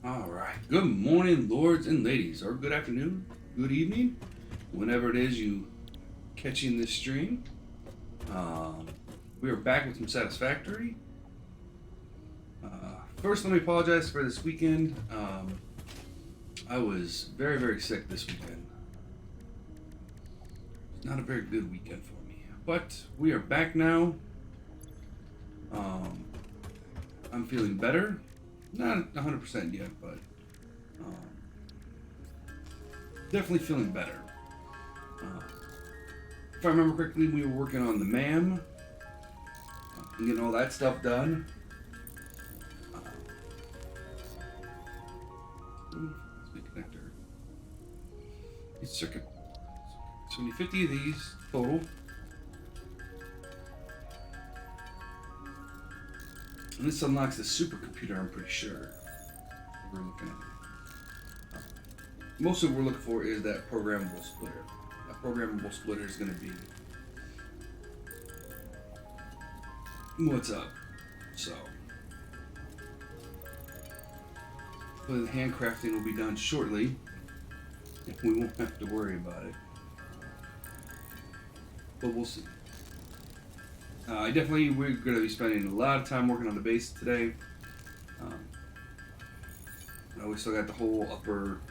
All right. Good morning, lords and ladies, or good afternoon, good evening, whenever it is you catching this stream. Um, we are back with some Satisfactory. First, let me apologize for this weekend. I was very, very sick this weekend. It's not a very good weekend for me, but we are back now. Um, I'm feeling better. Not 100% yet, but um, definitely feeling better. Uh, if I remember correctly, we were working on the MAM and getting all that stuff done. Uh, connector. Each circuit. So we need 50 of these total. And this unlocks the supercomputer, I'm pretty sure. We're looking at. Most of what we're looking for is that programmable splitter. That programmable splitter is going to be what's up. So, hopefully the handcrafting will be done shortly, and we won't have to worry about it. But we'll see. We're going to be spending a lot of time working on the base today. We still got the whole upper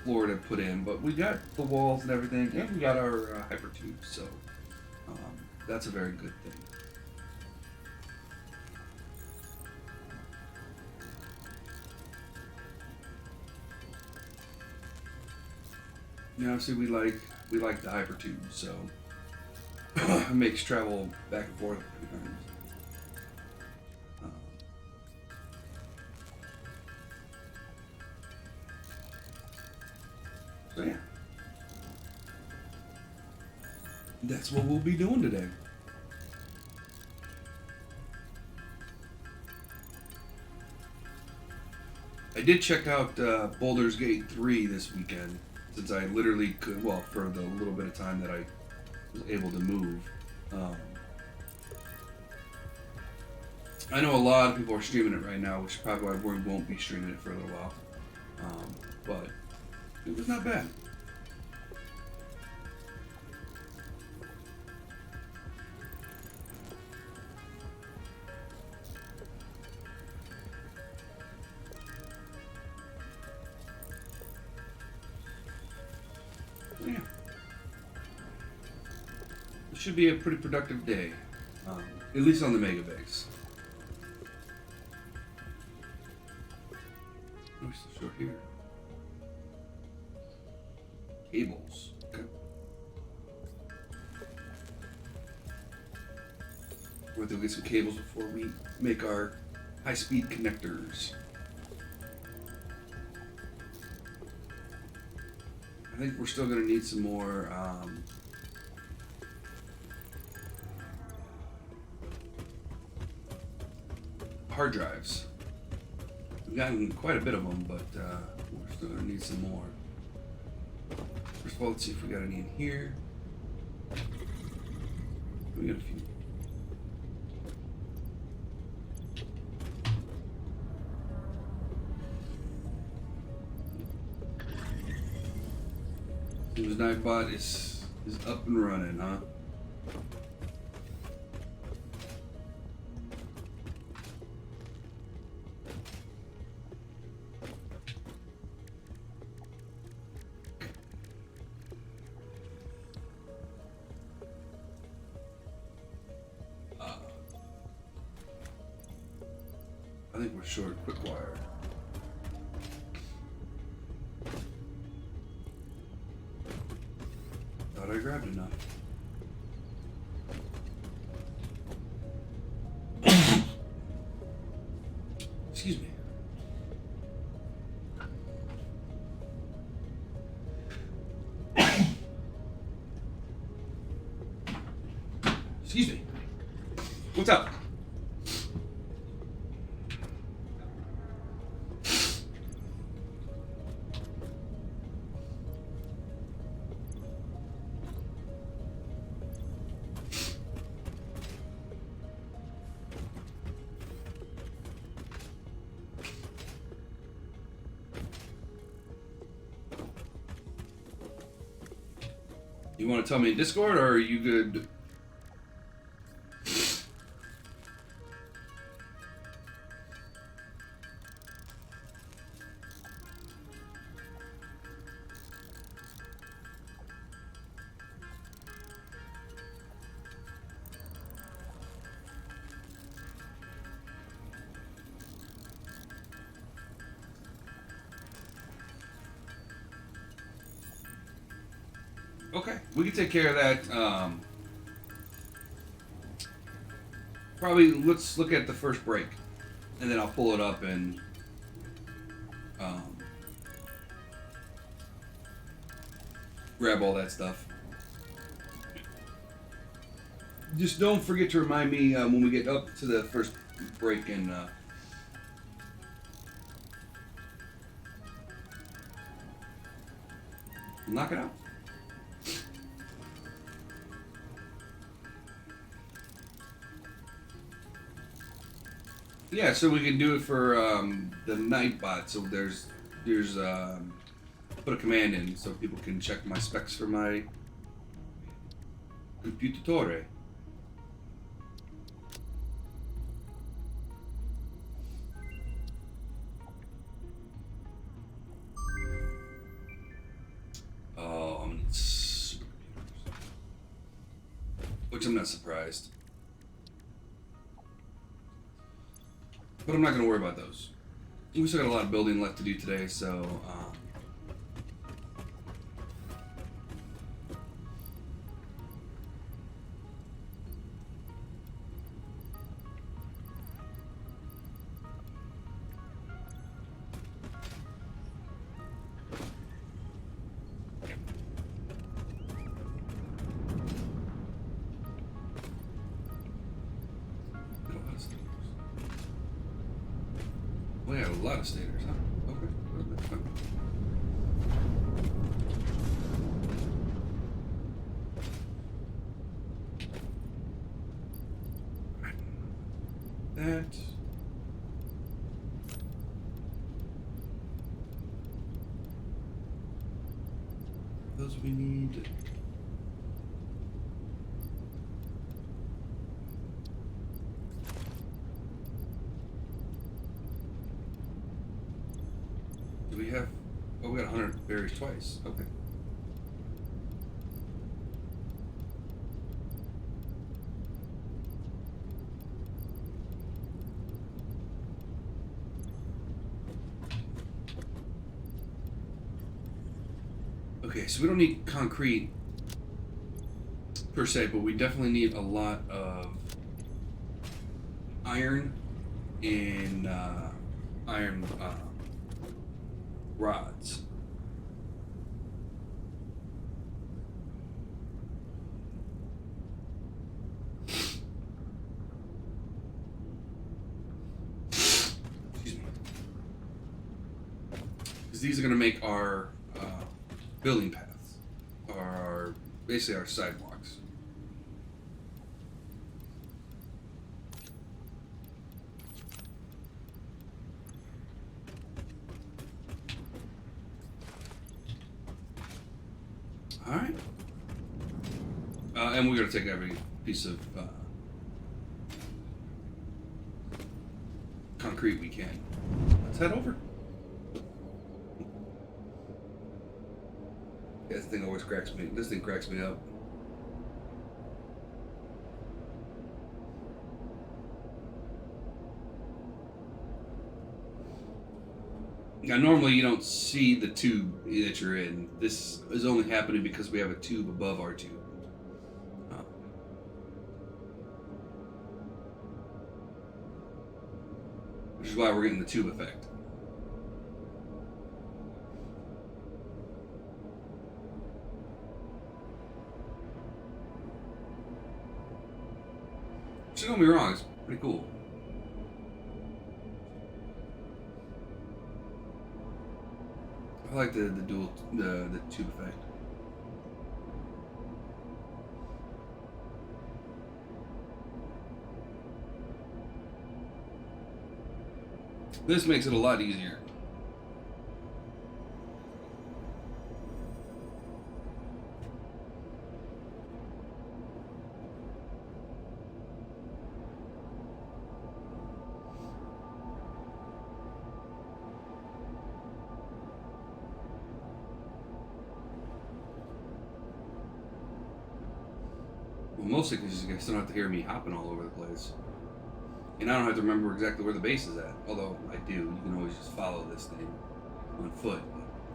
floor to put in, but we got the walls and everything, and we got our hyper tubes, so that's a very good thing. Obviously we like the hyper tube, so it makes travel back and forth pretty nice. So yeah, that's what we'll be doing today. I did check out Baldur's Gate 3 this weekend, since I literally could, well, for the little bit of time that I was able to move. I know a lot of people are streaming it right now, which is probably why we won't be streaming it for a little while. But it was not bad. Yeah. It should be a pretty productive day, at least on the Mega Base. Oh, we're still short here. Cables. Okay. We're going to get some cables before we make our high-speed connectors. I think we're still going to need some more hard drives. We've gotten quite a bit of them, but we're still going to need some more. First of all, let's see if we got any in here. We got a few. This Nightbot is up and running, huh? I think we're short quick wire. Thought I grabbed enough. Excuse me. Excuse me. What's up? You want to tell me in Discord, or are you good? Okay, we can take care of that. Probably let's look at the first break, and then I'll pull it up and grab all that stuff. Just don't forget to remind me when we get up to the first break and knock it out. Yeah, so we can do it for the Nightbot. So there's put a command in so people can check my specs for my computatore. Oh, I'm gonna need supercomputers, which I'm not surprised. But I'm not going to worry about those. We still got a lot of building left to do today, so... we had a lot of staters, huh? Okay. That. Those we need. Do we have... Oh, we got 100 berries twice. Okay. Okay, so we don't need concrete per se, but we definitely need a lot of iron and iron rods. Excuse me. Because these are going to make our building paths, or basically our sidewalks. All right. And we're going to take every piece of concrete we can. Let's head over. Yeah, this thing always cracks me. This thing cracks me up. Now, normally you don't see the tube that you're in. This is only happening because we have a tube above our tube. Which is why we're getting the tube effect. Which, don't get me wrong, it's pretty cool. I like the tube effect. This makes it a lot easier. mostly because you guys don't have to hear me hopping all over the place. And I don't have to remember exactly where the base is at. Although I do. You can always just follow this thing on foot.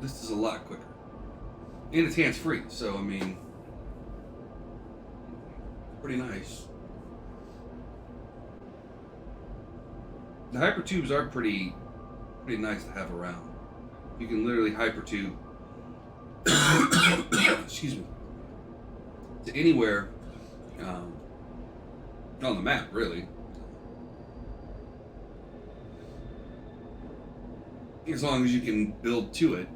This is a lot quicker. And it's hands-free, so I mean, pretty nice. The hypertubes are pretty nice to have around. You can literally hypertube excuse me, to anywhere on the map, really. As long as you can build to it.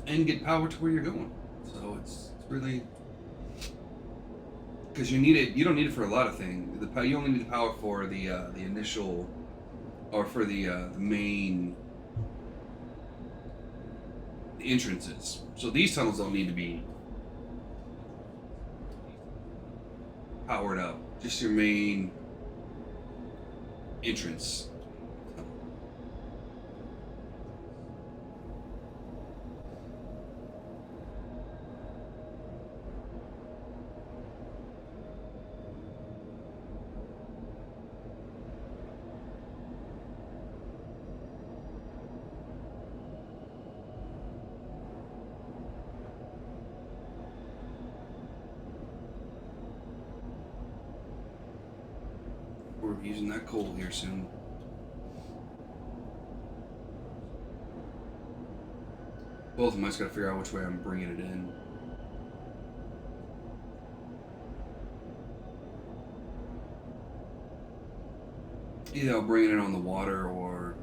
And get power to where you're going. So it's really, because you need it. You don't need it for a lot of things. You only need the power for the initial, or for the main entrances. So these tunnels don't need to be powered up. Just your main entrance. We're using that coal here soon. Both of them, I just gotta figure out which way I'm bringing it in. Either I'll bring it in on the water or...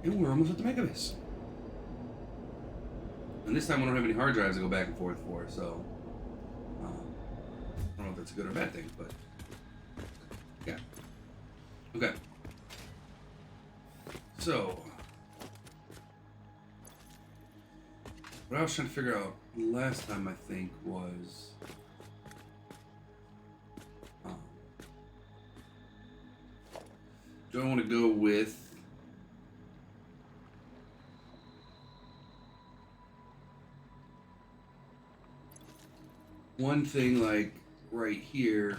And we're almost at the mega base. And this time we don't have any hard drives to go back and forth for, so... I don't know if that's a good or bad thing, but... Yeah. Okay. So... What I was trying to figure out last time, I think, was... do I want to go with... one thing like right here,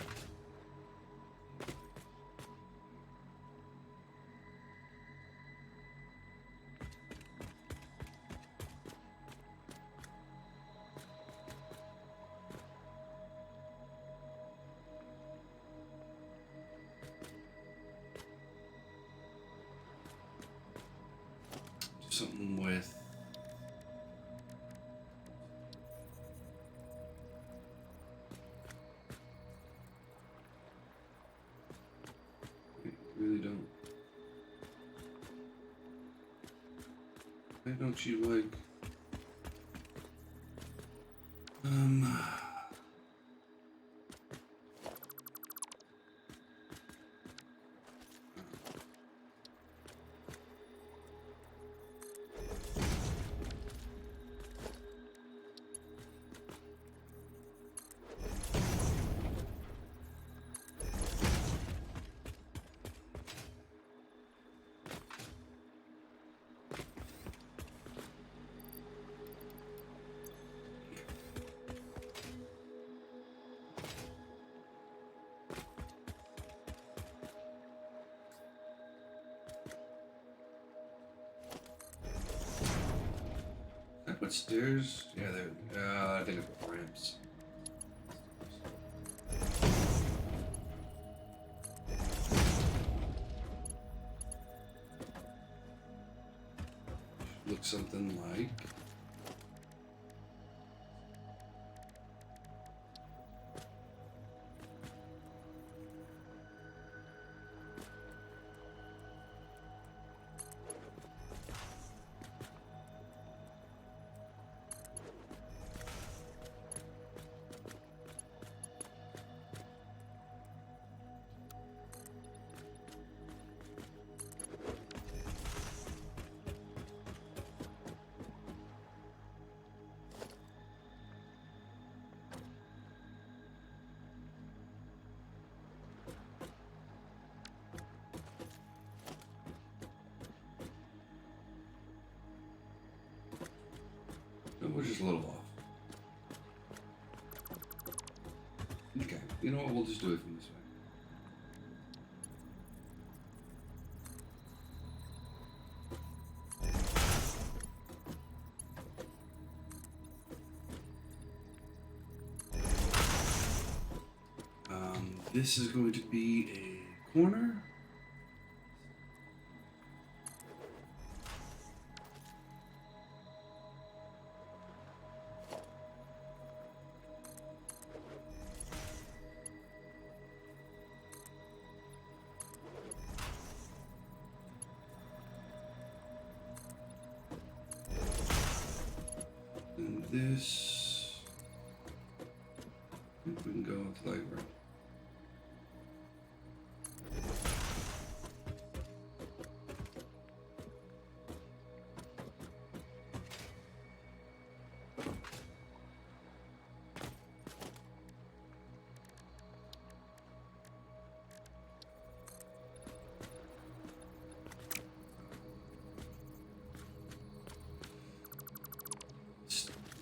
something with really don't. Why don't you like I put stairs? Yeah, there. I think I put ramps. Look something like. we're just a little off. Okay, you know what? We'll just do it from this way. This is going to be a corner. And this, I think we can go with the library.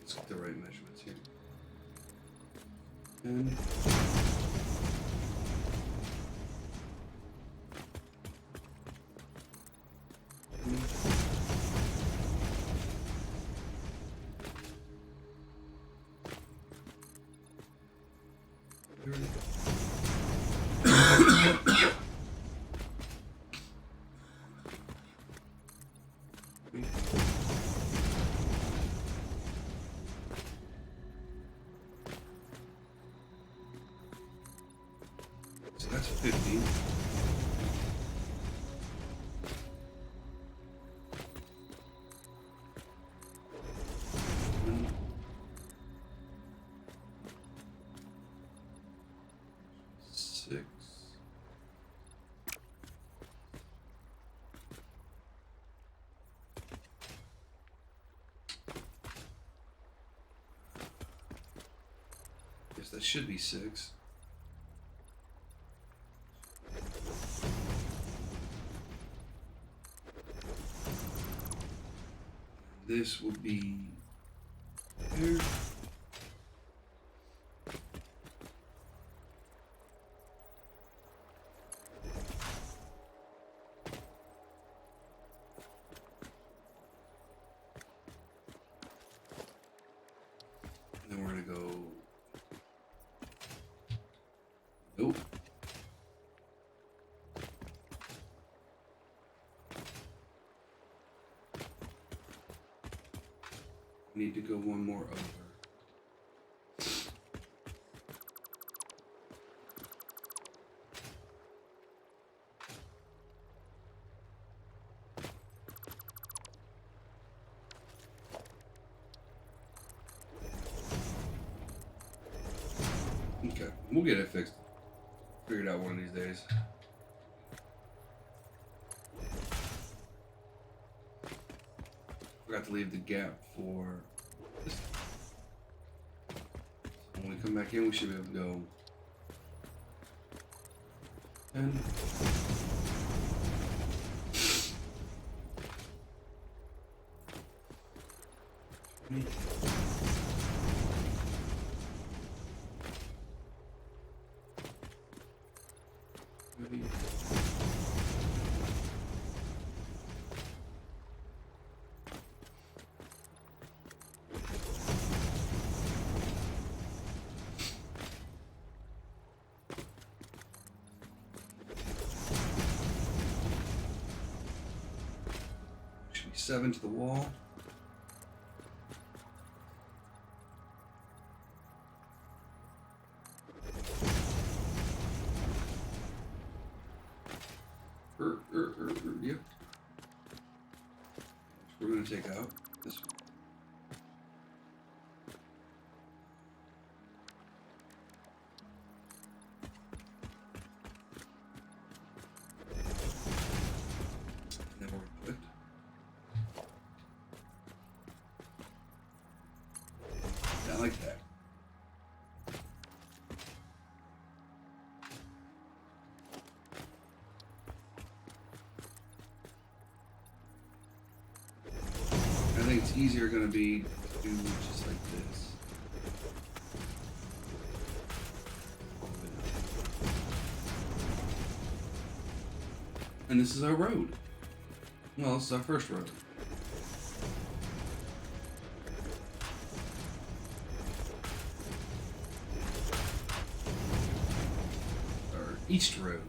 Let's get the right measurements here. And so that's 50. Six. Yes, that should be 6. This will be there. And then we're gonna go. Nope. Need to go one more over. Okay, we'll get it fixed. Figured out one of these days. Forgot to leave the gap for this. So when we come back in, we should be able to go 10. Should be 7 to the wall. Yep. We're going to take out this one. And then we're going to put down like that. And think it's easier going to be to do just like this. And this is our road. Well, this is our first road. Our east road.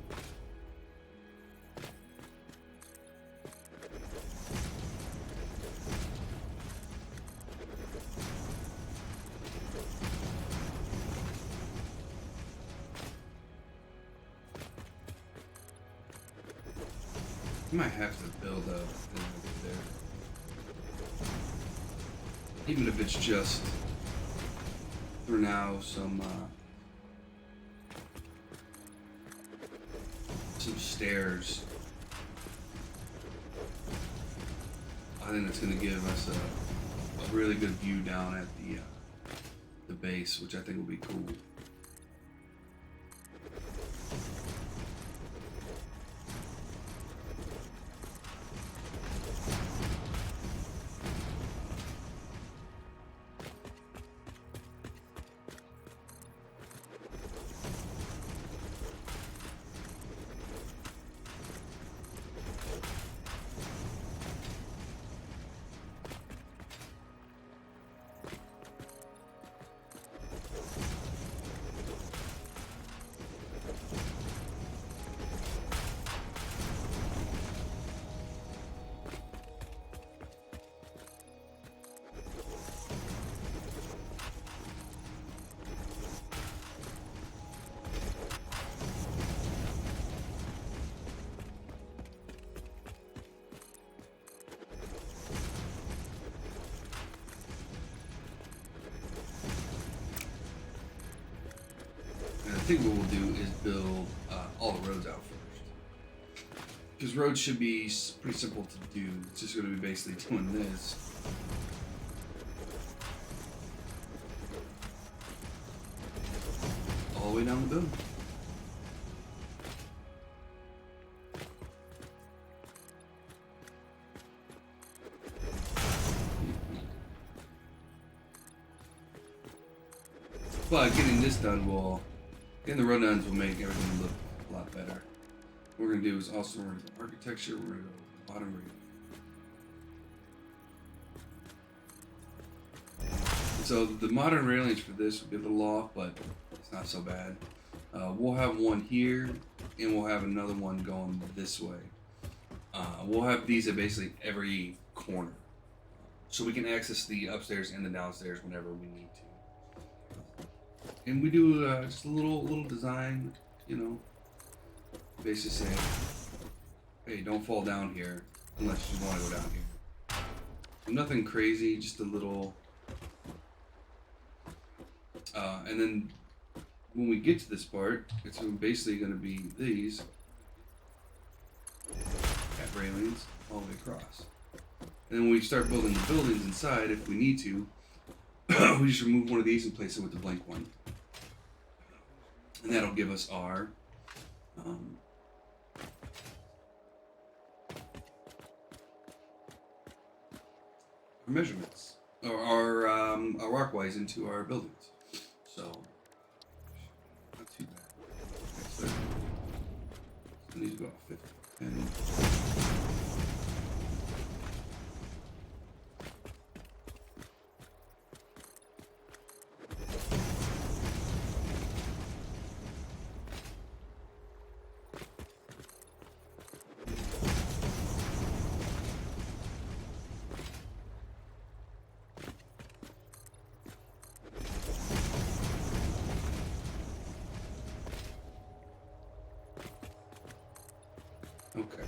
You might have to build up there. Even if it's just for now some stairs. I think it's going to give us a really good view down at the base, which I think will be cool. I think what we'll do is build all the roads out first. Because roads should be pretty simple to do. It's just going to be basically doing this. All the way down the building. But getting this done will... Getting the rundowns will make everything look a lot better. What we're going to do is also, we're going to go architecture, we're going to go bottom railing. So the modern railings for this will be a little off, but it's not so bad. We'll have one here, and we'll have another one going this way. We'll have these at basically every corner. So we can access the upstairs and the downstairs whenever we need to. And we do just a little design, you know, basically saying, hey, don't fall down here unless you want to go down here. Nothing crazy, just a little. And then when we get to this part, it's basically going to be these cat railings all the way across. And then when we start building the buildings inside, if we need to, we just remove one of these and place it with the blank one. And that'll give us our measurements, or our walkways into our buildings. So, not too bad. Okay, so these go off 50. And okay.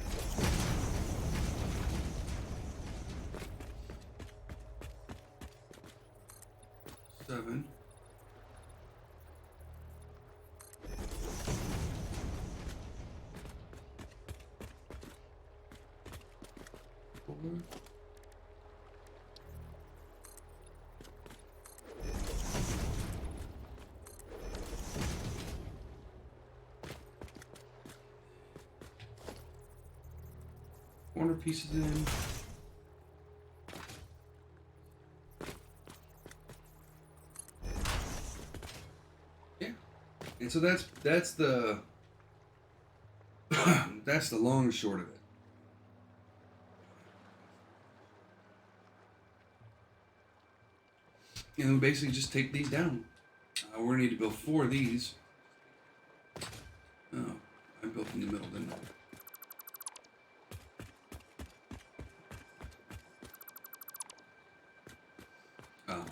Seven. Four. Corner pieces in. And so that's the that's the long and short of it. And we basically just take these down. We're gonna need to build 4 of these. Oh, I built in the middle, didn't I? Um,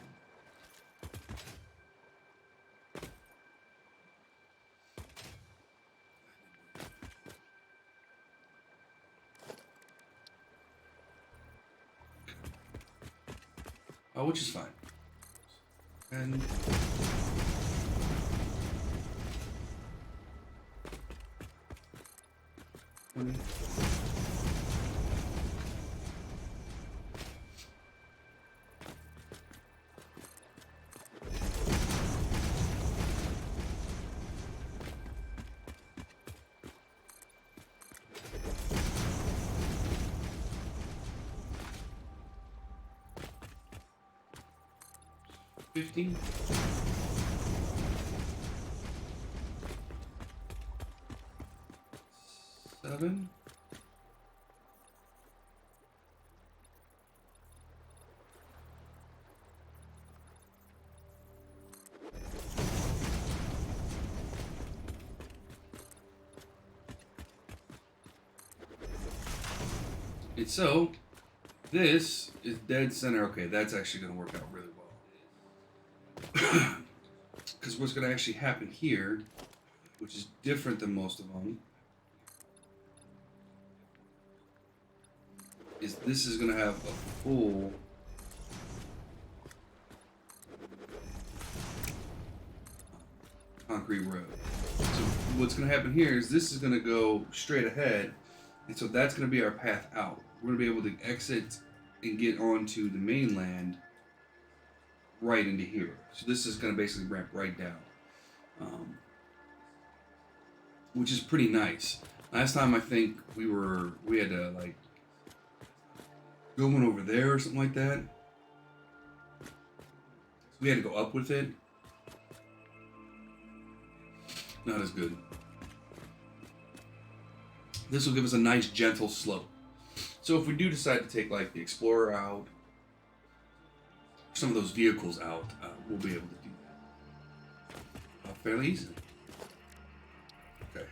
which is fine. And 20. $15. $7. And so, this is dead center. Okay, that's actually going to work out really well. Because what's going to actually happen here, which is different than most of them, is this is going to have a full concrete road. So what's going to happen here is this is going to go straight ahead, and so that's going to be our path out. We're going to be able to exit and get onto the mainland right into here. So this is going to basically ramp right down, which is pretty nice. Last time I think we had to like go one over there or something like that. So we had to go up with it. Not as good. This will give us a nice gentle slope. So if we do decide to take like the Explorer out, some of those vehicles out, we'll be able to do that fairly easily. Okay.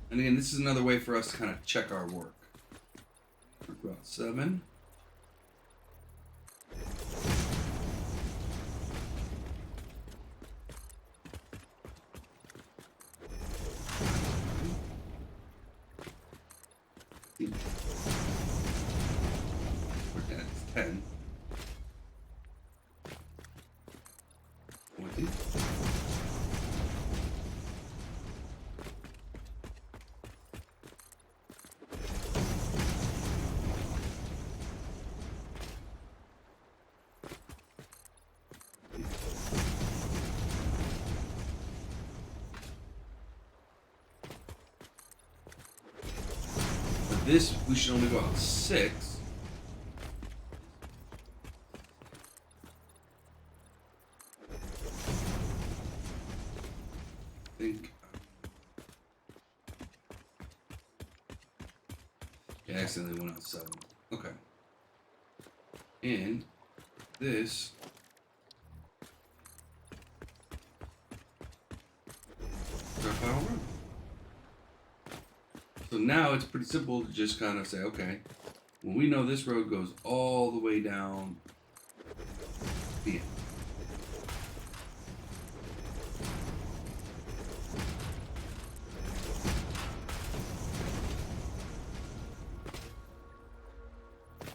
And again, this is another way for us to kind of check our work. About 7. That's 10. 20. This, we should only go out 6. I think. Yeah, I accidentally went out 7. Okay. And this. Is our final run. So now it's pretty simple to just kind of say, okay, well, we know this road goes all the way down the end.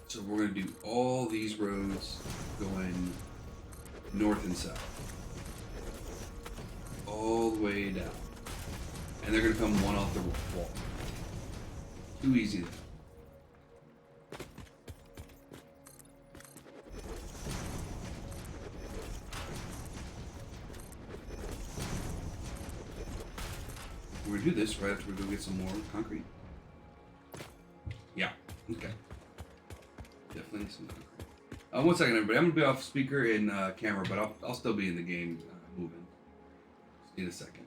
So we're going to do all these roads going north and south. All the way down. And they're going to come one off the wall. Too easy there. We're going to do this right after we go get some more concrete. Yeah, okay. Definitely need some concrete. 1 second, everybody. I'm going to be off speaker and camera, but I'll still be in the game moving. Just need a second.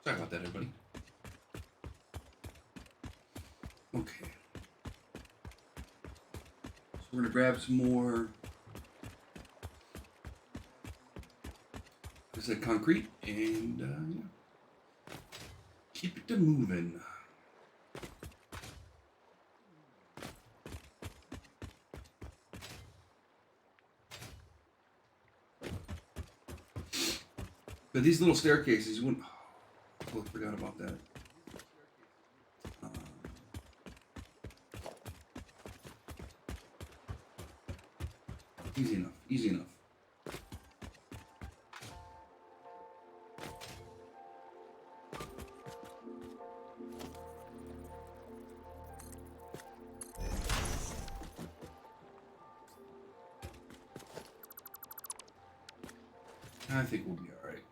Sorry about that, everybody. Okay. So we're gonna grab some more, like I said, concrete, and yeah. Keep it moving. But these little staircases, you wouldn't. Oh, I forgot about that. Easy enough. Easy enough. I think we'll be all right.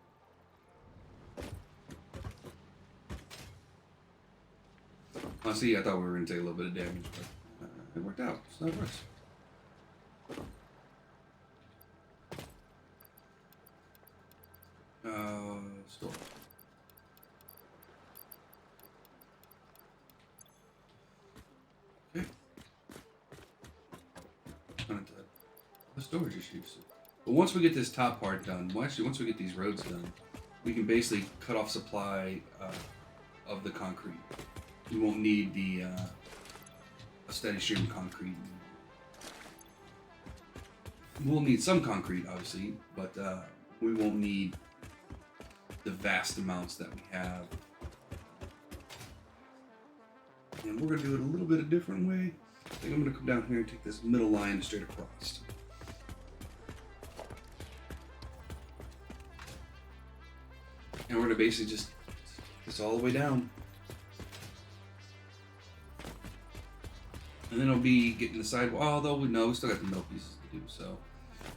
Honestly, I thought we were going to take a little bit of damage, but it worked out. It's not worse. Store. Okay. The storage issues. But once we get this top part done, once we get these roads done, we can basically cut off supply of the concrete. We won't need the a steady stream of concrete. We'll need some concrete, obviously, but we won't need the vast amounts that we have. And we're going to do it a little bit a different way. I think I'm going to come down here and take this middle line straight across. And we're going to basically just this all the way down. And then it'll be getting the sidewall. Although we know we still got the middle pieces to do, so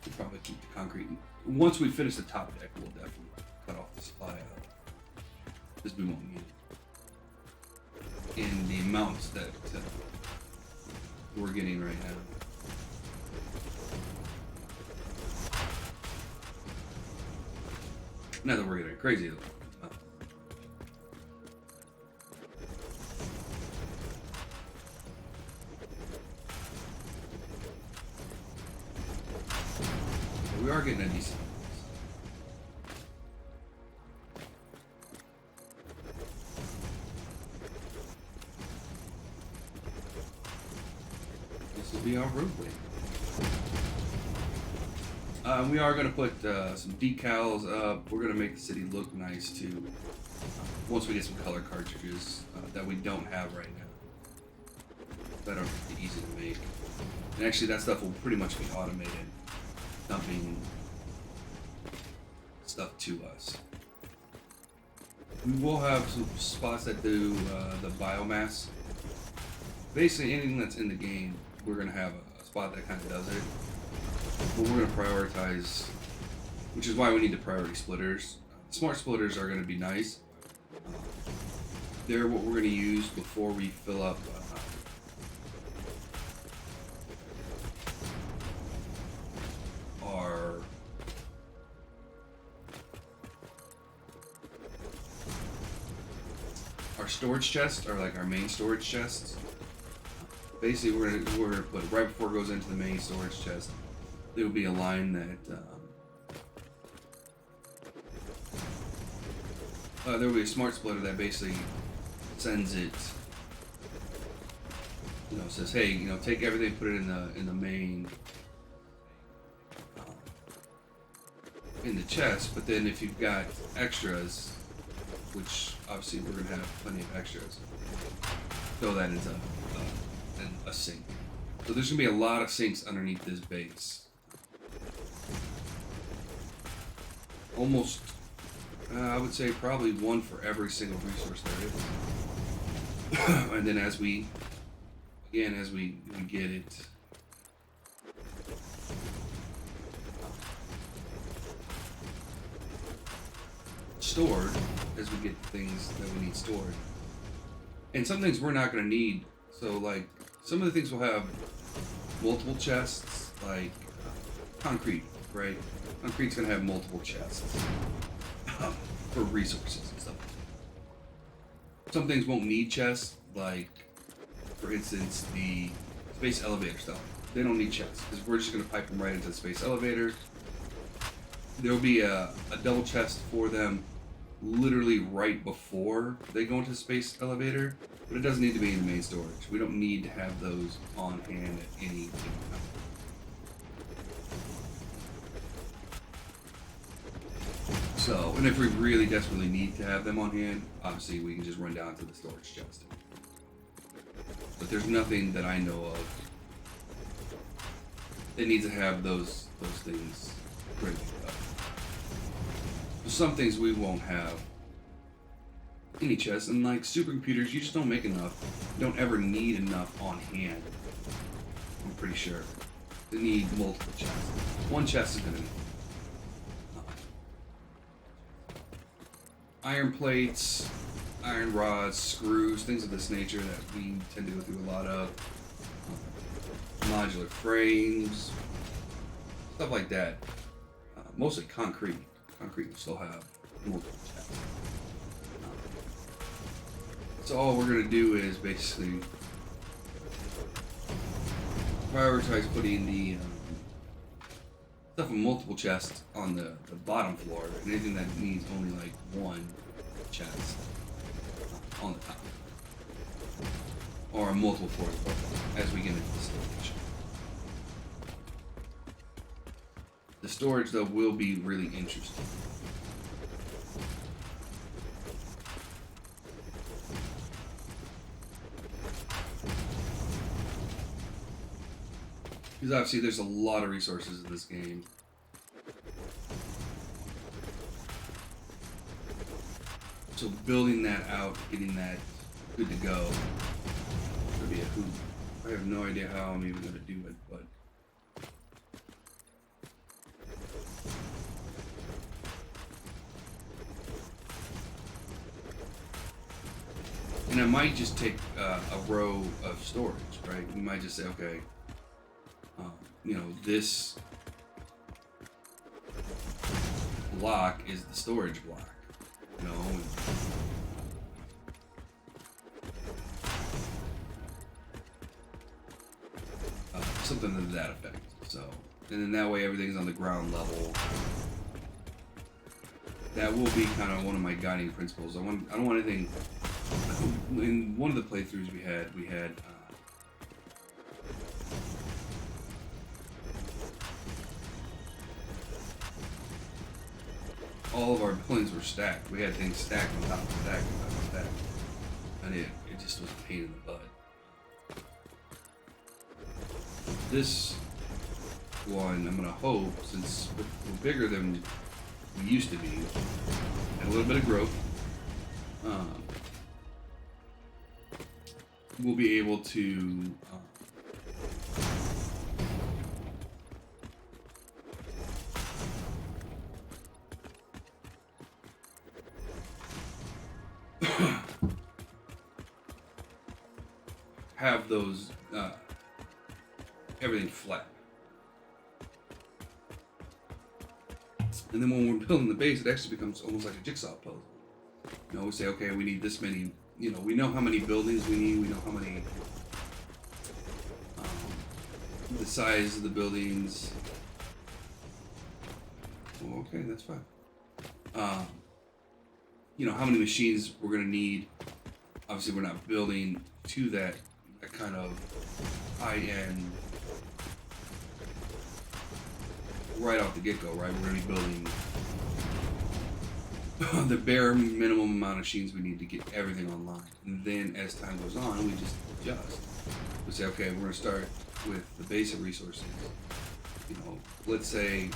we'll probably keep the concrete. Once we finish the top deck, we'll definitely cut off the supply out, because we won't need it in the amounts that we're getting right now. Not that we're getting crazy though. We are getting a decent. This will be our roadway. We are going to put some decals up. We're going to make the city look nice too. Once we get some color cartridges that we don't have right now. That are pretty easy to make. And actually that stuff will pretty much be automated. Dumping stuff to us. We will have some spots that do the biomass. Basically anything that's in the game, we're going to have a spot that kind of does it. But we're going to prioritize, which is why we need the priority splitters. Smart splitters are going to be nice. They're what we're going to use before we fill up our storage chests, or like our main storage chests. Basically, we're gonna put it right before it goes into the main storage chest. There will be a line that there will be a smart splitter that basically sends it. You know, says, hey, you know, take everything, put it in the main in the chest. But then if you've got extras, which obviously we're gonna have plenty of extras, throw that into a sink. So there's gonna be a lot of sinks underneath this base. Almost, I would say probably one for every single resource there is. And then as we get it stored, as we get things that we need stored. And some things we're not going to need. So like some of the things will have multiple chests, like concrete, right? Concrete's going to have multiple chests for resources and stuff. Some things won't need chests, like for instance the space elevator stuff. They don't need chests because we're just going to pipe them right into the space elevator. There will be a double chest for them literally right before they go into the space elevator, but it doesn't need to be in the main storage. We don't need to have those on hand at any given time. So, and if we really desperately need to have them on hand, obviously we can just run down to the storage chest. But there's nothing that I know of that needs to have those things ready to go. Some things we won't have any chests, and like supercomputers, you just don't make enough. You don't ever need enough on hand. I'm pretty sure. They need multiple chests. One chest is gonna be iron plates, iron rods, screws, things of this nature that we tend to go through a lot of. Modular frames, stuff like that. Mostly concrete. Concrete will still have multiple chests. So all we're going to do is basically prioritize putting the stuff in multiple chests on the bottom floor, and anything that needs only like one chest on the top. Or multiple floors as we get into the storage. The storage, though, will be really interesting. Because obviously there's a lot of resources in this game. So building that out, getting that good to go, would be a hoot. I have no idea how I'm even going to do it, but and I might just take a row of storage, right? We might just say, okay, you know, this block is the storage block, you know. Something to that effect. So, and then that way everything's on the ground level. That will be kind of one of my guiding principles. I don't want anything. In one of the playthroughs we had all of our buildings were stacked. We had things stacked on top of stacked on top of stacked, and it just was a pain in the butt. This one, I'm gonna hope, since we're bigger than we used to be, and a little bit of growth, we'll be able to have those everything flat. And then when we're building the base, it actually becomes almost like a jigsaw puzzle. You know, we say, okay, we need this many, you know, we know how many buildings we need, we know how many, the size of the buildings. Well, okay, that's fine. You know, how many machines we're going to need. Obviously, we're not building to that kind of high-end right off the get-go, right? We're going to be building the bare minimum amount of machines we need to get everything online. And then as time goes on, we just adjust. We say, okay, we're going to start with the basic resources. You know, let's say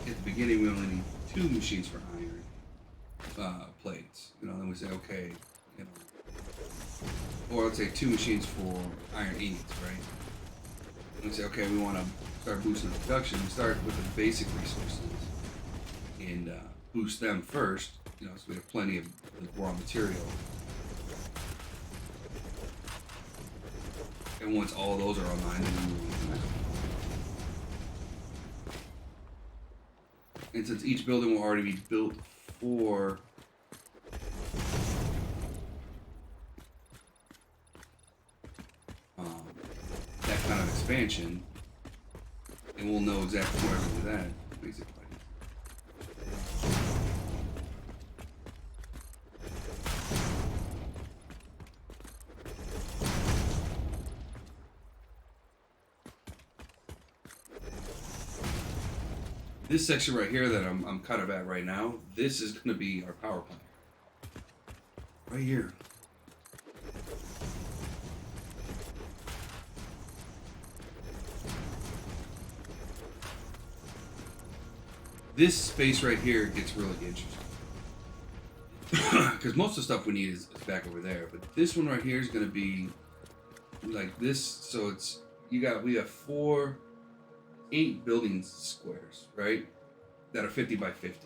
at the beginning we only need 2 machines for iron plates. You know, then we say, okay, you know, or let's say 2 machines for iron ingots, right? And we say, okay, we want to start boosting the production. We start with the basic resources and boost them first, you know, so we have plenty of raw material. And once all those are online, then we move on to the next one. And since each building will already be built for that kind of expansion, and we'll know exactly where to do that, basically. This section right here that I'm kind of at right now, this is going to be our power plant. Right here. This space right here gets really interesting. Because most of the stuff we need is back over there. But this one right here is going to be like this. So it's, we have 8 building squares, right? That are 50 by 50.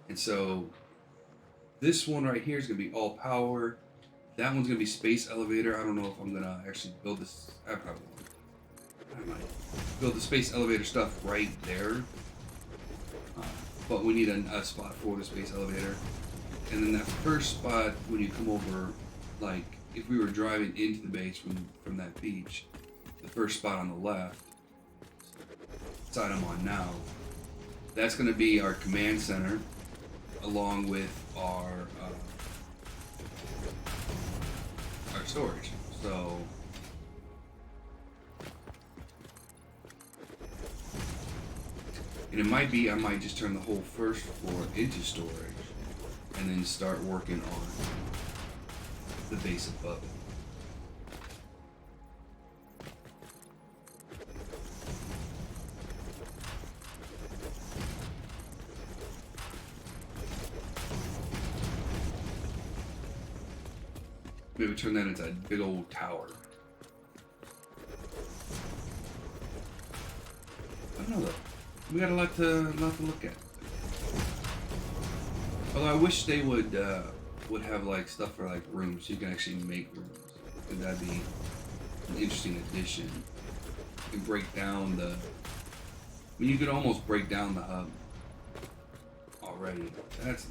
And so this one right here is going to be all power. That one's going to be space elevator. I don't know if I'm going to actually build this. I might build the space elevator stuff right there. But we need a spot for the space elevator. And then that first spot, when you come over, like if we were driving into the base from that beach, the first spot on the left, side I'm on now, that's going to be our command center, along with our storage. So and it might be I might just turn the whole first floor into storage, and then start working on the base above it. Maybe turn that into a big old tower. I don't know though. We got a lot to look at. Although I wish they would have like stuff for like rooms, so you can actually make rooms. And that'd be an interesting addition. You can break down the. I mean, you could almost break down the hub already. That's.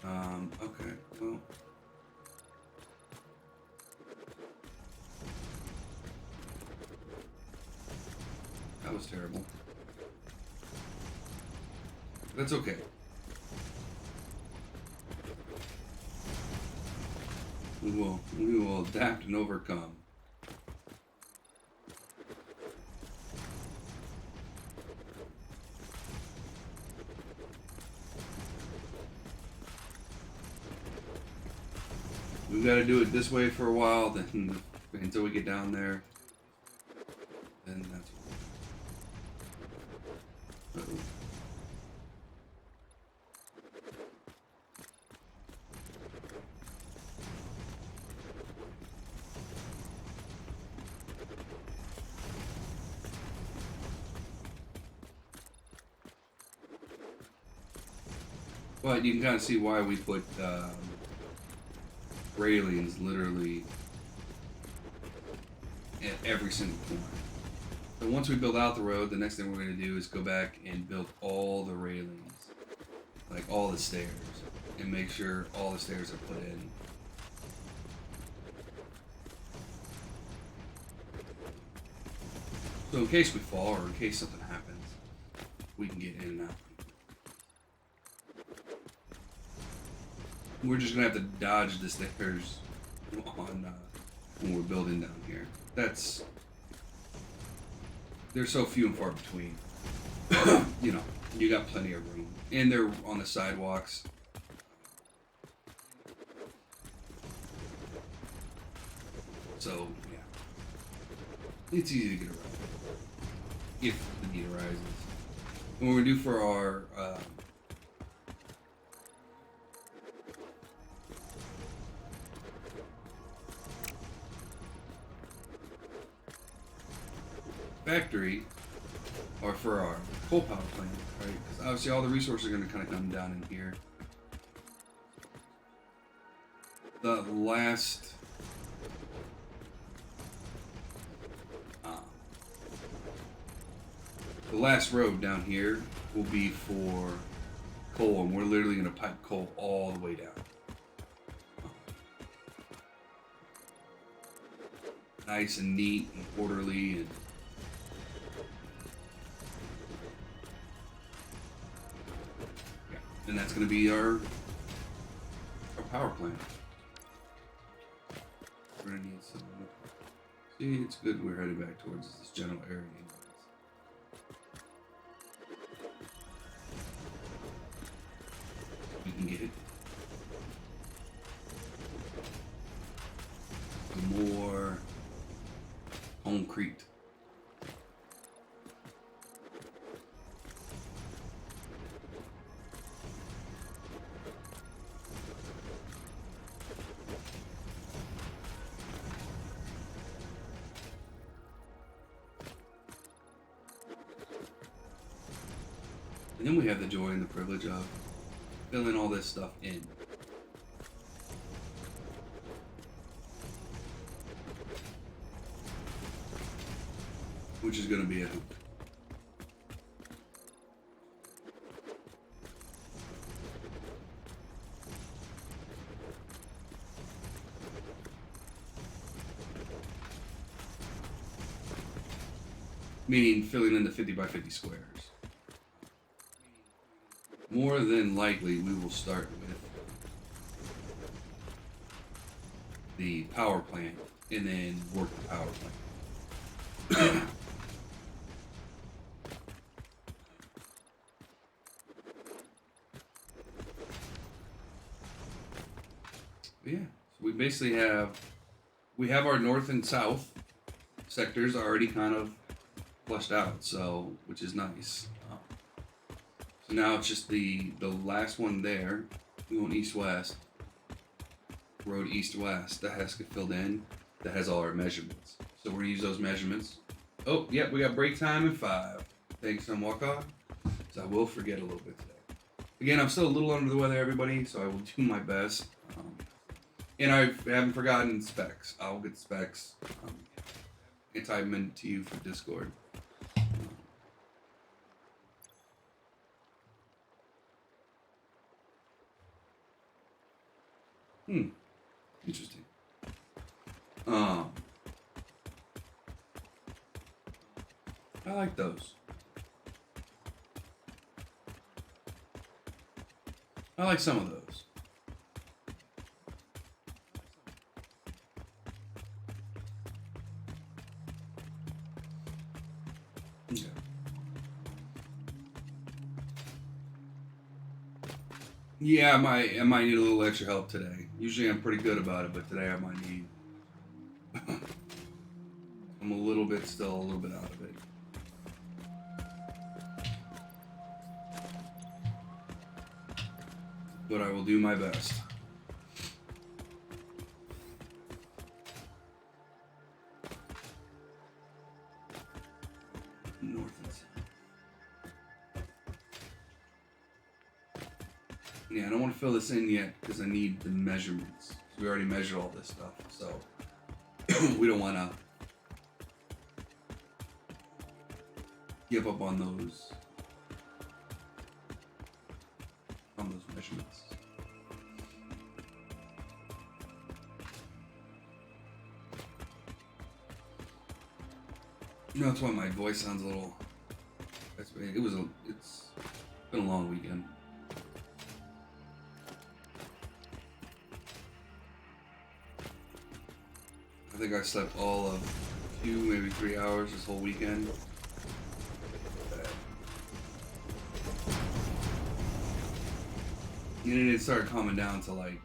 Okay. Well. That was terrible. That's okay. We will adapt and overcome. We've got to do it this way for a while, then until we get down there. Then that's. Uh-oh. But you can kind of see why we put railings literally at every single corner. So once we build out the road, the next thing we're going to do is go back and build all the railings, like all the stairs, and make sure all the stairs are put in. So in case we fall or in case something happens, we can get in and out. We're just gonna have to dodge the stairs on when we're building down here. They're so few and far between. You know, you got plenty of room, and they're on the sidewalks. So yeah, it's easy to get around if the need arises. And what we're gonna do for our factory, or for our coal power plant, right? Because obviously all the resources are going to kind of come down in here. The last road down here will be for coal, and we're literally going to pipe coal all the way down. Nice and neat and orderly and. And that's going to be our power plant. We're going to need some. See, it's good we're headed back towards this general area. We can get some more concrete. And then we have the joy and the privilege of filling all this stuff in. Which is going to be a hoop. Meaning filling in the 50 by 50 squares. More than likely, we will start with the power plant and then work the power plant. Yeah, so we basically have our north and south sectors already kind of fleshed out, so which is nice. So now it's just the last one there, going east-west, road east-west, that has to get filled in, that has all our measurements. So we're going to use those measurements Oh, yep, we got break time in 5. Thanks, some walk on. So I will forget a little bit today. Again, I'm still a little under the weather, everybody, so I will do my best. And I haven't forgotten specs. I'll get specs and type them into you for Discord. Interesting. I like those. I like some of those. Okay. Yeah, I might need a little extra help today. Usually I'm pretty good about it, but today I might need. I'm a little bit out of it. But I will do my best. North and south. Yeah, I don't want to fill this in yet because I need the measurements. We already measured all this stuff, so we don't want to give up on those measurements. You know, that's why my voice sounds a little. It's been a long weekend. I think I slept all of 2, maybe 3 hours this whole weekend. And it started calming down to like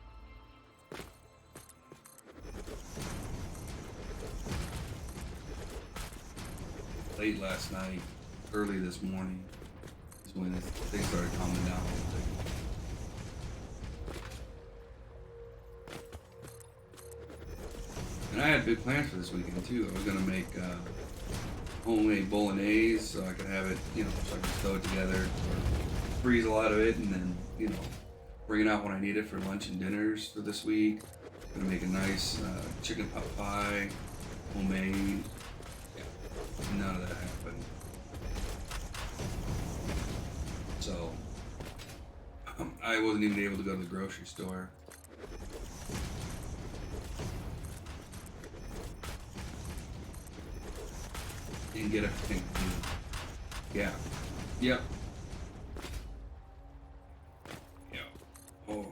late last night, early this morning is when things started calming down a little bit. And I had big plans for this weekend too. I was gonna make homemade bolognese so I could have it, so I could throw it together, or freeze a lot of it, and then, bring it out when I need it for lunch and dinners for this week. I'm gonna make a nice chicken pot pie, homemade. Yeah, none of that happened. So I wasn't even able to go to the grocery store. And get everything. Yeah. Yep. Oh.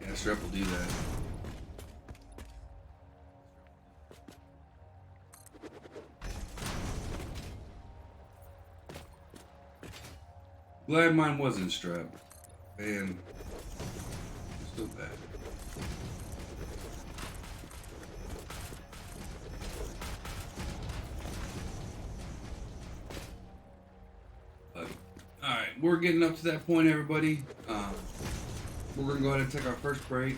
Yeah, strep will do that. Glad mine wasn't strep. And it's still bad. We're getting up to that point, everybody. We're going to go ahead and take our first break.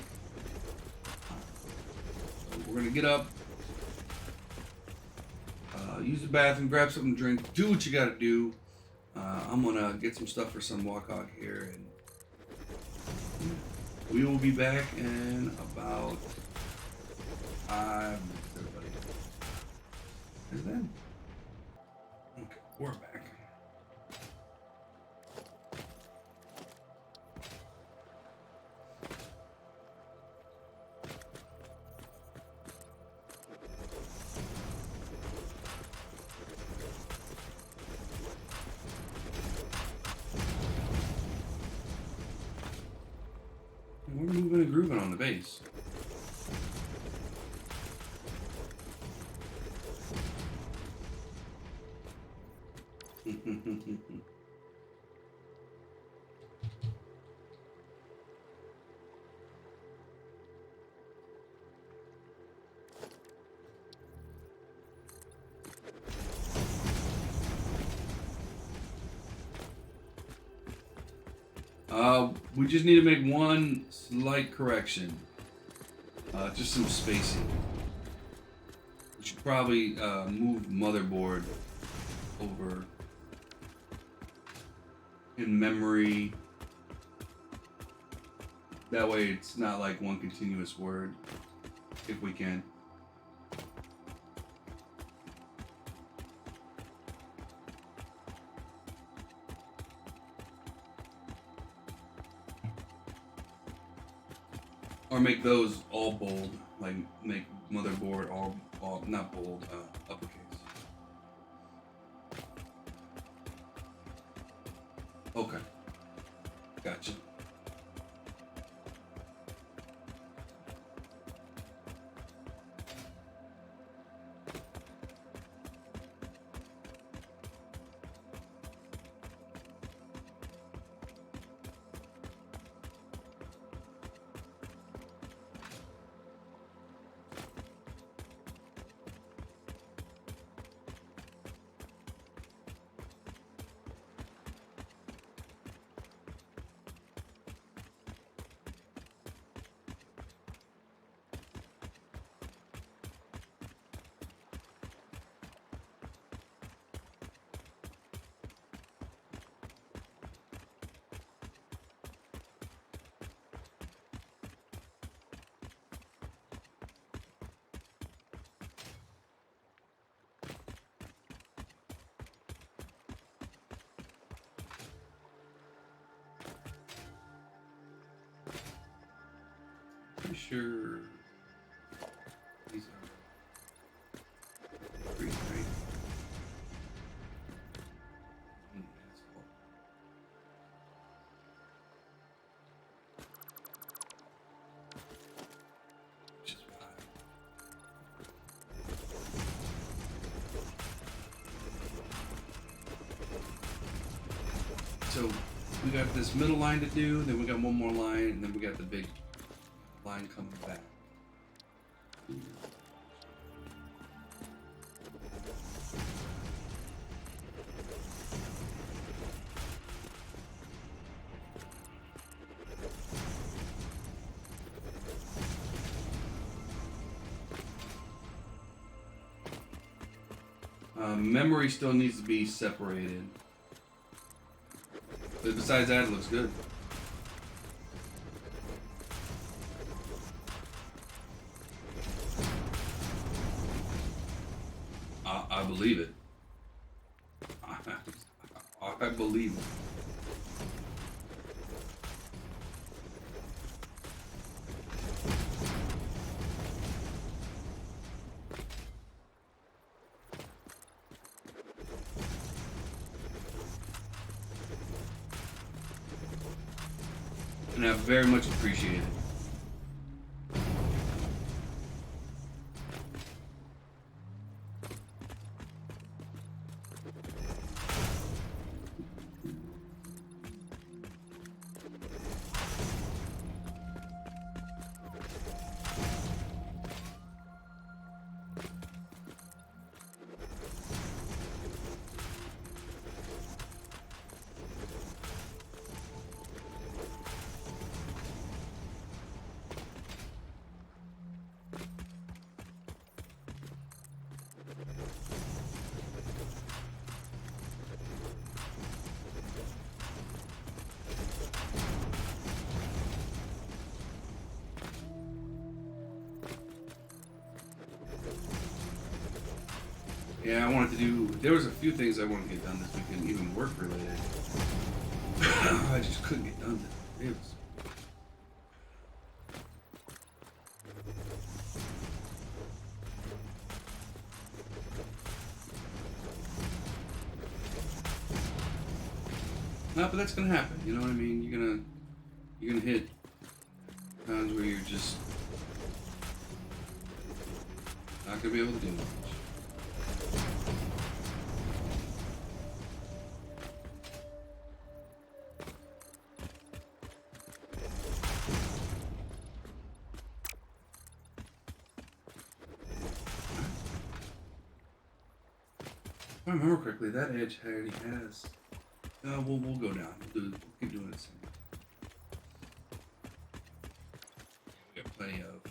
So we're going to get up, use the bathroom, grab something to drink, do what you got to do. I'm going to get some stuff for some walk hog here, and we will be back in about 5 minutes, everybody. Is that? Okay, we're back. We're moving and grooving on the bass. We just need to make one slight correction. just some spacing. We should probably move motherboard over in memory. That way it's not like one continuous word, if we can. Or make those all bold, like make motherboard all not bold, uppercase. Okay, gotcha. Pretty sure these are green, right? Which is why. So we got this middle line to do, then we got one more line, and then we got the big line coming back. Memory still needs to be separated. But besides that, it looks good. I believe it. I believe it. And I very much appreciate it. Yeah, I wanted to do. There was a few things I wanted to get done this weekend, even work related. I just couldn't get done. It was. No, but that's gonna happen. You know what I mean? You're gonna hit times where you're just not gonna be able to do much. If I remember correctly, that edge already has. We'll go down. We'll keep doing it. We got plenty of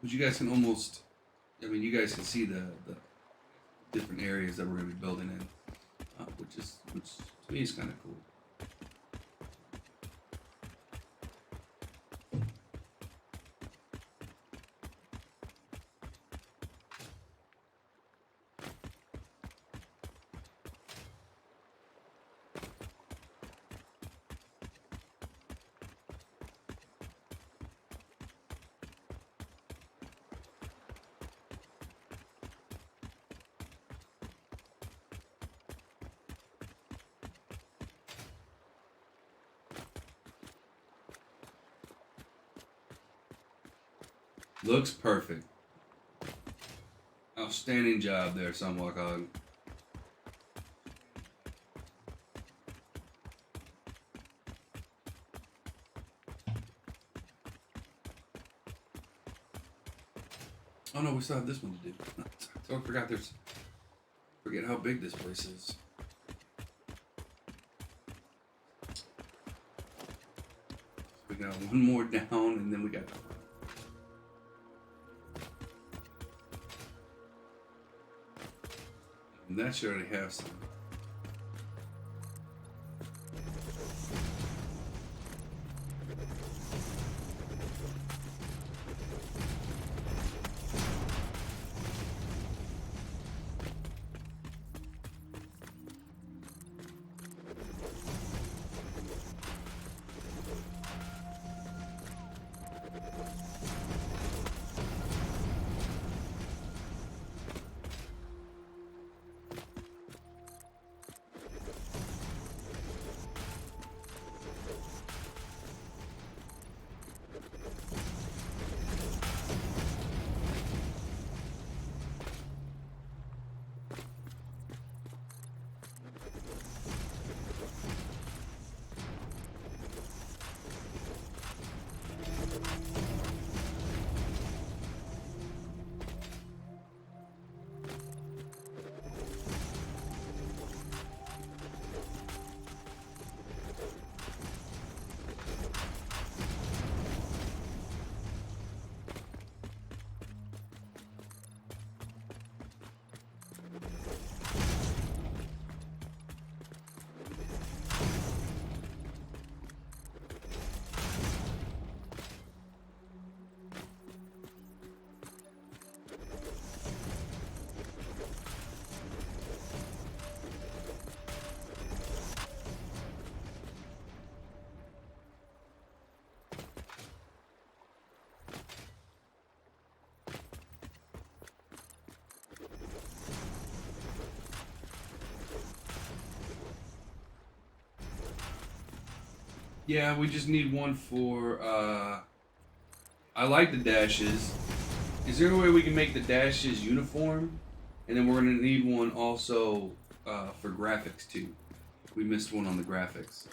But you guys can almost, I mean, you guys can see the different areas that we're going to be building in, which to me is kind of cool. Looks perfect. Outstanding job there, Sunwalk. Oh no, we still have this one to do. So I forgot forget how big this place is. We got one more down and then we got and that should already have some. Yeah, we just need one for, I like the dashes. Is there a way we can make the dashes uniform? And then we're gonna need one also, for graphics too. We missed one on the graphics.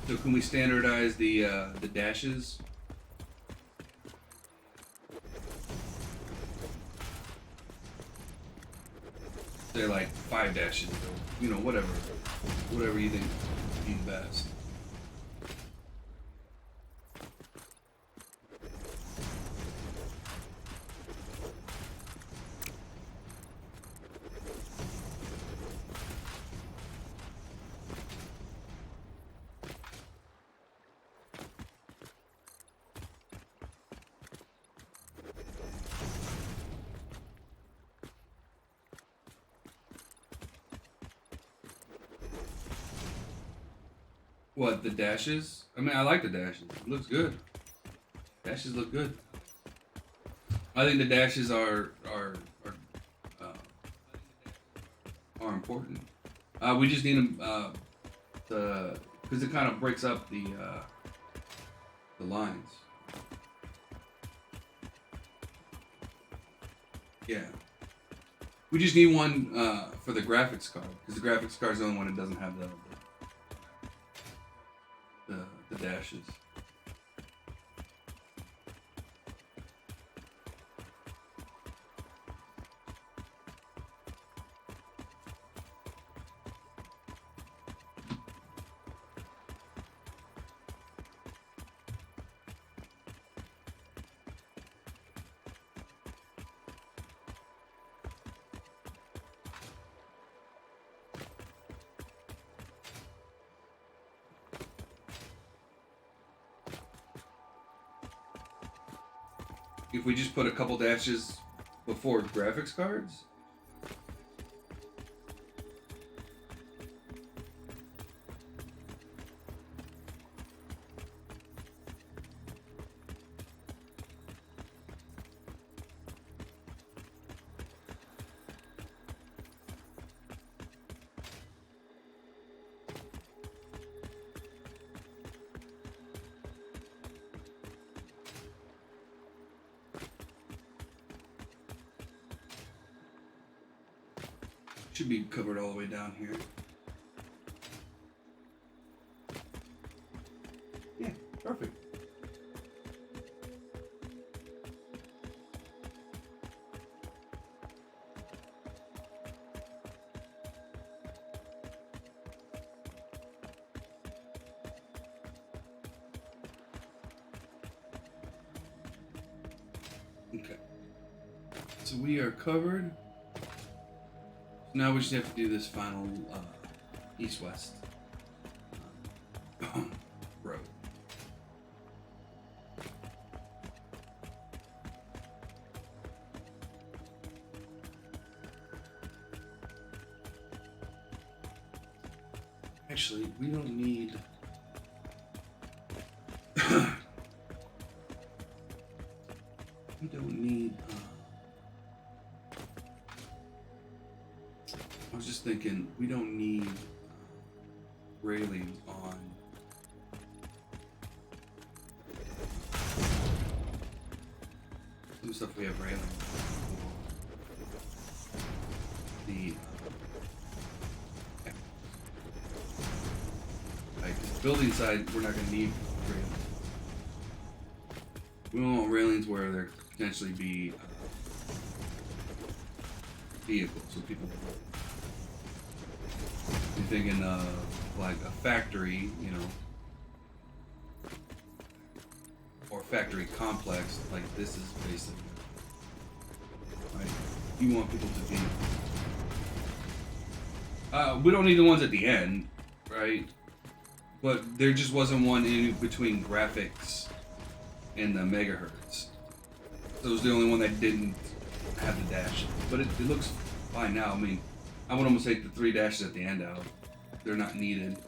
So can we standardize the dashes? They're like 5 dashes, or, you know, whatever you think would be best. What, the dashes? I mean, I like the dashes. It looks good. Dashes look good. I think the dashes uh, are important. We just need them because it kind of breaks up the lines. Yeah. We just need one for the graphics card because the graphics card is the only one that doesn't have the dashes. if we just put a couple dashes before graphics cards. Should be covered all the way down here. Yeah, perfect. Okay. So we are covered. Now we just have to do this final east-west road. Actually, we don't need... we don't need... I was just thinking, we don't need railings on some stuff. We have railings for the like building side. We're not going to need railings. We don't want railings where there could potentially be vehicles, so people. You're thinking of like a factory, you know, or factory complex, like this is basically, right? You want people to be. We don't need the ones at the end, right? But there just wasn't one in between graphics and the megahertz. So it was the only one that didn't have the dash. But it looks fine now. I mean, I would almost take the 3 dashes at the end out. They're not needed.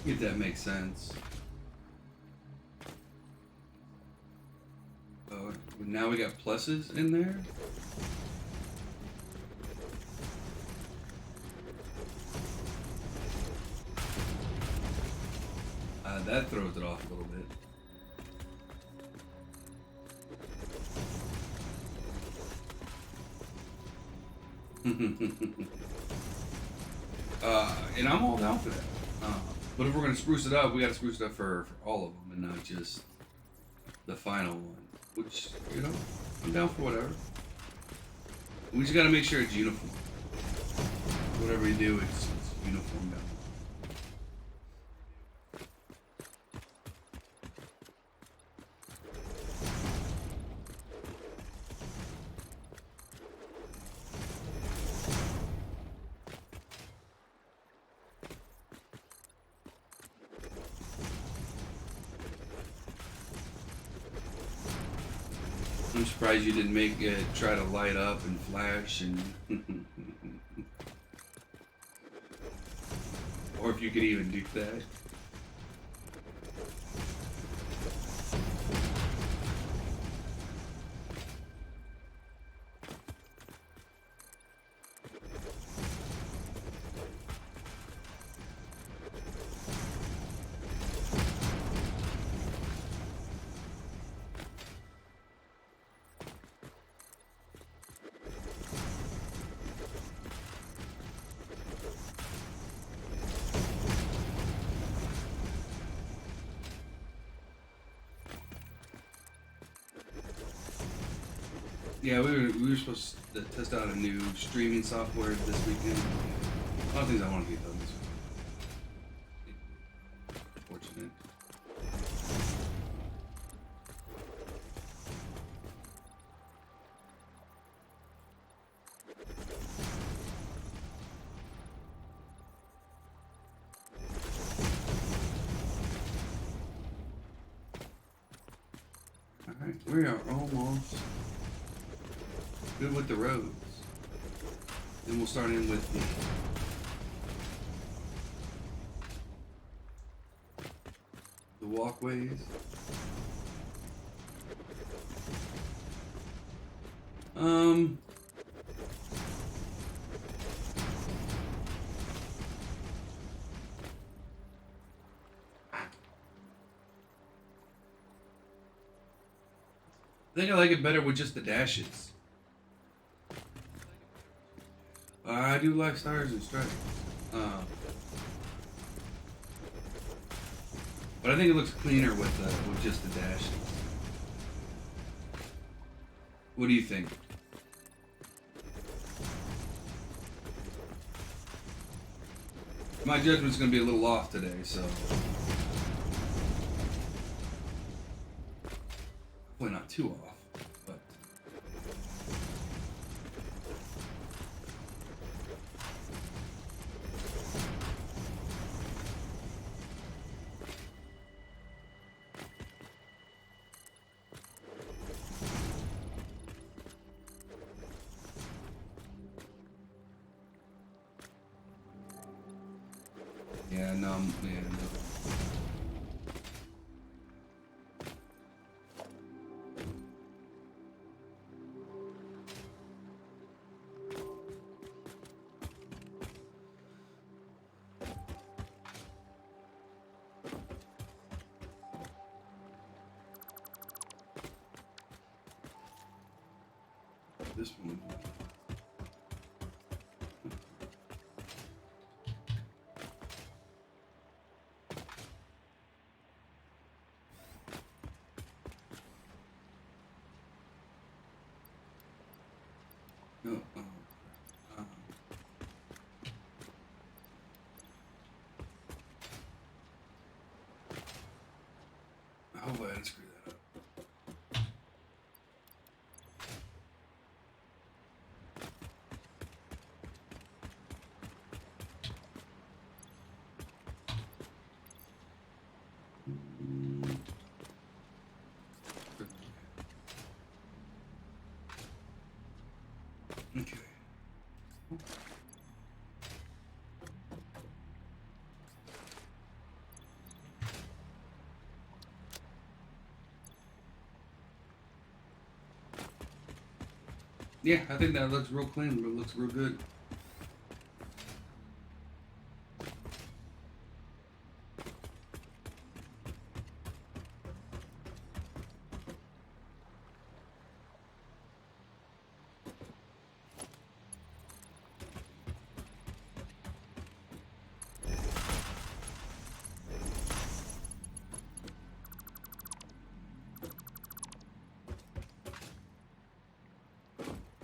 If that makes sense. Now we got pluses in there. That throws it off a little bit. And I'm all down for that. But if we're gonna spruce it up, we gotta spruce it up for all of them and not just the final one. Which, you know, I'm down for whatever. We just gotta make sure it's uniform. Whatever you do, it's uniform down. I'm surprised you didn't make it try to light up and flash and or if you could even do that. Yeah, we were supposed to test out a new streaming software this weekend. A lot of things I want to get done this week. Fortunate. Alright, we are almost good with the roads. Then we'll start in with the walkways. I think I like it better with just the dashes. I do like stars and stripes. But I think it looks cleaner with just the dashes. What do you think? My judgment's going to be a little off today, so hopefully not too off. But yeah, no, yeah, no. This one. No. I hope I didn't screw that up. Okay. Yeah, I think that looks real clean. It looks real good.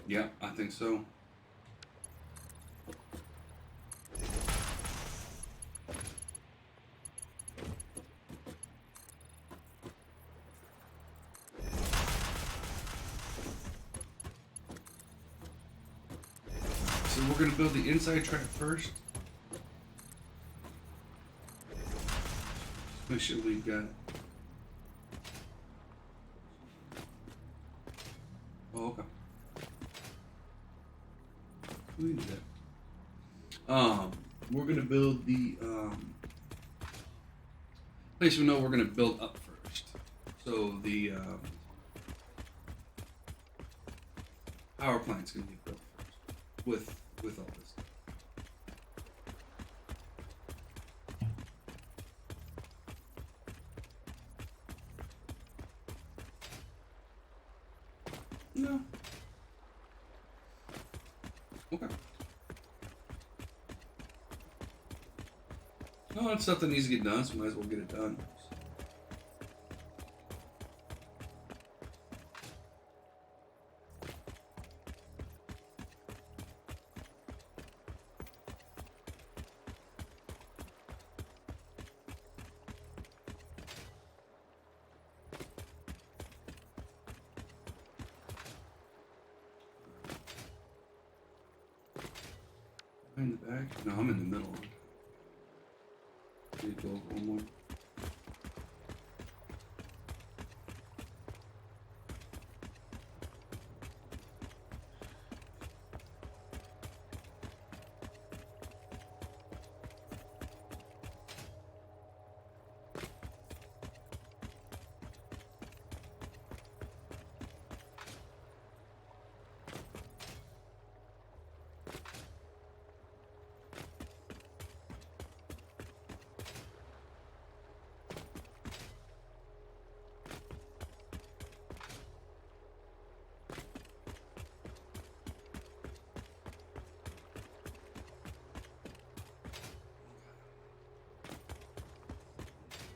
Yeah, I think so. So we're going to build the inside track first. Make sure we've got... Oh, okay. We can do that. We're going to build the... place we know we're going to build up first. So the power plant's going to be built first with all this. No. Okay. No, it's stuff that needs to get done, so might as well get it done. In the back? No, I'm in the middle. Need to go over one more.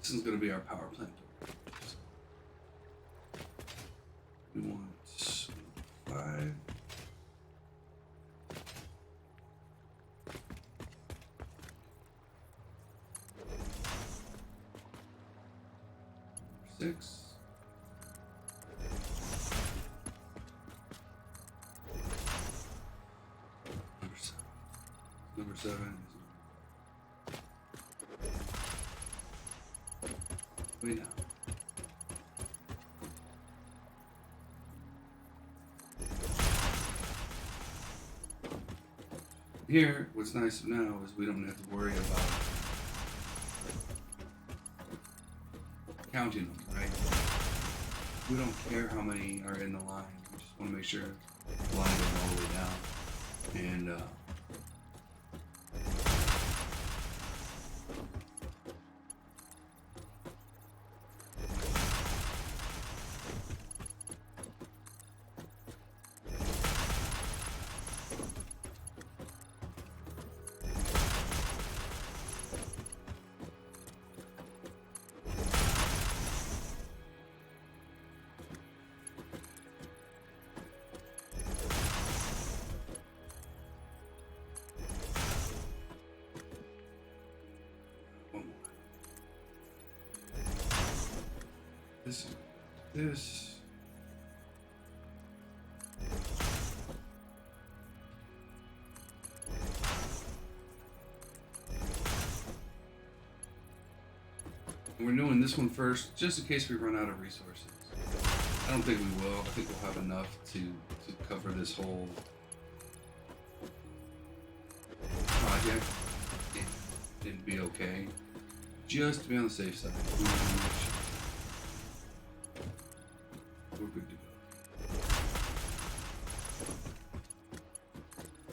This is going to be our power plant. We want 5. Six. Number 7 is. Wait now. Here, what's nice now is we don't have to worry about counting them, right? We don't care how many are in the line. We just want to make sure the line goes all the way down. And this. We're doing this one first, just in case we run out of resources. I don't think we will. I think we'll have enough to cover this whole project and be okay. Just to be on the safe side. We're good to go.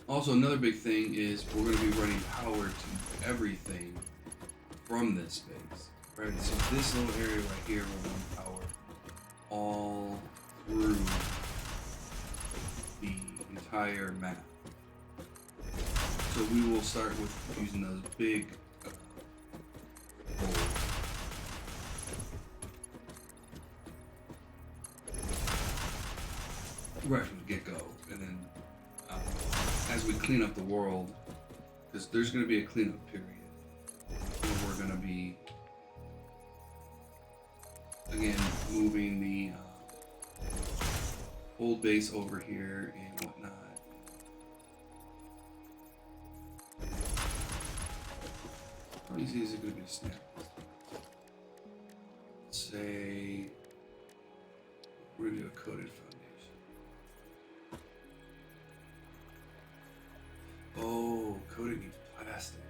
Also, another big thing is we're going to be running power to everything from this space, right? So this little area right here will run power all through the entire map. So we will start with using those big holes. Right from the get-go, and then as we clean up the world, because there's going to be a cleanup period where we're going to be again moving the old base over here and whatnot. How easy is it going to be to snap? Let's say we're going to do a coated foundation. Oh, coating needs plastic.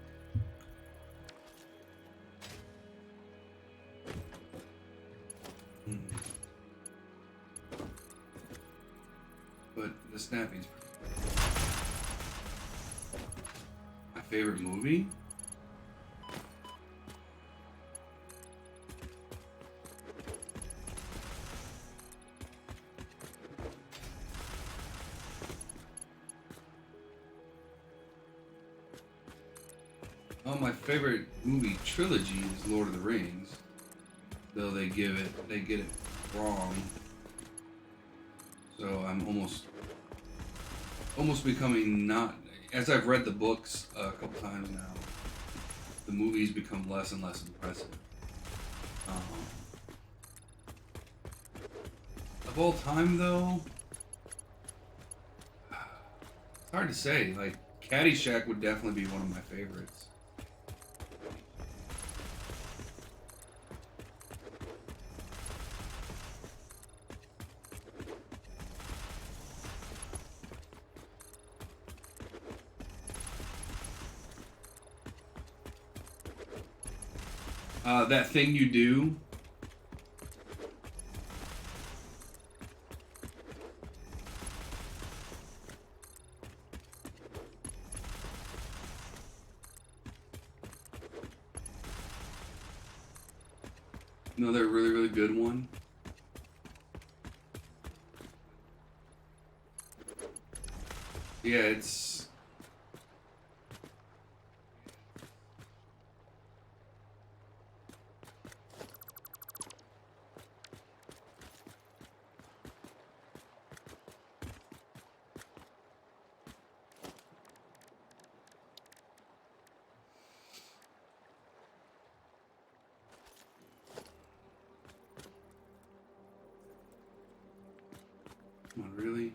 But the snapping's pretty good. My favorite movie? Oh, my favorite movie trilogy is Lord of the Rings. Though they get it wrong. So I'm almost becoming not, as I've read the books a couple times now, the movies become less and less impressive. Of all time though, it's hard to say. Like, Caddyshack would definitely be one of my favorites. That thing you do. Another really, really good one. Yeah, it's... Come on, really?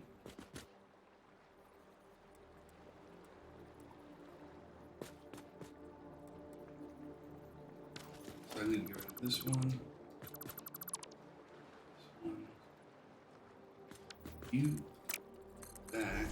So I need to get rid of this one. This one. You. Back.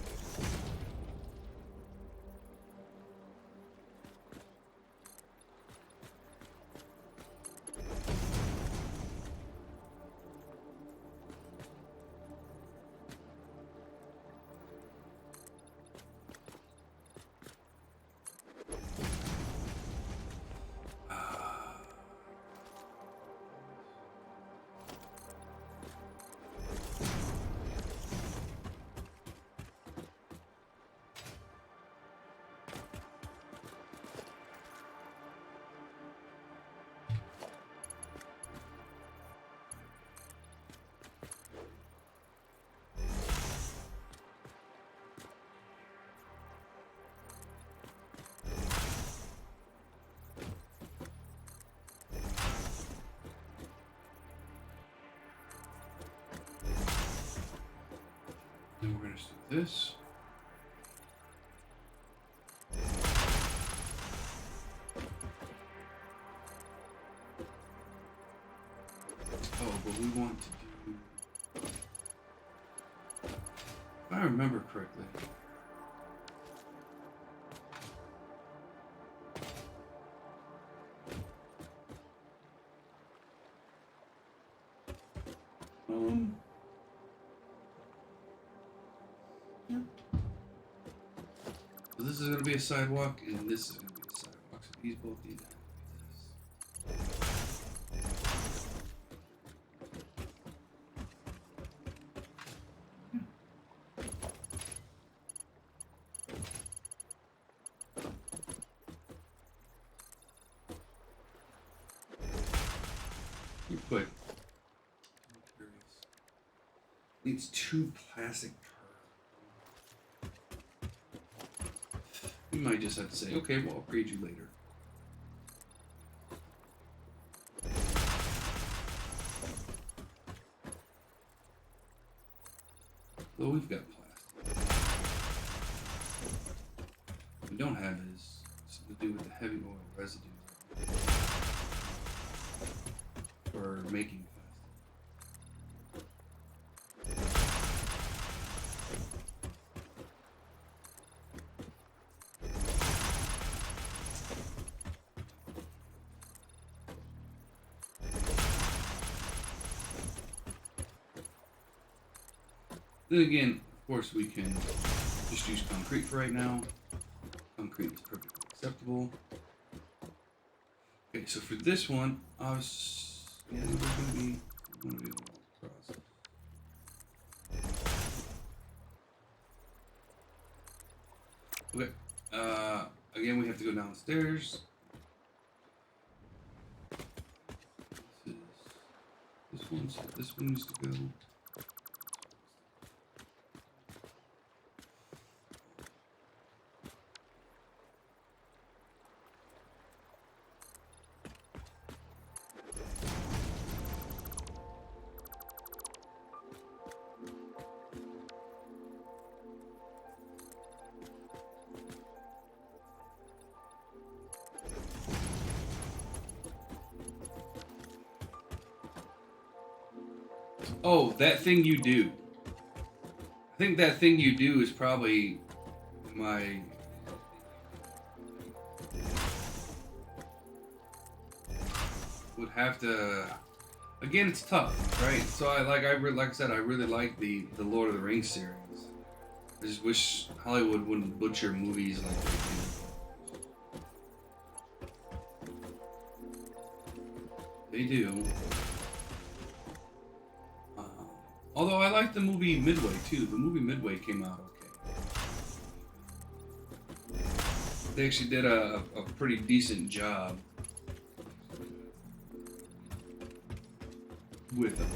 Then we're going to do this. Oh, but we want to do... If I remember correctly... Yeah. So this is going to be a sidewalk, and this is going to be a sidewalk. So these both need to have this. You put... Needs 2 plastic. You might just have to say, okay, we'll upgrade you later. Though we've got plastic. What we don't have is something to do with the heavy oil residue for making plastic. Then again, of course, we can just use concrete for right now. Concrete is perfectly acceptable. Okay, so for this one, I was... Yeah, we're gonna be able to cross. Okay, again, we have to go downstairs. This one needs to go. Oh, that thing you do. I think that thing you do is probably my. Would have to. Again, it's tough, right? So like I said, I really like the Lord of the Rings series. I just wish Hollywood wouldn't butcher movies like they do. Uh, Although I like the movie Midway too. The movie Midway came out okay. They actually did a pretty decent job with them.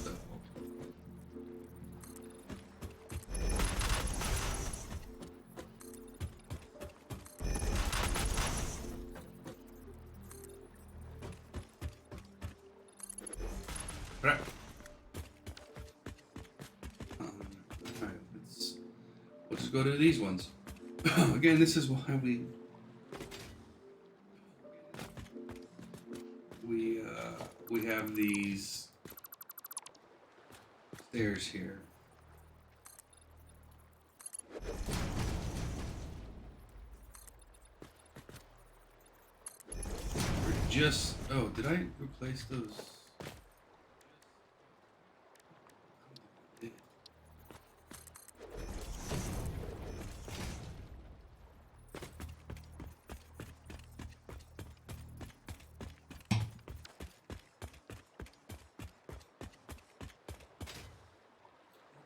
So, right. Alright, we'll just go to these ones. Again, this is why we have these stairs here. We're just did I replace those?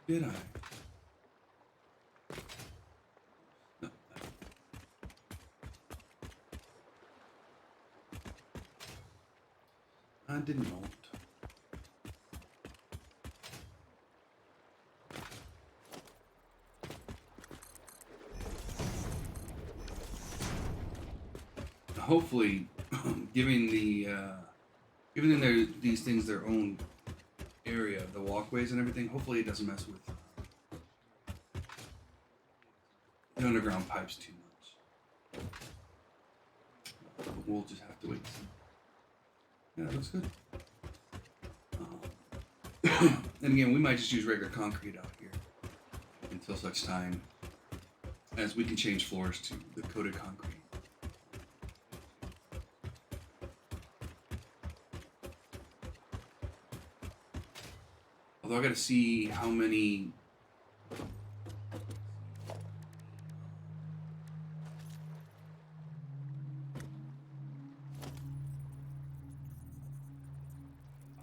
Did I? No. I did not. Hopefully, giving these things their own area, the walkways and everything. Hopefully, it doesn't mess with the underground pipes too much. We'll just have to wait and see. Yeah, it looks good. And again, we might just use regular concrete out here until such time as we can change floors to the coated concrete. Although I gotta see how many.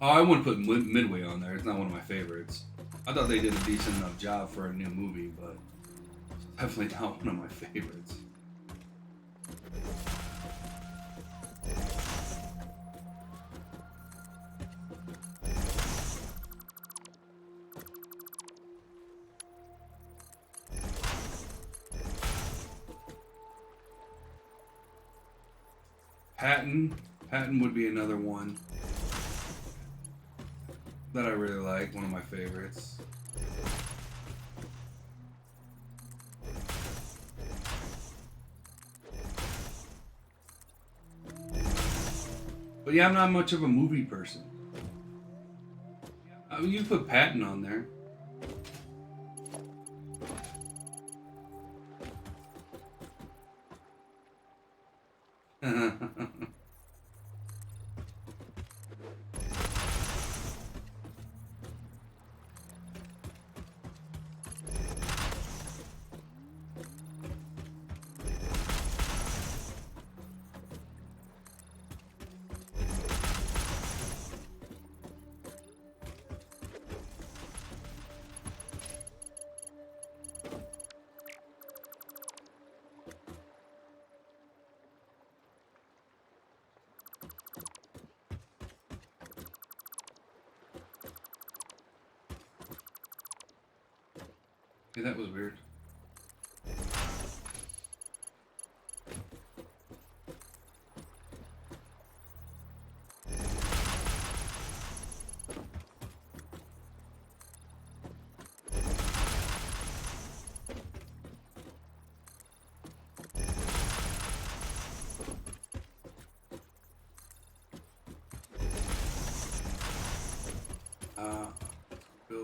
Oh, I wouldn't put Midway on there. It's not one of my favorites. I thought they did a decent enough job for a new movie, but it's definitely not one of my favorites. Patton would be another one that I really like, one of my favorites. But yeah, I'm not much of a movie person. I mean, you put Patton on there. Yeah, that was weird.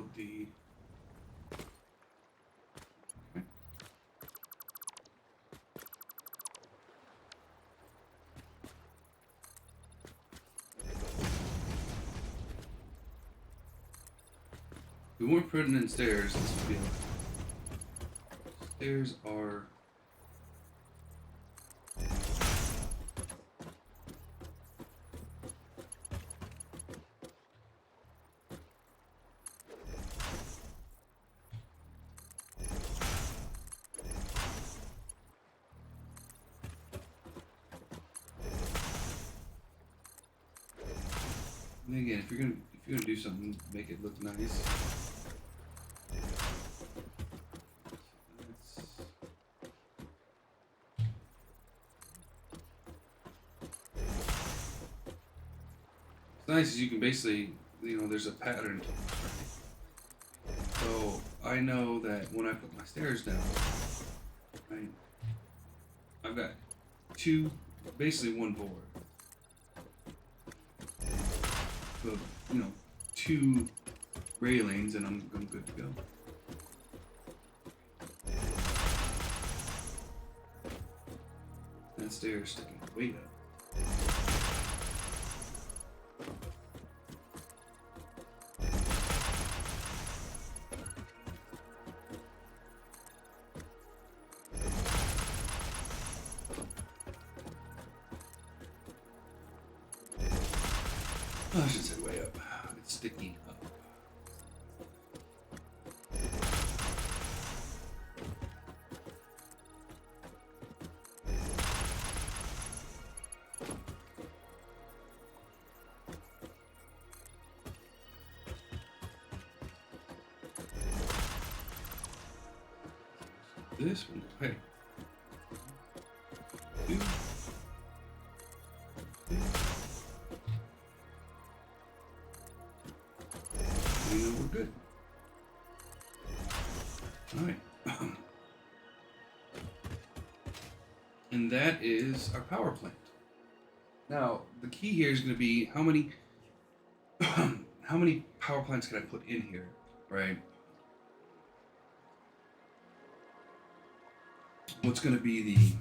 build the. Okay. We weren't putting in stairs. This would be stairs are. And again, if you're gonna do something, make it look nice. What's nice is you can basically, there's a pattern. So I know that when I put my stairs down, right, I've got basically one board. So, two railings, and I'm good to go. That stairs sticking way up. Oh, I should say way up. It's sticking up. This one, hey. Two. We're good. All right. And that is our power plant. Now, the key here is going to be how many power plants can I put in here, right? What's going to be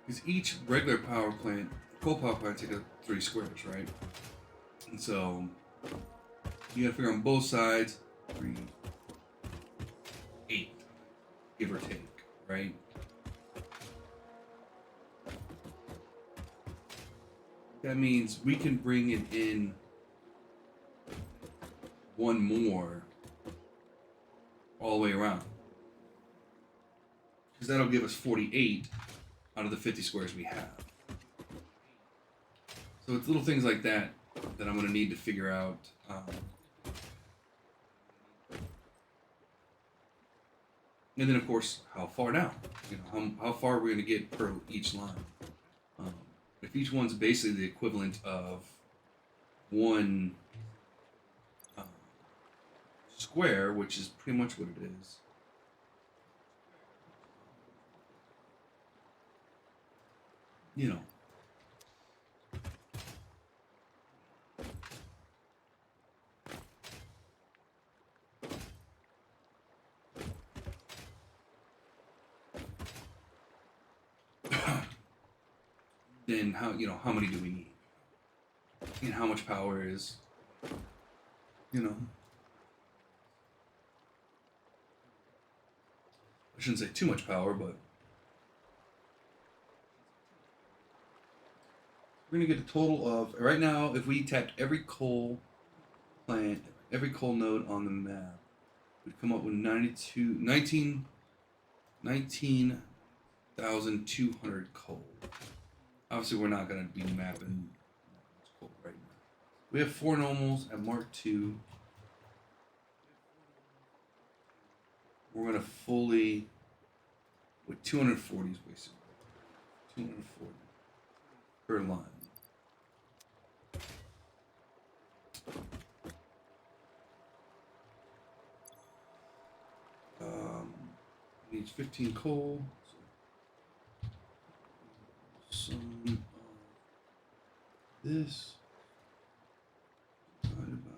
because each regular power plant, coal power plant, take up 3 squares, right? And so you got to figure on both sides, 3, 8, give or take, right? That means we can bring it in one more all the way around. Because that'll give us 48 out of the 50 squares we have. So it's little things like that that I'm going to need to figure out. And then, of course, how far down? How far we're going to get per each line. If each one's basically the equivalent of one square, which is pretty much what it is. Then how many do we need? And how much power is, I shouldn't say too much power, but we're gonna get a total of, right now, if we tapped every coal plant, every coal node on the map, we'd come up with 19,200 coal. Obviously, we're not going to be mapping coal right now. We have 4 normals at Mark II. We're going to fully, with 240s basically. 240 per line. Needs 15 coal. Sum of this divided by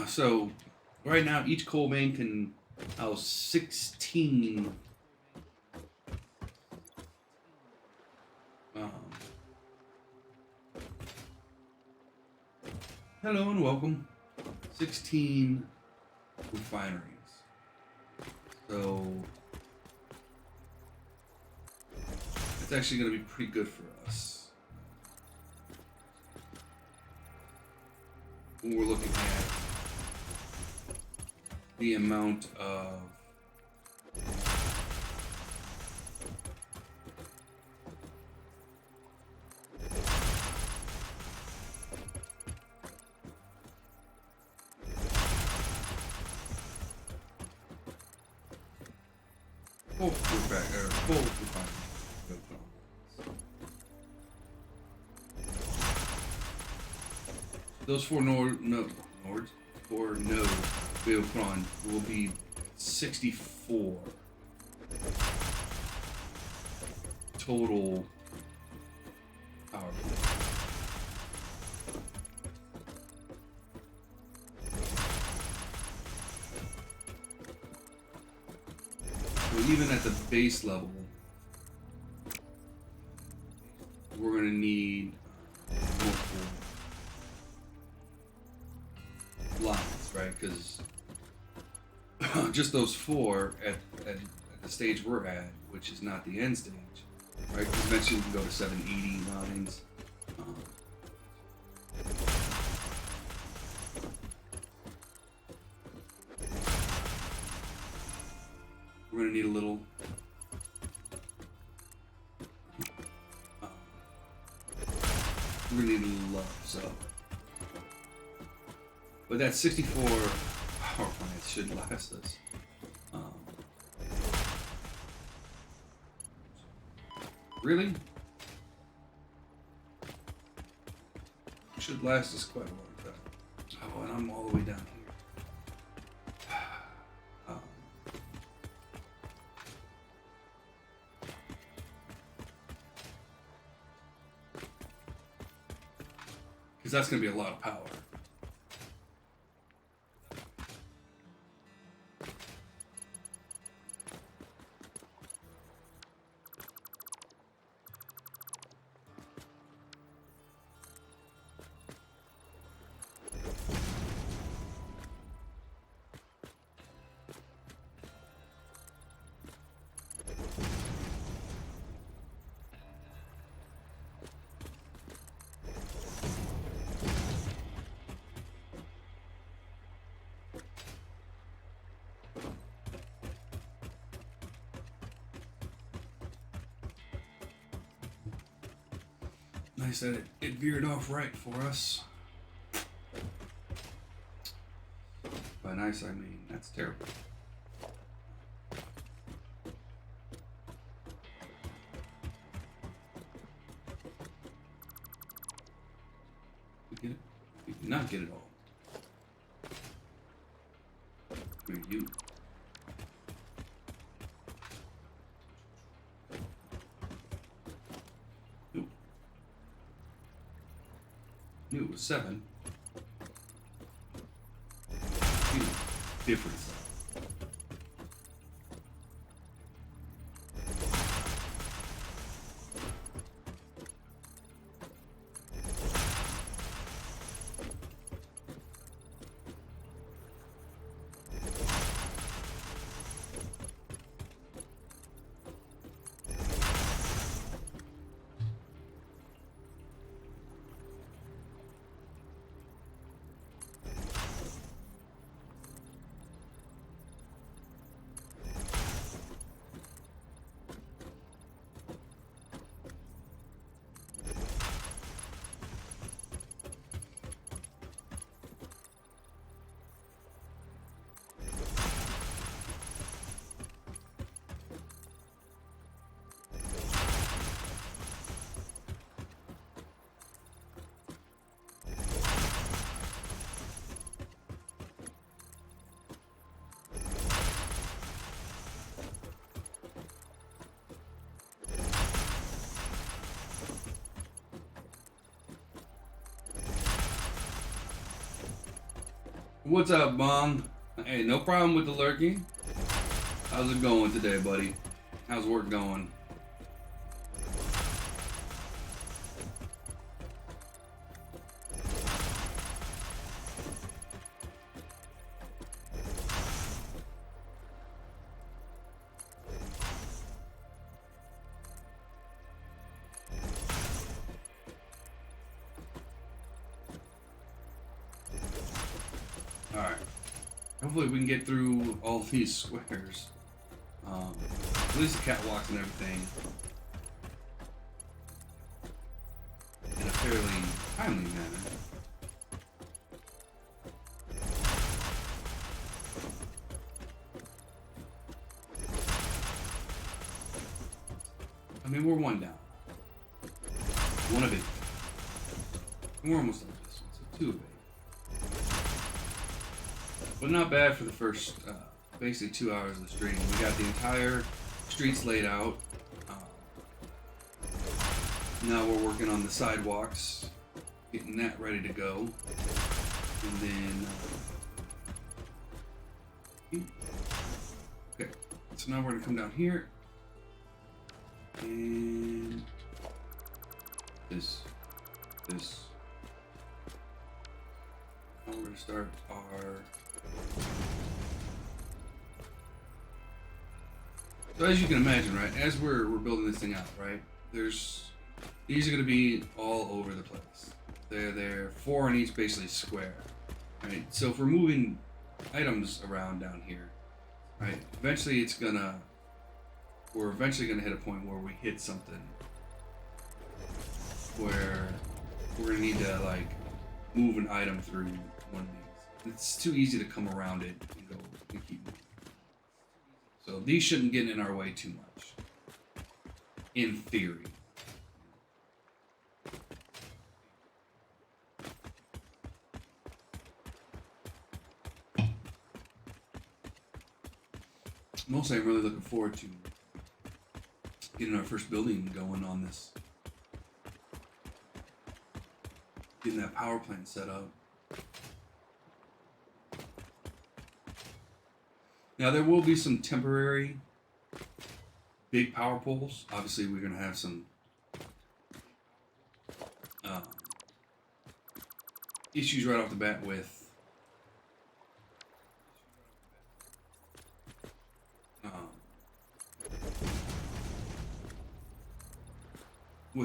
So right now, each coal vein can house 16. Um, hello and welcome. 16 refineries. So it's actually going to be pretty good for us. When we're looking at the amount of full refineries. Those four nodes we'll put on will be 64 total power plants. So even at the base level, we're going to need multiple lines, right? Because just those four at the stage we're at, which is not the end stage, right? Because eventually we can go to 780 lines. We're going to need a little we're going to need a little love, so. But that 64 power plants should last us. Really? Should last us quite a long time. Oh, and I'm all the way down here. Because that's going to be a lot of power. Nice that it veered off right for us. By nice, I mean that's terrible. We get it? We did not get it all. Come here, you. Knew it was 7. Difference. What's up, Bong? Hey, no problem with the lurking. How's it going today, buddy? How's work going? Alright. Hopefully we can get through all these squares. At least the catwalks and everything in a fairly timely manner. I mean, we're one down. One of 8. And we're almost done with this one, so 2 of 8. But not bad for the first, basically 2 hours of the stream. We got the entire streets laid out. Now we're working on the sidewalks, getting that ready to go. And then, okay, so now we're gonna come down here. And this. Now we're gonna start our. So as you can imagine, right, as we're building this thing out, right, these are gonna be all over the place. They're 4 in each basically square, right? So if we're moving items around down here, right, we're eventually gonna hit a point where we hit something where we're gonna need to like move an item through one of these. It's too easy to come around it and go and keep moving. So these shouldn't get in our way too much, in theory. Mostly, I'm really looking forward to getting our first building going on this. Getting that power plant set up. Now, there will be some temporary big power poles. Obviously, we're going to have some issues right off the bat with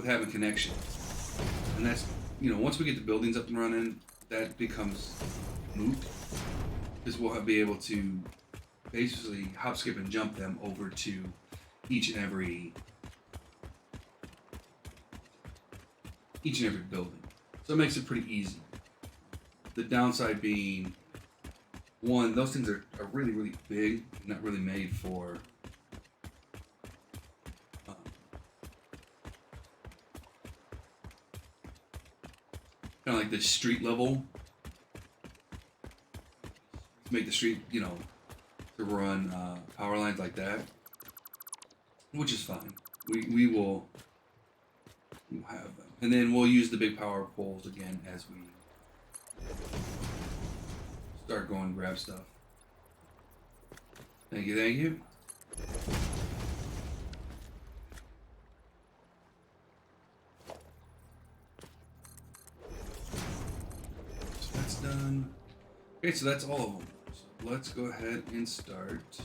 having connections. And that's, once we get the buildings up and running, that becomes moot. Because we'll be able to basically hop, skip, and jump them over to each and every building. So it makes it pretty easy. The downside being, one, those things are really, really big, not really made for kind of like the street level. To make the street, to run power lines like that, which is fine. We'll have them, and then we'll use the big power poles again as we start going and grab stuff. Thank you. So that's done. Okay, so that's all of them. So let's go ahead and start.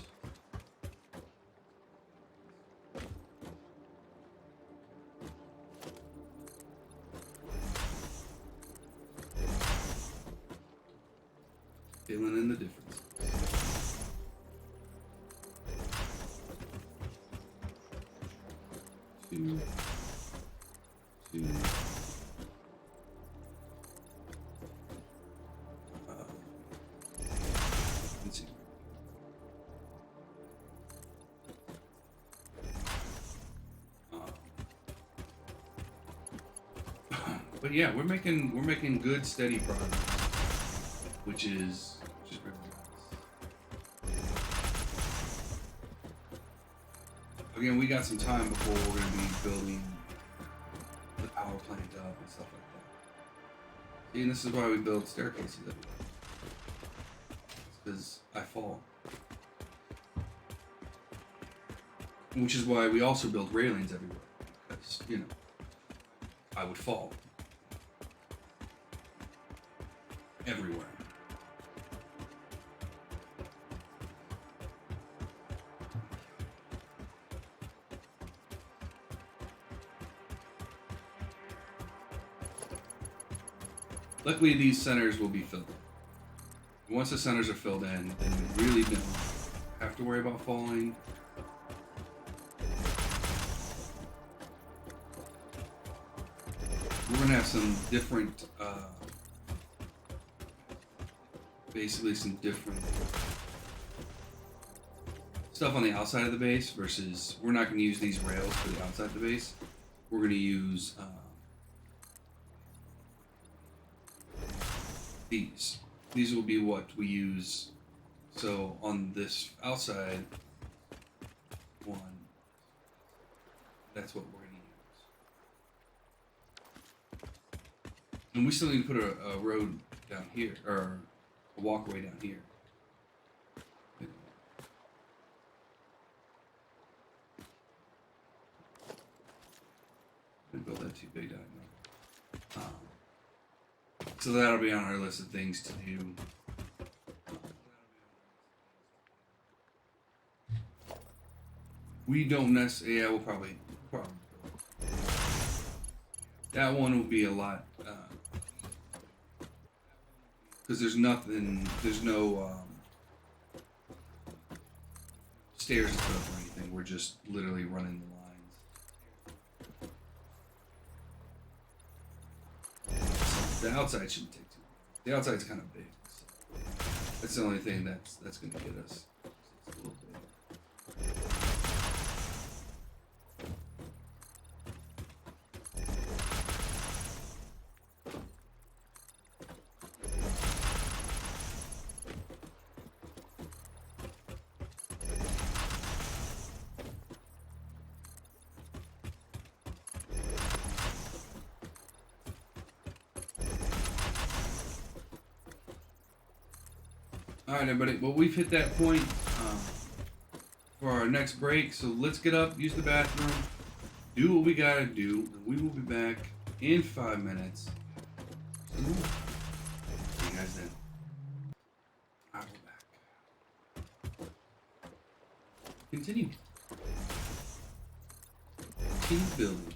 Filling in the difference. Two. Let's see. But yeah, we're making good, steady progress, which is really nice. Again, we got some time before we're going to be building the power plant up and stuff like that. See, and this is why we build staircases everywhere. because I fall. Which is why we also build railings everywhere, because, you know, I would fall. Everywhere. Luckily, these centers will be filled in. Once the centers are filled in, then we really don't have to worry about falling. We're gonna have some different, basically some different stuff on the outside of the base versus we're not gonna use these rails for the outside of the base. We're gonna use these. These will be what we use. So on this outside one, that's what we're gonna use. And we still need to put a road down here, or a walkway down here. Didn't build that too big, did I? So that'll be on our list of things to do. We don't necessarily, yeah, we'll probably. That one will be a lot, because there's no stairs to put up or anything. We're just literally running the lines. The outside shouldn't take too long. The outside's kind of big. So that's the only thing that's going to get us. It's a little big. Alright, everybody. Well, we've hit that point for our next break. So let's get up, use the bathroom, do what we gotta do, and we will be back in 5 minutes. See you guys then. I'll be back. Continue. Keep building.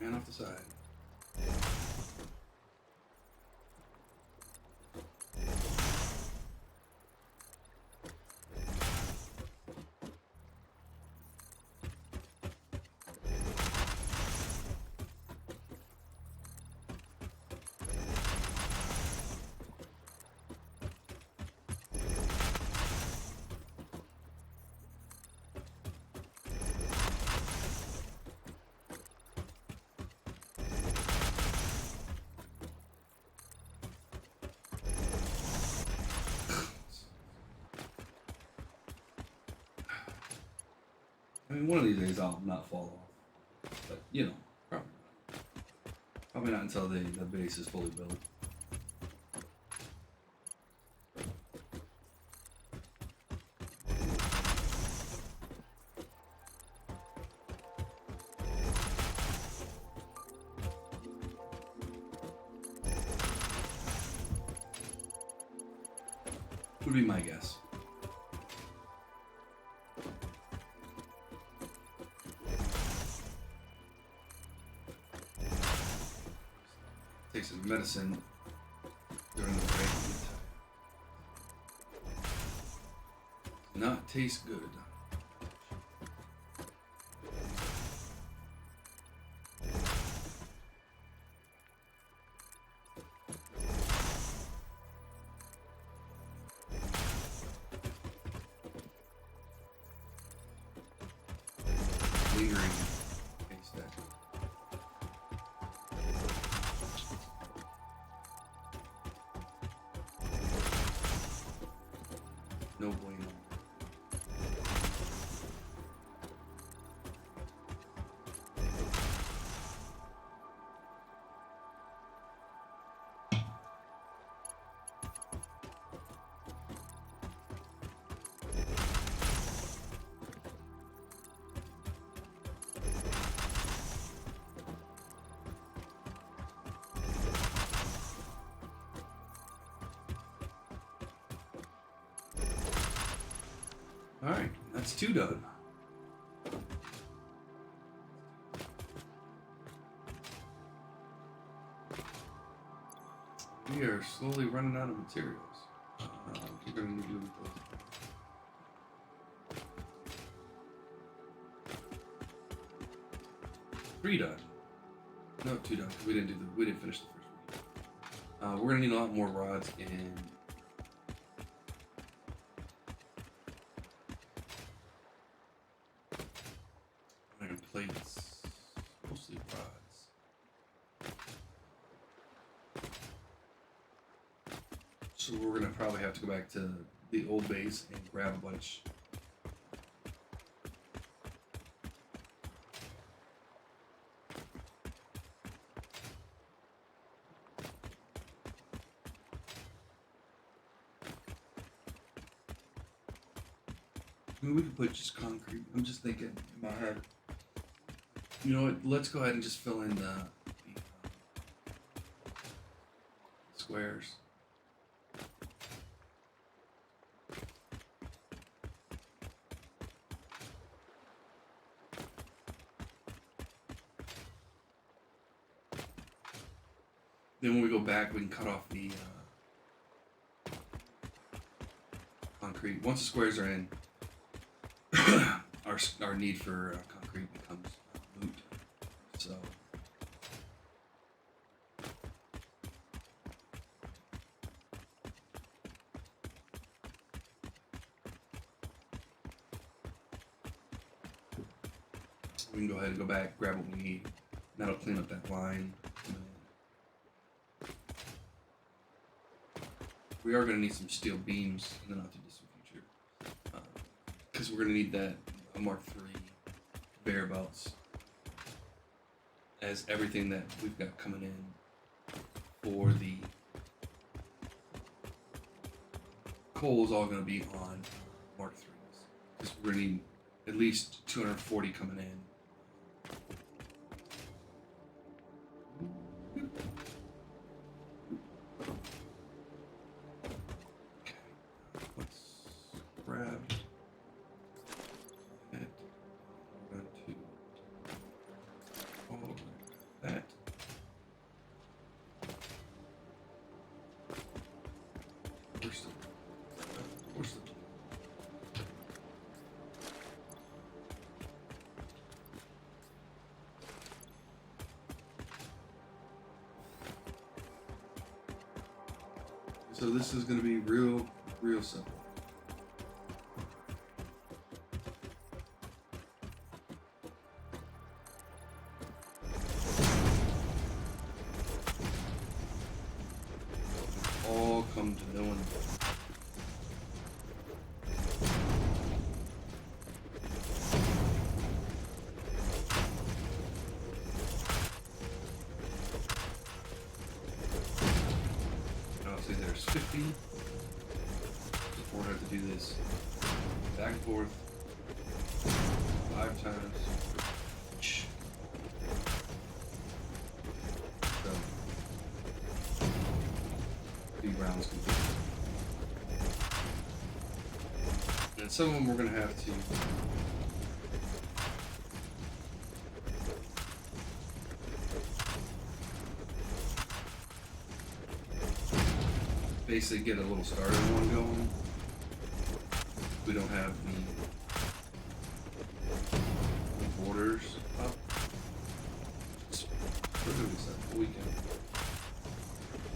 And off the side. I mean, one of these days I'll not fall off, but you know, probably not until the base is fully built. Would be my guess. Take some medicine during the break. Not taste good. Lingering taste that. Alright, that's 2 done. We are slowly running out of materials. We're going to do those. 3 done. No, 2 done. We didn't finish the first one. We're gonna need a lot more rods and iron plates, mostly rods. So we're gonna probably have to go back to the old base and grab a bunch. I mean, we could put just concrete. I'm just thinking in my head. You know what? Let's go ahead and just fill in the squares. Then when we go back, we can cut off the concrete. Once the squares are in, our need for concrete becomes moot. So we can go ahead and go back, grab what we need. That'll clean up that line. We are going to need some steel beams in the not too distant future, because we're going to need that Mark III conveyor belts, as everything that we've got coming in for the coal is all going to be on Mark IIIs, because we're going to need at least 240 coming in. So this is going to be real simple. All come to no one. There's 50. We're going to have to do this back and forth 5 times. So, 3 rounds complete. And some of them we're going to have to basically get a little starter one going. We don't have the borders up. We're doing this that weekend.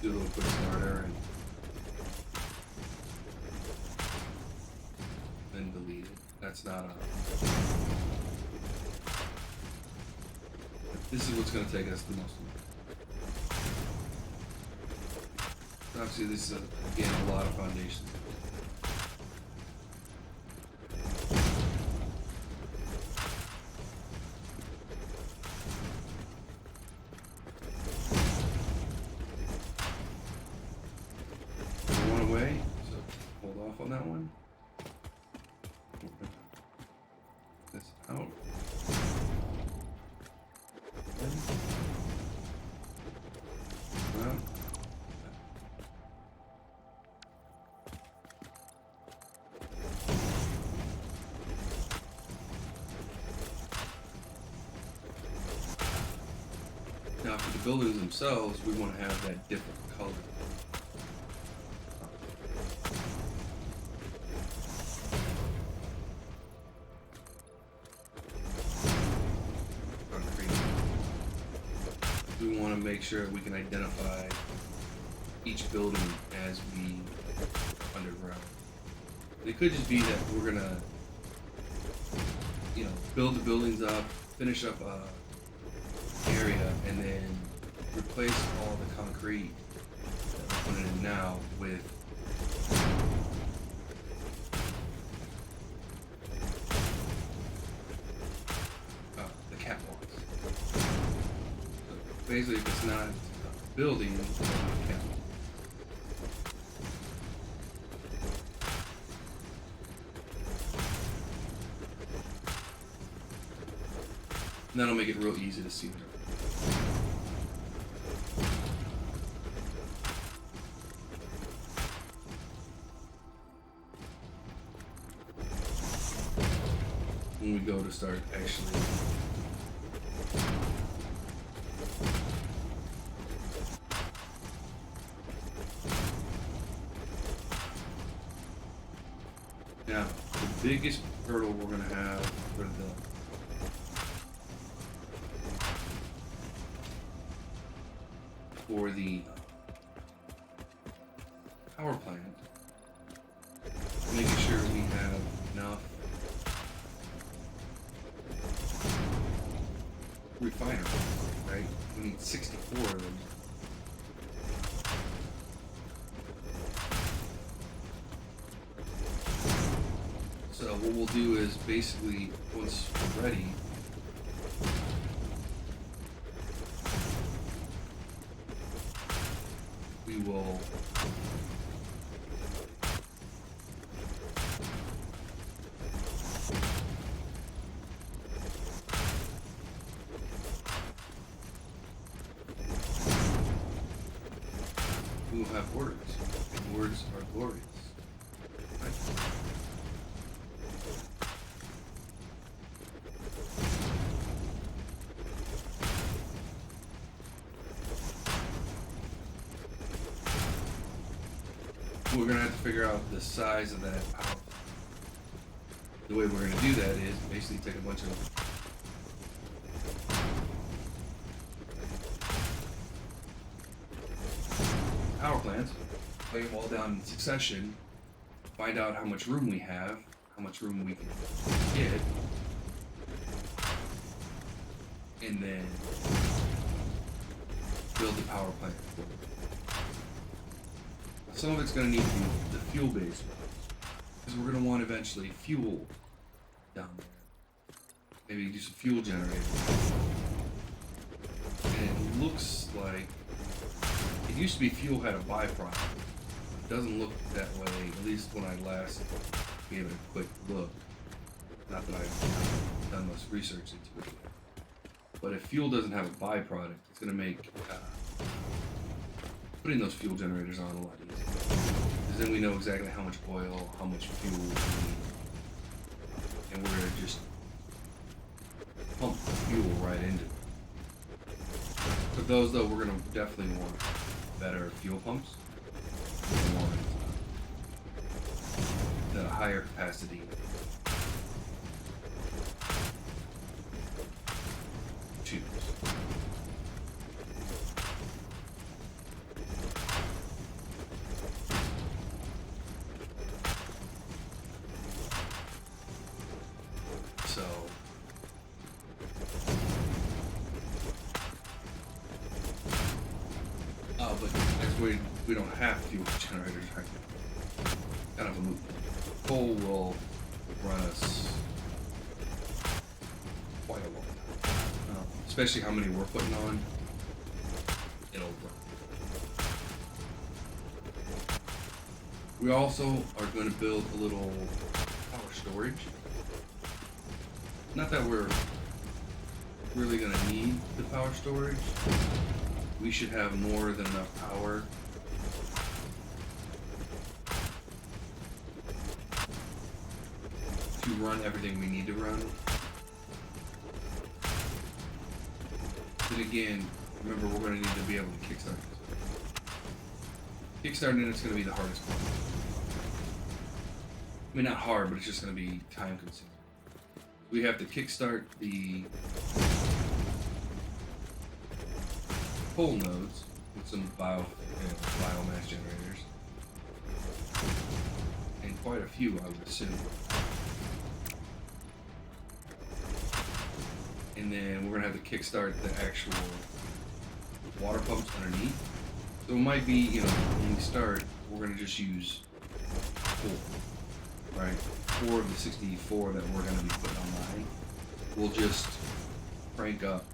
Do a little quick starter and then delete it. That's not a. This is what's going to take us the most. Obviously, this is, again, a lot of foundation. One away, so hold off on that one. This out. Well. the buildings themselves, we want to have that different color. We want to make sure we can identify each building as we underground. It could just be that we're gonna, build the buildings up, finish up a area, and then replace all the concrete that we're putting in now with the catwalks. So basically, if it's not a building, it's not a catwalk. And that'll make it real easy to see. When we go to start actually now, the biggest hurdle we're going to have for the power plant, making sure we have enough refiners, right? We need 64 of them. So what we'll do is basically, once we're ready, we will have words, and words are glorious. Right? We're going to have to figure out the size of that power. The way we're going to do that is basically take a bunch of power plants, lay them all down in succession, find out how much room we have, how much room we can get, and then build the power plant. Some of it's going to need to be the fuel base, because we're going to want eventually fuel down there. Maybe do some fuel generators. And it looks like it used to be fuel had a byproduct. It doesn't look that way, at least when I last gave it a quick look. Not that I've done much research into it. But if fuel doesn't have a byproduct, it's going to make putting those fuel generators on a lot easier. Because then we know exactly how much oil, how much fuel we need. And we're going to just pump the fuel right into it. For those, though, we're going to definitely want better fuel pumps. We want the higher capacity tubes. So but as we don't have fuel generators right now. Kind of a move. Coal will run us quite a long time. Especially how many we're putting on. It'll run. We also are going to build a little power storage. Not that we're really going to need the power storage. We should have more than enough power to run everything we need to run. But again, Remember, we're going to need to be able to kickstart this. Kickstarting it's going to be the hardest part. I mean, not hard, but it's just going to be time consuming. We have to kickstart the coal nodes with some biomass generators. And quite a few, I would assume. And then we're going to have to kickstart the actual water pumps underneath. So it might be, you know, when we start, we're going to just use 4, right? 4 of the 64 that we're going to be putting online. We'll just crank up.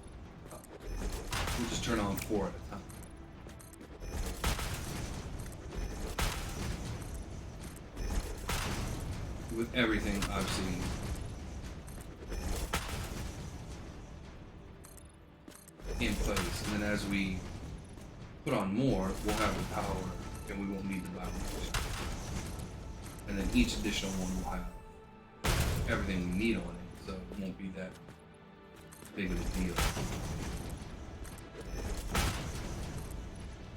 We'll just turn on 4 at a time. With everything, obviously, in place, and then as we put on more, we'll have the power, and we won't need the biomass. And then each additional one will have everything we need on it, so it won't be that big of a deal.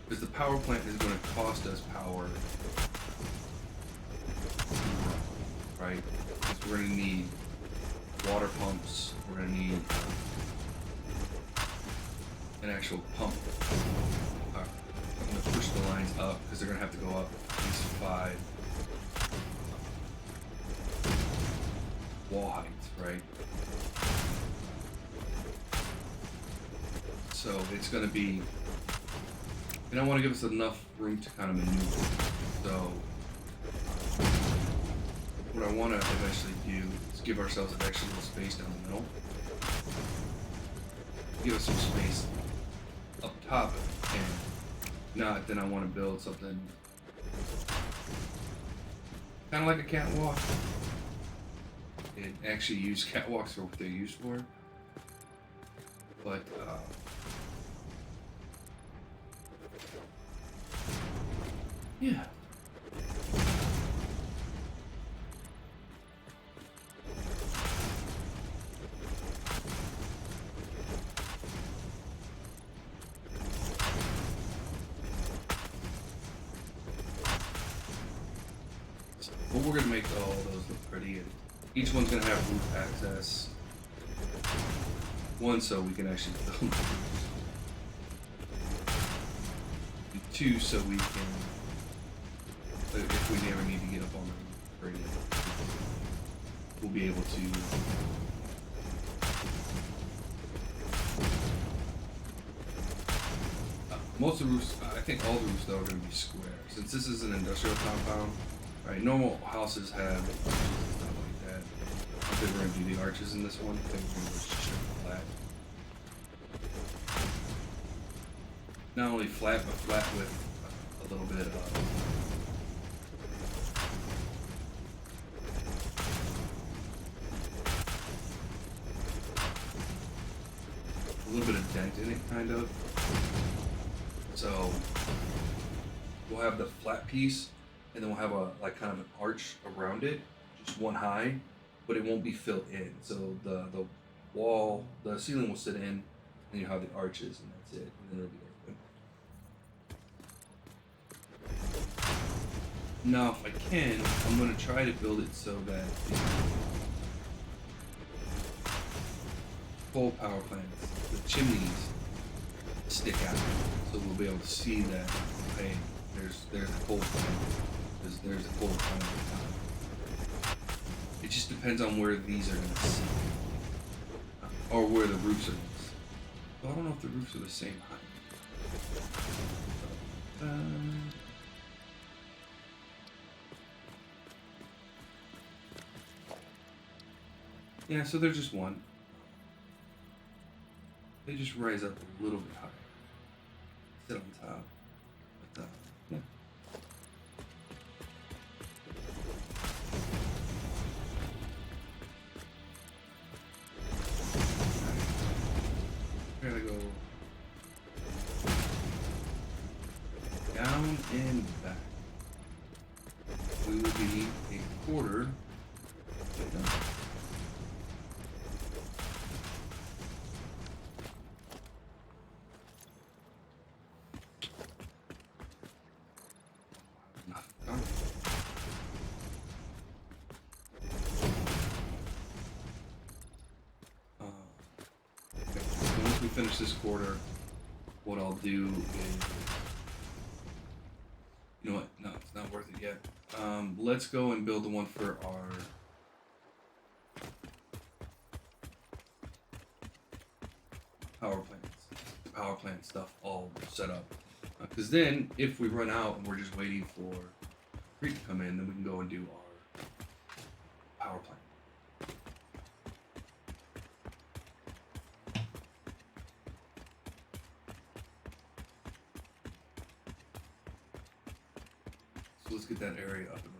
Because the power plant is going to cost us power, right? Because we're going to need water pumps, we're going to need an actual pump. I'm going to push the lines up because they're going to have to go up at least 5 wall heights, right? So it's going to be, and I want to give us enough room to kind of maneuver. So what I want to eventually do is give ourselves an extra little space down the middle. Give us some space up top, and not, then I want to build something kind of like a catwalk. And actually use catwalks for what they're used for. But yeah. But we're gonna make all those look pretty, and each one's gonna have roof access. One, so we can actually build the roofs. And 2, so we can, if we never need to get up on the roof, we'll be able to most of the roofs, I think all the roofs though are going to be square. Since this is an industrial compound, right? Normal houses have arches and stuff like that. I think we're going to do the arches in this one. I think we're going to just flat. Not only flat, but flat with a little bit of dent in it, kind of. So we'll have the flat piece, and then we'll have a kind of an arch around it, just one high, but it won't be filled in. So the wall, the ceiling will sit in, and you have the arches, and that's it. And then it'll be open. Now, if I can, I'm going to try to build it so that coal power plants, the chimneys, stick out, so we'll be able to see that. Hey, there's a coal plant. There's a coal plant at the top. It just depends on where these are going to sit, or where the roofs are going to sit. Well, I don't know if the roofs are the same height. Yeah, so there's just one. They just rise up a little bit higher. Sit on top. But, yeah. We're gonna go down and back. We will be a quarter. we finish this quarter, what I'll do is, you know what? No, it's not worth it yet. Let's go and build the one for our power plant stuff all set up. Because then, if we run out and we're just waiting for Creek to come in, then we can go and do our power plant. So let's get that area up and running.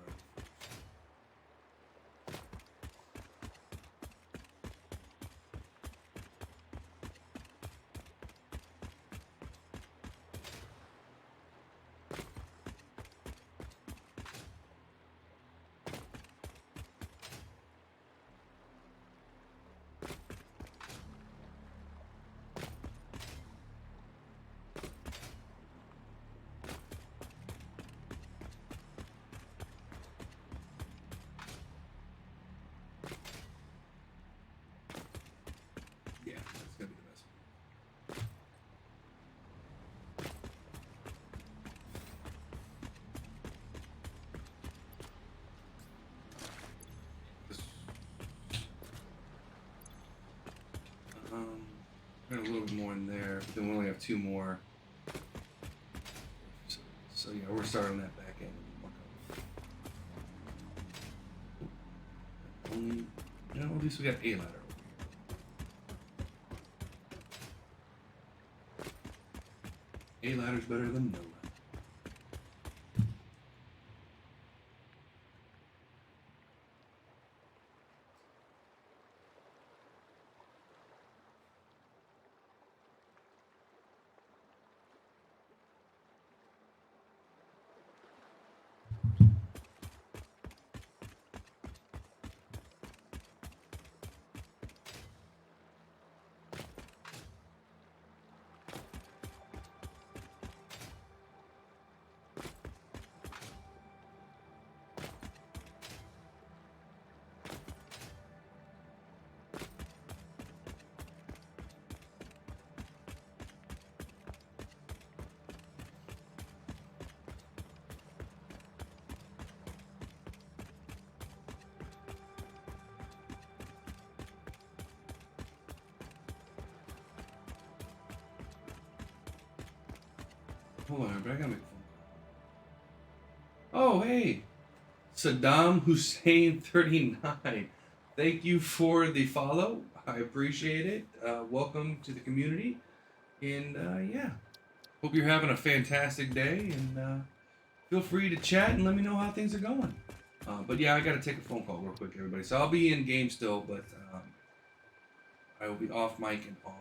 Yeah, that's gonna be the best. Got a little bit more in there, but then we only have 2 more. So yeah, we're starting that back end. Only, you know, at least we got a ladder. A ladder's better than no ladder. Hold on, but I gotta make a phone call. Oh, hey! Saddam Hussein 39. Thank you for the follow. I appreciate it. Welcome to the community. And yeah, hope you're having a fantastic day. And feel free to chat and let me know how things are going. But yeah, I gotta take a phone call real quick, everybody. So I'll be in game still, but I will be off mic and off.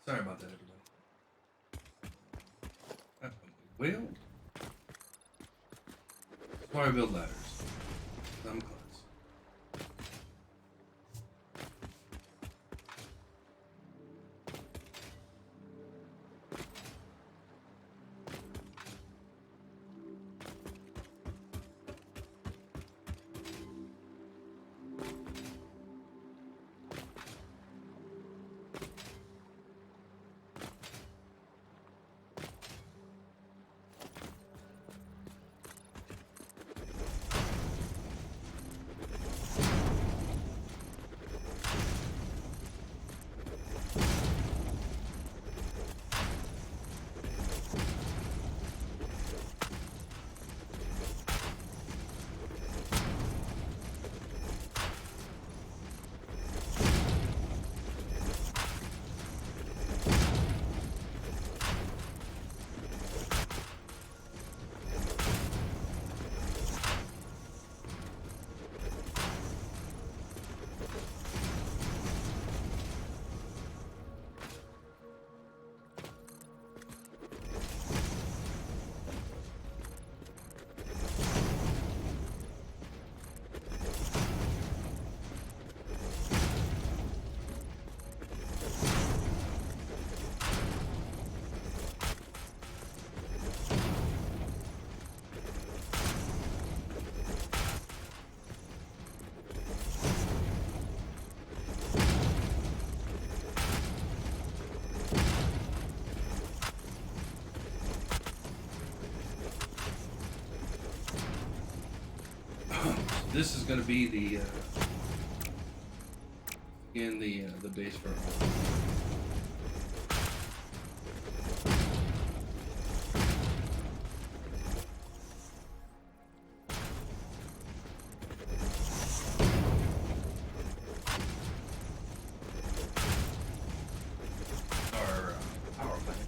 Sorry about that, everybody. Well, that's why I build ladders. I'm close. This is going to be the again the base for our power plant.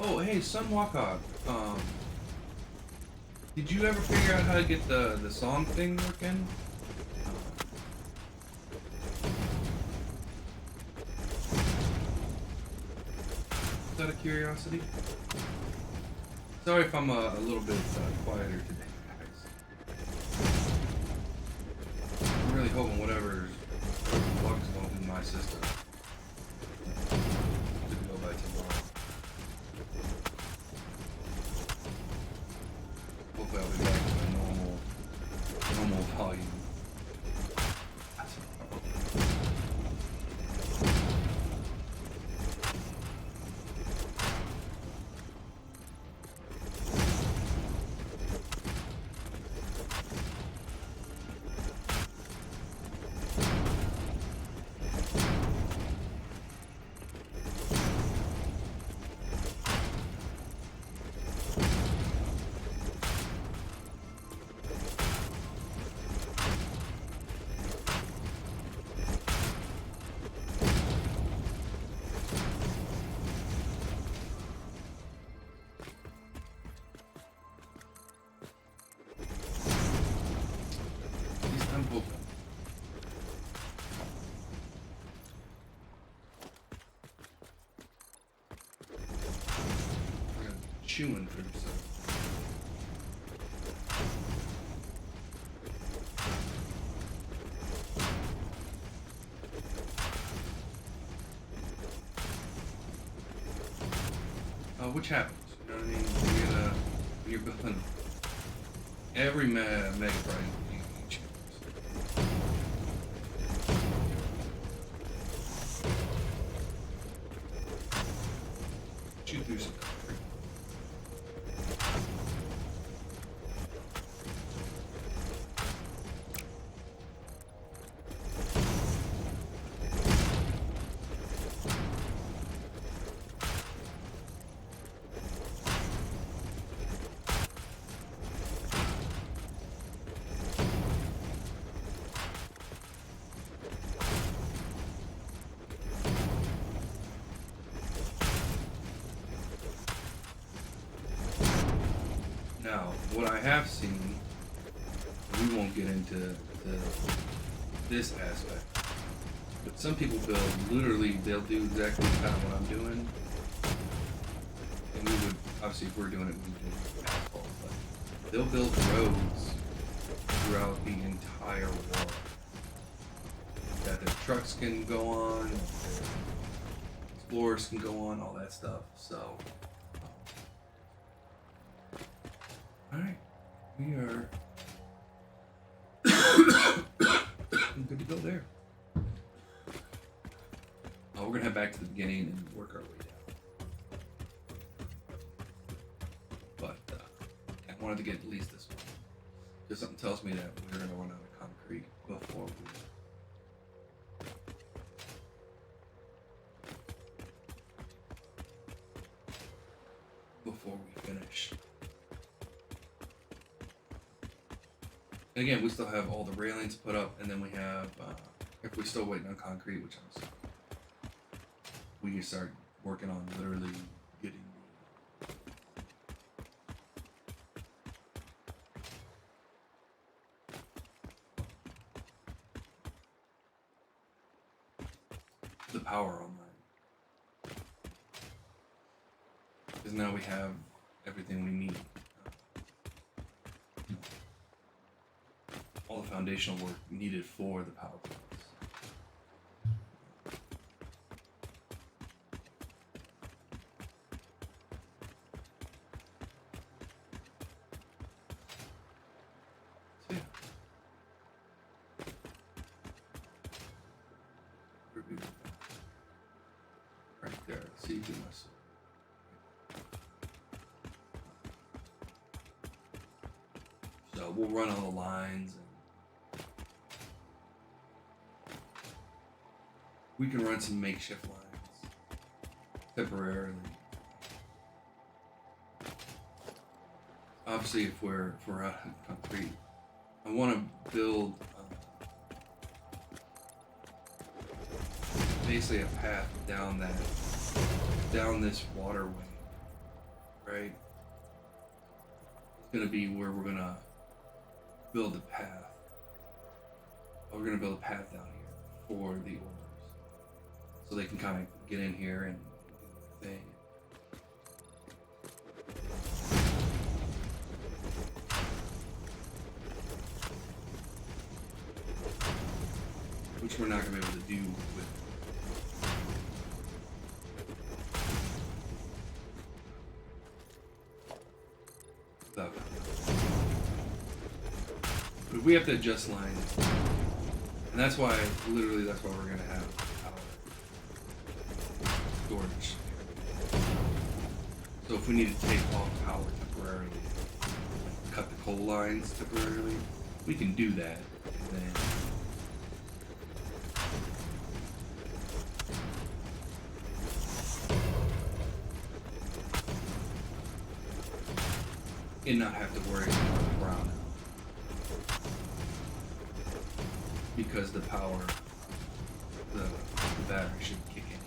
Oh, hey, Sunwalker. Did you ever figure out how to get the song thing working? Just out of curiosity. Sorry if I'm a little bit quieter today, guys. I'm really hoping whatever bugs going through my system didn't go by tomorrow. Hopefully I'll be back to my normal volume. That's a problem. I'm hoping. We're gonna be chewing through stuff. Which happens, you know what I mean? you're building every mega prize you choose. Shoot through some concrete. Now, what I have seen, we won't get into this aspect, but some people build, literally, they'll do exactly kind of what I'm doing, and we would, obviously if we're doing it, we would do asphalt, but they'll build roads throughout the entire wall that their trucks can go on, their explorers can go on, all that stuff, so... Alright, we are good to go there. We're going to head back to the beginning and work our way down. But I wanted to get at least this one. Because something tells me that we're going to run out of concrete before we finish. And again, we still have all the railings put up, and then we have, if we're still waiting on concrete, which we can start working on literally getting the power online. Because now we have everything we need. All the foundational work needed for the power plants. So yeah. Right there, see through my soul. So we'll run all the lines. We can run some makeshift lines temporarily. Obviously, if we're out of concrete, I want to build basically a path down this waterway, right? It's gonna be where we're gonna build a path. We're gonna build a path down here for the orbs. So they can kind of get in here and do their thing. Which we're not going to be able to do without. But we have to adjust lines. And that's why, literally, that's why we're going to have storage. So if we need to take off power temporarily, cut the coal lines temporarily, we can do that. And then and not have to worry about the brownout because the power, the battery should kick in.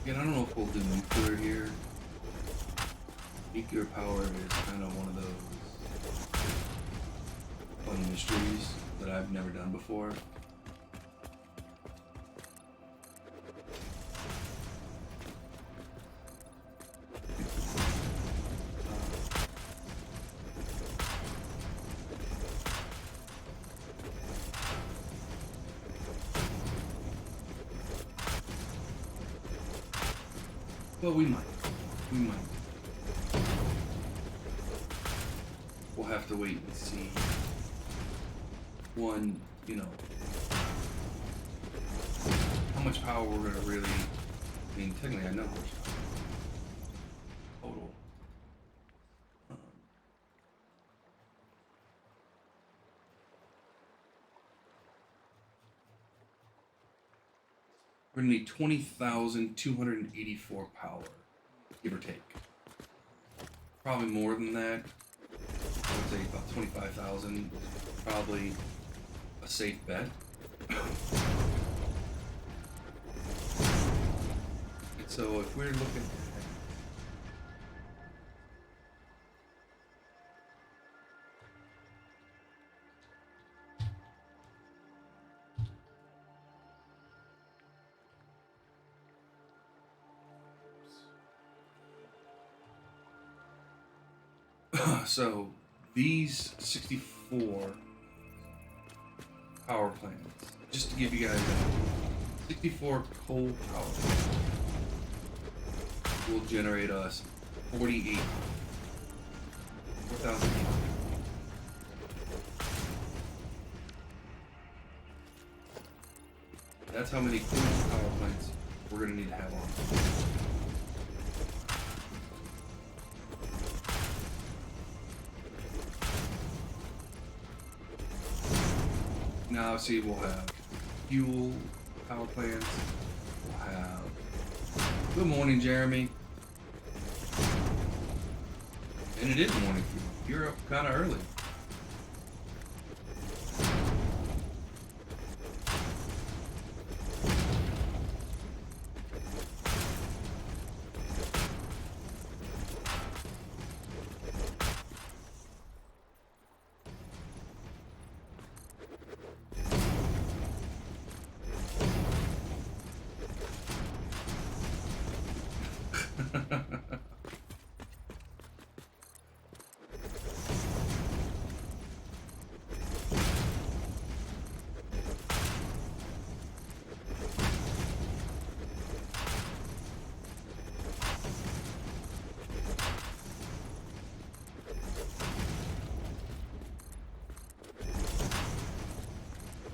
Again, I don't know if we'll do nuclear here. Nuclear power is kind of one of those fun mysteries that I've never done before. But we might. We might. We'll have to wait and see. One, you know, how much power we're gonna really. I mean, technically, I know how much total. We're gonna need 20,284 power, give or take. Probably more than that. I would say about 25,000. Probably a safe bet. And so if we're looking so these 64 power plants, just to give you guys 64 coal power plants will generate us 4,000. That's how many coal power plants we're gonna need to have on. Now, see, we'll have fuel power plants. We'll have. Good morning, Jeremy. And it is morning for you. You're up kind of early.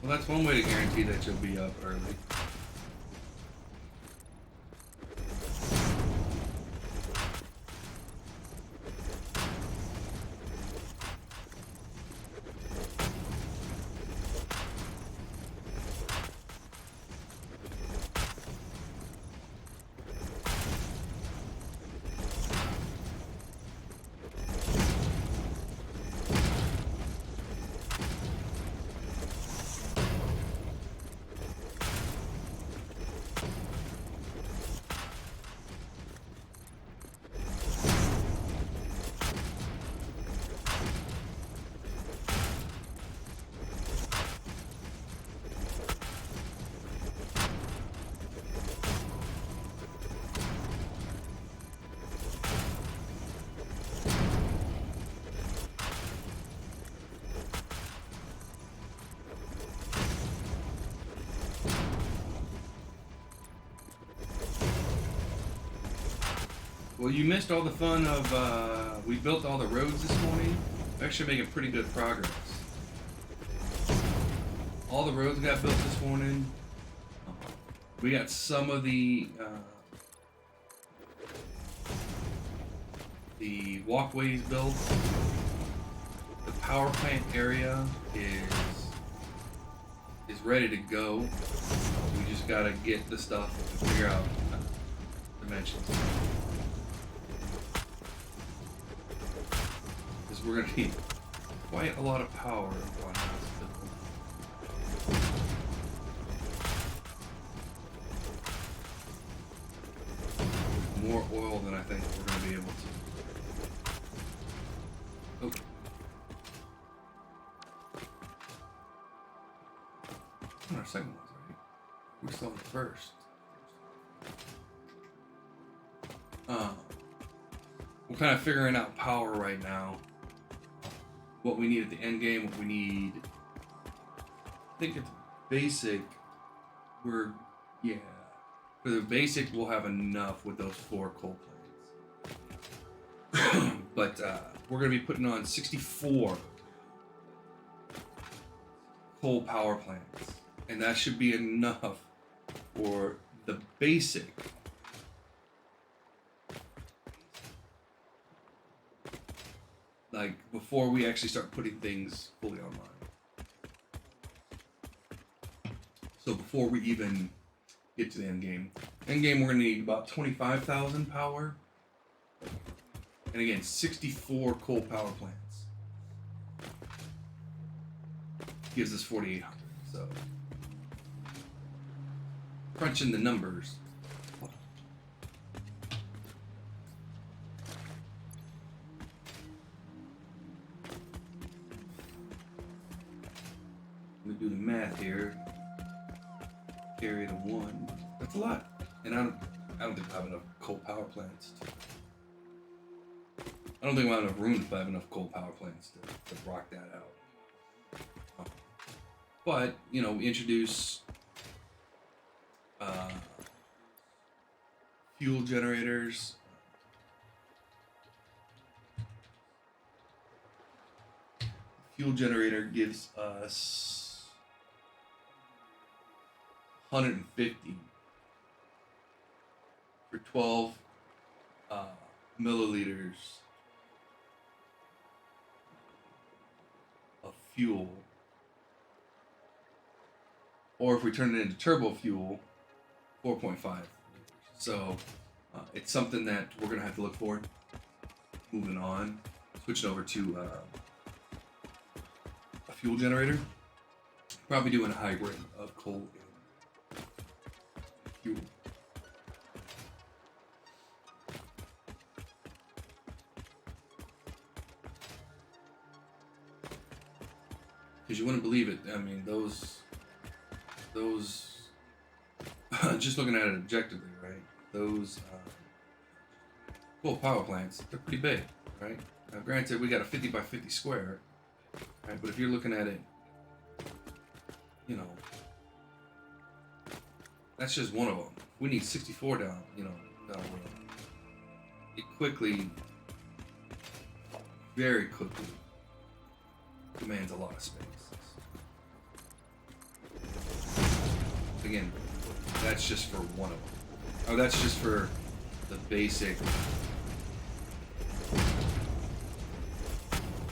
Well, that's one way to guarantee that you'll be up early. Well, you missed all the fun of, we built all the roads this morning. We're actually making pretty good progress. All the roads got built this morning. We got some of the walkways built. The power plant area is ready to go. We just gotta get the stuff and figure out dimensions. We're gonna need quite a lot of power on this building. More oil than I think we're gonna be able to. Okay. Our second one's right. We're still on the first. We're kind of figuring out power right now. What we need at the end game, what we need. I think it's basic. Because For the basic, we'll have enough with those 4 coal plants. But we're going to be putting on 64 coal power plants. And that should be enough for the basic. Like, before we actually start putting things fully online. So before we even get to the end game. End game, we're going to need about 25,000 power. And again, 64 coal power plants. Gives us 4,800. So, crunching the numbers. Let me do the math here. Carry to 1. That's a lot. And I don't think I have enough coal power plants. I don't think I have enough room if I have enough coal power plants to rock that out. But, you know, we introduce fuel generators. Fuel generator gives us 150 for 12 milliliters of fuel. Or if we turn it into turbo fuel, 4.5. So it's something that we're going to have to look for. Moving on, switching over to a fuel generator. Probably doing a hybrid of coal and fuel. Because you wouldn't believe it. I mean, those just looking at it objectively, right? Those coal power plants, they're pretty big, right? Now, granted, we got a 50 by 50 square, right? But if you're looking at it, you know, that's just one of them. We need 64 down the road. It quickly, very quickly, demands a lot of space. Again, that's just for one of them. Oh, that's just for the basic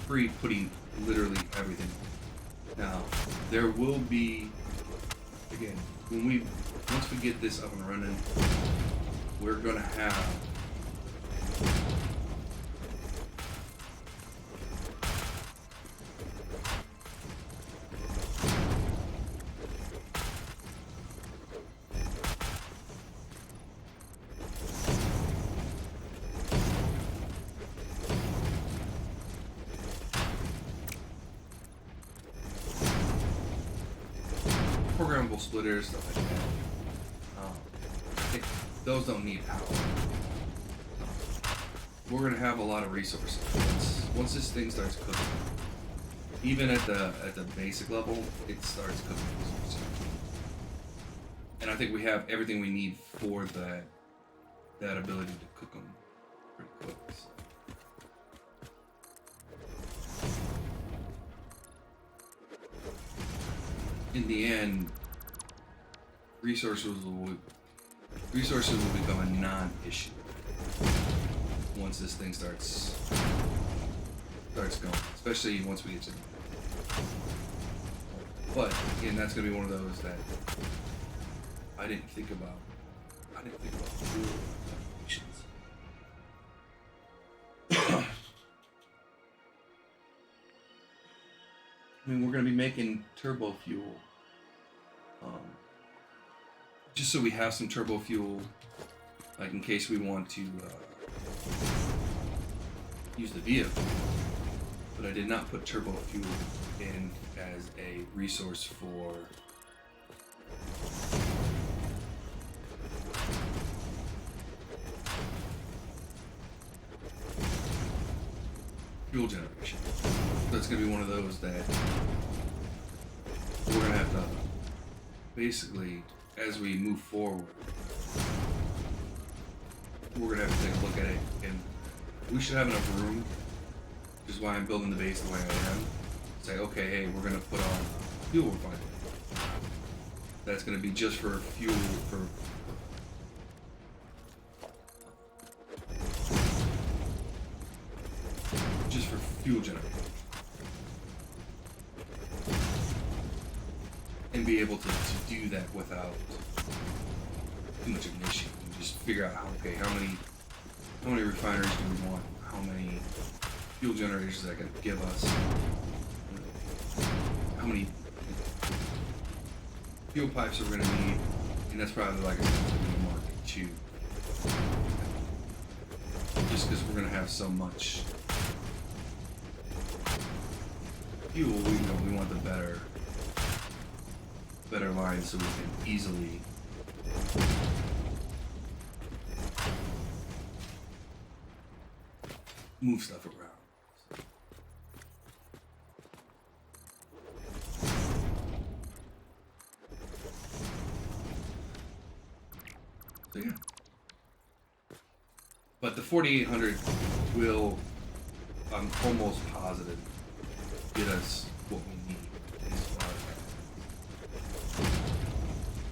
pre-putting literally everything. Now, there will be, again, once we get this up and running, we're gonna have programmable splitters, stuff like that. Those don't need power. We're gonna have a lot of resources once this thing starts cooking. Even at the basic level, it starts cooking resources. And I think we have everything we need for that ability to cook them pretty quick. So. In the end, resources will become a non-issue once this thing starts going, especially once we get to the end. But again, that's gonna be one of those that I didn't think about fuel options. I mean, we're gonna be making turbo fuel. Just so we have some turbo fuel, like in case we want to use the vehicle. But I did not put turbo fuel in as a resource for fuel generation. So it's going to be one of those that we're going to have to basically, as we move forward, we're gonna have to take a look at it, and we should have enough room, which is why I'm building the base the way I am. Say, okay, hey, we're gonna put on fuel refinery. That's gonna be just for fuel for fuel generation, and be able to do that without too much of an issue. And just figure out how many refineries do we want, how many fuel generators that can give us, how many fuel pipes are we gonna need, and that's probably like a market too. Just because we're gonna have so much fuel, we want the better lines so we can easily move stuff around. So yeah. But the 4800 will, I'm almost positive, get us what we need as far as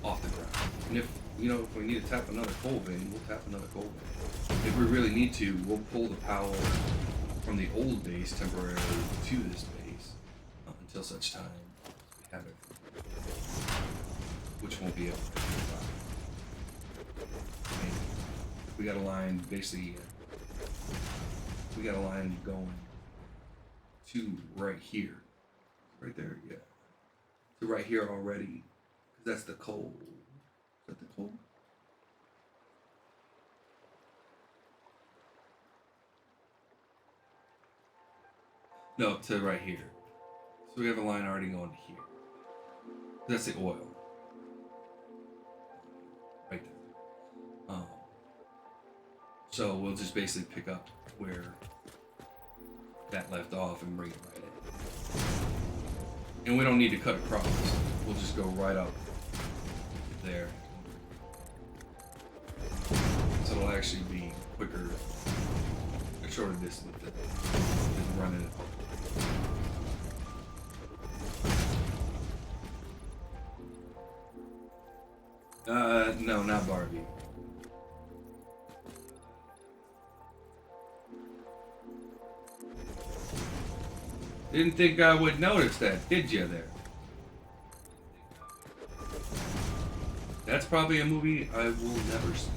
off the ground. And if we need to tap another coal vein, we'll tap another coal vein. If we really need to, we'll pull the power from the old base temporarily to this base until such time we have it, which won't be able to do. We got a line basically. We got a line going to right here, right there, yeah. To right here already, because that's the coal. Is that the coal? No, to right here. So we have a line already going to here. That's the oil. Right there. So we'll just basically pick up where that left off and bring it right in. And we don't need to cut across. We'll just go right up there. So it'll actually be quicker, a shorter distance than running it. No, not Barbie. Didn't think I would notice that, did you there? That's probably a movie I will never see.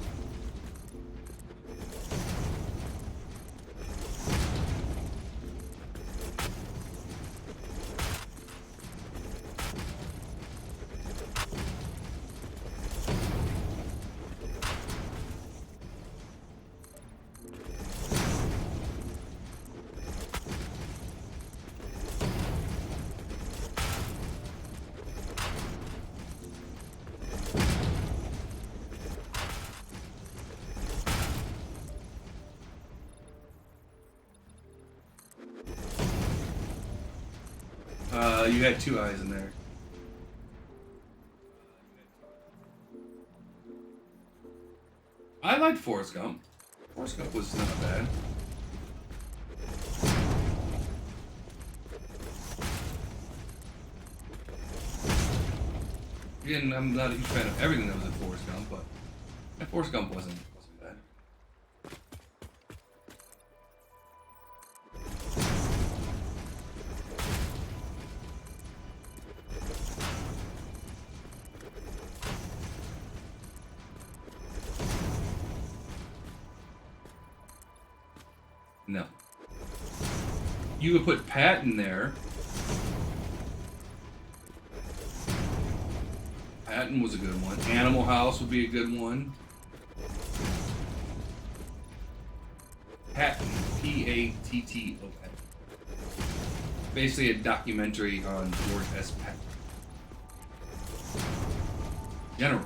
You had two eyes in there. I liked Forrest Gump. Forrest Gump was not bad. Again, I'm not a huge fan of everything that was in Forrest Gump, but Forrest Gump wasn't bad. No. You could put Pat in there. Patton was a good one. Animal House would be a good one. Patton, P-A-T-T-O-N. Basically a documentary on George S. Patton. General.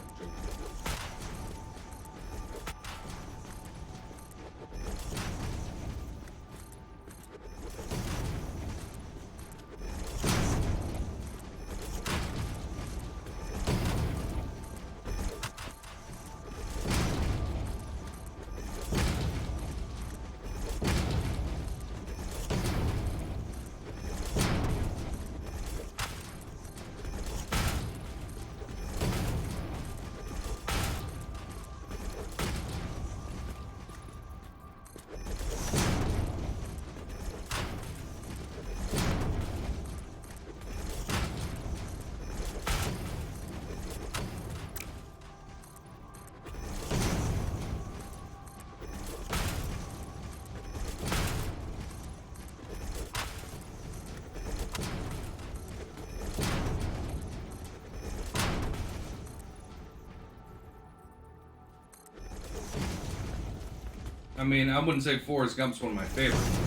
I mean, I wouldn't say Forrest Gump's one of my favorites.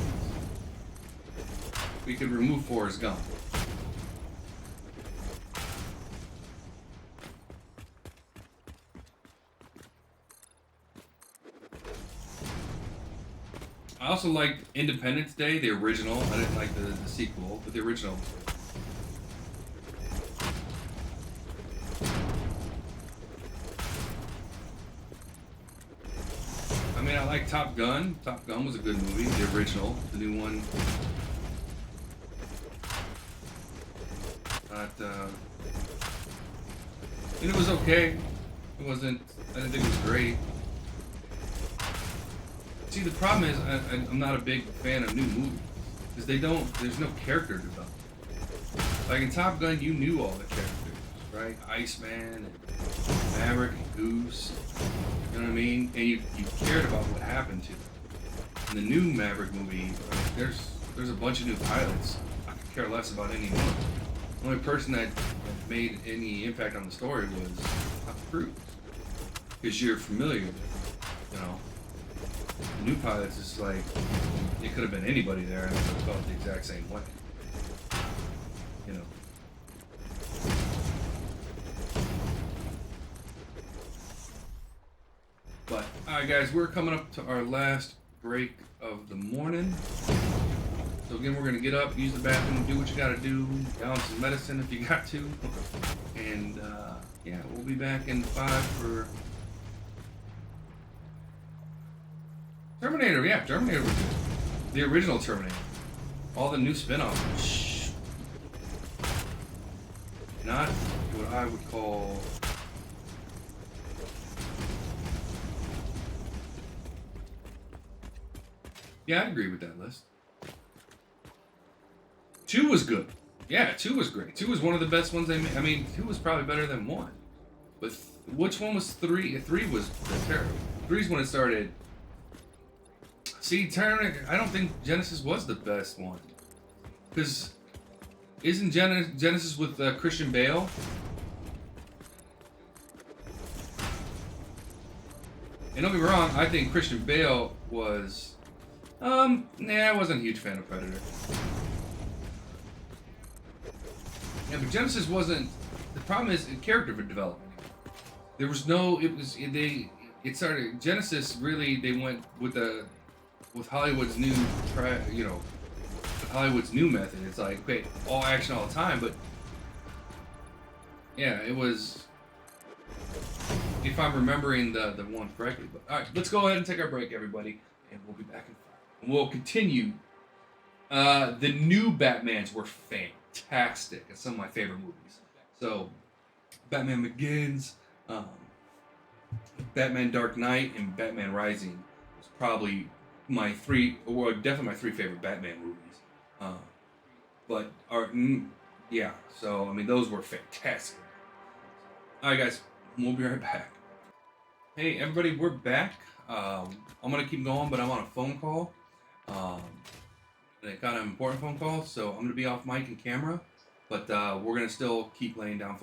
We could remove Forrest Gump. I also liked Independence Day, the original. I didn't like the sequel, but the original. I mean, I like Top Gun. Top Gun was a good movie. The original, the new one. But, and it was okay. It wasn't. I didn't think it was great. See, the problem is I'm not a big fan of new movies because they don't. There's no character development. Like in Top Gun, you knew all the characters, right? Iceman and Maverick and Goose. You know what I mean? And you cared about what happened to them. In the new Maverick movie, there's a bunch of new pilots. I could care less about any one. The only person that made any impact on the story was Tom Cruise, because you're familiar with it, you know. The new pilots is like it could have been anybody there, and it would have felt the exact same way, you know. But all right, guys, we're coming up to our last break of the morning. So again, we're gonna get up, use the bathroom, do what you gotta do, down some medicine if you got to, and yeah, we'll be back in 5 for Terminator. Yeah, Terminator was good. The original Terminator. All the new spin-offs. Not what I would call. Yeah, I agree with that list. 2 was good. Yeah, 2 was great. 2 was one of the best ones they made. I mean, 2 was probably better than 1. But which one was 3? 3 was terrible. 3's when it started. See, Terminator, I don't think Genesis was the best one. Because isn't Genesis with Christian Bale? And don't get me wrong, I think Christian Bale was. Nah, I wasn't a huge fan of Predator. Yeah, but Genesis wasn't. The problem is character development. There was no. It started. Genesis really. They went with Hollywood's new. With Hollywood's new method. It's like, okay, all action all the time, but yeah, it was. If I'm remembering the one correctly, but all right, let's go ahead and take our break, everybody, and we'll be back in 5. And we'll continue. The new Batmans were fantastic. It's some of my favorite movies. So, Batman Begins, Batman Dark Knight, and Batman Rising was probably my 3, or definitely my 3 favorite Batman movies. Yeah. So I mean, those were fantastic. All right, guys, we'll be right back. Hey, everybody, we're back. I'm gonna keep going, but I'm on a phone call. A kind of important phone call, so I'm gonna be off mic and camera, but we're gonna still keep laying down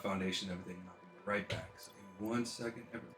foundation and everything. And I'll be right back. So give me 1 second, everybody.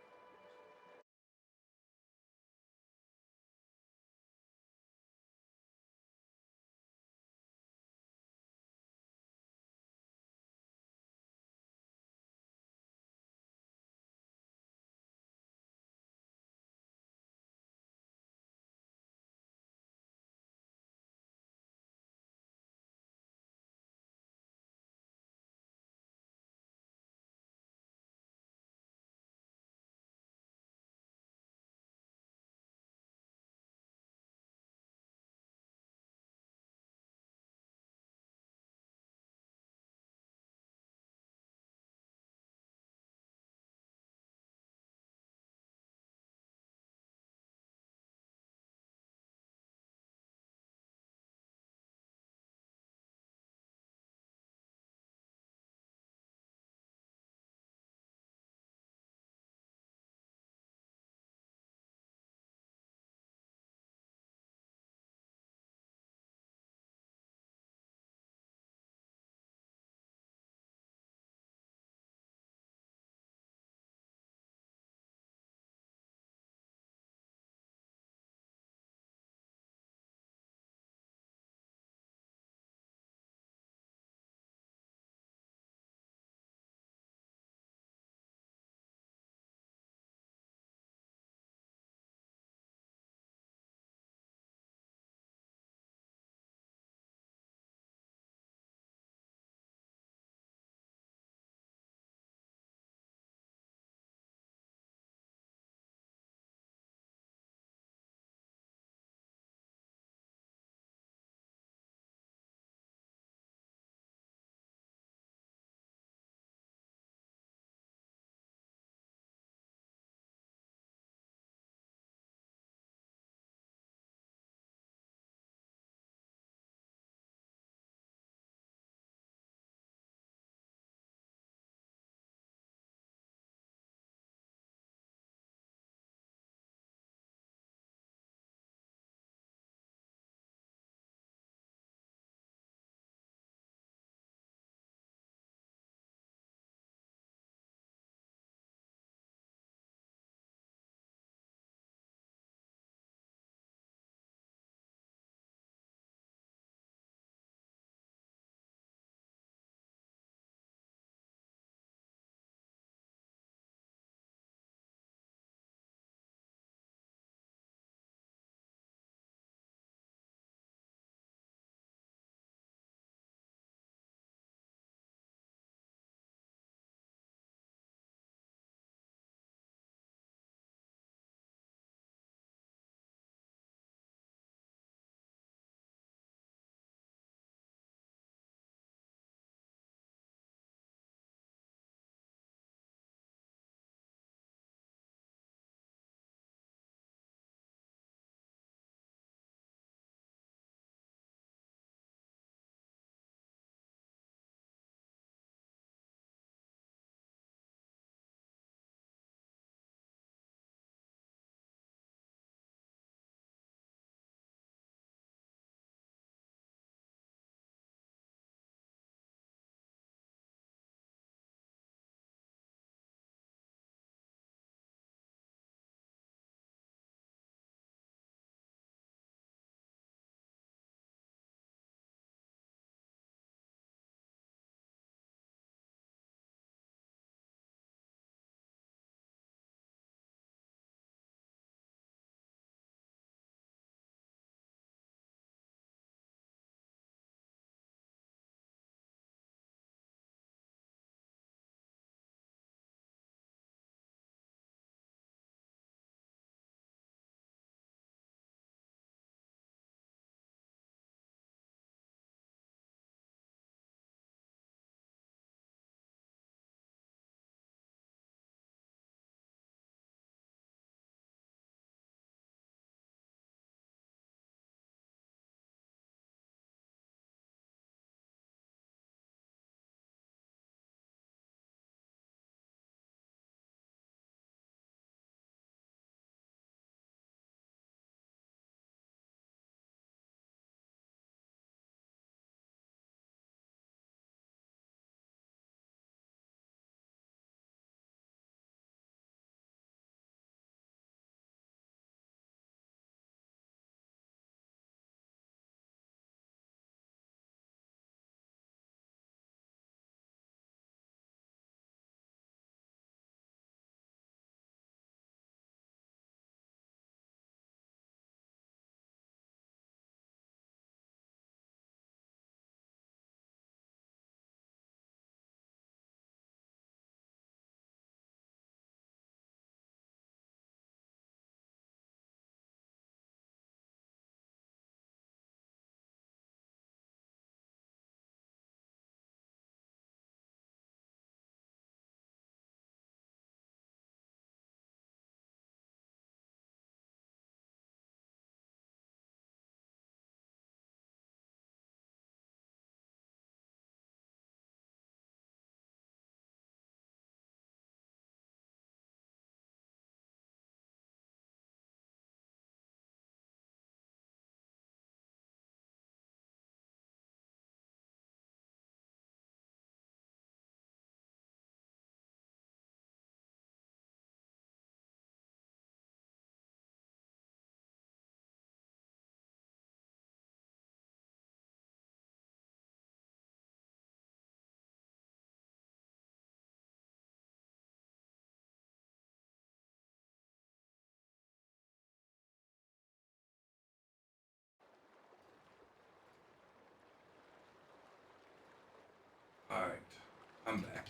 I'm back.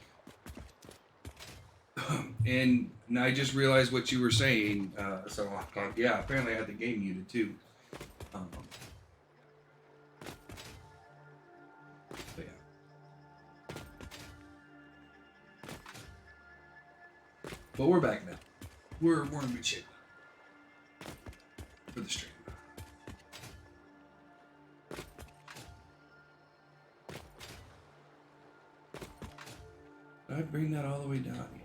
And I just realized what you were saying. So yeah, apparently I had the game muted too. Um, but yeah, but we're back now. We're in good shape for the stream. Did I bring that all the way down here?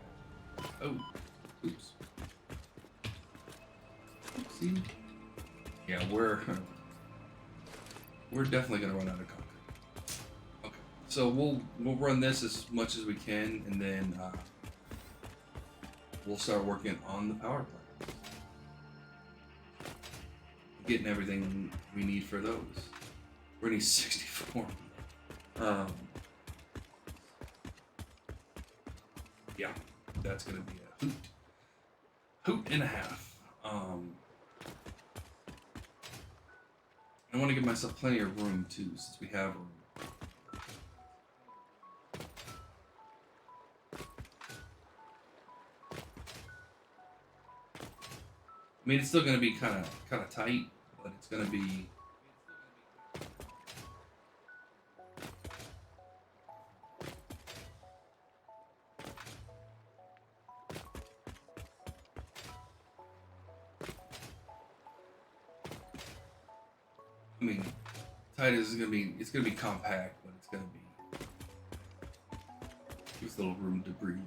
Oh, oops. Oopsie. Yeah, we're definitely gonna run out of concrete. Okay, so we'll run this as much as we can, and then we'll start working on the power plant, getting everything we need for those. We're gonna need 64. Yeah, that's gonna be a hoot and a half. I want to give myself plenty of room too, since we have room. I mean, it's still gonna be kind of tight, but it's gonna be. I mean, tight is gonna be. It's gonna be compact, but it's gonna be. Gives a little room to breathe.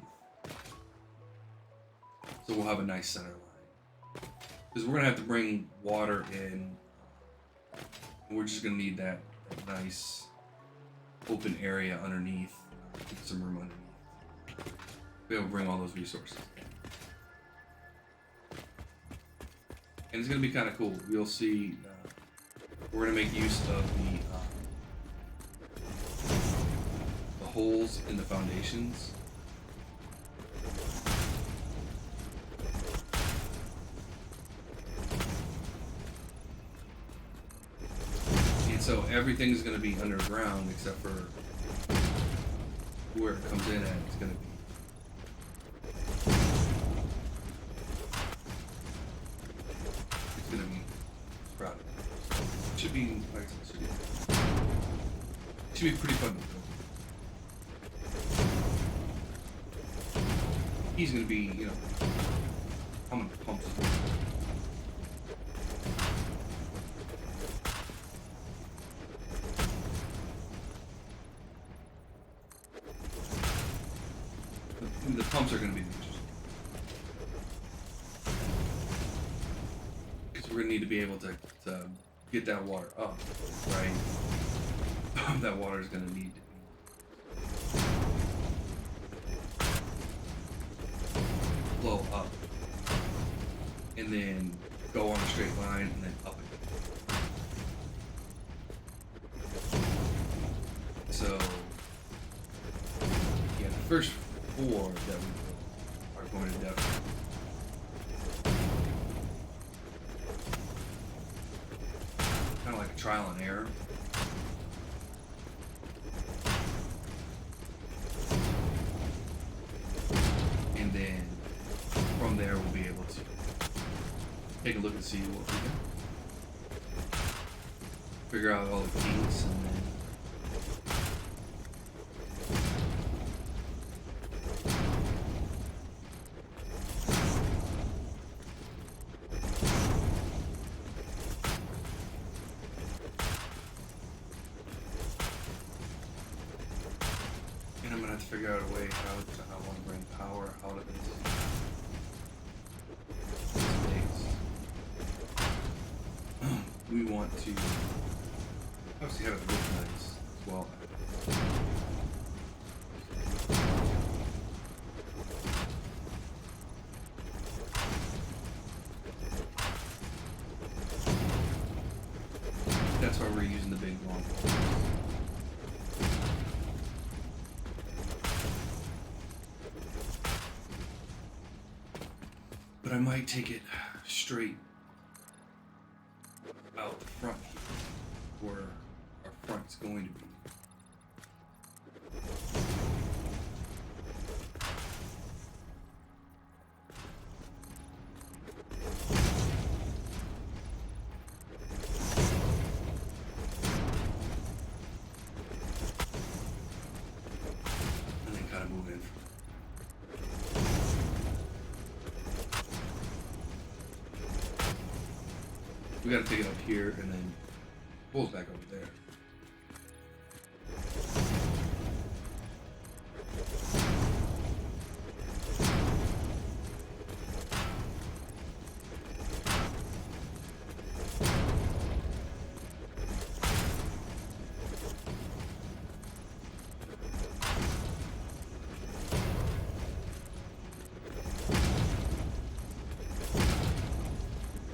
So we'll have a nice center line. Because we're gonna have to bring water in. And we're just gonna need that nice open area underneath. Keep some room underneath. Be able to bring all those resources. And it's gonna be kind of cool. You'll see. We're gonna make use of the holes in the foundations. And so everything's gonna be underground except for where it comes in at. It's gonna be. It's gonna be sprouted. Should be like should be pretty fun to build. He's gonna be, you know, how many pumps? The pumps are gonna be interesting because we're gonna need to be able to get that water up, right? That water is going to need to be flow up and then go on a straight line and then up again. So yeah, the first 4 that we build are going to definitely kind of like a trial and error. And then from there we'll be able to take a look and see what we can figure out all the kinks and then I'm gonna have to figure out a way how I want to bring power out of this space. We want to obviously have it look nice as well. That's why we're using the big long poles. But I might take it straight out the front here, where our front's going to be. We gotta take it up here and then pulls back over there.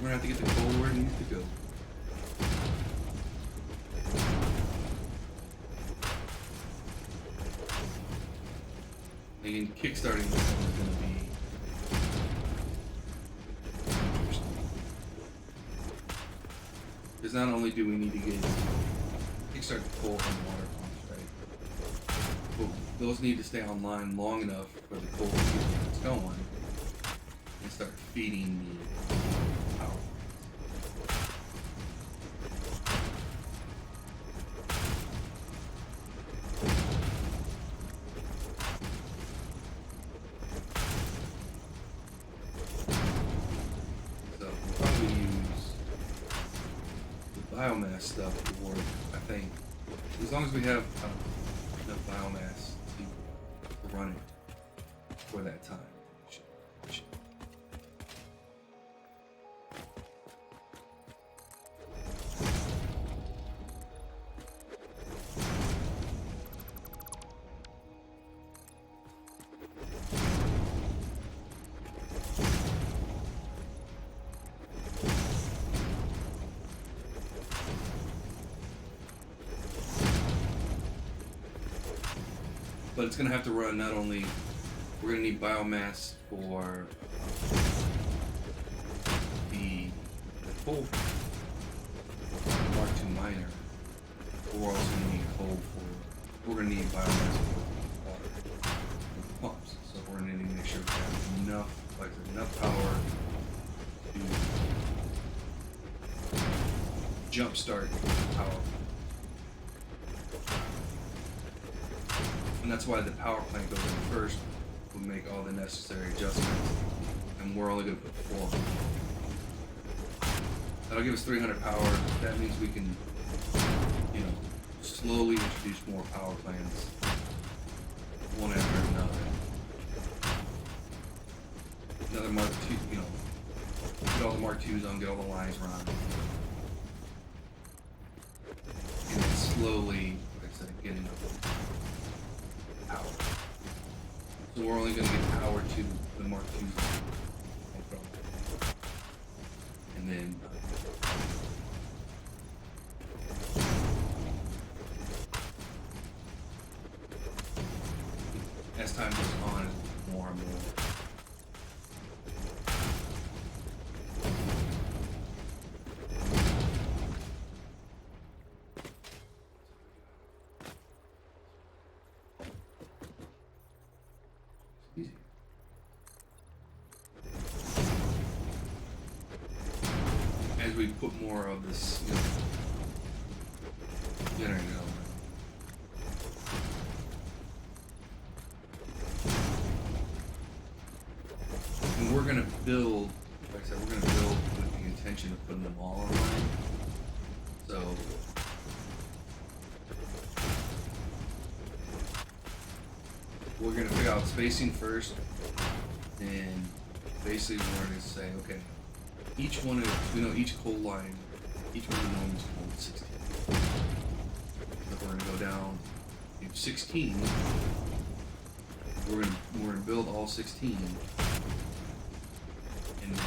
We're gonna have to get the coal where it needs to go. And kickstarting this one is gonna be interesting. Because not only do we need to kickstart the coal from the water pumps, right? But those need to stay online long enough for the coal to get where it's going and start feeding the power. So we'll probably use the biomass stuff to work, I think. As long as we have enough biomass to run it for that time. But it's going to have to run not only, we're going to need biomass for the coal Mark II miner, but we're also going to need coal for, we're going to need biomass for water and pumps. So we're going to need to make sure we have enough power to jumpstart power. And that's why the power plant goes in first. We'll make all the necessary adjustments, and we're only going to put 4. That'll give us 300 power. That means we can, slowly introduce more power plants, one after another. Another Mark II, get all the Mark IIs on, get all the lines running, and then slowly, like I said, getting up. Power. So we're only going to get power to the Mark II. And then as time goes on, more and more. Easy. As we put more of this, generating element. And we're gonna build, like I said, we're gonna build with the intention of putting them all online. So we're going to figure out spacing first, and basically we're going to say, okay, each one of, each coal line, each one of the homes holds 16. So we're going to go down to 16. We're going to build all 16, and then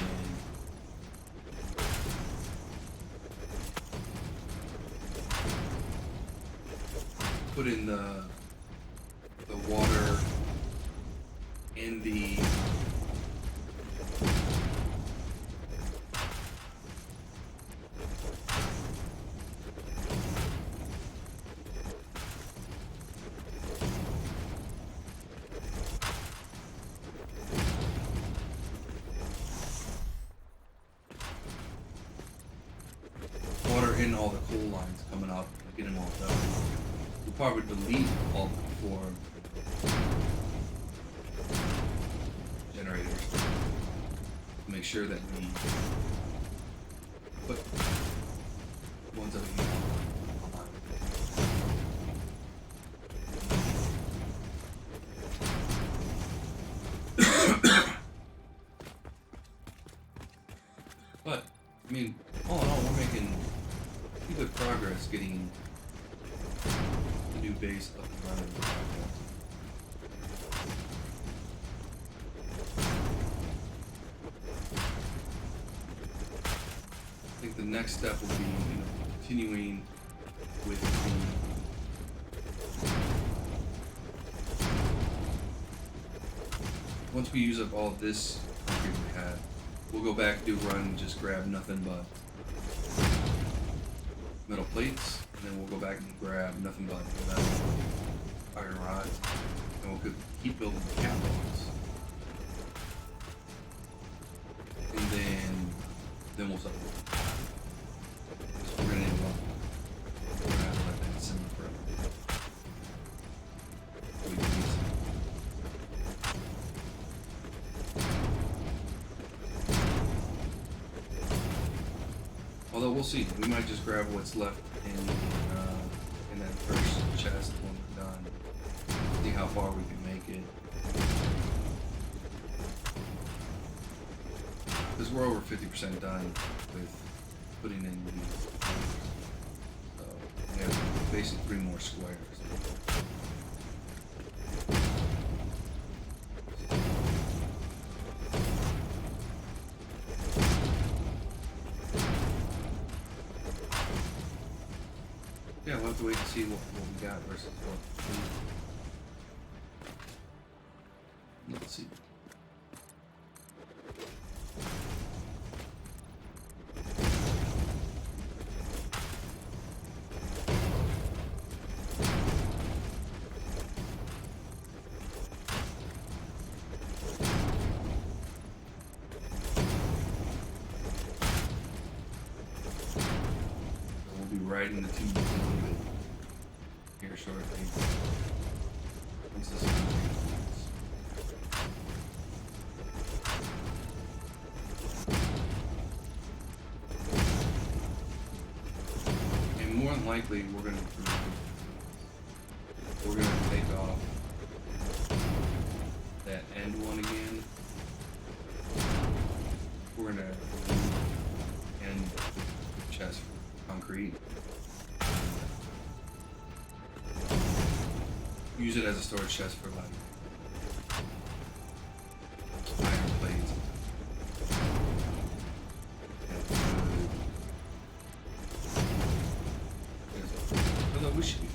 put in the water and the water in all the coal lines coming up and get them all done. We'll probably delete all the 4 generators to make sure that we But ones that we have online. But I mean, all in all, we're making pretty good progress getting the new base up and running. I think the next step will be, continuing with once we use up all of this concrete we had, we'll go back, do a run, and just grab nothing but metal plates, and then we'll go back and grab nothing but metal iron rods, and we'll keep building catwalks. And then we'll stop. We're gonna end up. We're gonna have to let that simmer forever. We can use it. Although we'll see, we might just grab what's left in that first chest when we're done. See how far we can make it. Because we're over 50% done with putting in these. So we have basically 3 more squares. Yeah, we'll have to wait and see what we got versus what we... Let's see. Right in the tube a little bit here shortly. Once this and more than likely we're gonna take off that end one again. We're gonna end chest for concrete. Use it as a storage chest for like iron plates. Although we should be.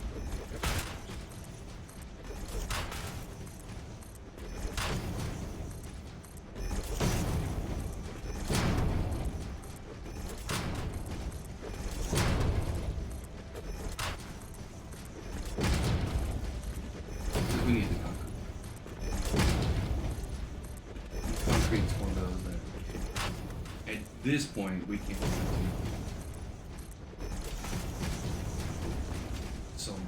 We need the concrete. The concrete's one of those that, at this point, we can't do so much.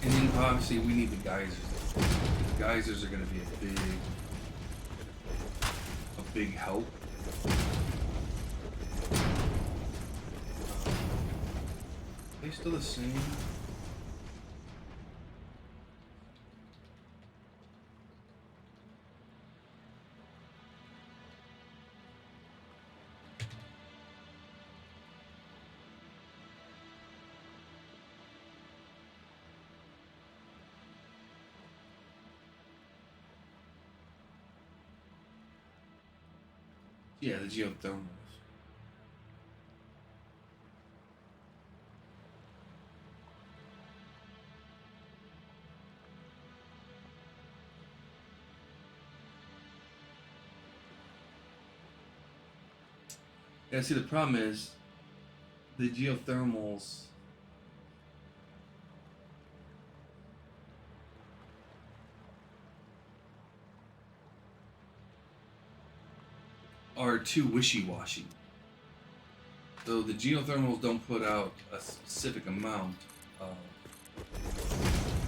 And then obviously we need the geysers. The geysers are going to be a big help. Are they still the same? Yeah, the geothermals. Yeah, see, the problem is the geothermals are too wishy-washy. So the geothermals don't put out a specific amount of,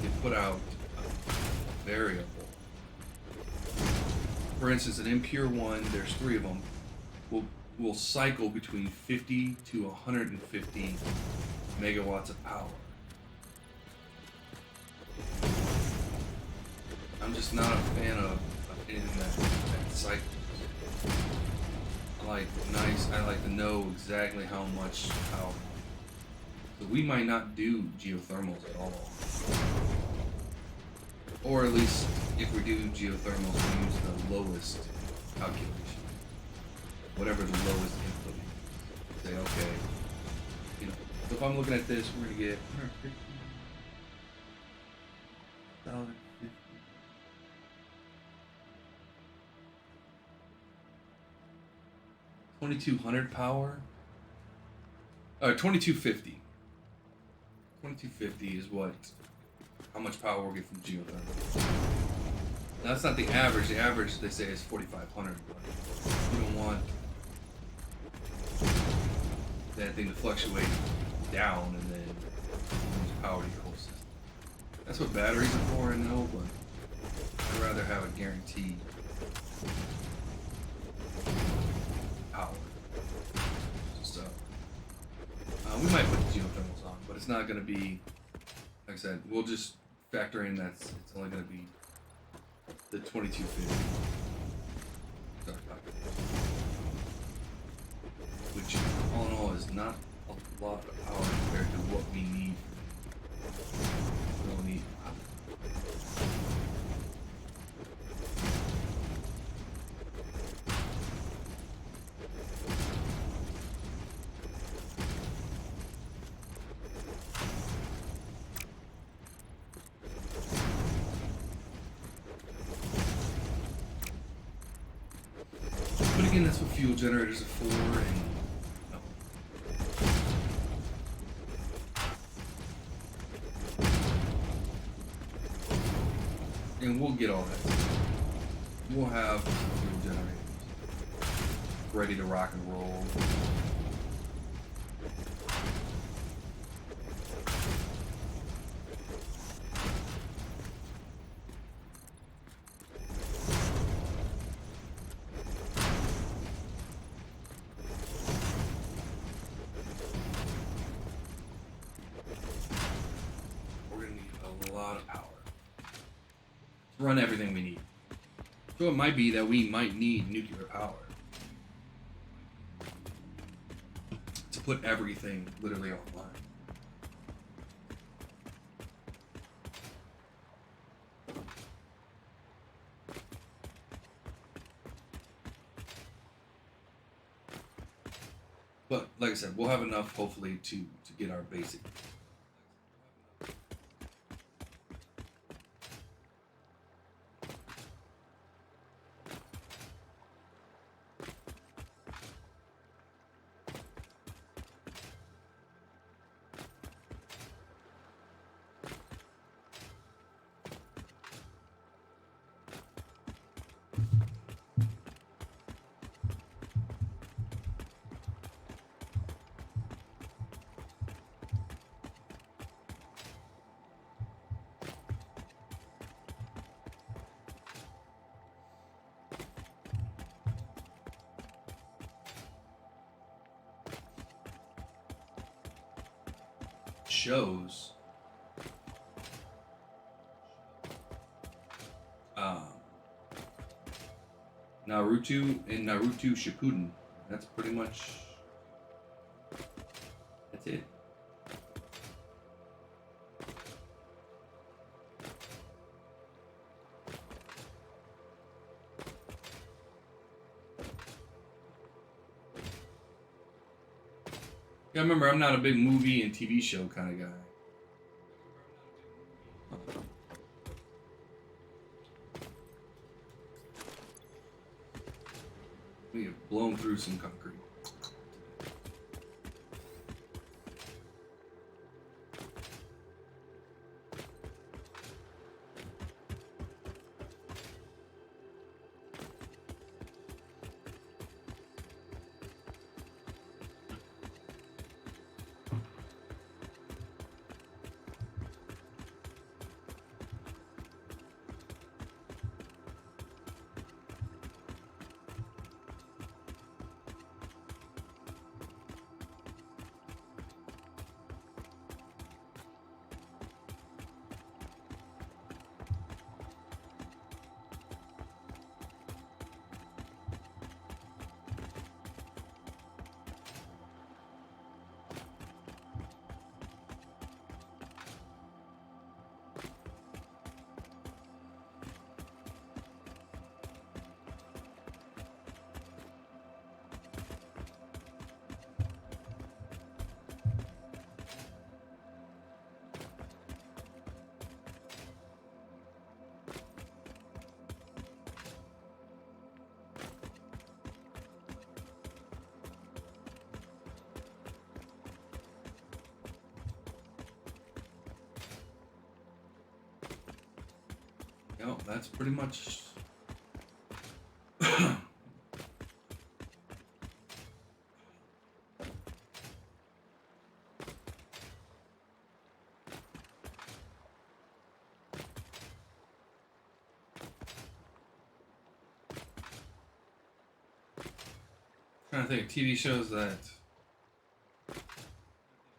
they put out a variable. For instance, an impure one, there's 3 of them, will cycle between 50 to 150 megawatts of power. I'm just not a fan of anything that cycles. I like to know exactly how much power. So we might not do geothermals at all. Or at least if we do geothermals, we use the lowest calculation. Whatever the lowest input is. Say, okay, you know, so if I'm looking at this, we're gonna get 2200 power. 2250. 2250 is how much power we'll get from geothermal. Now, that's not the average. The average, they say, is 4500. You don't want that thing to fluctuate down and then lose power to your whole system. That's what batteries are for, I know, but I'd rather have a guaranteed power. So, we might put the geothermals on, but it's not going to be, like I said, we'll just factor in that it's only going to be the 2250. Which, all in all, is not a lot of power compared to what we need. We don't need power. But again, that's what fuel generators are for, and we'll get all that. We'll have fuel generators ready to rock and roll. We're gonna need a lot of power to run everything we need. So it might be that we might need nuclear power to put everything literally online. But like I said, we'll have enough hopefully to get our basic. Shows Naruto and Naruto Shippuden. That's pretty much that's it. Yeah, remember, I'm not a big movie and TV show kind of guy. We have blown through some concrete. That's pretty much. Trying to think of TV shows that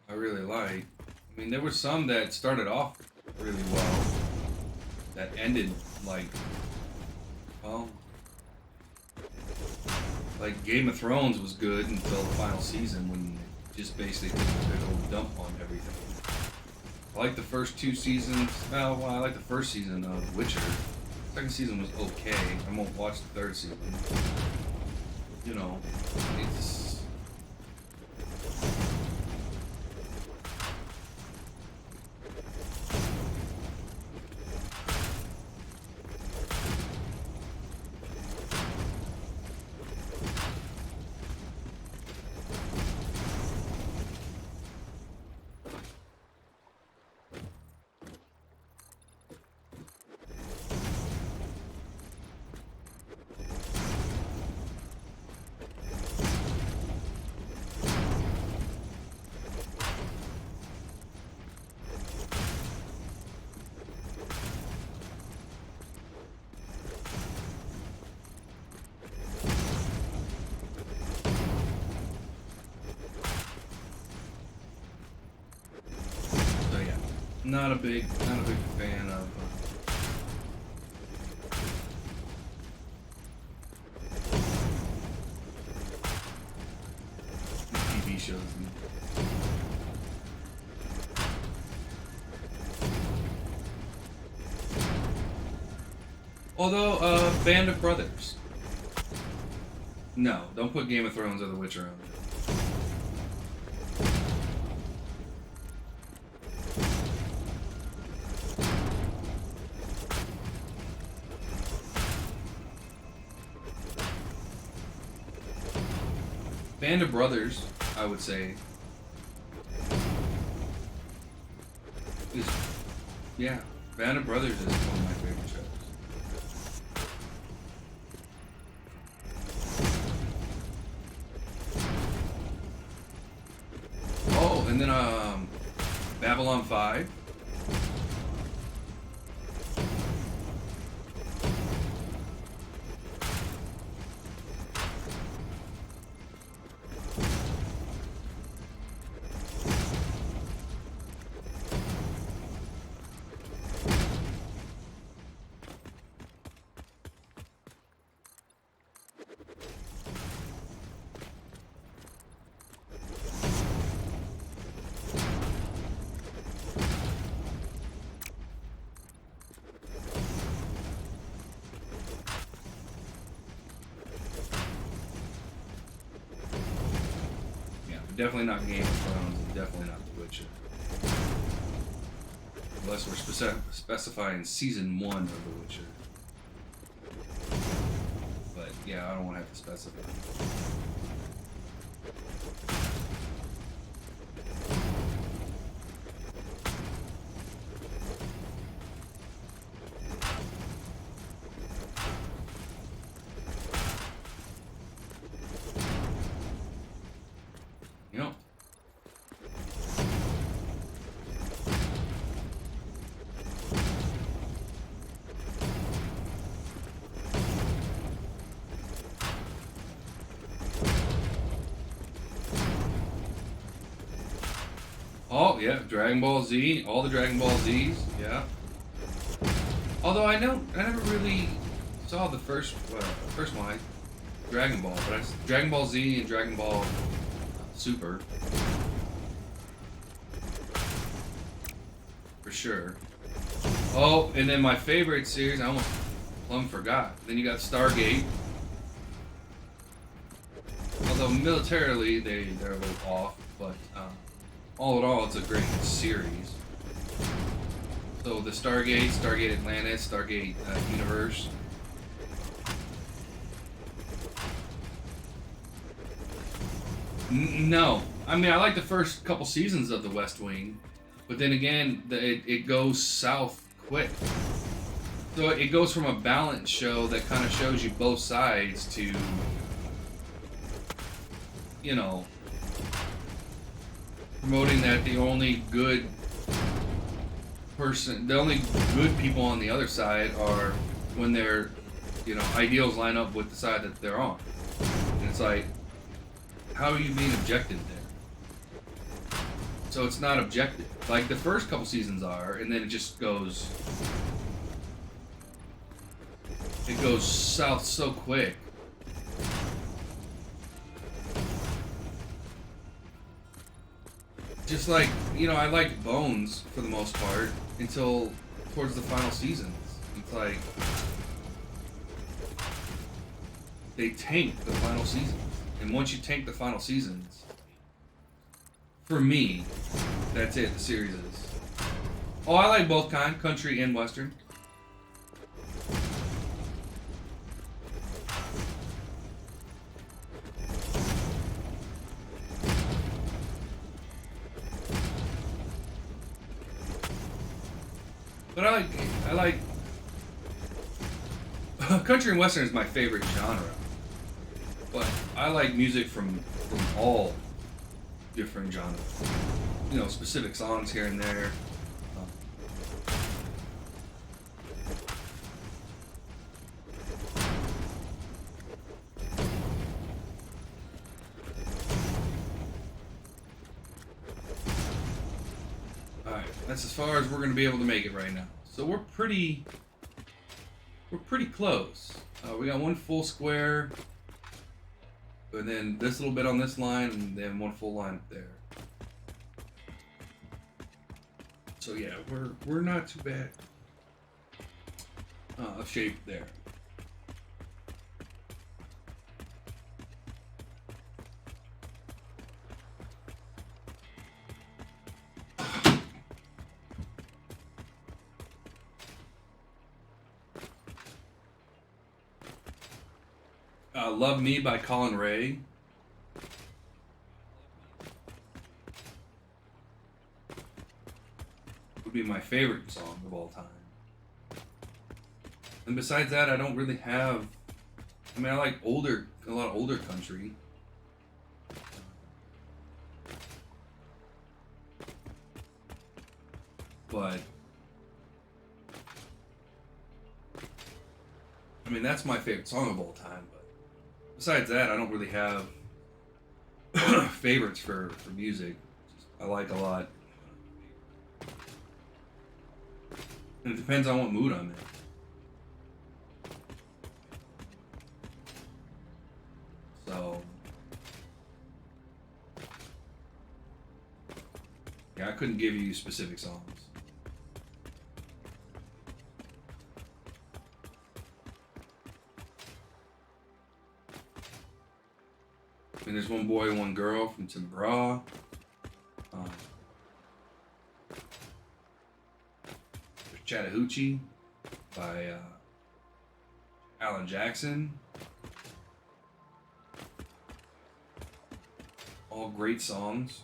I really like. I mean, there were some that started off really well that ended well, like Game of Thrones was good until the final season when it just basically took a big old dump on everything. I like the first 2 seasons. Well, I like the first season of Witcher. Second season was okay. I won't watch the third season. It's. Not a big fan of TV shows. Although, Band of Brothers. No, don't put Game of Thrones or The Witcher on. Band of Brothers, I would say, is, Band of Brothers is one of my favorite shows. Oh, and then Babylon 5. Definitely not Game of Thrones, and definitely not The Witcher. Unless we're specifying season 1 of The Witcher. But yeah, I don't want to have to specify. Oh, yeah, Dragon Ball Z, all the Dragon Ball Zs, yeah. Although I never really saw the first one, Dragon Ball, but Dragon Ball Z and Dragon Ball Super. For sure. Oh, and then my favorite series, I almost plumb forgot. Then you got Stargate. Although militarily, they're a little off, but all in all, it's a great series. So the Stargate Atlantis, Stargate Universe. No. I mean, I like the first couple seasons of The West Wing, but then again, it goes south quick. So it goes from a balanced show that kind of shows you both sides to, you know, promoting that the only good people on the other side are when their, ideals line up with the side that they're on. And it's like, how are you being objective there? So it's not objective. Like the first couple seasons are, and then it just goes south so quick. Just like, I liked Bones for the most part until towards the final seasons. It's like they tanked the final seasons. And once you tank the final seasons, for me, that's it, the series is. Oh, I like both kind, country and western. But I like country and western is my favorite genre. But I like music from all different genres. Specific songs here and there. Alright, that's as far as we're going to be able to make it right now. So we're pretty close. We got one full square, and then this little bit on this line, and then one full line up there. So yeah, we're not too bad of shape there. Love Me by Colin Ray. Would be my favorite song of all time. And besides that, I don't really have... I like a lot of older country. But... that's my favorite song of all time, but besides that, I don't really have favorites for music. I like a lot. And it depends on what mood I'm in. So, yeah, I couldn't give you specific songs. And there's One Boy, One Girl from Tim McGraw. There's Chattahoochee by Alan Jackson. All great songs.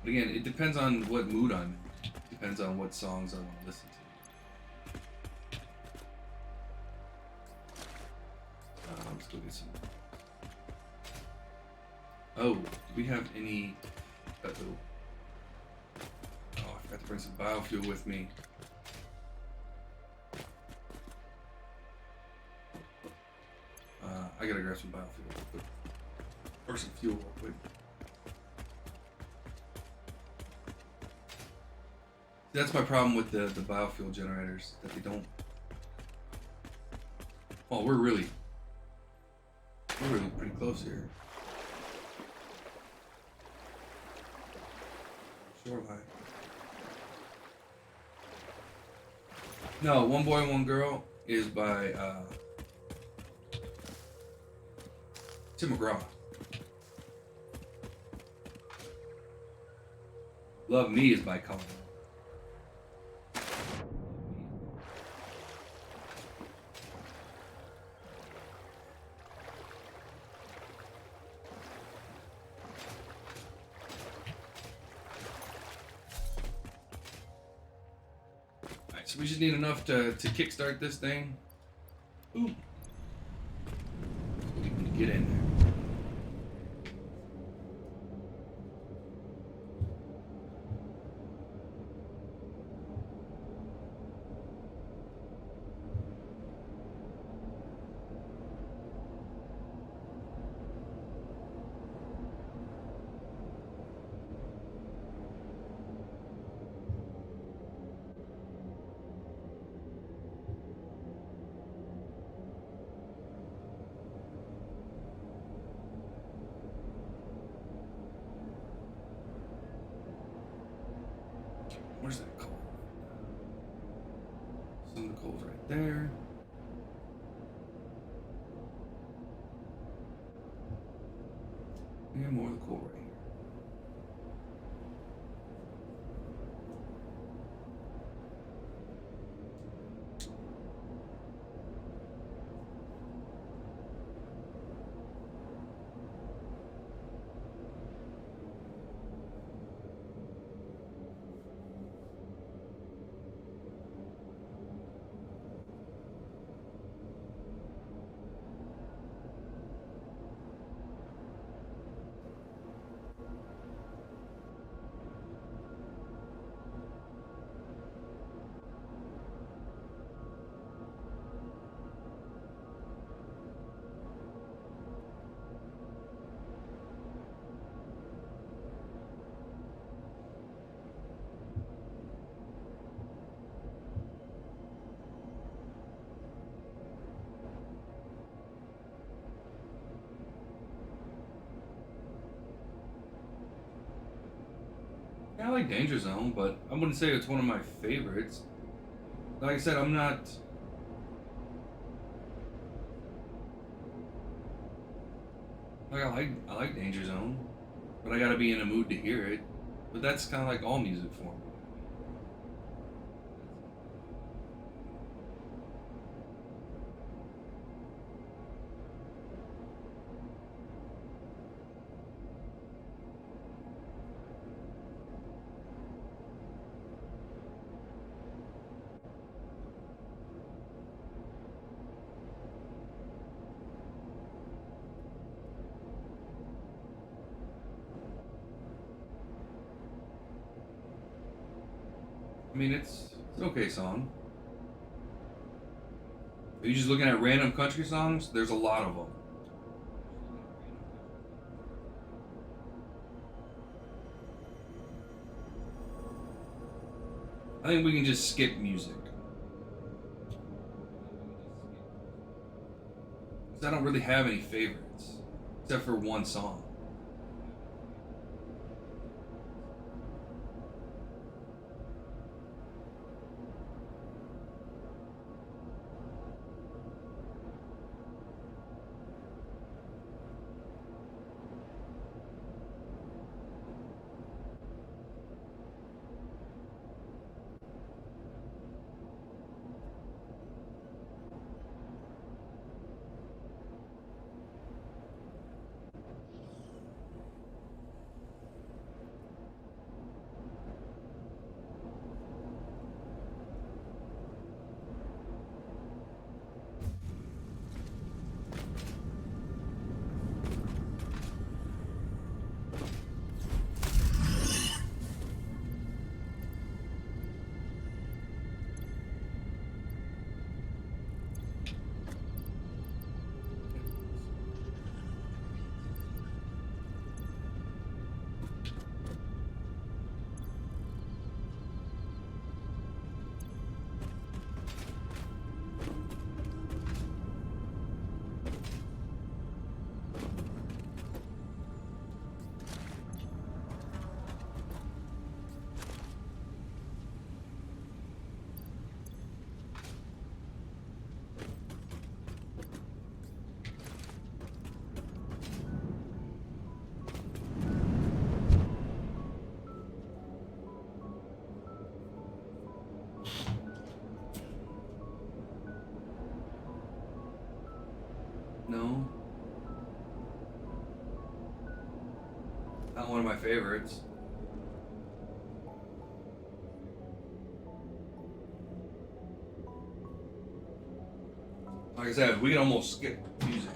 But again, it depends on what mood I'm in. Depends on what songs I want to listen to. Let's go get some. Oh, do we have any? Oh, I forgot to bring some biofuel with me. I gotta grab some biofuel or some fuel real quick. That's my problem with the biofuel generators, that they don't... Oh, we're really pretty close here. Shoreline. No, One Boy, One Girl is by Tim McGraw. Love Me is by Colin. So we just need enough to kickstart this thing. Ooh. We can get in there. Where's that coal? Some of the coal's right there. And more of the coal right here. Yeah, I like Danger Zone, but I wouldn't say it's one of my favorites. Like I said, I'm not. I like Danger Zone, but I gotta be in a mood to hear it. But that's kind of like all music for me. I mean, it's an okay song. Are you just looking at random country songs? There's a lot of them. I think we can just skip music. 'Cause I don't really have any favorites, except for one song. No, not one of my favorites. Like I said, we can almost skip music.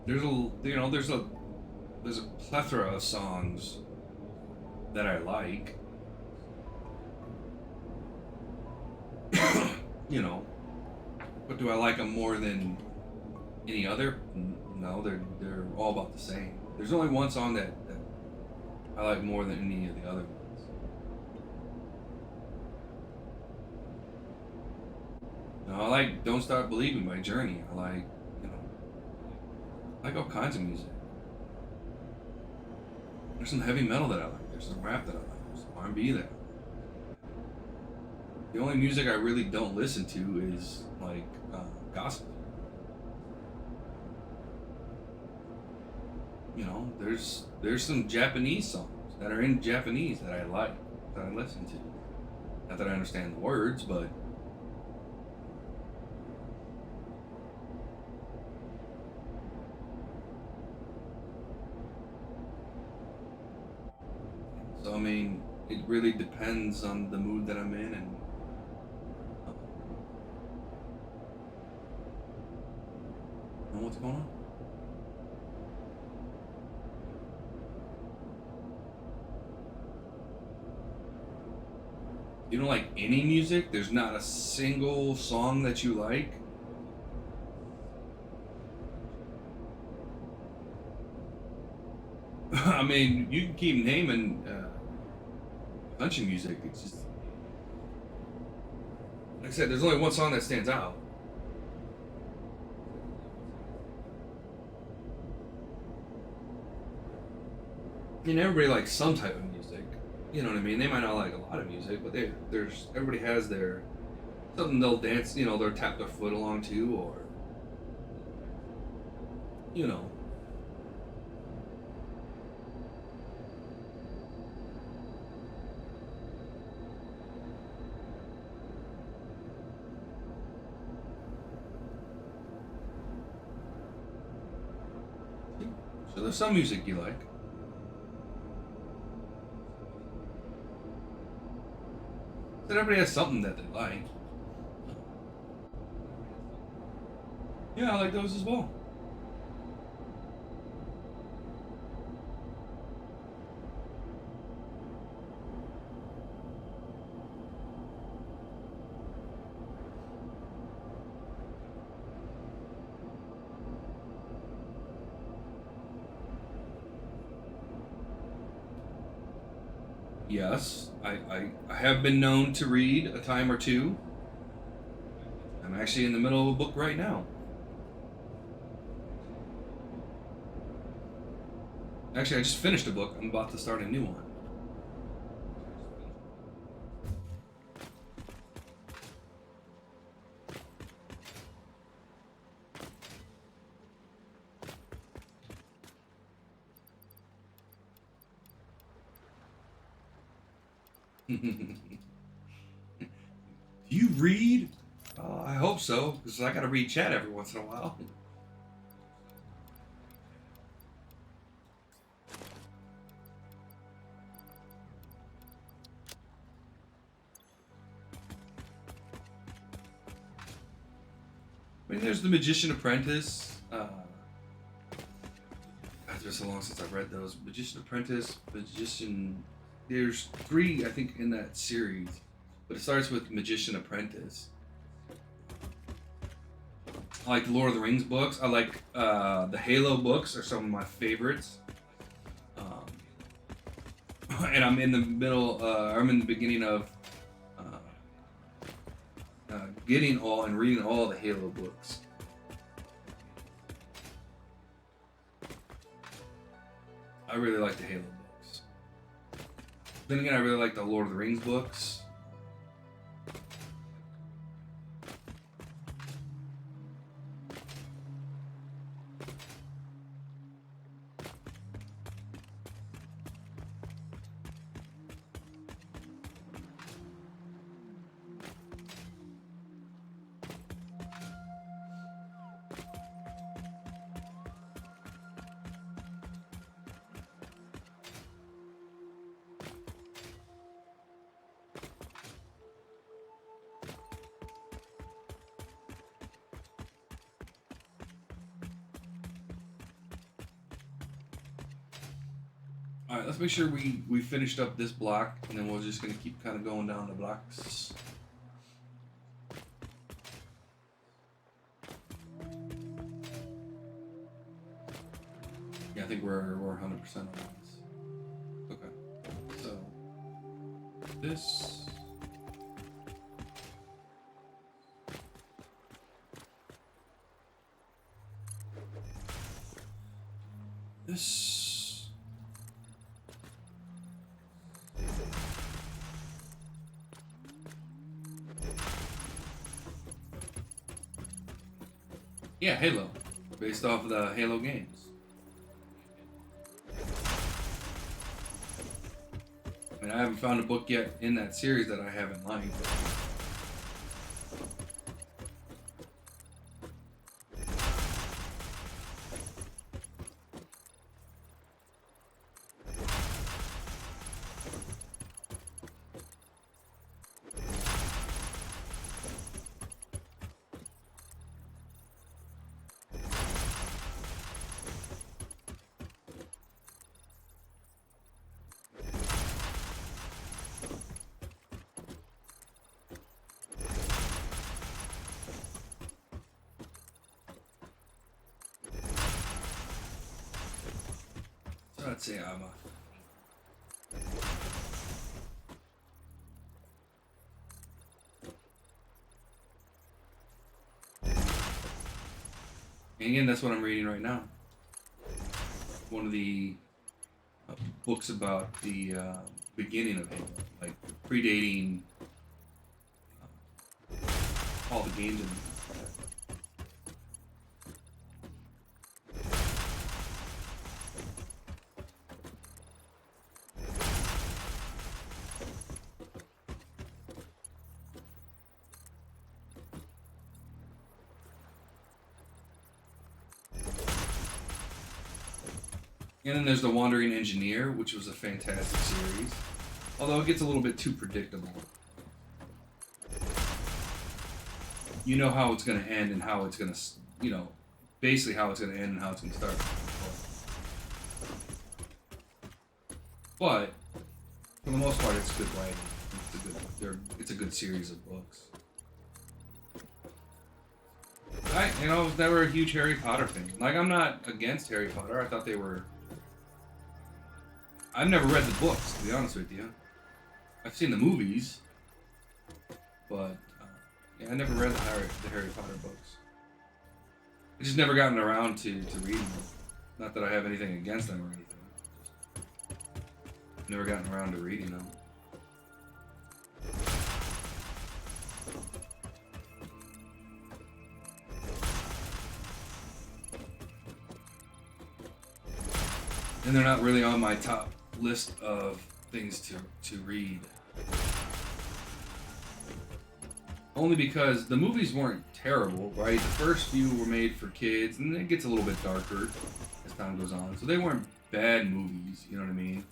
There's a plethora of songs that I like. You know, but do I like them more than any other? No, they're all about the same. There's only one song that I like more than any of the other ones. No, I like "Don't Stop Believing" by Journey. I like, I like all kinds of music. There's some heavy metal that I like. There's some rap that I like. There's some R&B that I like. The only music I really don't listen to is like gospel. There's some Japanese songs that are in Japanese that I like, that I listen to. Not that I understand the words, but so I mean, it really depends on the mood that I'm in and what's going on. You don't like any music? There's not a single song that you like? I mean, you can keep naming a bunch of music. It's just, like I said, there's only one song that stands out. I mean, everybody likes some type of music. You know what I mean? They might not like a lot of music, but there's everybody has their something they'll dance. They'll tap their foot along to, or you know. So there's some music you like. Then everybody has something that they like. Yeah, I like those as well. Yes, I have been known to read a time or two. I'm actually in the middle of a book right now. Actually, I just finished a book. I'm about to start a new one. Do you read? I hope so, because I got to read chat every once in a while. I mean, there's The Magician Apprentice. It's been so long since I've read those. Magician Apprentice, Magician. There's three, I think, in that series, but it starts with Magician Apprentice. I like the Lord of the Rings books. I like the Halo books are some of my favorites. And I'm in the middle. I'm in the beginning of getting all and reading all the Halo books. I really like the Halo books. Then again, I really like the Lord of the Rings books. All right, let's make sure we finished up this block, and then we're just gonna keep kind of going down the blocks. Yeah, I think we're 100% on this. Okay, so this. This. Yeah, Halo, based off of the Halo games. I mean, I haven't found a book yet in that series that I haven't liked. So I'd say I'm a. And again, that's what I'm reading right now. One of the books about the beginning of Halo, like predating all the games in it. And then there's The Wandering Engineer, which was a fantastic series. Although it gets a little bit too predictable. You know how it's going to end and how it's going to, you know, basically how it's going to end and how it's going to start. But, for the most part, it's good writing. It's a good series of books. I was never a huge Harry Potter fan. Like, I'm not against Harry Potter. I thought they were... I've never read the books, to be honest with you. I've seen the movies, but yeah, I never read the Harry Potter books. I just never gotten around to reading them. Not that I have anything against them or anything. Just never gotten around to reading them. And they're not really on my top list of things to read. Only because the movies weren't terrible, right? The first few were made for kids, and then it gets a little bit darker as time goes on. So they weren't bad movies, you know what I mean?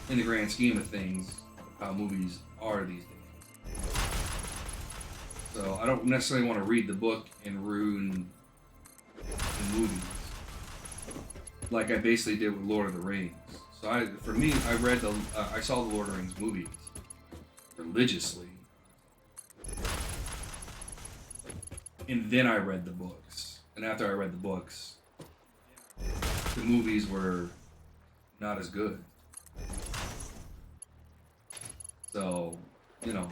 In the grand scheme of things, how movies are these days. So I don't necessarily want to read the book and ruin the movies, like I basically did with Lord of the Rings. So I saw the Lord of the Rings movies religiously, and then I read the books. And after I read the books, the movies were not as good. So, you know,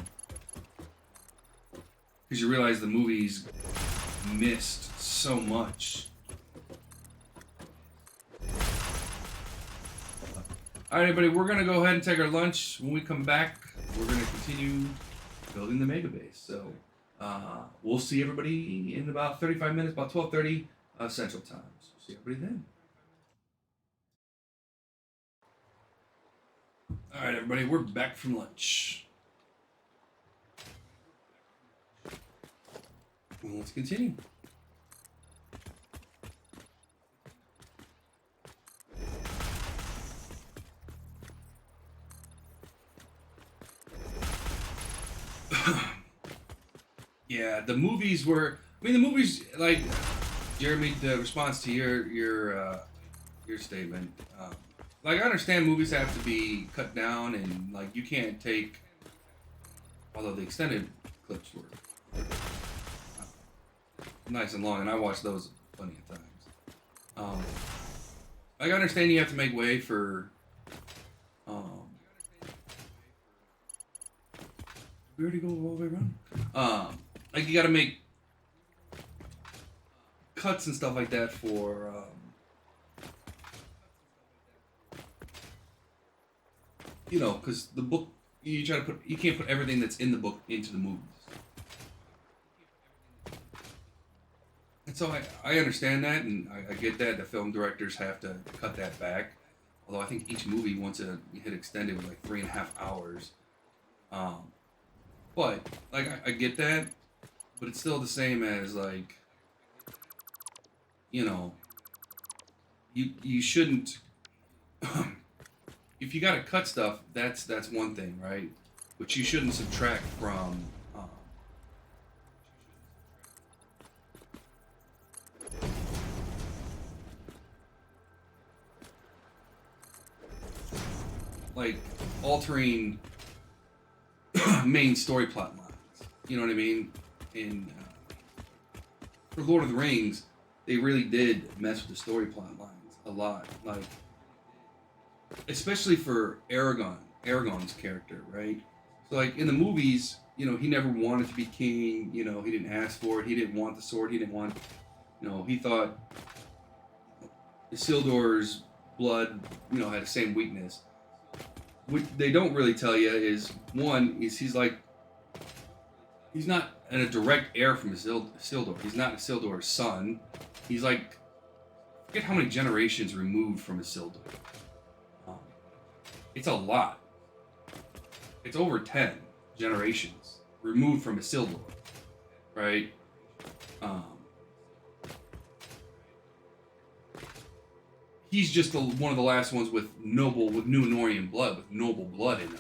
because you realize the movies missed so much. Alright, everybody, we're going to go ahead and take our lunch. When we come back, we're going to continue building the mega base. So, we'll see everybody in about 35 minutes, about 12:30 Central Time. So, see everybody then. Alright, everybody, we're back from lunch. Well, let's continue. Yeah, the movies were. I mean, the movies, like Jeremy. The response to your statement. like I understand movies have to be cut down and like you can't take. Although the extended clips were nice and long, and I watched those plenty of times. Um, like I understand you have to make way for. Um, we already go all the way around. Like you got to make cuts and stuff like that for. You know, because the book you try to put you can't put everything that's in the book into the movies. And so I understand that, and I get that the film directors have to cut that back. Although I think each movie, once it hit extended, was like 3.5 hours. Um, but like I get that, but it's still the same as like you know you shouldn't. If you gotta cut stuff, that's one thing, right? But you shouldn't subtract from. Like altering main story plot lines. You know what I mean? And for Lord of the Rings, they really did mess with the story plot lines a lot. Like, especially for Aragorn's character, right? So, like in the movies, you know, he never wanted to be king. You know, he didn't ask for it. He didn't want the sword. He didn't want. You know, he thought Isildur's blood, you know, had the same weakness. What they don't really tell you is one is he's not a direct heir from Isildur. He's not Isildur's son. He's like forget how many generations removed from Isildur. Um, it's a lot. It's over 10 generations removed from Isildur, right? Um, he's just one of the last ones with Numenorian blood, with noble blood in him.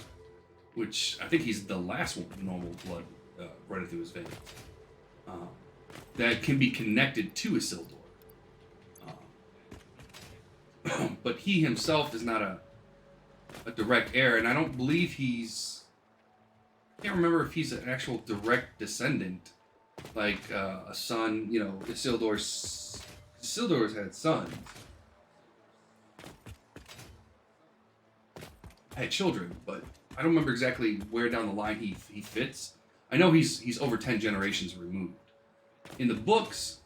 Which I think he's the last one with noble blood running through his veins. Um, that can be connected to Isildur. But he himself is not a direct heir, and I don't believe I can't remember if he's an actual direct descendant, like a son. You know, Isildur's had sons. Had children, but I don't remember exactly where down the line he fits. I know he's over 10 generations removed. In the books,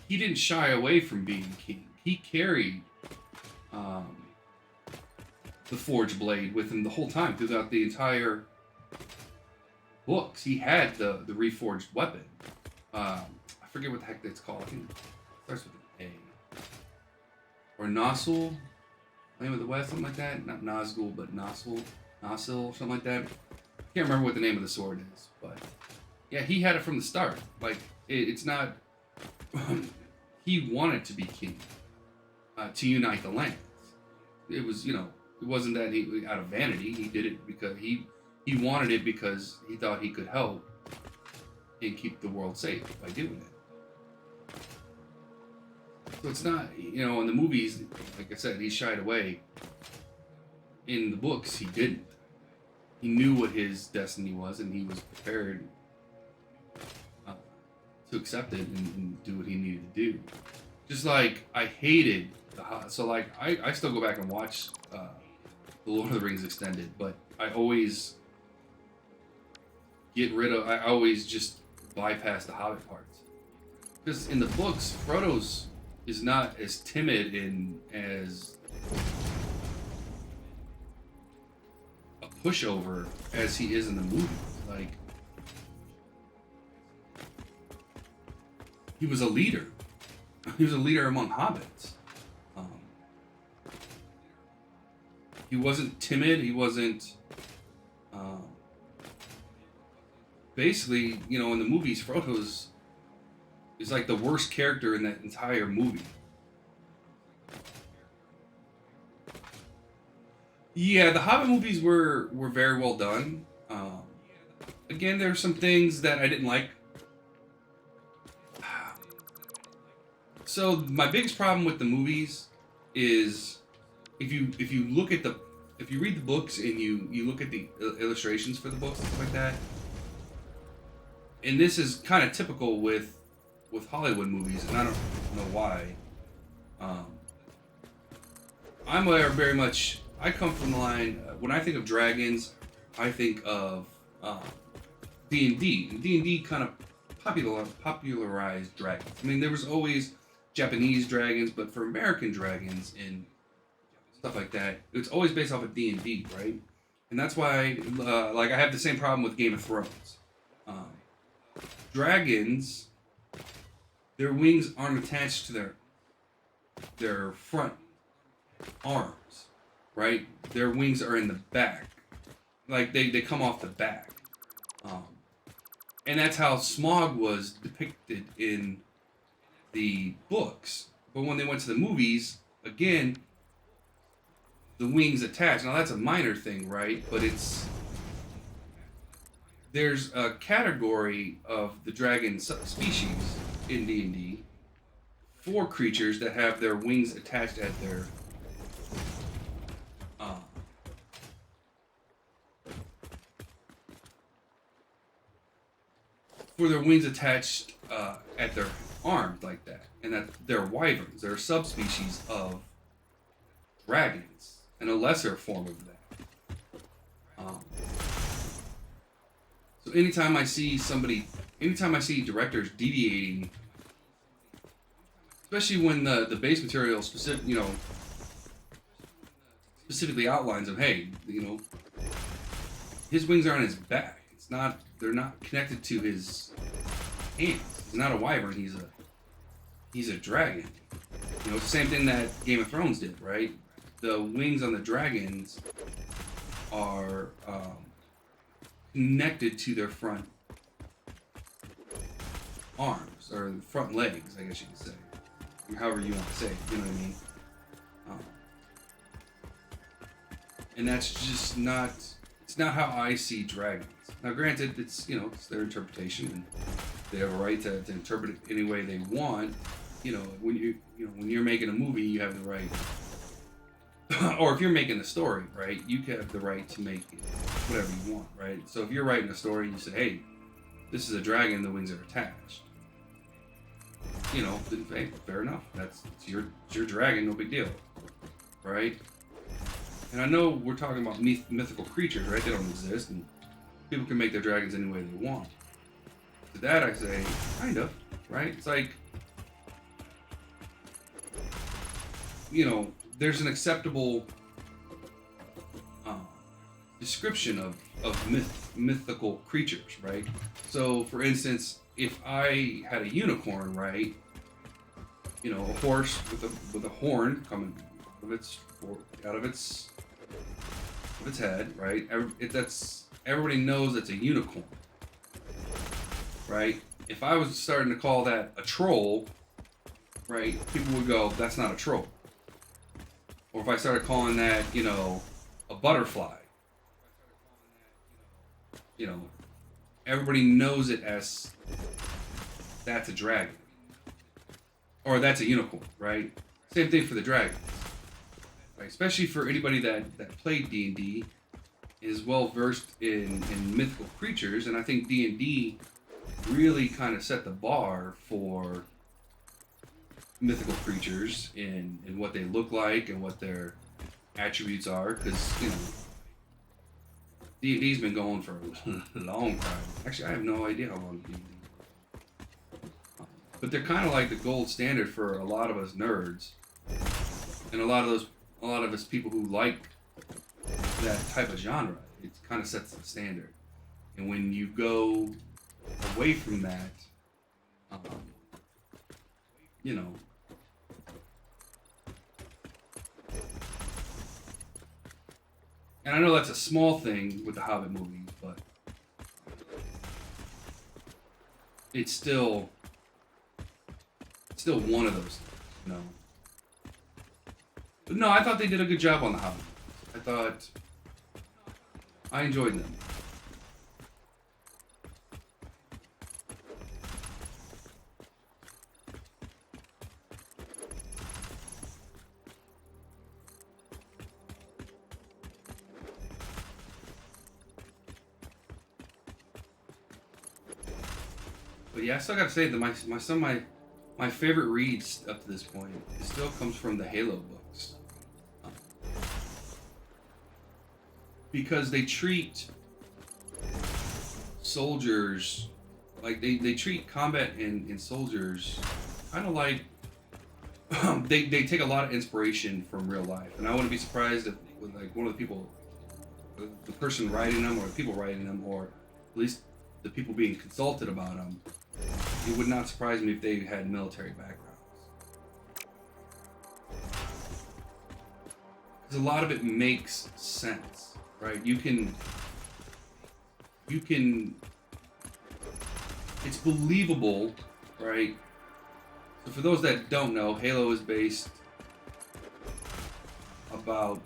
he didn't shy away from being king. He carried the forged blade with him the whole time throughout the entire books. He had the reforged weapon. I forget what the heck that's called. I think it starts with an A. Or Nosul. Name of the West, something like that. Not Nazgul, but Nosil, something like that. Can't remember what the name of the sword is, but yeah, he had it from the start. Like it's not. He wanted to be king, to unite the lands. It was, you know, it wasn't that he out of vanity. He did it because he wanted it because he thought he could help and keep the world safe by doing it. So it's not, you know, in the movies, like I said, he shied away. In the books, he didn't. He knew what his destiny was, and he was prepared to accept it and do what he needed to do. Just like I hated so like I still go back and watch the Lord of the Rings extended, but I always I always just bypass the Hobbit parts. Because in the books, Frodo's is not as timid and as a pushover as he is in the movies. Like, he was a leader. He was a leader among hobbits. He wasn't timid. He wasn't. Basically, you know, in the movies, Frodo's is like the worst character in that entire movie. Yeah, the Hobbit movies were very well done. Again, there are some things that I didn't like. So my biggest problem with the movies is if you look at the if you read the books and you look at the illustrations for the books and stuff like that, and this is kind of typical with Hollywood movies, and I don't know why. Um, I'm very much. I come from the line when I think of dragons, I think of D&D. And D&D kind of popularized dragons. I mean, there was always Japanese dragons, but for American dragons and stuff like that, it's always based off of D&D, right? And that's why, like, I have the same problem with Game of Thrones. Um, Dragons, their wings aren't attached to their front arms, right? Their wings are in the back, like they come off the back, um, and that's how Smaug was depicted in the books. But when they went to the movies, again, the wings attached. Now that's a minor thing, right? But there's a category of the dragon species in D&D for creatures that have their wings attached at their for their wings attached at their arms like that, and that they're wyverns. They're a subspecies of dragons and a lesser form of that. So anytime I see directors deviating, especially when the base material specifically outlines of, hey, his wings are on his back. They're not connected to his hands. He's not a wyvern. He's a dragon. It's the same thing that Game of Thrones did, right? The wings on the dragons are connected to their front arms, or front legs, I guess you could say. However you want to say it, you know what I mean? And that's just not, it's not how I see dragons. Now granted, it's their interpretation, and they have a right to interpret it any way they want. When you're making a movie, you have the right, or if you're making a story, right, you have the right to make it whatever you want, right? So if you're writing a story and you say, hey, this is a dragon, the wings are attached, then, hey, fair enough. It's your dragon, no big deal, right? And I know we're talking about mythical creatures, right? They don't exist, and people can make their dragons any way they want. To that I say, kind of, right? It's like, there's an acceptable description of mythical creatures, right? So, for instance, if I had a unicorn, right? A horse with a horn coming out of its head, right? Everybody knows it's a unicorn, right? If I was starting to call that a troll, right, people would go, that's not a troll. Or if I started calling that, a butterfly, everybody knows it as that's a dragon. Or that's a unicorn, right? Same thing for the dragons. Right? Especially for anybody that played D&D, is well versed in mythical creatures, and I think D&D really kind of set the bar for mythical creatures and what they look like and what their attributes are, because D&D's been going for a long time. Actually, I have no idea how long D&D. But they're kind of like the gold standard for a lot of us nerds, and a lot of us people who like that type of genre. It kind of sets the standard, and when you go away from that, and I know that's a small thing with the Hobbit movies, but it's still one of those things, But no, I thought they did a good job on the Hobbit. I enjoyed them. But yeah, I still gotta say that my favorite reads up to this point, it still comes from the Halo books, um, because they treat soldiers like they treat combat and soldiers kind of like they take a lot of inspiration from real life, and I wouldn't be surprised if with like one of the people, the person writing them, or the people writing them, or at least the people being consulted about them, it would not surprise me if they had military backgrounds. Because a lot of it makes sense, right? You can, it's believable, right? So for those that don't know, Halo is based about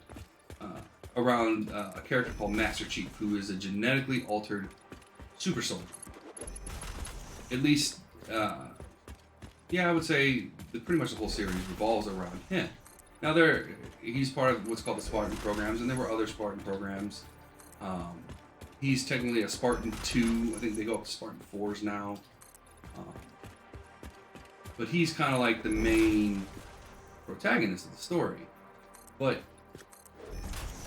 around a character called Master Chief, who is a genetically altered super soldier. At least, yeah, I would say that pretty much the whole series revolves around him. Now, he's part of what's called the Spartan programs, and there were other Spartan programs. He's technically a Spartan 2. I think they go up to Spartan 4s now. Um, but he's kind of like the main protagonist of the story. But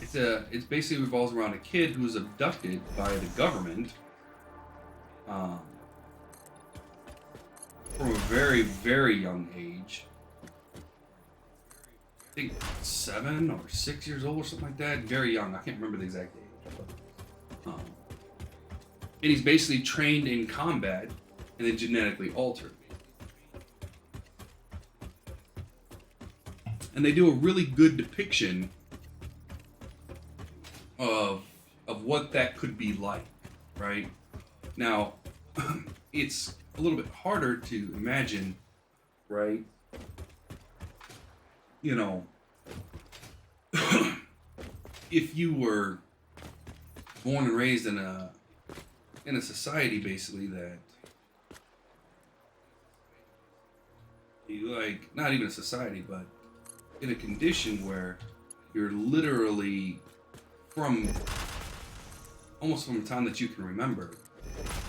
it's basically revolves around a kid who's abducted by the government from a very, very young age. I think 7 or 6 years old or something like that. Very young. I can't remember the exact age. But, and he's basically trained in combat and then genetically altered. And they do a really good depiction of what that could be like, right? Now, it's a little bit harder to imagine, right? You know, if you were born and raised in a society basically that you like, not even a society, but in a condition where you're literally almost from the time that you can remember,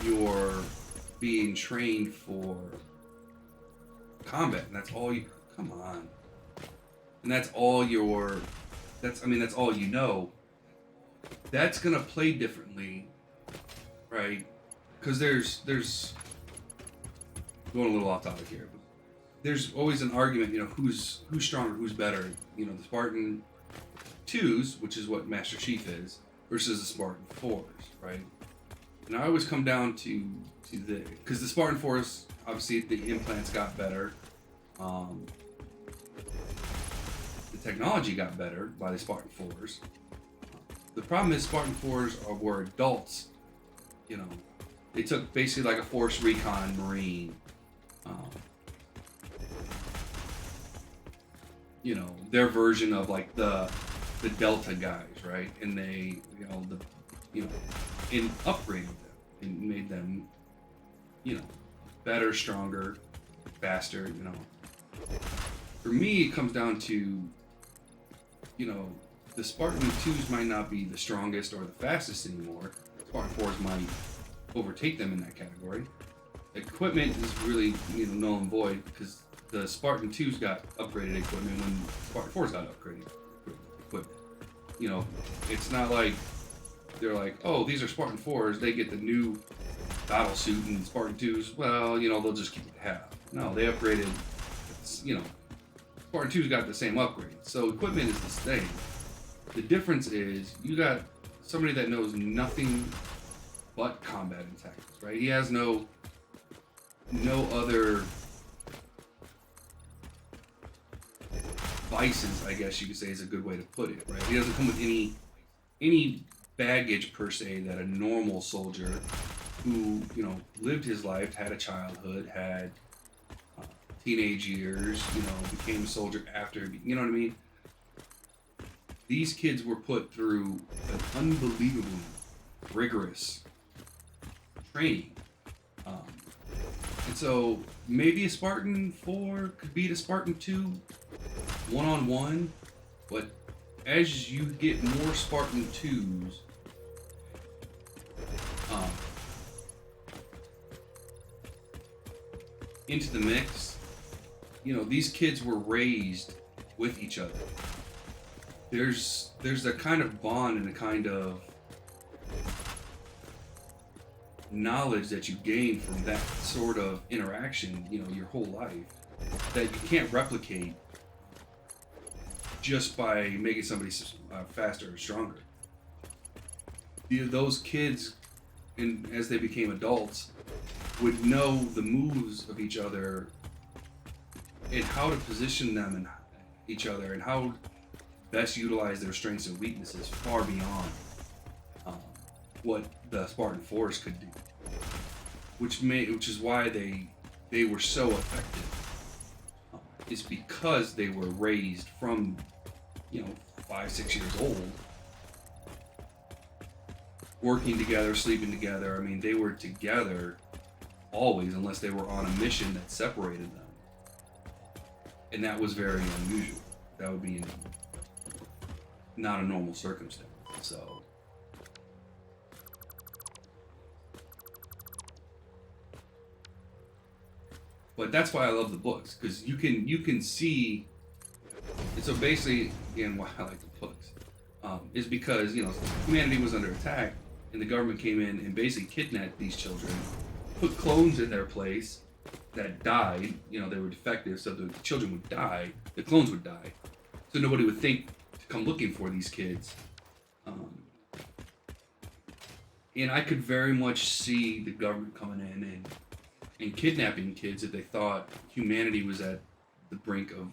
you're being trained for combat, and that's all you, come on, and that's all that's all you know. That's gonna play differently, right? Because there's going a little off topic here, but there's always an argument, who's stronger, who's better, the Spartan 2s, which is what Master Chief is, versus the Spartan 4s, right? And I always come down to because the Spartan 4s, obviously the implants got better, the technology got better by the Spartan 4s. The problem is Spartan 4s were adults, they took basically like a Force Recon Marine, their version of like the Delta guys, right? And they, and upgraded them and made them, better, stronger, faster, For me, it comes down to, the Spartan 2s might not be the strongest or the fastest anymore. Spartan 4s might overtake them in that category. Equipment is really, null and void because the Spartan 2s got upgraded equipment when Spartan 4s got upgraded equipment. It's not like they're like, oh, these are Spartan 4s, they get the new battle suit, and Spartan 2s, well, they'll just keep it half. No, they upgraded, Spartan 2s got the same upgrade. So equipment is the same. The difference is you got somebody that knows nothing but combat and tactics, right? He has no other vices, I guess you could say is a good way to put it, right? He doesn't come with any baggage per se that a normal soldier who, lived his life, had a childhood, had teenage years, became a soldier after, you know what I mean? These kids were put through an unbelievably rigorous training. And so maybe a Spartan 4 could beat a Spartan 2 one-on-one, but as you get more Spartan 2s, into the mix, these kids were raised with each other. There's a kind of bond and a kind of knowledge that you gain from that sort of interaction, your whole life, that you can't replicate just by making somebody faster or stronger. Those kids, as they became adults, would know the moves of each other and how to position them in each other and how best utilize their strengths and weaknesses far beyond what the Spartan Force could do, which is why they were so effective. Is because they were raised from 5-6 years old, working together, sleeping together. I mean, they were together always, unless they were on a mission that separated them, and that was very unusual. That would be not a normal circumstance. So but that's why I love the books, because you can see. And so basically, again, why I like the books is because humanity was under attack, and the government came in and basically kidnapped these children, put clones in their place that died. They were defective, so the children would die. The clones would die, so nobody would think to come looking for these kids. And I could very much see the government coming in and kidnapping kids if they thought humanity was at the brink of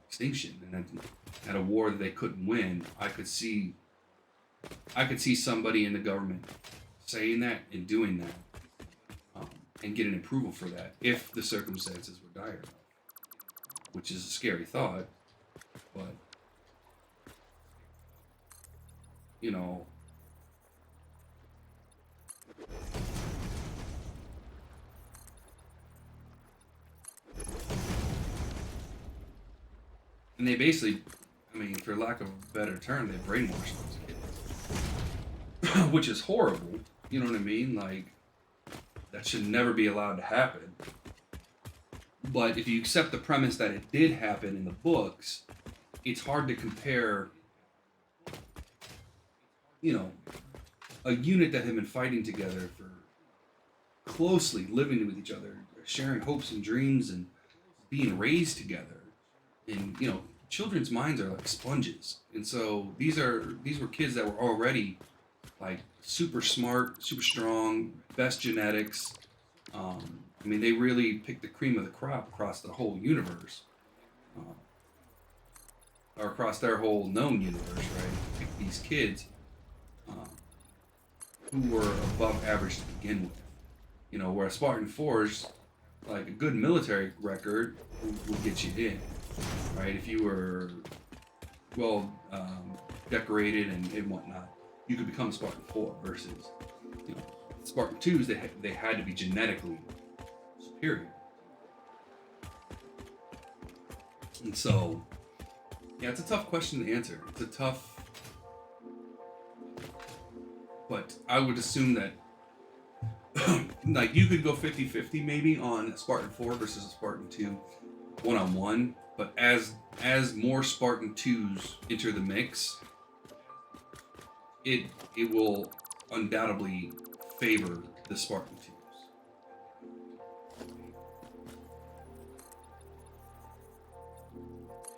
extinction and at a war that they couldn't win. I could see somebody in the government saying that and doing that, and getting approval for that if the circumstances were dire enough, which is a scary thought, but and they basically, for lack of a better term, they brainwashed those kids, which is horrible. You know what I mean? Like, that should never be allowed to happen. But if you accept the premise that it did happen in the books, it's hard to compare, a unit that had been fighting together for closely, living with each other, sharing hopes and dreams, and being raised together. And children's minds are like sponges, and so these were kids that were already like super smart, super strong, best genetics. They really picked the cream of the crop across the whole universe, or across their whole known universe, right? Picked these kids who were above average to begin with. Where a Spartan Force, like a good military record, would get you in. Right, if you were well decorated and whatnot, you could become Spartan 4 versus Spartan 2s. They had to be genetically superior, and so it's a tough question to answer. But I would assume that like you could go 50-50 maybe on a Spartan 4 versus a Spartan 2 one-on-one. But as more Spartan 2s enter the mix, it will undoubtedly favor the Spartan 2s.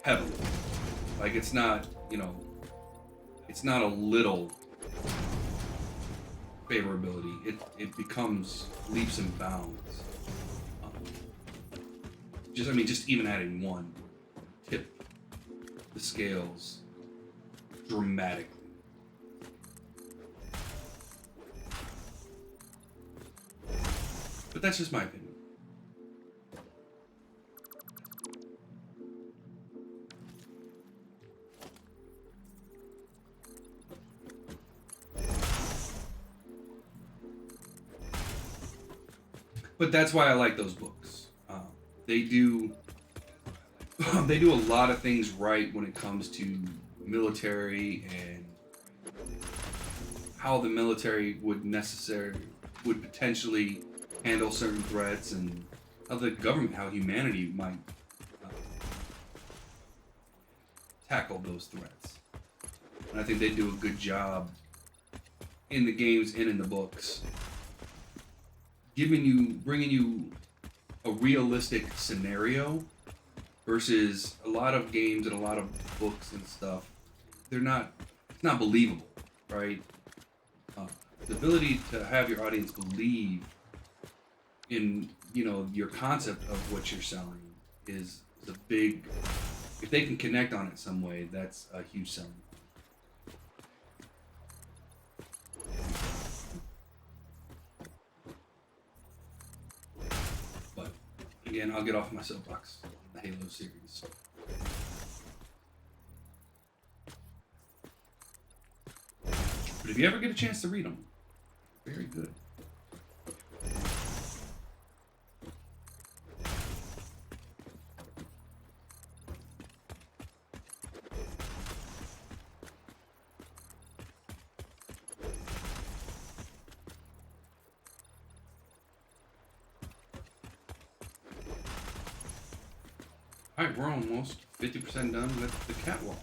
Heavily. Like, it's not a little favorability. It becomes leaps and bounds. Just even adding one tip the scales dramatically. But that's just my opinion. But that's why I like those books. They do a lot of things right when it comes to military and how the military would potentially handle certain threats, and the government, how humanity might uh, tackle those threats. And I think they do a good job in the games and in the books, bringing you a realistic scenario versus a lot of games and a lot of books and stuff. It's not believable, right? The ability to have your audience believe in, your concept of what you're selling is a big, if they can connect on it some way, that's a huge selling. But again, I'll get off my soapbox on the Halo series. But if you ever get a chance to read them, very good. Alright, we're almost 50% done with the catwalks.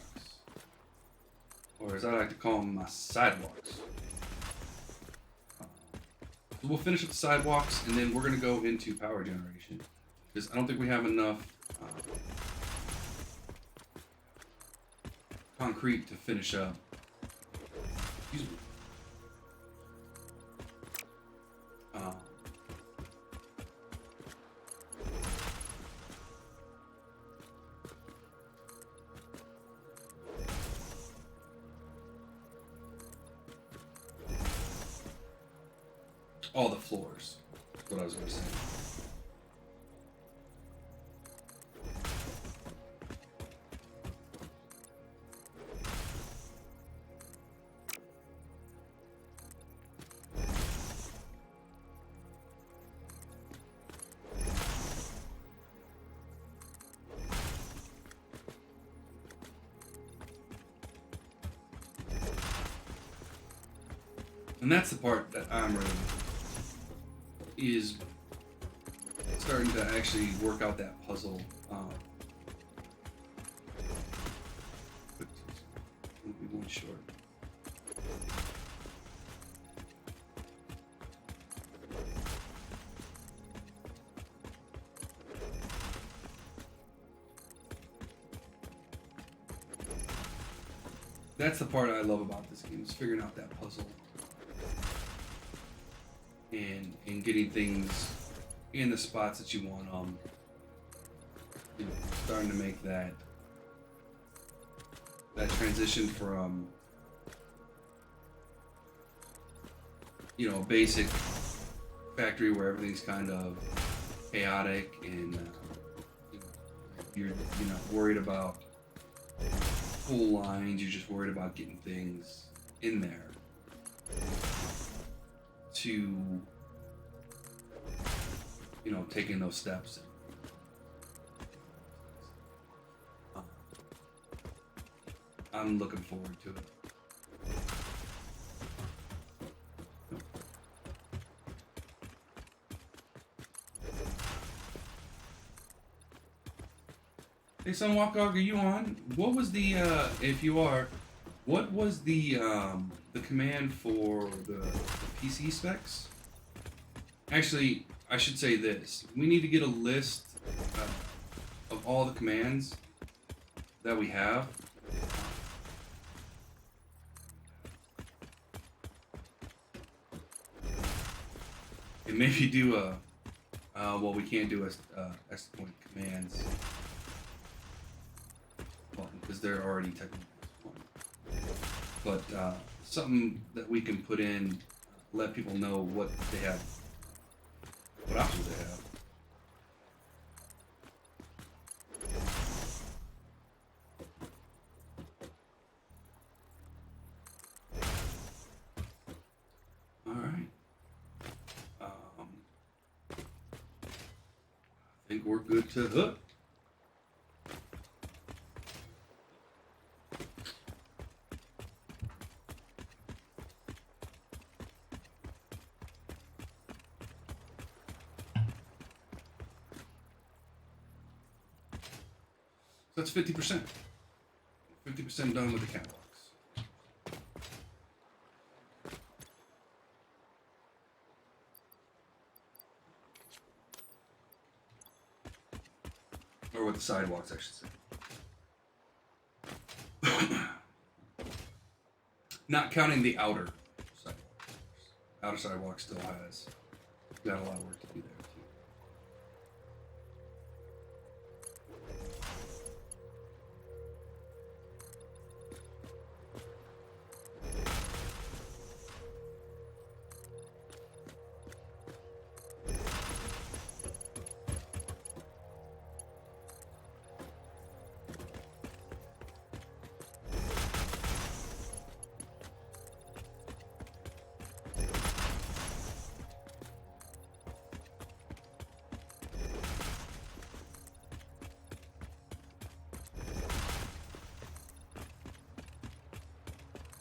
Or as I like to call them, my sidewalks. So we'll finish with the sidewalks, and then we're going to go into power generation. Because I don't think we have enough concrete to finish up. Excuse me. All the floors. That's what I was going to say. And that's the part that I'm really is starting to actually work out that puzzle. But we'll be one short. That's the part I love about this game, is figuring out that puzzle. And getting things in the spots that you want them. Starting to make that transition from a basic factory where everything's kind of chaotic and you're not worried about full lines. You're just worried about getting things in there. To taking those steps. I'm looking forward to it. Hey, son, Walkog, are you on? What was the if you are, what was the command for the PC specs? Actually, I should say this. We need to get a list of all the commands that we have. And maybe do a, well, we can't do a point commands button because they're already technically one. But something that we can put in, let people know what they have. What options they have. All right. I think we're good to hook. that's 50%. 50% done with the catwalks. Or with the sidewalks, I should say. Not counting the outer sidewalks. Outer sidewalk still has got a lot of work to do there.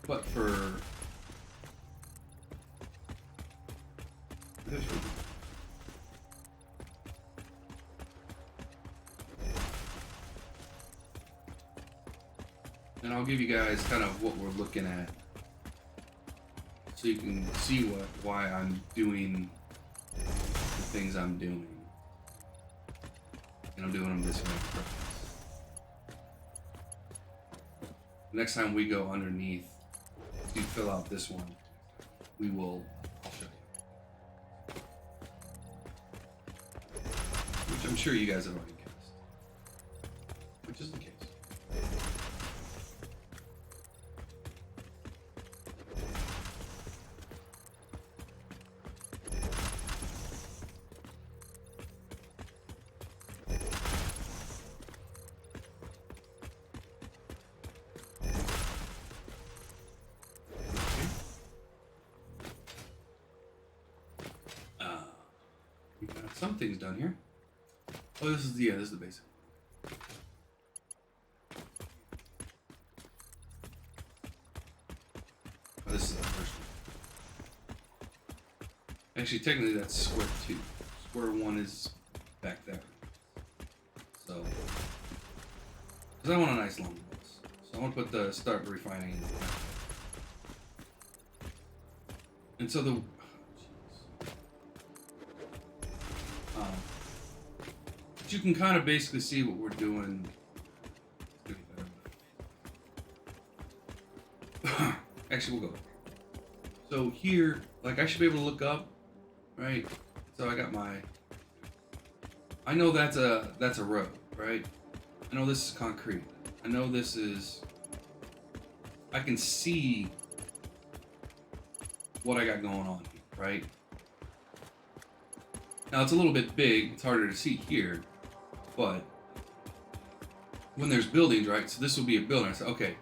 But for this one, and I'll give you guys kind of what we're looking at, so you can see why I'm doing the things I'm doing, and I'm doing them this way on purpose. Next time we go underneath to fill out this one, I'll show you. Which I'm sure you guys have already guessed. Which is the case. We got some things done here. Oh, this is the basic. Oh, this is the first one. Actually, technically that's square 2. Square 1 is back there. So, because I want a nice long bus. So I want to put the start refining in the back. And so but you can kind of basically see what we're doing. Actually, we'll go. So here, like, I should be able to look up, right? So I know that's a road, right? I know this is concrete. I know this is. I can see what I got going on here, right? Now it's a little bit big. It's harder to see here. But when there's buildings, right? So this will be a building. I say, okay,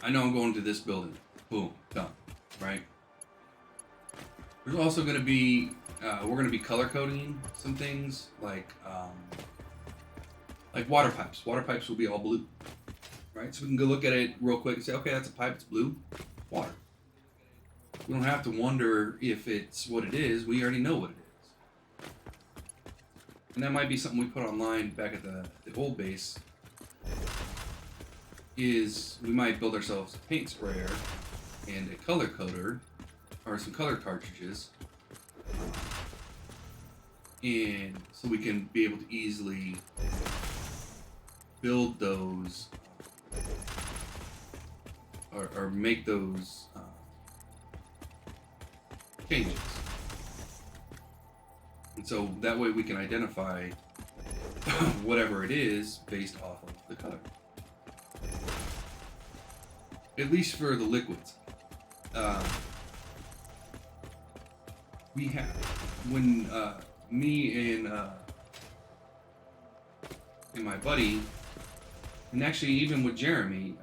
I know I'm going to this building. Boom, done, right? There's also going to be, we're going to be color coding some things like water pipes. Water pipes will be all blue, right? So we can go look at it real quick and say, okay, that's a pipe. It's blue, water. We don't have to wonder if it's what it is. We already know what it is. And that might be something we put online back at the old base, is we might build ourselves a paint sprayer and a color coder, or some color cartridges, and so we can be able to easily build those, or make those changes. And so that way we can identify whatever it is based off of the color. At least for the liquids. We have, when me and my buddy, and actually even with Jeremy,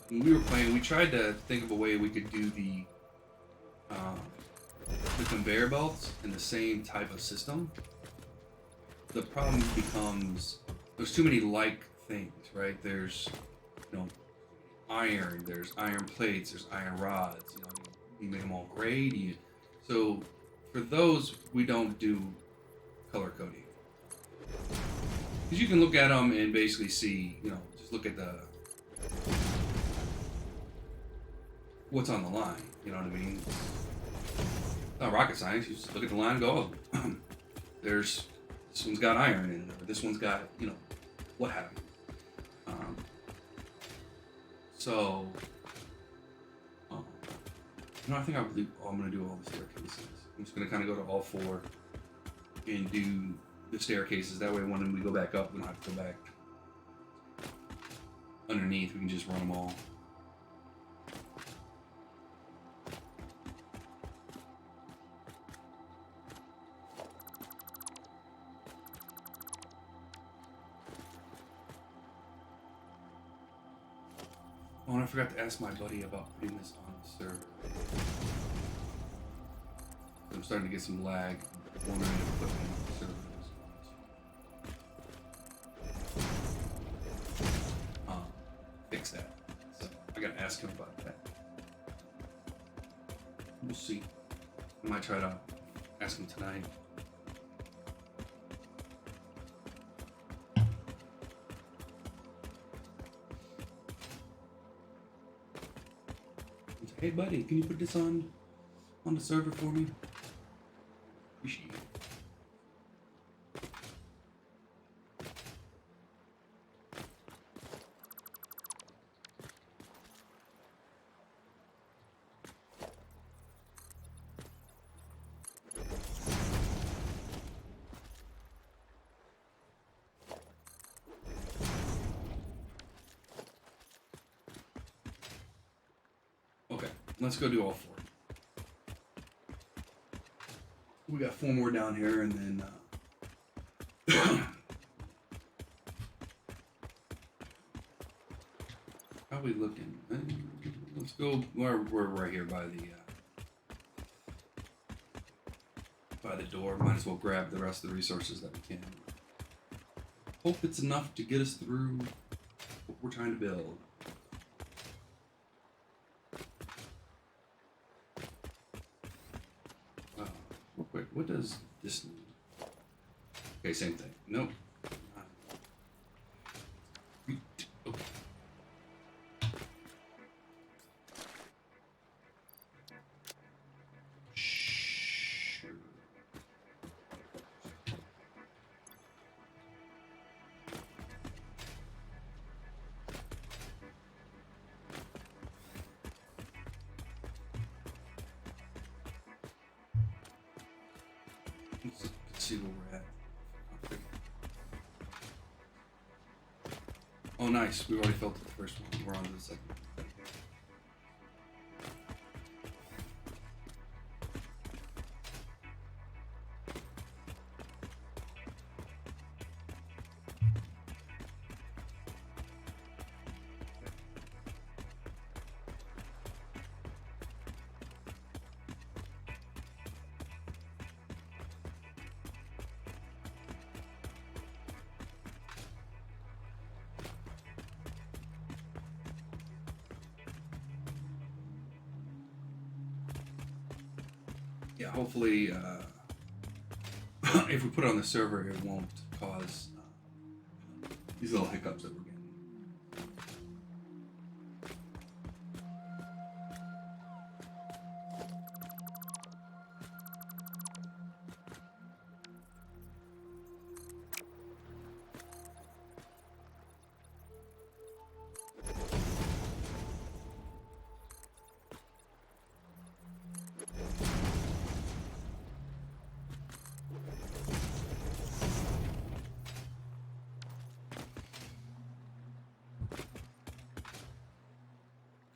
when we were playing, we tried to think of a way we could do the conveyor belts in the same type of system. The problem becomes there's too many like things, right? There's, iron, there's iron plates, there's iron rods. You make them all gray. So for those, we don't do color coding, because you can look at them and basically see, just just look at the what's on the line. You know what I mean? It's not rocket science. You just look at the line and go, oh, there's this one's got iron in it, or this one's got, you know, what have you. So, you know, I think I'm going to do all the staircases. I'm just going to kind of go to all four and do the staircases. That way, when we go back up, we don't have to go back underneath. We can just run them all. Oh, and I forgot to ask my buddy about putting this on the server. I'm starting to get some lag. Wondering if putting it on the server fix that. So I gotta ask him about that. We'll see. I might try to ask him tonight. Hey buddy, can you put this on the server for me? Appreciate it. Okay, let's go do all four. We got four more down here, and then how we looking? Let's go. We're right here by the door. Might as well grab the rest of the resources that we can. Hope it's enough to get us through what we're trying to build. Real quick, what does this need? Okay, same thing. Nope. Okay. Sure. Let's see where we're at. Oh, nice. We already felt it the first one. We're on to the second one. Yeah, hopefully, if we put it on the server, it won't cause these little hiccups that we're getting.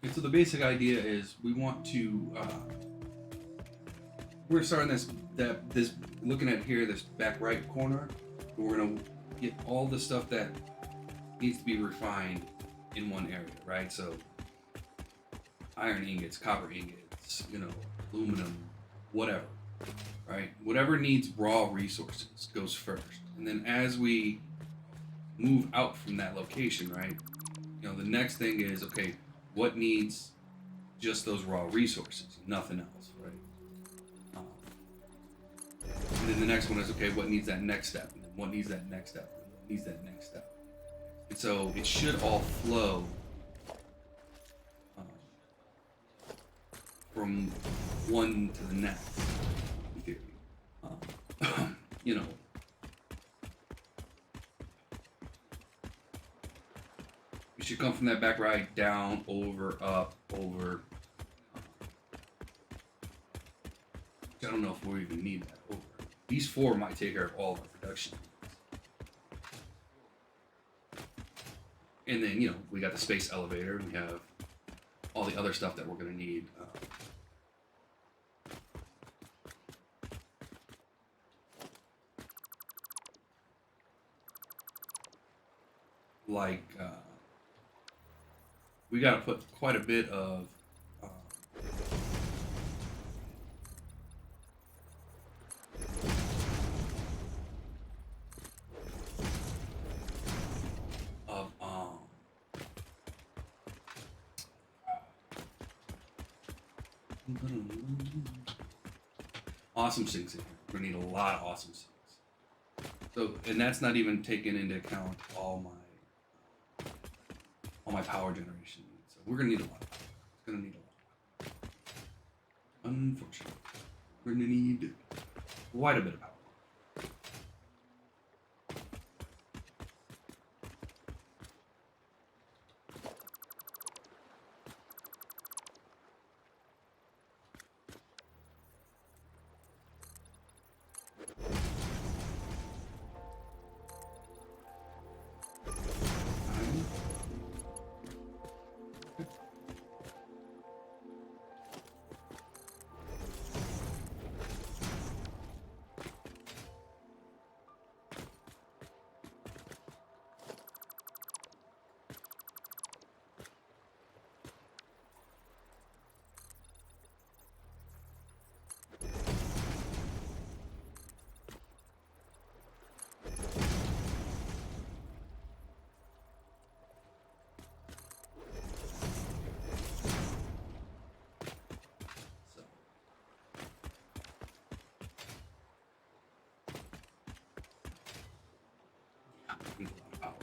And so the basic idea is we want to we're starting this looking at here, this back right corner. We're gonna get all the stuff that needs to be refined in one area, right? So iron ingots, copper ingots, you know, aluminum, whatever, right? Whatever needs raw resources goes first, and then as we move out from that location, right? You know, the next thing is, okay, what needs just those raw resources, nothing else, right? And then the next one is, okay, what needs that next step? And then what needs that next step? And what needs that next step? And so it should all flow from one to the next, in theory. You know, you should come from that back right, down, over, up, over. I don't know if we even need that over. These four might take care of all of our production. And then, you know, we got the space elevator, and we have all the other stuff that we're going to need. We got to put quite a bit of awesome sinks in here. We're gonna need a lot of awesome sinks. So, and that's not even taking into account all my power generation needs. So we're gonna need a lot of power. It's gonna need a lot. Unfortunately, we're gonna need quite a bit of power. Needs a lot of power.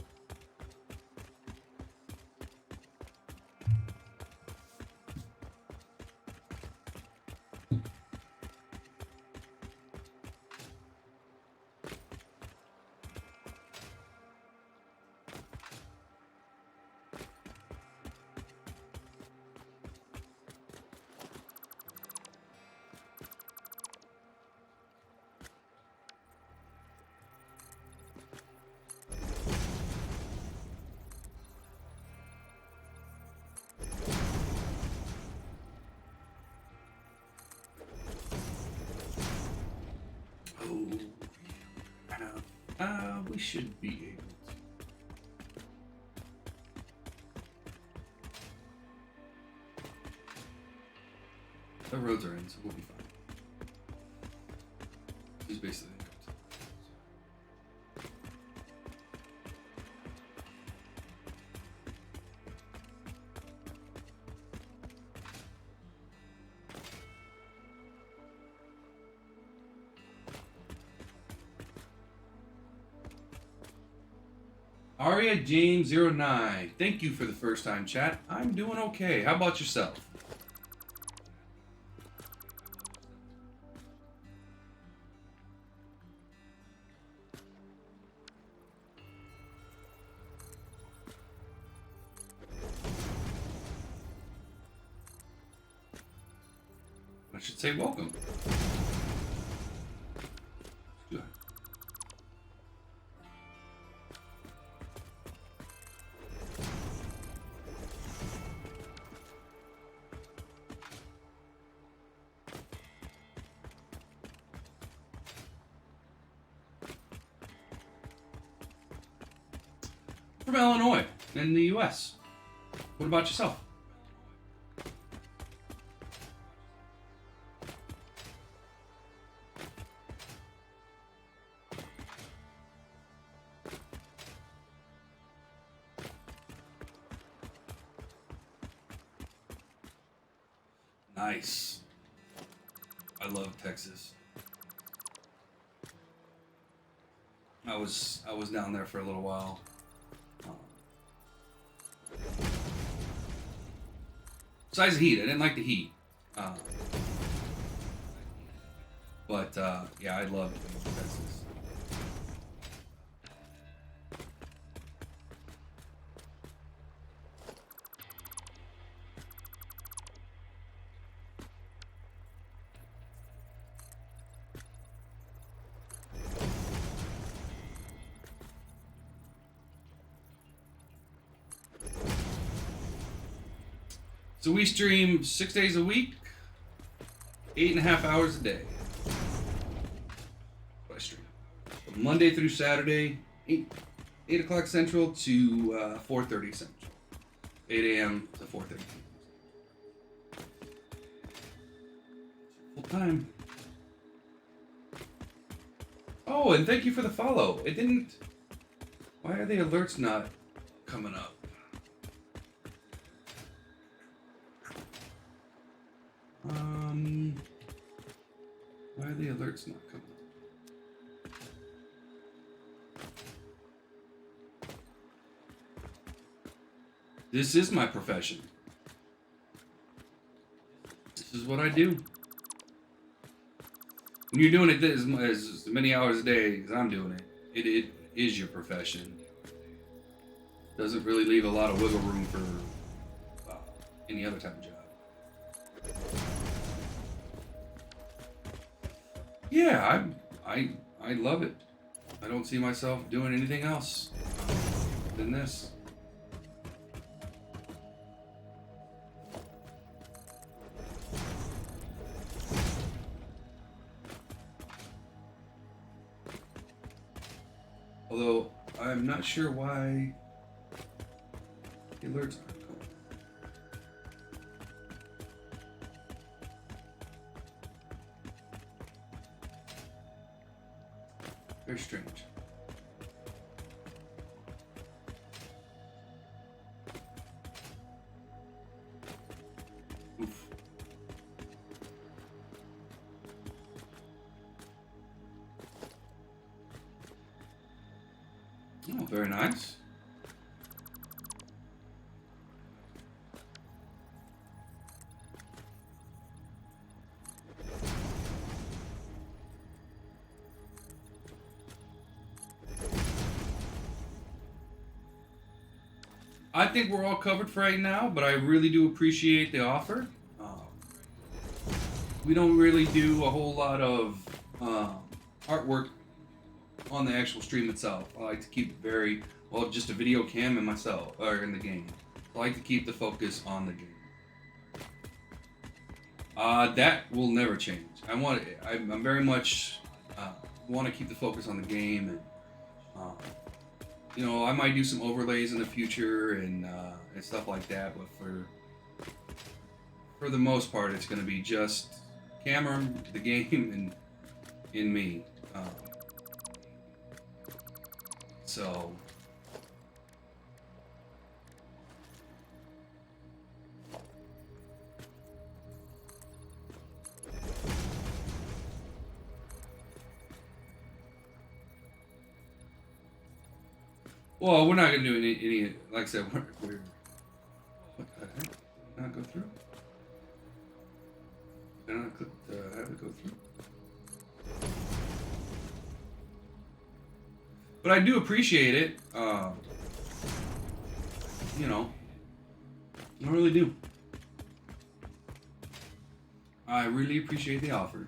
We should be able to. The roads are in, so we'll be fine. Just basically. Aria James 09. Thank you for the first time chat. I'm doing okay. How about yourself? I should say welcome. From Illinois in the US. What about yourself? Nice. I love Texas. I was down there for a little while. Besides the heat, I didn't like the heat. But yeah, I love Texas. So we stream 6 days a week, 8.5 hours a day. I stream Monday through Saturday, 8 o'clock Central to 4:30 Central, 8 a.m. to 4:30. Full time. Oh, and thank you for the follow. It didn't. Why are the alerts not coming up? Why are the alerts not coming up? This is my profession. This is what I do. When you're doing it as many hours a day as I'm doing it, it is your profession. Doesn't really leave a lot of wiggle room for any other type of job. Yeah, I love it. I don't see myself doing anything else than this. Although I'm not sure why the alerts aren't going. Very strange. Oof. Oh, very nice. I think we're all covered for right now, but I really do appreciate the offer. We don't really do a whole lot of artwork on the actual stream itself. I like to keep it very well, just a video cam and myself, or in the game. I like to keep the focus on the game. That will never change. I'm very much want to keep the focus on the game, and you know, I might do some overlays in the future and stuff like that. But for the most part, it's going to be just camera, the game, and in me. So. Well, we're not gonna do any like I said, we're what the heck? Did it not go through? Did I not click have it go through? But I do appreciate it. You know, I really do. I really appreciate the offer.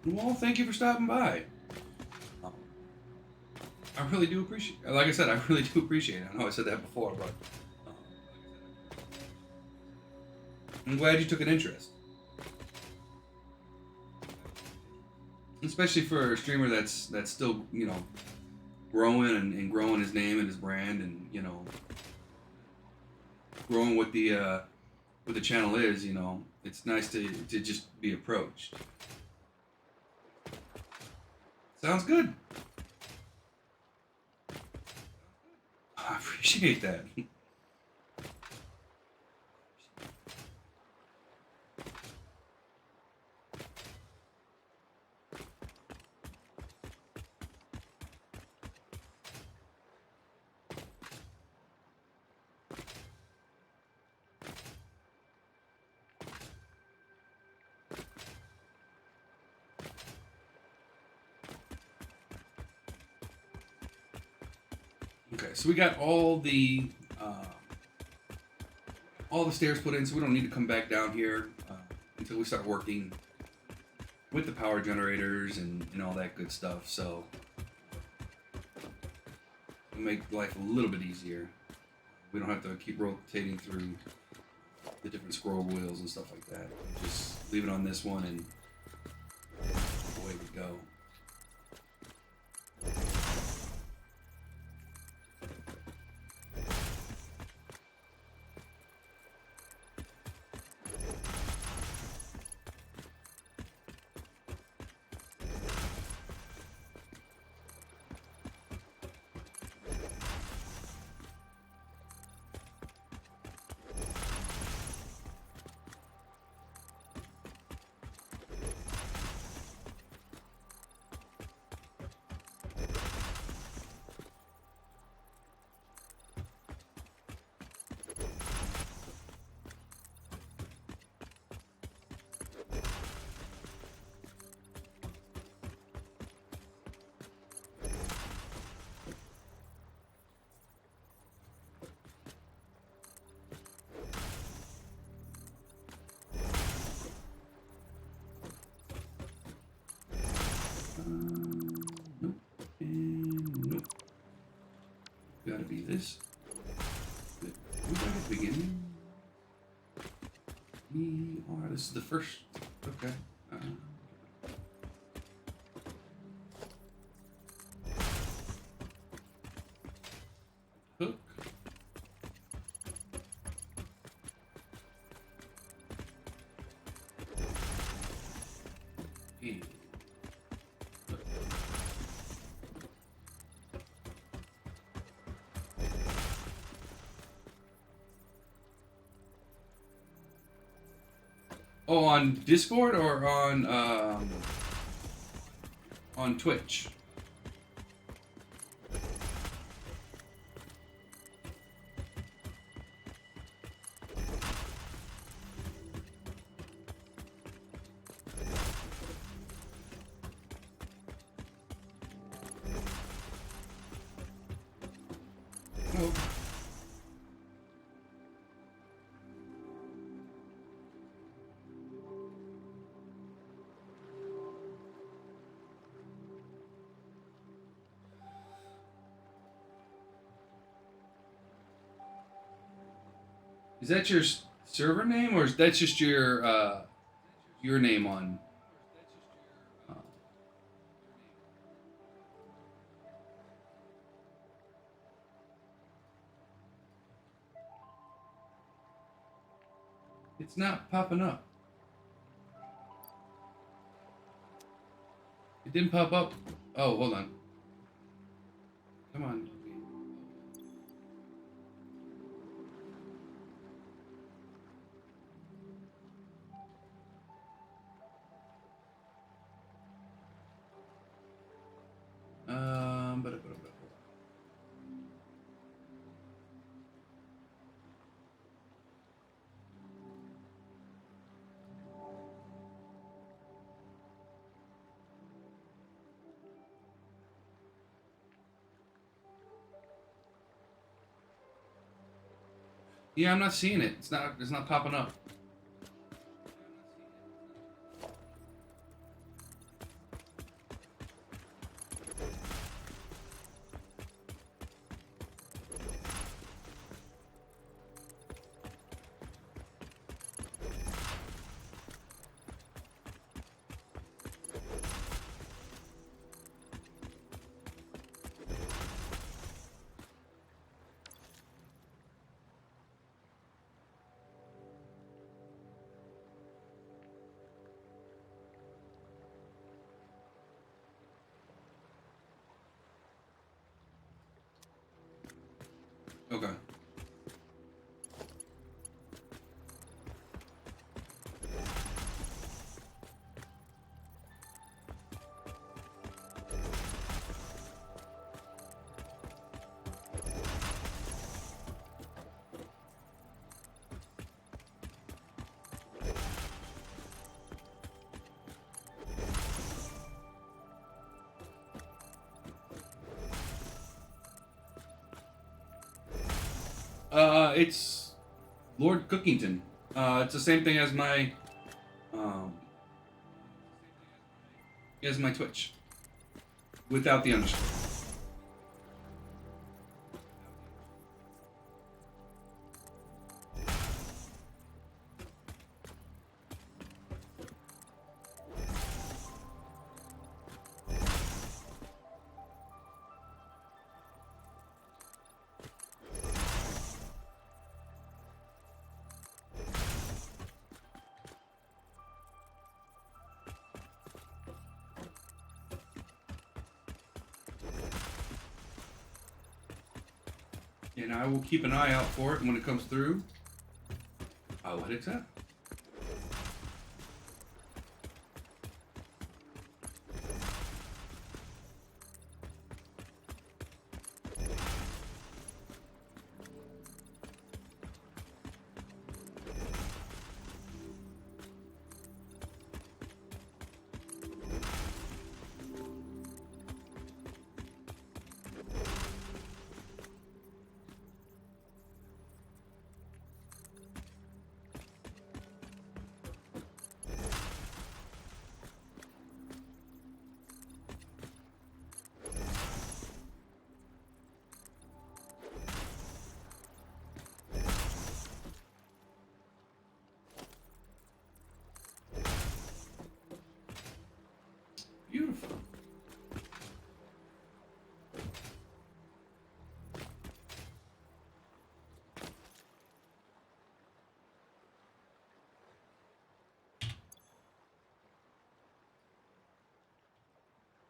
Well, thank you for stopping by. I really do appreciate it. Like I said, I really do appreciate it. I know I said that before, but I'm glad you took an interest. Especially for a streamer that's still, you know, growing and growing his name and his brand, and, you know, growing what the channel is, you know. It's nice to just be approached. Sounds good. I appreciate that. Okay, so we got all the stairs put in, so we don't need to come back down here until we start working with the power generators and all that good stuff. So it'll make life a little bit easier. We don't have to keep rotating through the different scroll wheels and stuff like that. Just leave it on this one and away we go. Nope. And nope. Gotta be this. Good. We got a beginning. We are. This is the first. Okay. Hook. And oh, on Discord or on Twitch? Oh. Is that your server name, or is that just your name on? Uh, it's not popping up. It didn't pop up. Oh, hold on. Come on. But yeah, I'm not seeing it. It's not. It's not popping up. Okay. It's Lord Cookington. It's the same thing um, as my Twitch, without the underscore. And I will keep an eye out for it, and when it comes through, I will hit accept. Beautiful.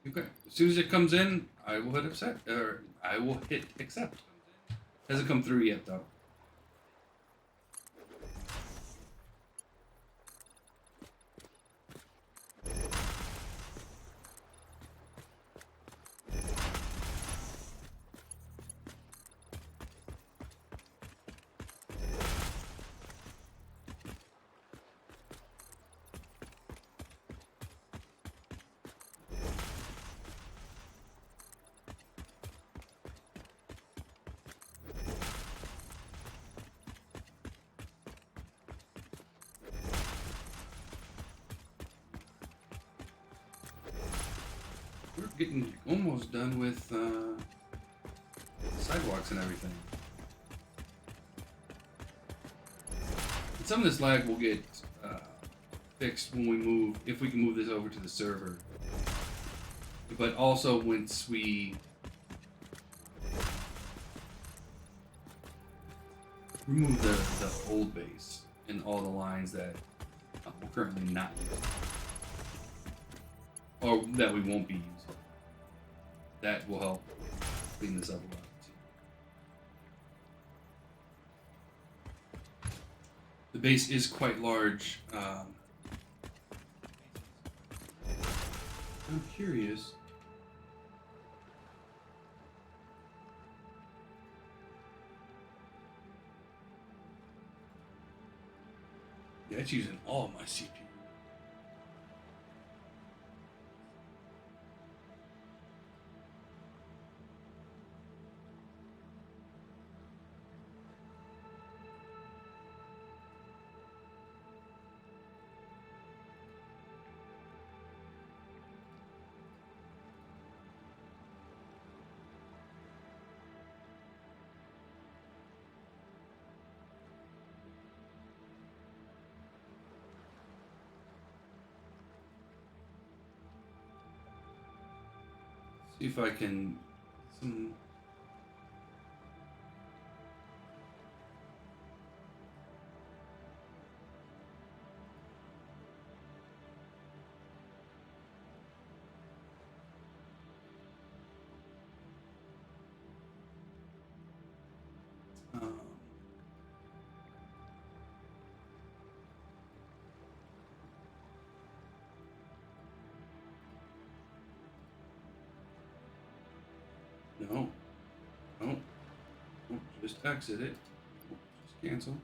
Okay. As soon as it comes in, I will hit accept. Or I will hit accept. Hasn't come through yet, though. We're getting almost done with sidewalks and everything. And some of this lag will get fixed when we move, if we can move this over to the server. But also once we remove the old base and all the lines that we're currently not using. Or that we won't be using. That will help clean this up a lot too. The base is quite large. I'm curious. Yeah, it's using all of my CPU. See if I can some um, no, no, no, just exit it. Just cancel.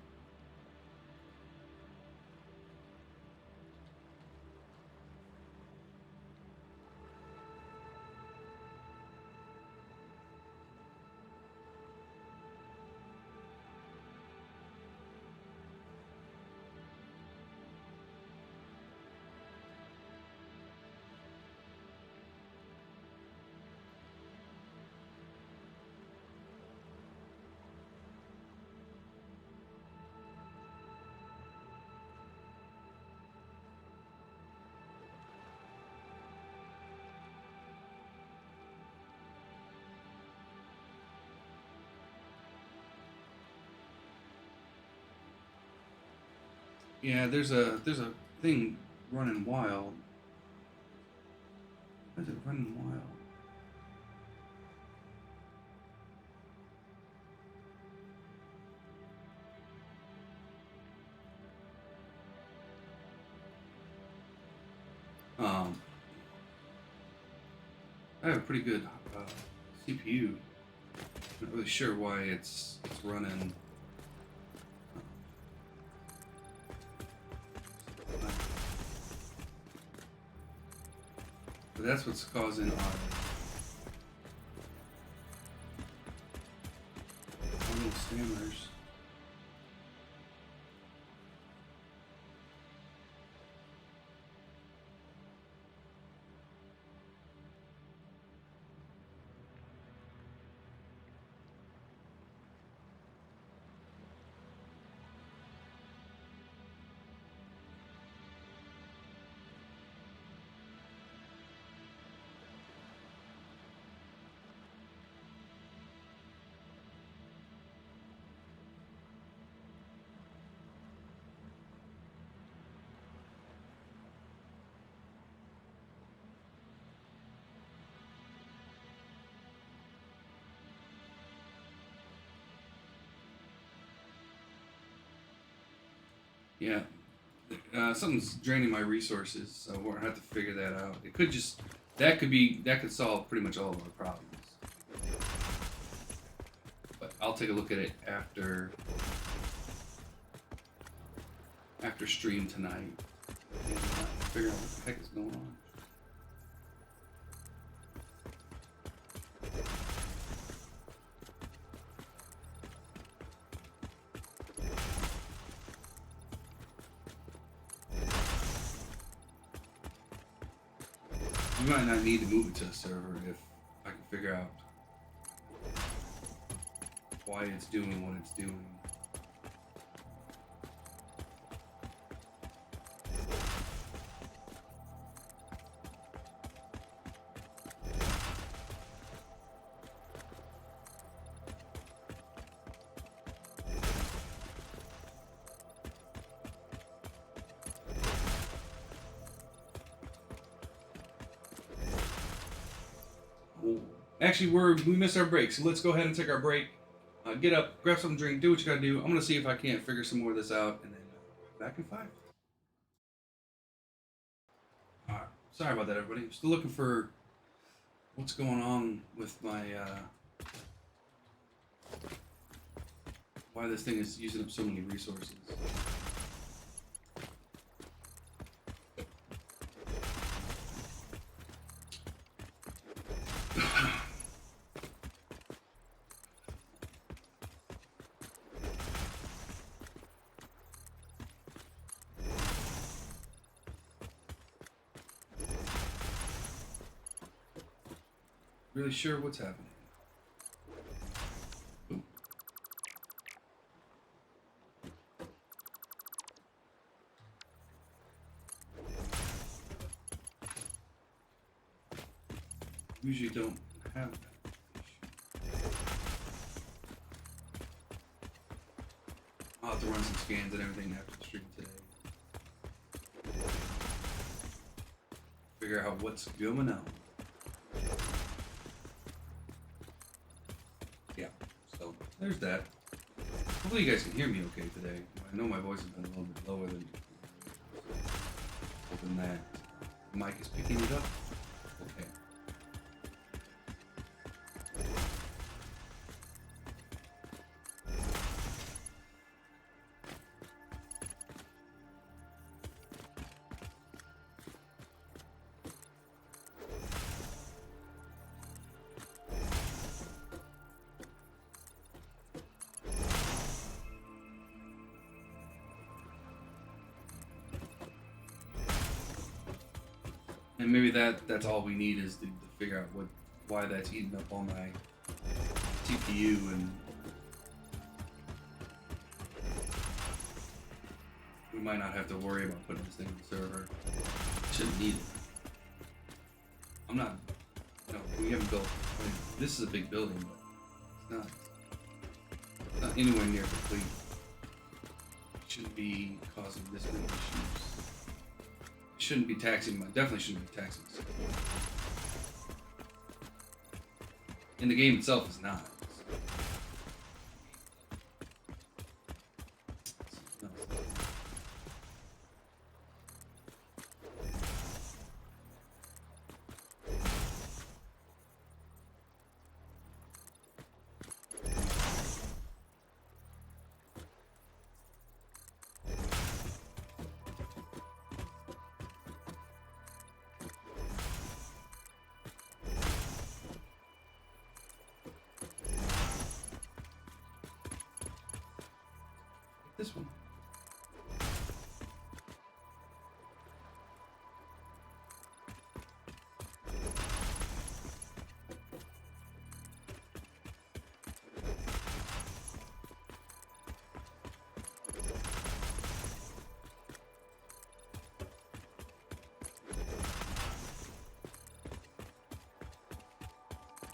Yeah, there's a thing running wild. Why is it running wild? Um, I have a pretty good CPU. Not really sure why it's running. But that's what's causing our little stammers. Yeah, something's draining my resources, so we're gonna have to figure that out. It could just that could solve pretty much all of our problems. But I'll take a look at it after stream tonight and figure out what the heck is going on. We might not need to move it to a server if I can figure out why it's doing what it's doing. Actually, we missed our break, so let's go ahead and take our break. Get up, grab something to drink, do what you gotta do. I'm gonna see if I can't figure some more of this out, and then back in 5. Alright, sorry about that, everybody. Still looking for what's going on with my why this thing is using up so many resources. Really sure what's happening. Ooh. Usually don't have that issue. I'll have to run some scans and everything after the stream today. Figure out what's going on. Yeah, so there's that. Hopefully you guys can hear me okay today. I know my voice has been a little bit lower than hoping that the mic is picking it up. Okay. And maybe that's all we need is to figure out why that's eating up all my CPU, and we might not have to worry about putting this thing on the server. Shouldn't need it. I'm not, we haven't built, this is a big building, but it's not anywhere near complete. shouldn't be causing this many issues. Shouldn't be taxing my, definitely shouldn't be taxing myself. And the game itself is not. This one.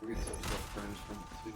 We're getting some stuff friends from it too.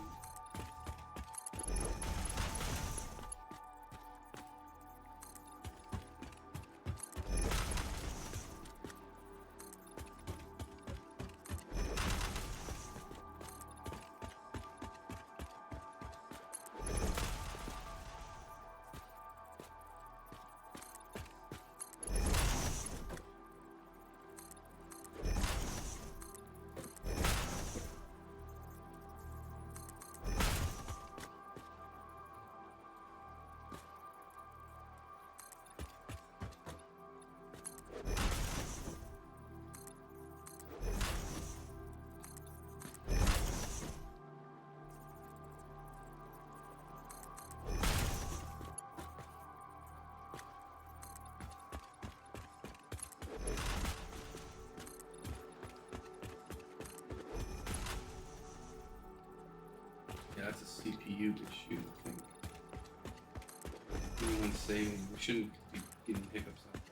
Yeah, that's a CPU issue, I think. Anyone's saving, we shouldn't be getting hiccups like that.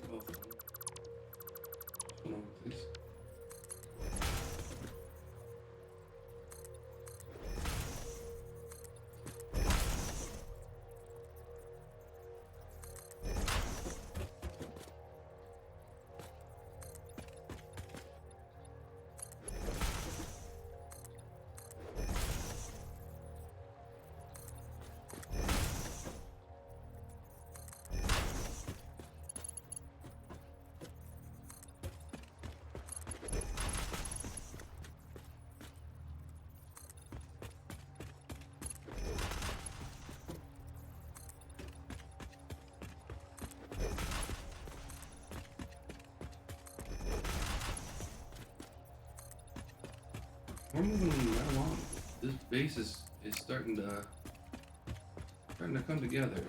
Both of them. What's going on with this? We're moving right along. This base is starting to come together.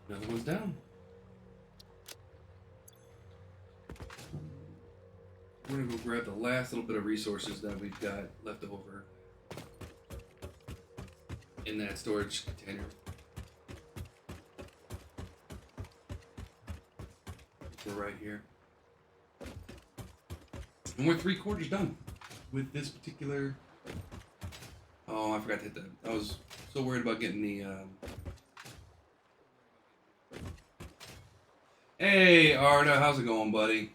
Another one's down. We're gonna go grab the last little bit of resources that we've got left over in that storage container. We're right here. And we're 3/4 done with this particular... Oh, I forgot to hit that. I was so worried about getting the... Hey, Arda, how's it going, buddy?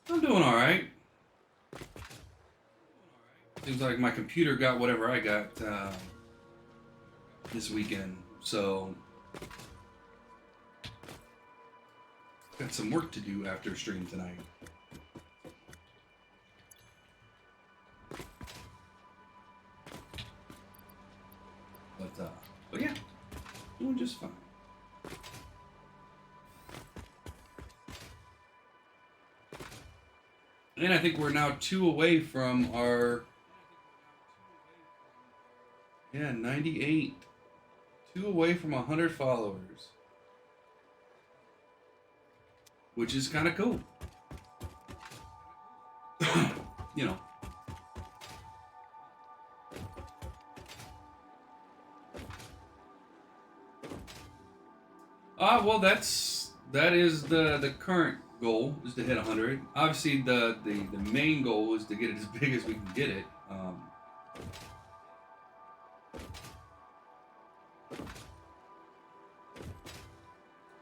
I'm doing all right. Seems like my computer got whatever I got this weekend, so got some work to do after stream tonight. But yeah, doing just fine. And I think we're now 2 away from our 98. 2 away from 100 followers, which is kind of cool. You know. Well, that is the current goal, is to hit 100. Obviously, the main goal is to get it as big as we can get it.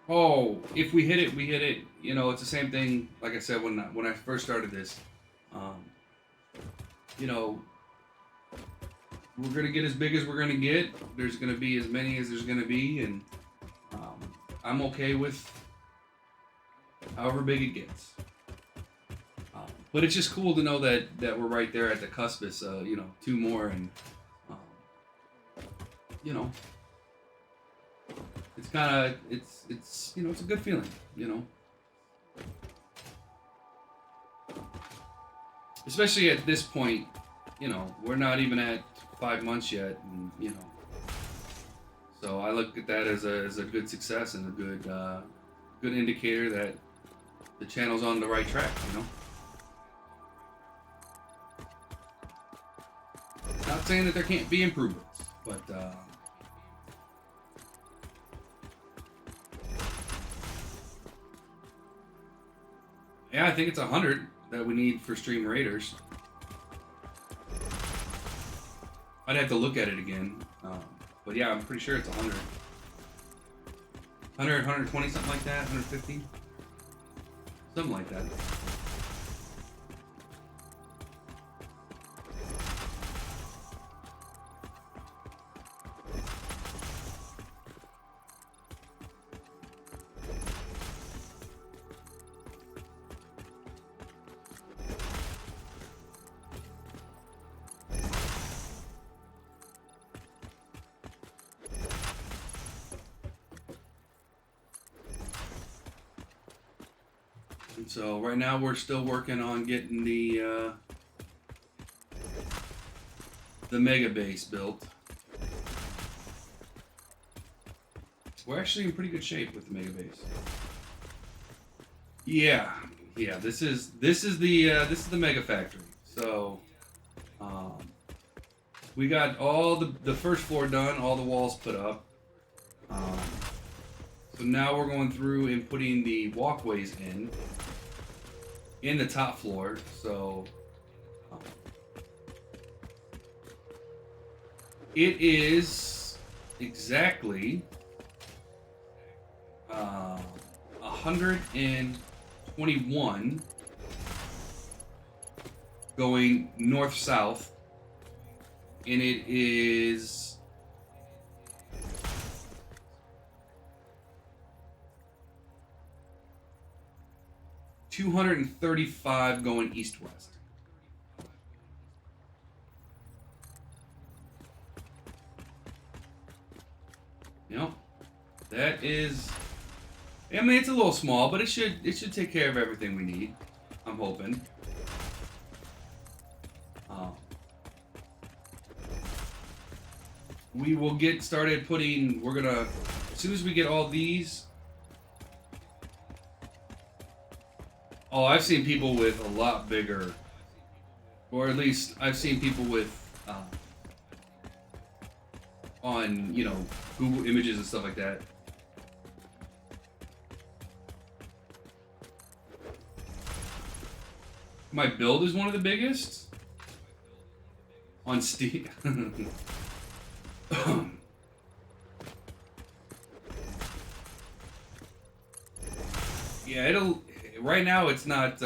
Oh, if we hit it, we hit it. You know, it's the same thing. Like I said when I first started this, you know, we're gonna get as big as we're gonna get. There's gonna be as many as there's gonna be, and I'm okay with however big it gets. But it's just cool to know that we're right there at the cuspis. You know, 2 more, and you know, it's kind of it's you know, it's a good feeling. You know, especially at this point. You know, we're not even at 5 months yet, and you know. So I look at that as a good success and a good indicator that the channel's on the right track, you know. Not saying that there can't be improvements, but yeah, I think it's 100 that we need for Stream Raiders. I'd have to look at it again. But yeah, I'm pretty sure it's 100. 100, 120, something like that, 150. Something like that. So right now we're still working on getting the mega base built. We're actually in pretty good shape with the mega base. Yeah. This is the mega factory. So we got all the first floor done, all the walls put up. So now we're going through and putting the walkways in the top floor. So it is exactly 121 going north-south, and it is 235 going east-west. You know, that is, I mean, it's a little small, but it should take care of everything we need. I'm hoping. We will get started putting. We're gonna, as soon as we get all these. Oh, I've seen people with a lot bigger, or at least I've seen people with on, you know, Google Images and stuff like that. My build is one of the biggest on Steam. Yeah, right now it's not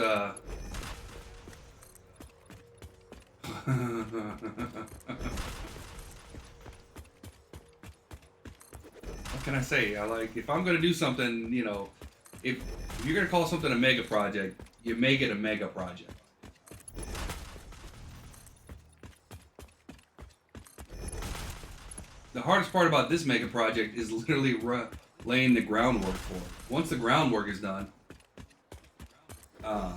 What can I say? I like if I'm gonna do something, if you're gonna call something a mega project, you make it a mega project. The hardest part about this mega project is literally laying the groundwork for it. Once the groundwork is done, uh,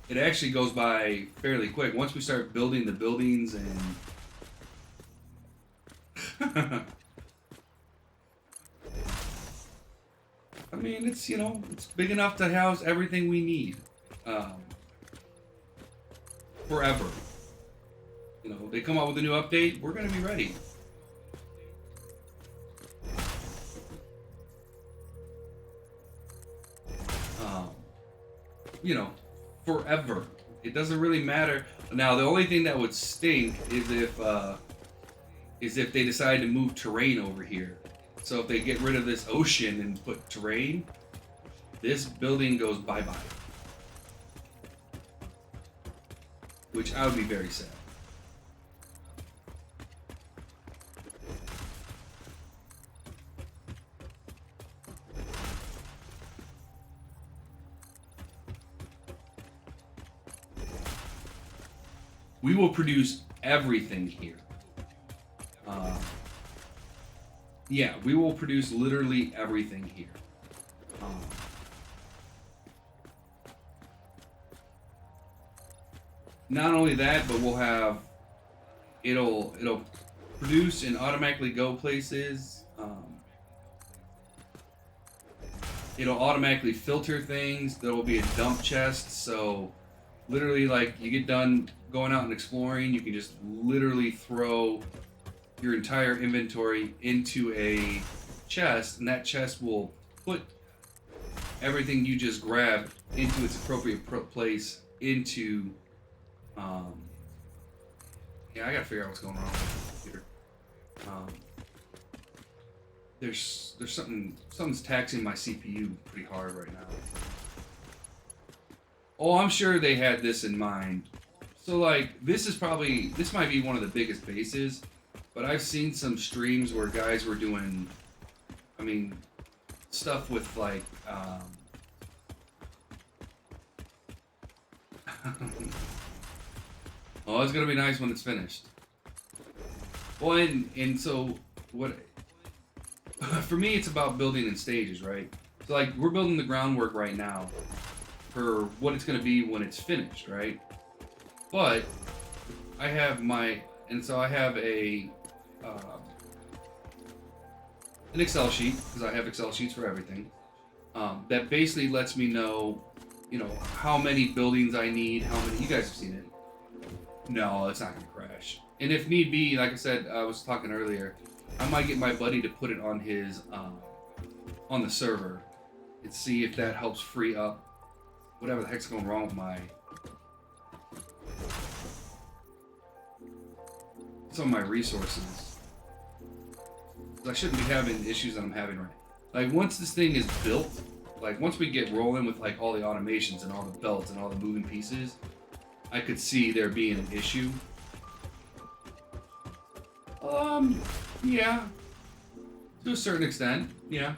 it actually goes by fairly quick. Once we start building the buildings and I mean, it's big enough to house everything we need um, forever. They come out with a new update, we're gonna be ready. Um, you know, Forever. It doesn't really matter. Now, the only thing that would stink is if they decide to move terrain over here. So if they get rid of this ocean and put terrain, this building goes bye-bye. Which I would be very sad. We will produce everything here. Yeah, we will produce literally everything here. Um, Not only that, but we'll have it'll produce and automatically go places. It'll automatically filter things. There will be a dump chest, so literally, like, you get done going out and exploring, you can just literally throw your entire inventory into a chest, and that chest will put everything you just grabbed into its appropriate place into yeah, I gotta figure out what's going on with the computer. There's something's taxing my CPU pretty hard right now. Oh, I'm sure they had this in mind. So, like, this might be one of the biggest bases, but I've seen some streams where guys were doing, stuff with, like, oh, it's gonna be nice when it's finished. Well, and so, what, for me, it's about building in stages, right? So, like, we're building the groundwork right now for what it's going to be when it's finished, right? But I have I have an Excel sheet, because I have Excel sheets for everything, that basically lets me know, how many buildings I need, how many. You guys have seen it. No, it's not going to crash. And if need be, like I said, I was talking earlier, I might get my buddy to put it on his on the server and see if that helps free up whatever the heck's going wrong with some of my resources. I shouldn't be having issues that I'm having right now. Like, once this thing is built, like, once we get rolling with, like, all the automations and all the belts and all the moving pieces, I could see there being an issue. Yeah. To a certain extent, yeah.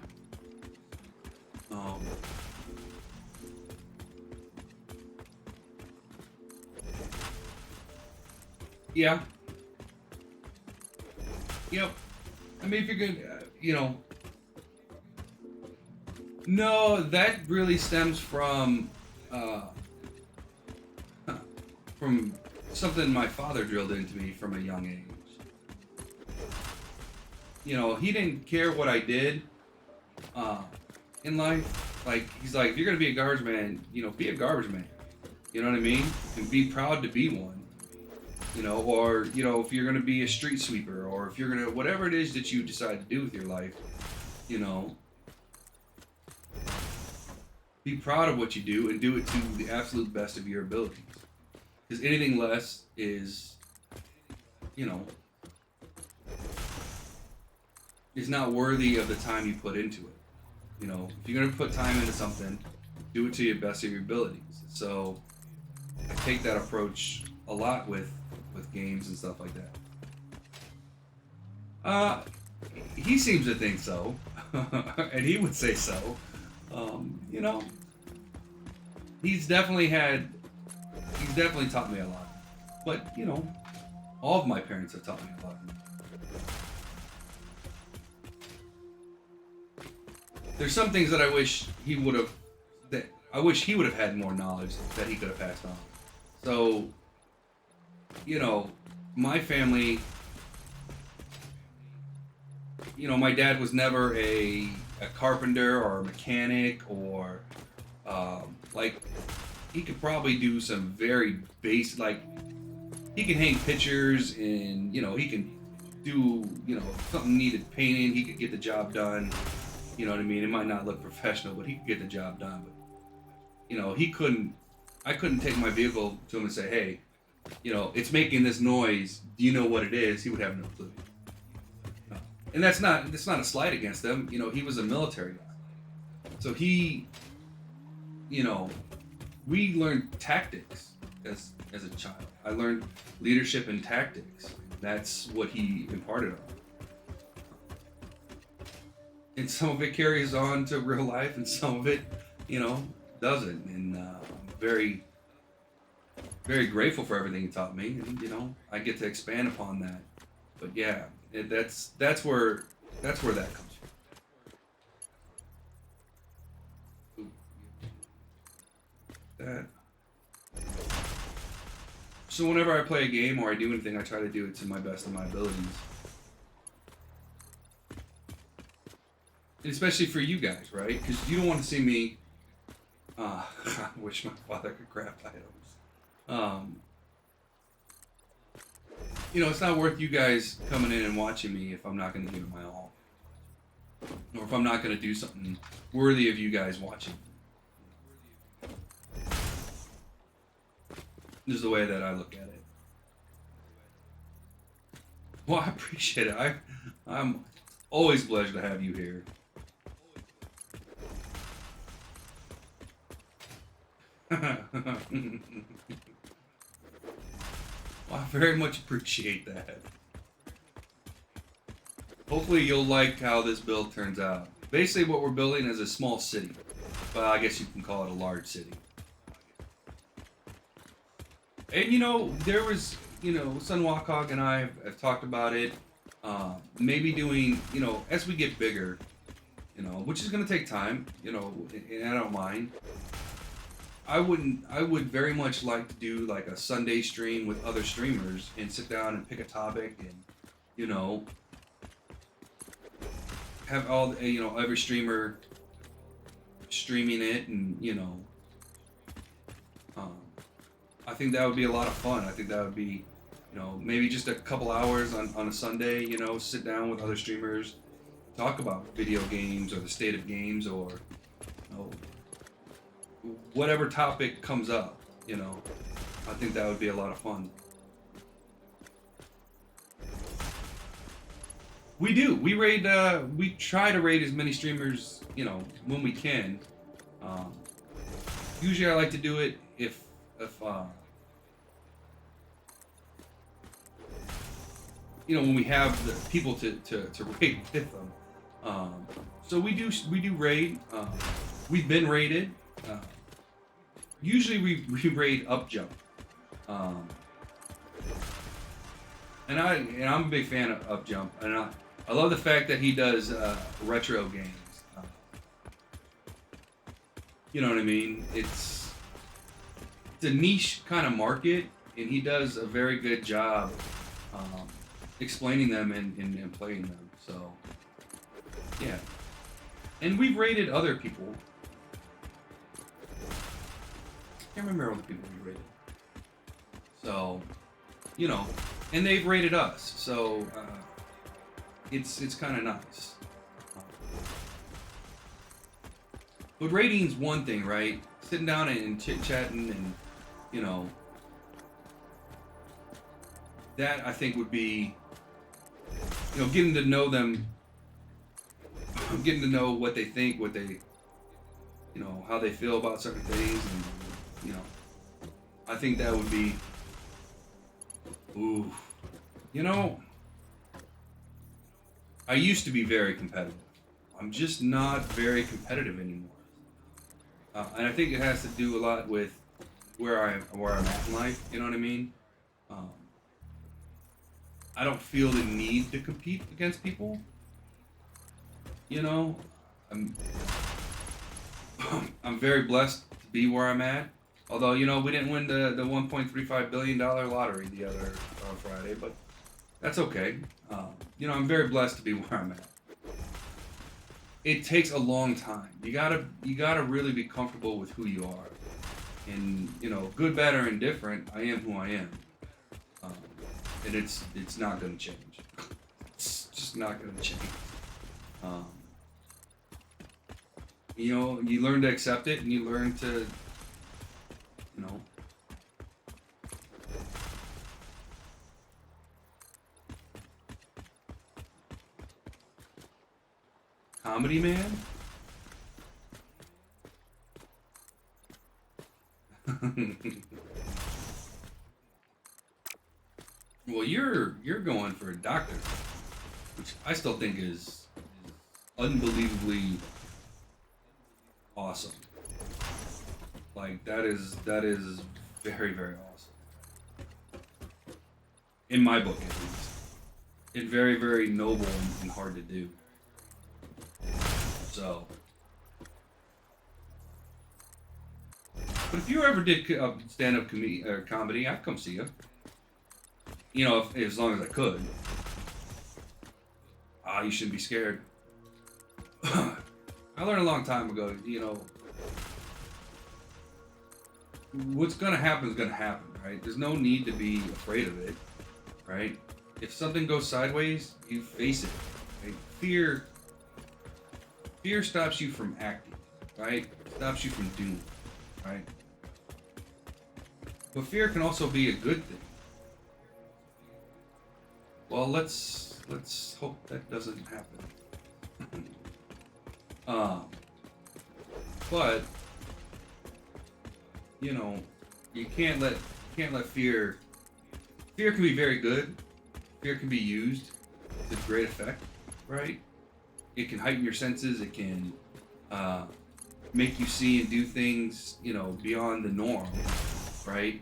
Yeah. Yep. If you're good, no, that really stems from something my father drilled into me from a young age. He didn't care what I did in life. Like, he's like, if you're gonna be a garbage man, be a garbage man. You know what I mean? And be proud to be one. Or, if you're gonna be a street sweeper, or if you're gonna, whatever it is that you decide to do with your life, be proud of what you do and do it to the absolute best of your abilities. Because anything less is, is not worthy of the time you put into it. If you're gonna put time into something, do it to the best of your abilities. So I take that approach a lot with games and stuff like that. He seems to think so, and he would say so. You know, he's definitely taught me a lot. But you know, all of my parents have taught me a lot. There's some things that I wish he would have had more knowledge that he could have passed on. So, you know, my family, you know, my dad was never a carpenter or a mechanic or like he could probably do some very basic, like he can hang pictures and you know he can do, you know, if something needed painting, he could get the job done. You know what I mean? It might not look professional, but he could get the job done. But you know, I couldn't take my vehicle to him and say, hey, you know, it's making this noise. Do you know what it is? He would have no clue. No. And that's not a slight against him. You know, he was a military guy. So he, you know, we learned tactics as a child. I learned leadership and tactics. That's what he imparted on me. And some of it carries on to real life, and some of it, you know, doesn't. And I'm very, very grateful for everything he taught me. And you know, I get to expand upon that. But yeah, that's where that comes from. That. So whenever I play a game or I do anything, I try to do it to my best of my abilities. Especially for you guys, right? Because you don't want to see me. I wish my father could craft items. You know, it's not worth you guys coming in and watching me if I'm not going to give it my all, or if I'm not going to do something worthy of you guys watching. This is the way that I look at it. Well, I appreciate it. I'm always a pleasure to have you here. Well, I very much appreciate that. Hopefully you'll like how this build turns out. Basically what we're building is a small city. Well, I guess you can call it a large city. And you know, there was, you know, Sun Wakhog and I have talked about it. Maybe doing, you know, as we get bigger, you know, which is going to take time, you know, and I don't mind. I would very much like to do like a Sunday stream with other streamers and sit down and pick a topic and, you know, have all, you know, every streamer streaming it and, you know, I think that would be a lot of fun. I think that would be, you know, maybe just a couple hours on a Sunday, you know, sit down with other streamers, talk about video games or the state of games or, you know, whatever topic comes up, you know. I think that would be a lot of fun. We do. We try to raid as many streamers, you know, when we can. Usually I like to do it if you know, when we have the people to raid with them. So we do raid. We've been raided. Usually we raid up jump. And I'm a big fan of up jump, and I love the fact that he does retro games. You know what I mean? It's a niche kind of market, and he does a very good job explaining them and playing them. So yeah, and we've rated other people. I can't remember all the people we rated. So, you know, and they've rated us. So it's kind of nice. But rating's one thing, right? Sitting down and chit-chatting and, you know, that I think would be, you know, getting to know them, getting to know what they think, what they, you know, how they feel about certain things, and, you know, I think that would be Ooh. You know, I used to be very competitive. I'm just not very competitive anymore. And I think it has to do a lot with where I'm at in life. You know what I mean? Um, I don't feel the need to compete against people. You know, I'm I'm very blessed to be where I'm at. Although we didn't win the 1.35 billion dollar lottery the other on Friday, but that's okay. I'm very blessed to be where I'm at. It takes a long time. You gotta really be comfortable with who you are, and good, bad, or indifferent. I am who I am, um, and it's not gonna change. It's just not gonna change. Um, you learn to accept it, and you learn to, you know, comedy man. Well, you're going for a doctor, which I still think is unbelievably awesome. Like that is very, very awesome in my book, at least. And very, very noble and hard to do. So, but if you ever did stand-up comedy, I'd come see you. As long as I could. You shouldn't be scared. I learned a long time ago. What's gonna happen is gonna happen, right? There's no need to be afraid of it, right? If something goes sideways, you face it. Right? Fear stops you from acting, right? Stops you from doing, right? But fear can also be a good thing. Well, let's hope that doesn't happen. um, but you can't let fear. Fear can be very good. Fear can be used with great effect, right? It can heighten your senses. It can make you see and do things, beyond the norm, right?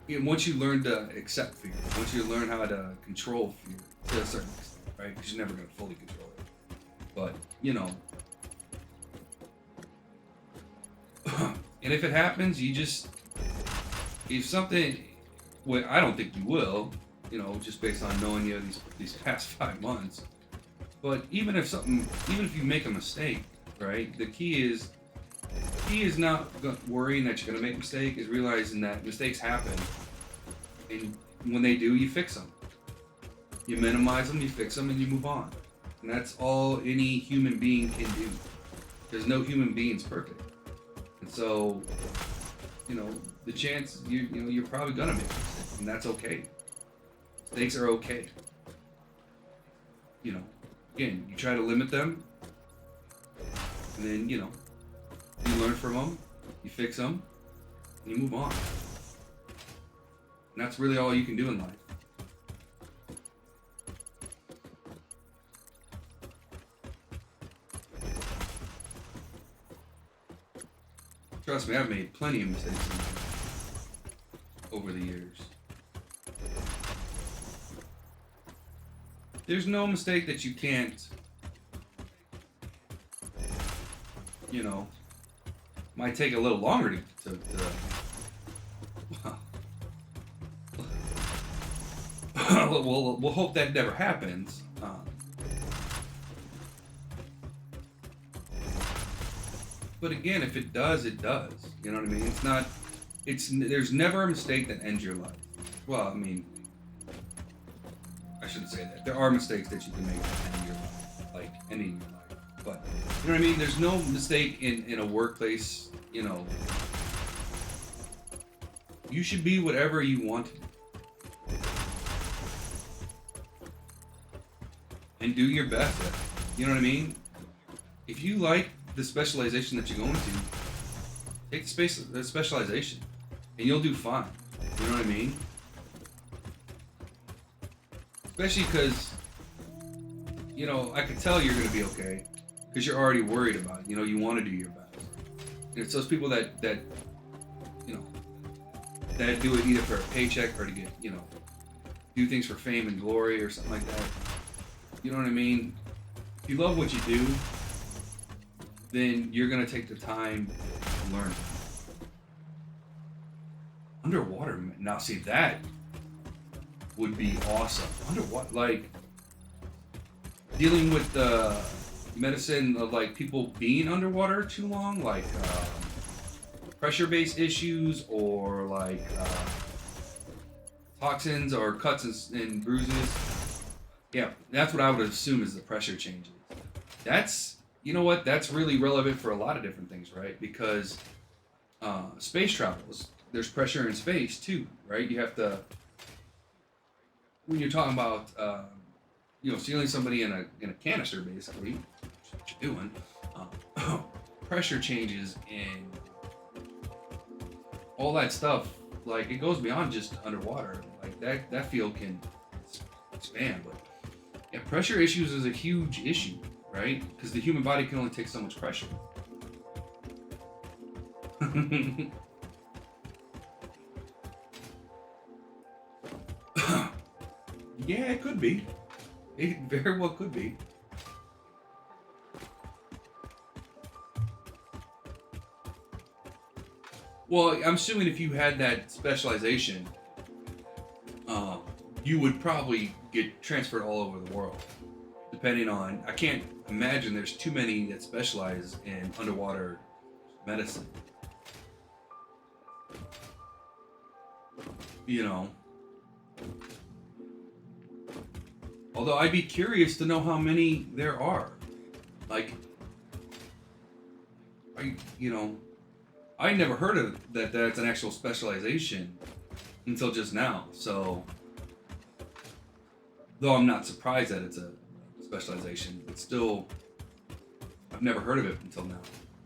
And once you learn to accept fear, once you learn how to control fear to a certain extent, right? Because you're never going to fully control it. But, and if it happens, if something, well, I don't think you will, just based on knowing you these past 5 months. But even if you make a mistake, right? The key is not worrying that you're going to make a mistake, is realizing that mistakes happen. And when they do, you fix them. You minimize them, you fix them, and you move on. And that's all any human being can do. There's no human being's perfect. And so, the chance you're probably going to make mistakes, and that's okay. Mistakes are okay. Again, you try to limit them, and then, you learn from them, you fix them, and you move on. And that's really all you can do in life. Trust me, I've made plenty of mistakes in life over the years. There's no mistake that you can't, might take a little longer to we'll hope that never happens. But again, if it does, it does. You know what I mean? There's never a mistake that ends your life. Well, I mean, I shouldn't say that. There are mistakes that you can make that end your life, like ending your life. But, you know what I mean? There's no mistake in a workplace, You should be whatever you want to be. And do your best at it. You know what I mean? If you like the specialization that you're going to, take the specialization, and you'll do fine. You know what I mean? especially because I could tell you're gonna be okay because you're already worried about it. You want to do your best. And it's those people that you know that do it either for a paycheck or to get do things for fame and glory or something like that. You know what I mean? If you love what you do, then you're gonna take the time to learn. Underwater, now see that would be awesome. Underwater, like dealing with the medicine of like people being underwater too long, like pressure-based issues or like toxins or cuts and bruises. Yeah, that's what I would assume is the pressure changes. That's that's really relevant for a lot of different things, right? Because space travels, there's pressure in space too, right? You have to when you're talking about sealing somebody in a canister, basically, what you're doing, pressure changes and all that stuff. Like it goes beyond just underwater. Like that field can expand, but yeah, pressure issues is a huge issue, right? Because the human body can only take so much pressure. Yeah, it could be. It very well could be. Well, I'm assuming if you had that specialization, you would probably get transferred all over the world. Depending on, I can't imagine there's too many that specialize in underwater medicine. Although I'd be curious to know how many there are. Like, I never heard of that. That's an actual specialization until just now. So, though I'm not surprised that it's a specialization, but still, I've never heard of it until now.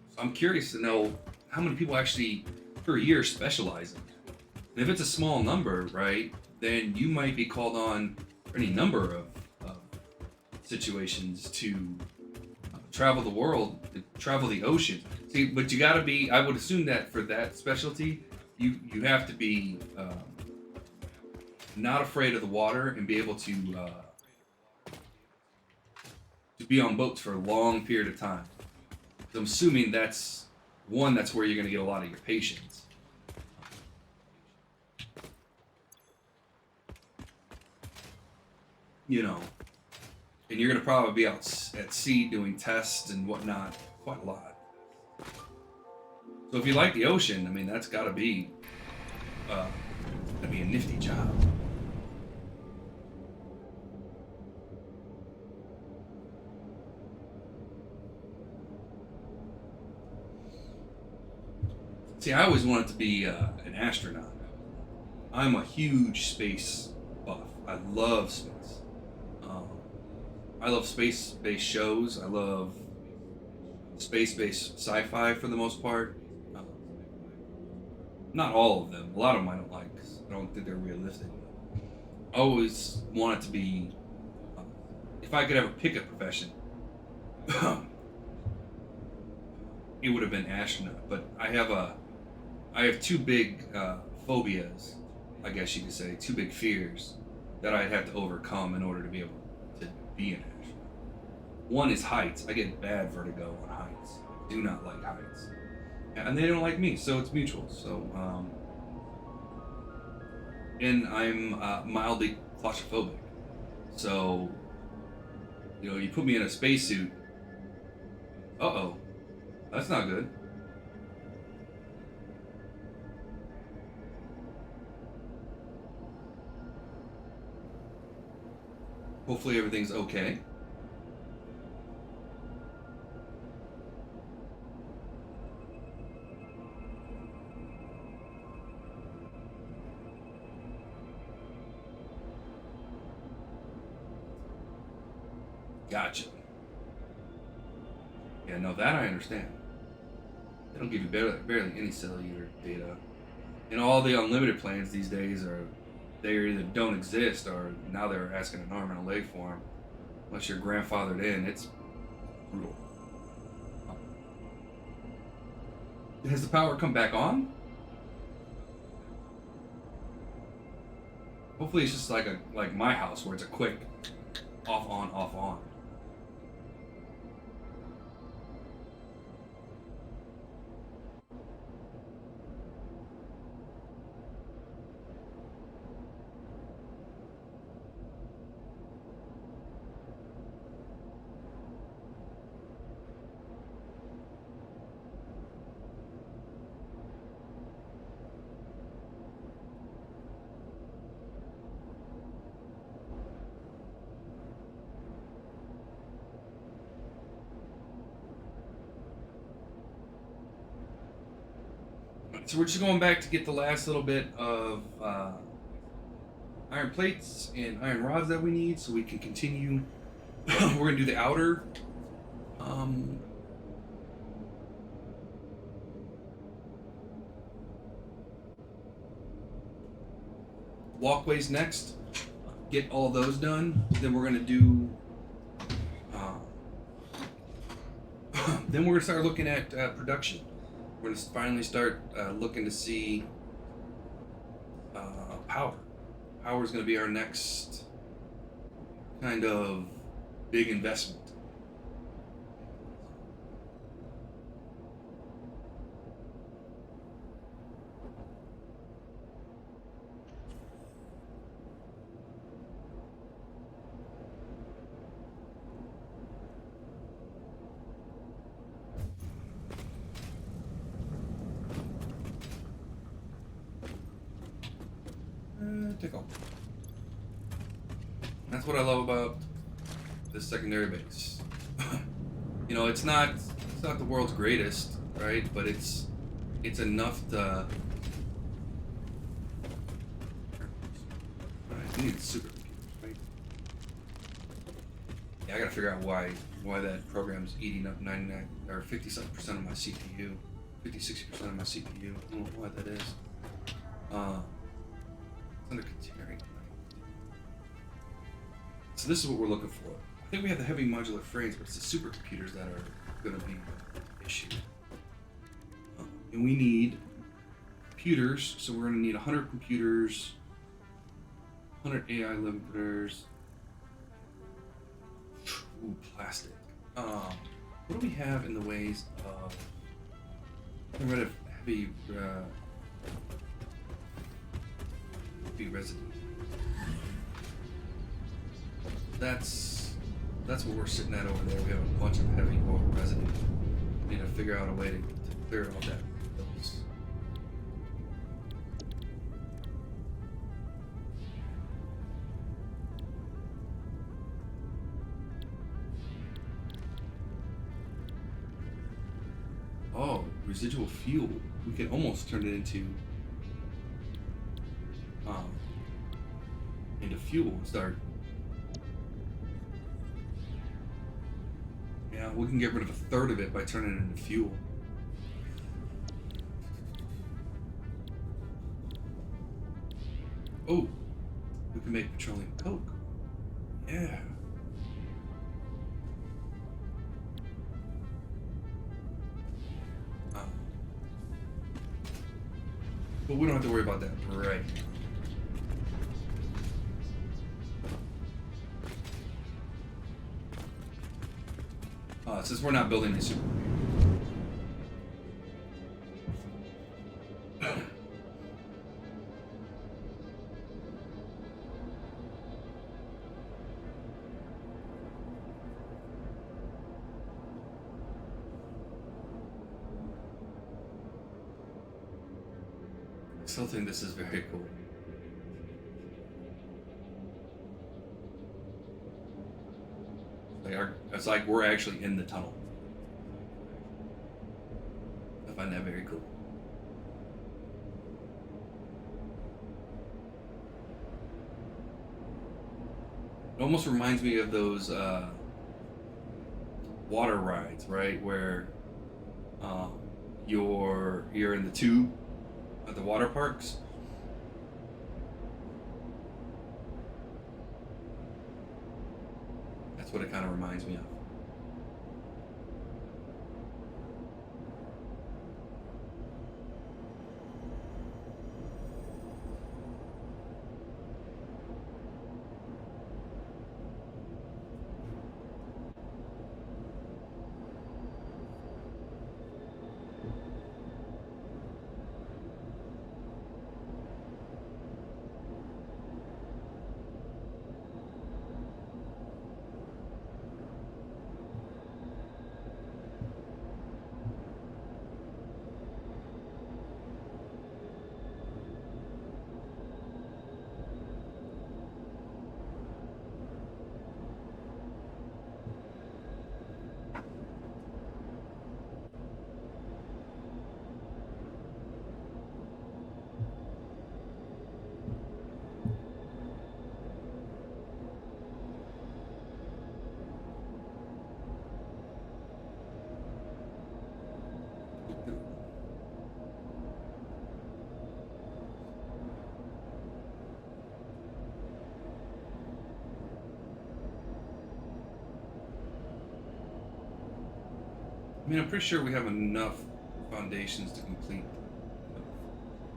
So I'm curious to know how many people actually per year specialize in it. And if it's a small number, right, then you might be called on for any number of situations to travel the world, travel the ocean. See, but you gotta be, I would assume that for that specialty, you have to be not afraid of the water and be able to be on boats for a long period of time. So I'm assuming that's where you're gonna get a lot of your patients. And you're gonna probably be out at sea doing tests and whatnot quite a lot. So if you like the ocean, I mean, that's gotta be a nifty job. See, I always wanted to be an astronaut. I'm a huge space buff. I love space. I love space-based shows. I love space-based sci-fi for the most part. Not all of them. A lot of them I don't like because I don't think they're realistic. I always wanted to be, if I could ever pick a profession, it would have been astronaut. But I have two big phobias, I guess you could say, two big fears that I'd have to overcome in order to be able to be an astronaut. One is heights. I get bad vertigo on heights. I do not like heights. And they don't like me, so it's mutual. So, and I'm mildly claustrophobic. So, you put me in a spacesuit. Uh-oh. That's not good. Hopefully everything's okay. Gotcha. Yeah, no, that I understand. They don't give you barely any cellular data. And all the unlimited plans these days are they either don't exist or now they're asking an arm and a leg for them. Unless you're grandfathered in, it's brutal. Has the power come back on? Hopefully it's just like my house where it's a quick off on off on. So we're just going back to get the last little bit of iron plates and iron rods that we need so we can continue. We're going to do the outer walkways next. Get all those done. Then we're going to do then we're going to start looking at production. We're going to finally start looking to see power. Power is going to be our next kind of big investment. Tickle. That's what I love about this secondary base. You know, it's not the world's greatest, right? But it's enough to. Right, we need supercomputers, right? Yeah, I gotta figure out why that program's eating up 99 or 50% of my CPU, 50-60% of my CPU. I don't know why that is. Under continuing. So this is what we're looking for. I think we have the heavy modular frames, but it's the supercomputers that are going to be the issue. And we need computers, so we're going to need 100 computers, 100 AI limiters. Ooh, plastic. What do we have in the ways of getting rid of heavy residue? That's what we're sitting at over there. We have a bunch of heavy oil residue. We need to figure out a way to clear all that. Oh, residual fuel. We can almost turn it into fuel and start. Yeah, we can get rid of a third of it by turning it into fuel. Oh, we can make petroleum coke. Yeah. But we don't have to worry about that right now. Since we're not building a super. I still think this is very cool. It's like we're actually in the tunnel. I find that very cool. It almost reminds me of those water rides, right? Where you're in the tube at the water parks. That's what it kind of reminds me of. I mean, I'm pretty sure we have enough foundations to complete.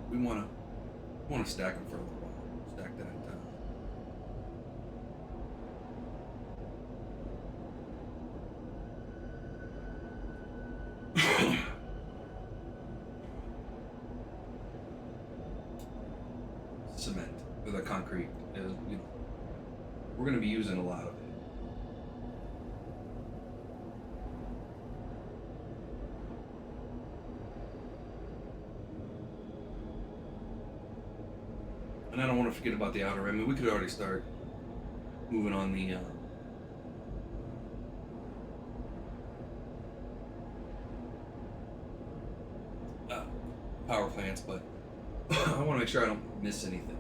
We want to stack them for a little while. Stack that. Cement or the concrete is, we're going to be using a lot of it. And I don't want to forget about the outer rim. I mean, we could already start moving on the power plants, but I want to make sure I don't miss anything.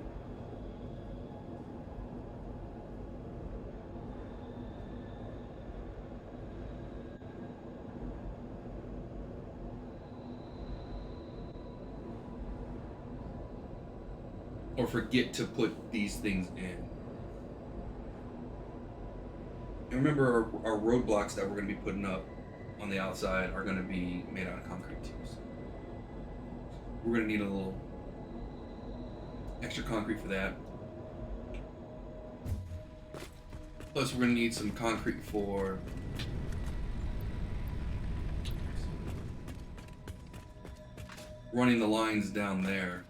Or forget to put these things in. And remember, our roadblocks that we're going to be putting up on the outside are going to be made out of concrete too. So we're going to need a little extra concrete for that. Plus, we're going to need some concrete for running the lines down there.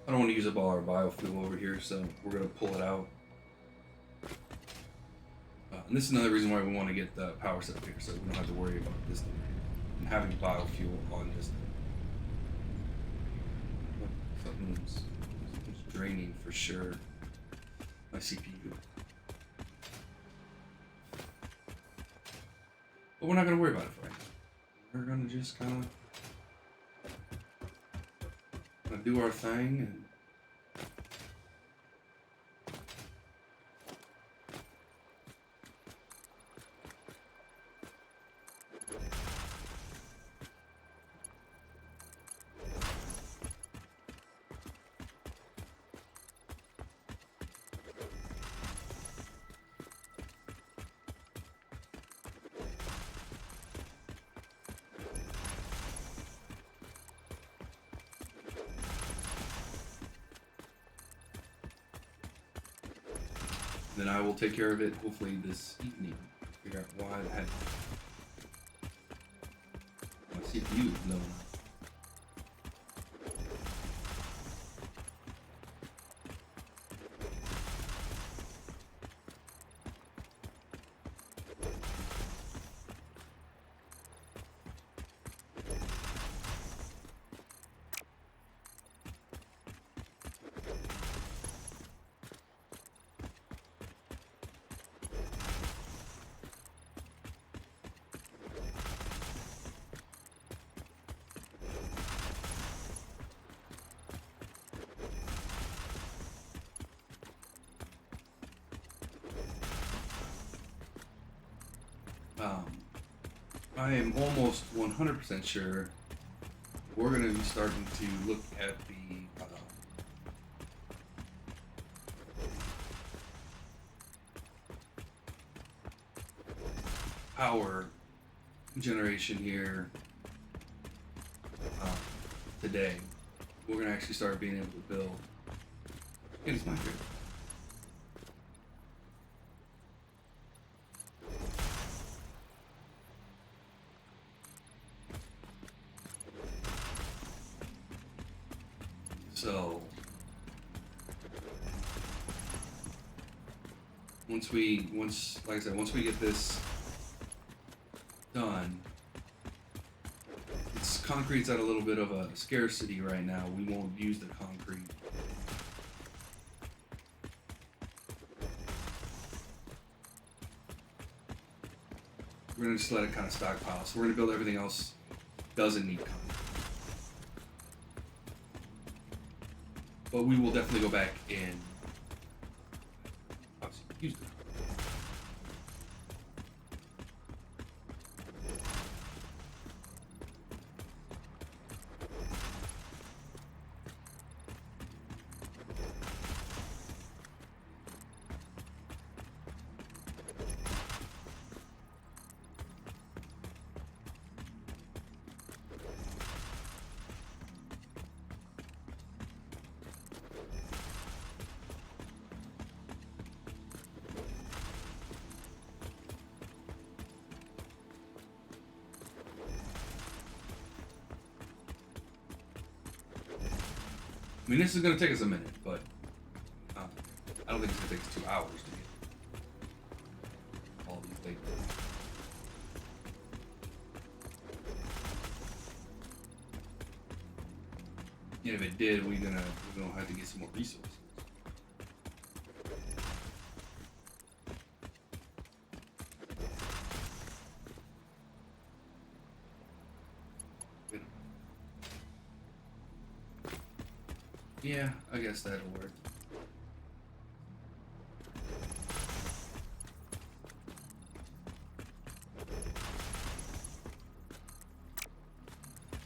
I don't want to use up all our biofuel over here, so we're going to pull it out. And this is another reason why we want to get the power set up here, so we don't have to worry about this thing and having biofuel on this thing. Something's draining for sure. My CPU. But we're not going to worry about it for right now. We're going to just kind of do our thing and then I will take care of it hopefully this evening. Figure out why I had my CPU is low. Um, I am almost 100% sure we're going to be starting to look at the power generation here today. We're going to actually start being able to build. It is my favorite. So once we get this done, concrete's at a little bit of a scarcity right now. We won't use the concrete. We're gonna just let it kind of stockpile. So we're gonna build everything else doesn't need concrete. But we will definitely go back and obviously use it. I mean, this is going to take us a minute, but I don't think it's going to take us 2 hours to get all these things. And if it did, we're gonna have to get some more resources. Yeah, I guess that'll work.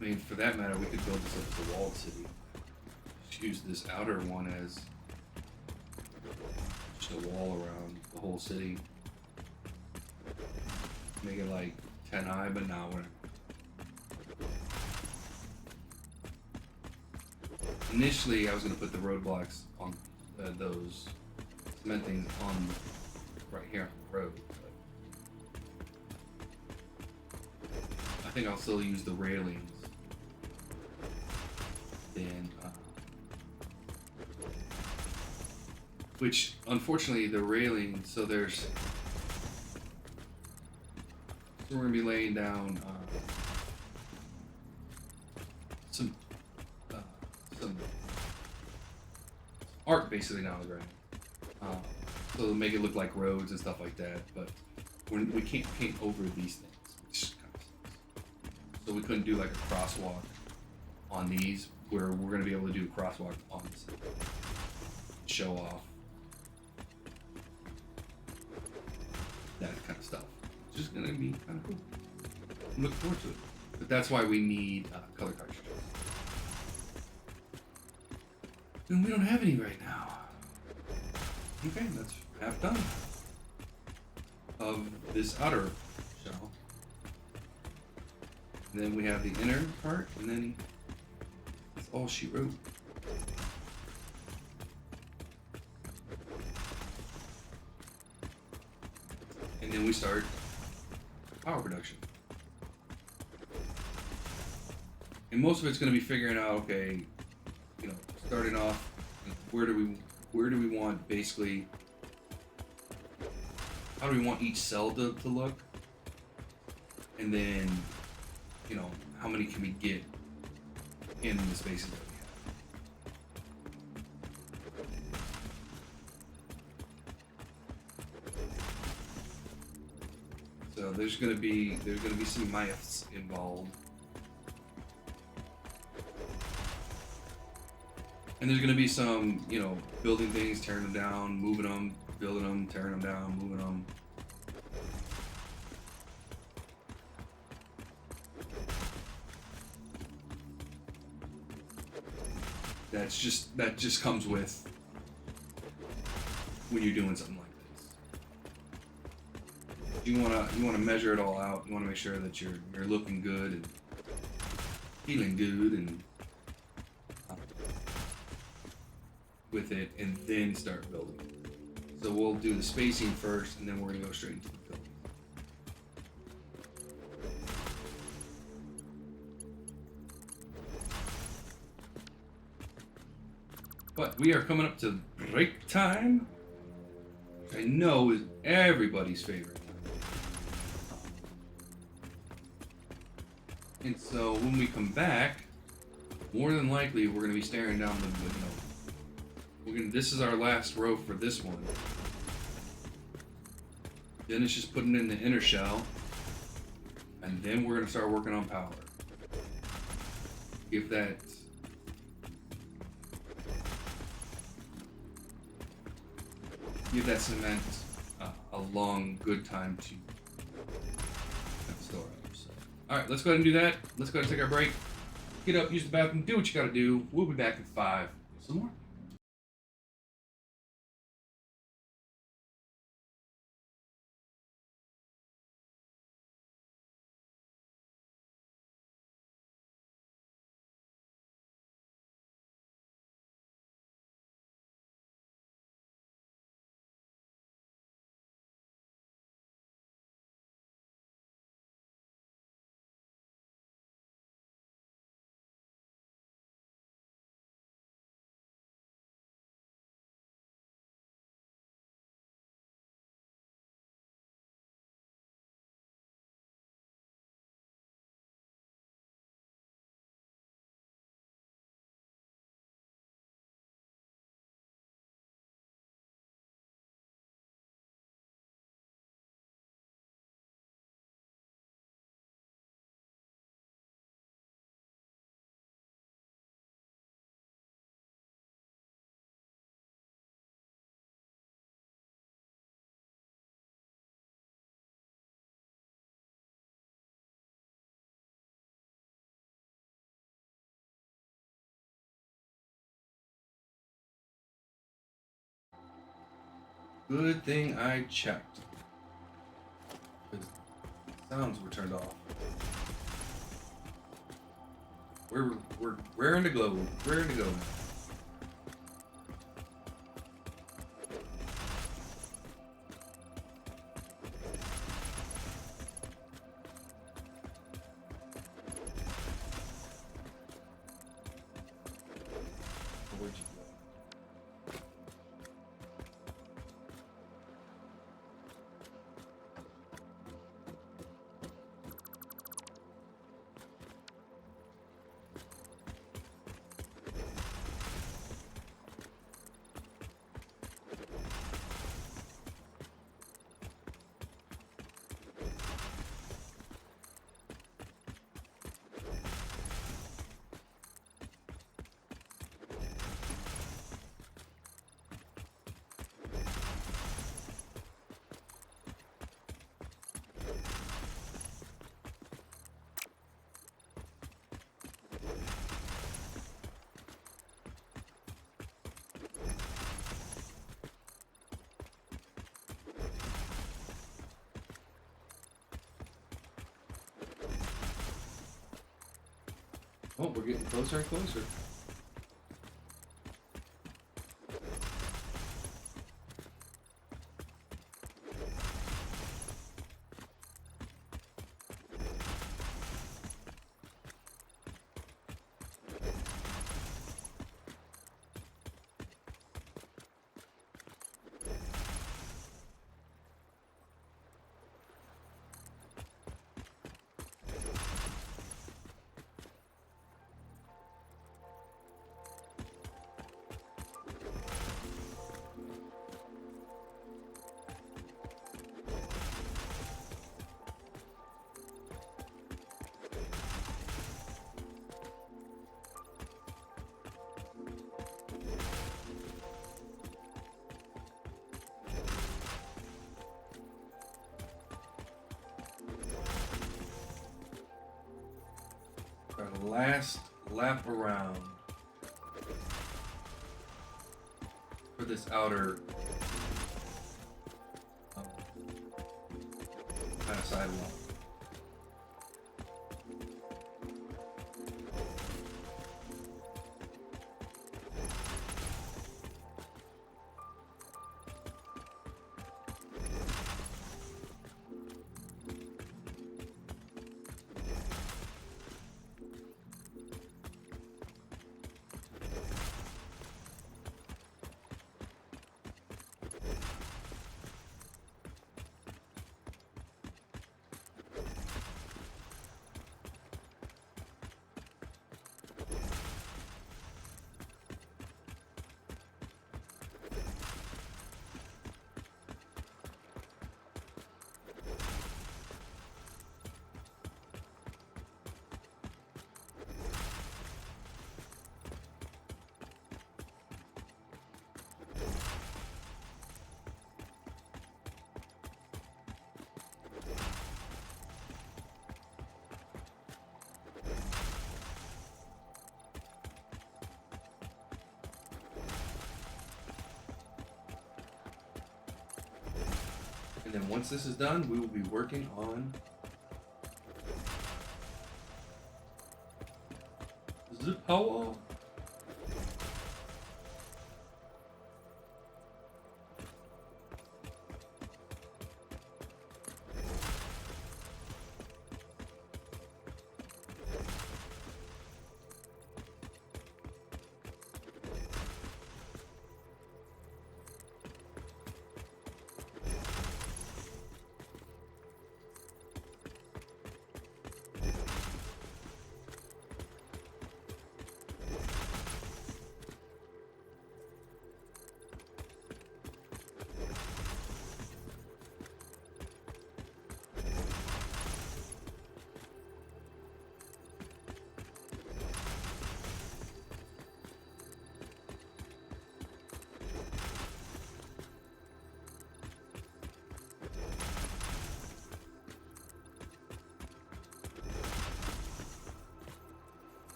I mean, for that matter, we could build this up as a walled city. Just use this outer one as just a wall around the whole city. Make it like 10 high, but now we're initially I was going to put the roadblocks on those cement things on right here on the road. But I think I'll still use the railings. Then, which unfortunately the railing. So we're going to be laying down some art basically down the ground, so to make it look like roads and stuff like that. But we can't paint over these things, which kind of sucks. So we couldn't do like a crosswalk on these, where we're going to be able to do a crosswalk on this. Show off that kind of stuff. It's just going to be kind of cool. I'm looking forward to it. But that's why we need color cartridges. And we don't have any right now. Okay, that's half done of this outer shell. And then we have the inner part, and then that's all she wrote. And then we start power production. And most of it's going to be figuring out, okay, you know, starting off, where do we want basically, how do we want each cell to look, and then, you know, how many can we get in the spaces that we have. So there's gonna be some maths involved. And there's going to be some, you know, building things, tearing them down, moving them, building them, tearing them down, moving them. that just comes with when you're doing something like this. You wanna measure it all out. You wanna make sure that you're looking good and feeling good and with it, and then start building. So we'll do the spacing first, and then we're gonna go straight into the building. But we are coming up to break time, which I know is everybody's favorite time. And so when we come back, more than likely we're gonna be staring down the window. This is our last row for this one. Then it's just putting in the inner shell, and then we're gonna start working on power. Give that cement a long, good time to store up. So, all right, let's go ahead and do that. Let's go ahead and take our break. Get up, use the bathroom, do what you gotta do. We'll be back in 5. Some more. Good thing I checked. The sounds were turned off. We're raring to go. Raring to go. Where'd you go? Oh, we're getting closer and closer. Our last lap around. for this outer kind of sidewalk. And then once this is done, we will be working on zip power.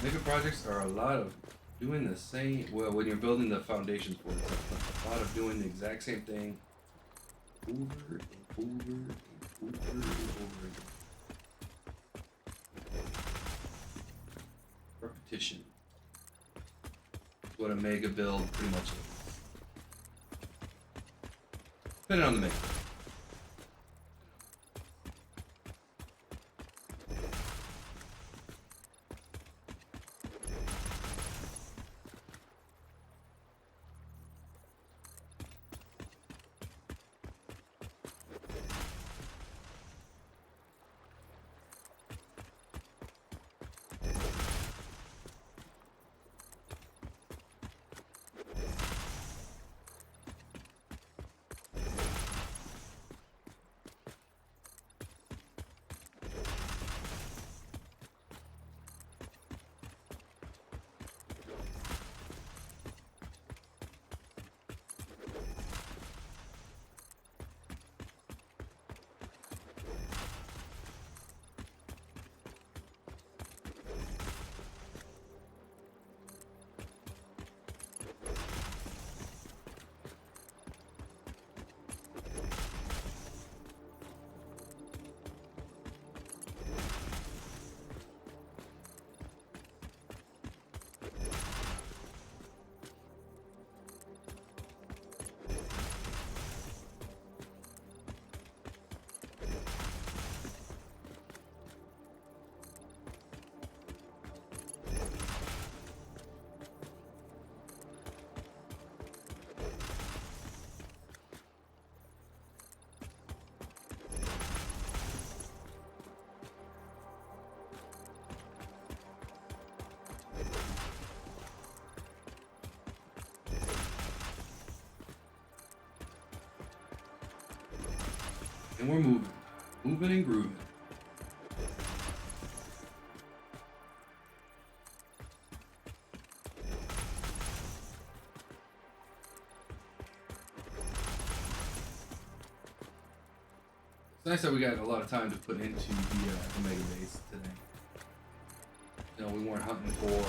Mega projects are a lot of doing the same. Well, when you're building the foundations for it, it's a lot of doing the exact same thing over and over and over and over again. Repetition. That's what a mega build pretty much is. Depending on the mega. And we're moving and grooving. It's nice that we got a lot of time to put into the mega base today. You know, we weren't hunting for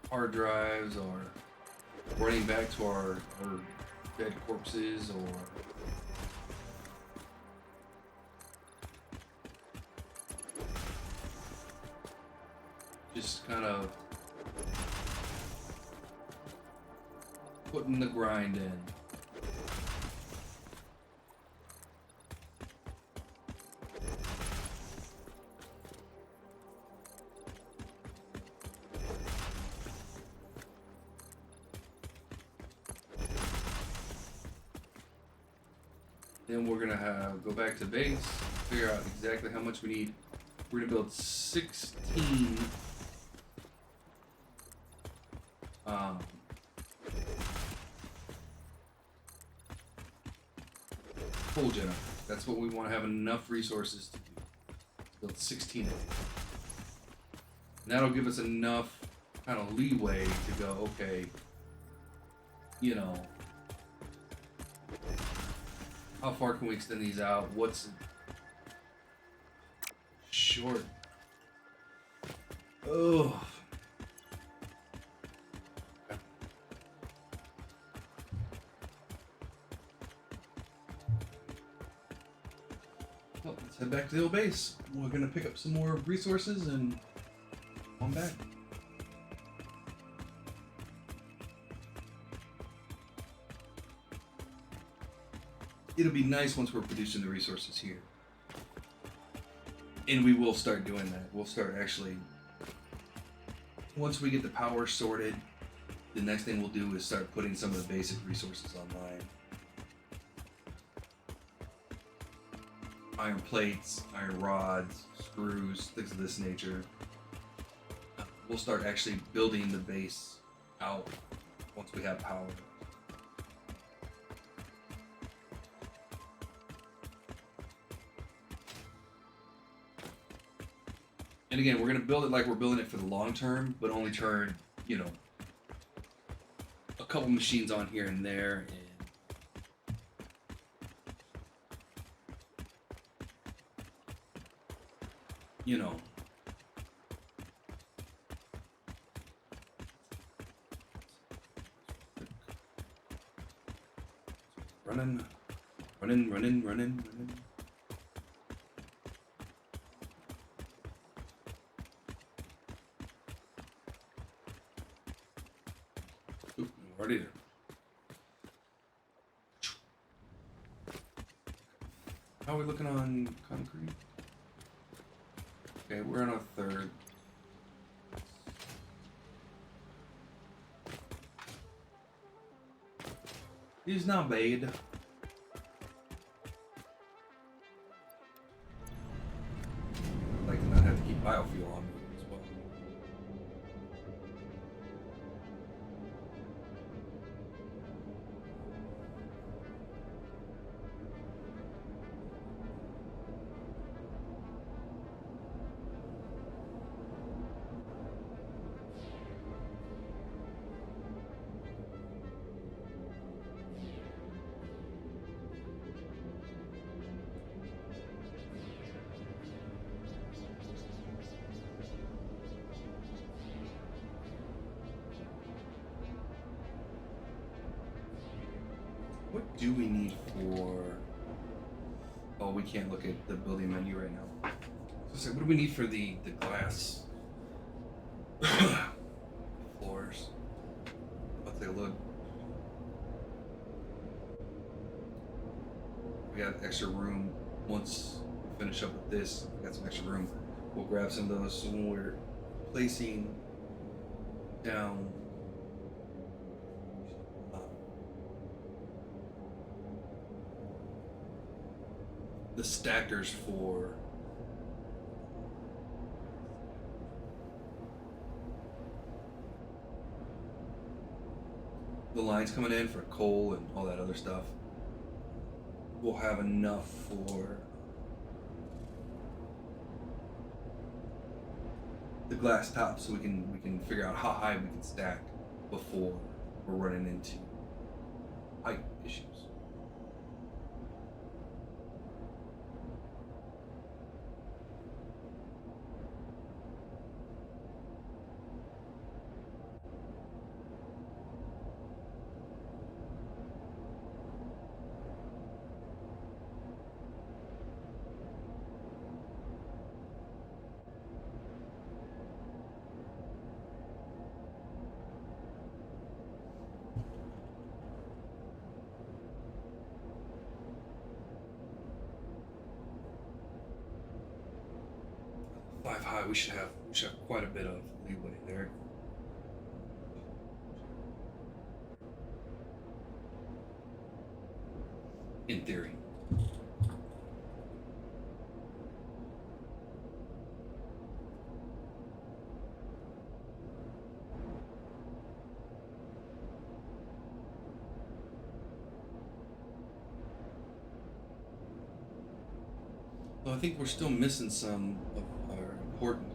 hard drives or running back to our dead corpses or just kind of putting the grind in. Then we're gonna go back to base, figure out exactly how much we need. We're gonna build 16 coal generators. That's what we want to have enough resources to do. Build 16 of them. And that'll give us enough kind of leeway to go, okay, you know, how far can we extend these out? What's short? Oh. Well, let's head back to the old base. We're gonna pick up some more resources and on back. It'll be nice once we're producing the resources here. And we will start doing that. We'll start actually, once we get the power sorted, the next thing we'll do is start putting some of the basic resources online. Iron plates, iron rods, screws, things of this nature. We'll start actually building the base out once we have power. And again, we're going to build it like we're building it for the long term, but only turn, you know, a couple machines on here and there. And you know, running. Already there. How are we looking on concrete? Okay, we're on a third. He's not bad. I'd like to not have to keep biofuel on me as well. What do we need for... Oh, we can't look at the building menu right now. So what do we need for the glass floors? Let's take a look. We got extra room. Once we finish up with this, we got some extra room. We'll grab some of those. So when we're placing down the stackers for the lines coming in for coal and all that other stuff, we'll have enough for the glass top, so we can figure out how high we can stack before we're running into height issues. Five high, we should have quite a bit of leeway there. In theory. Well, I think we're still missing some of our important.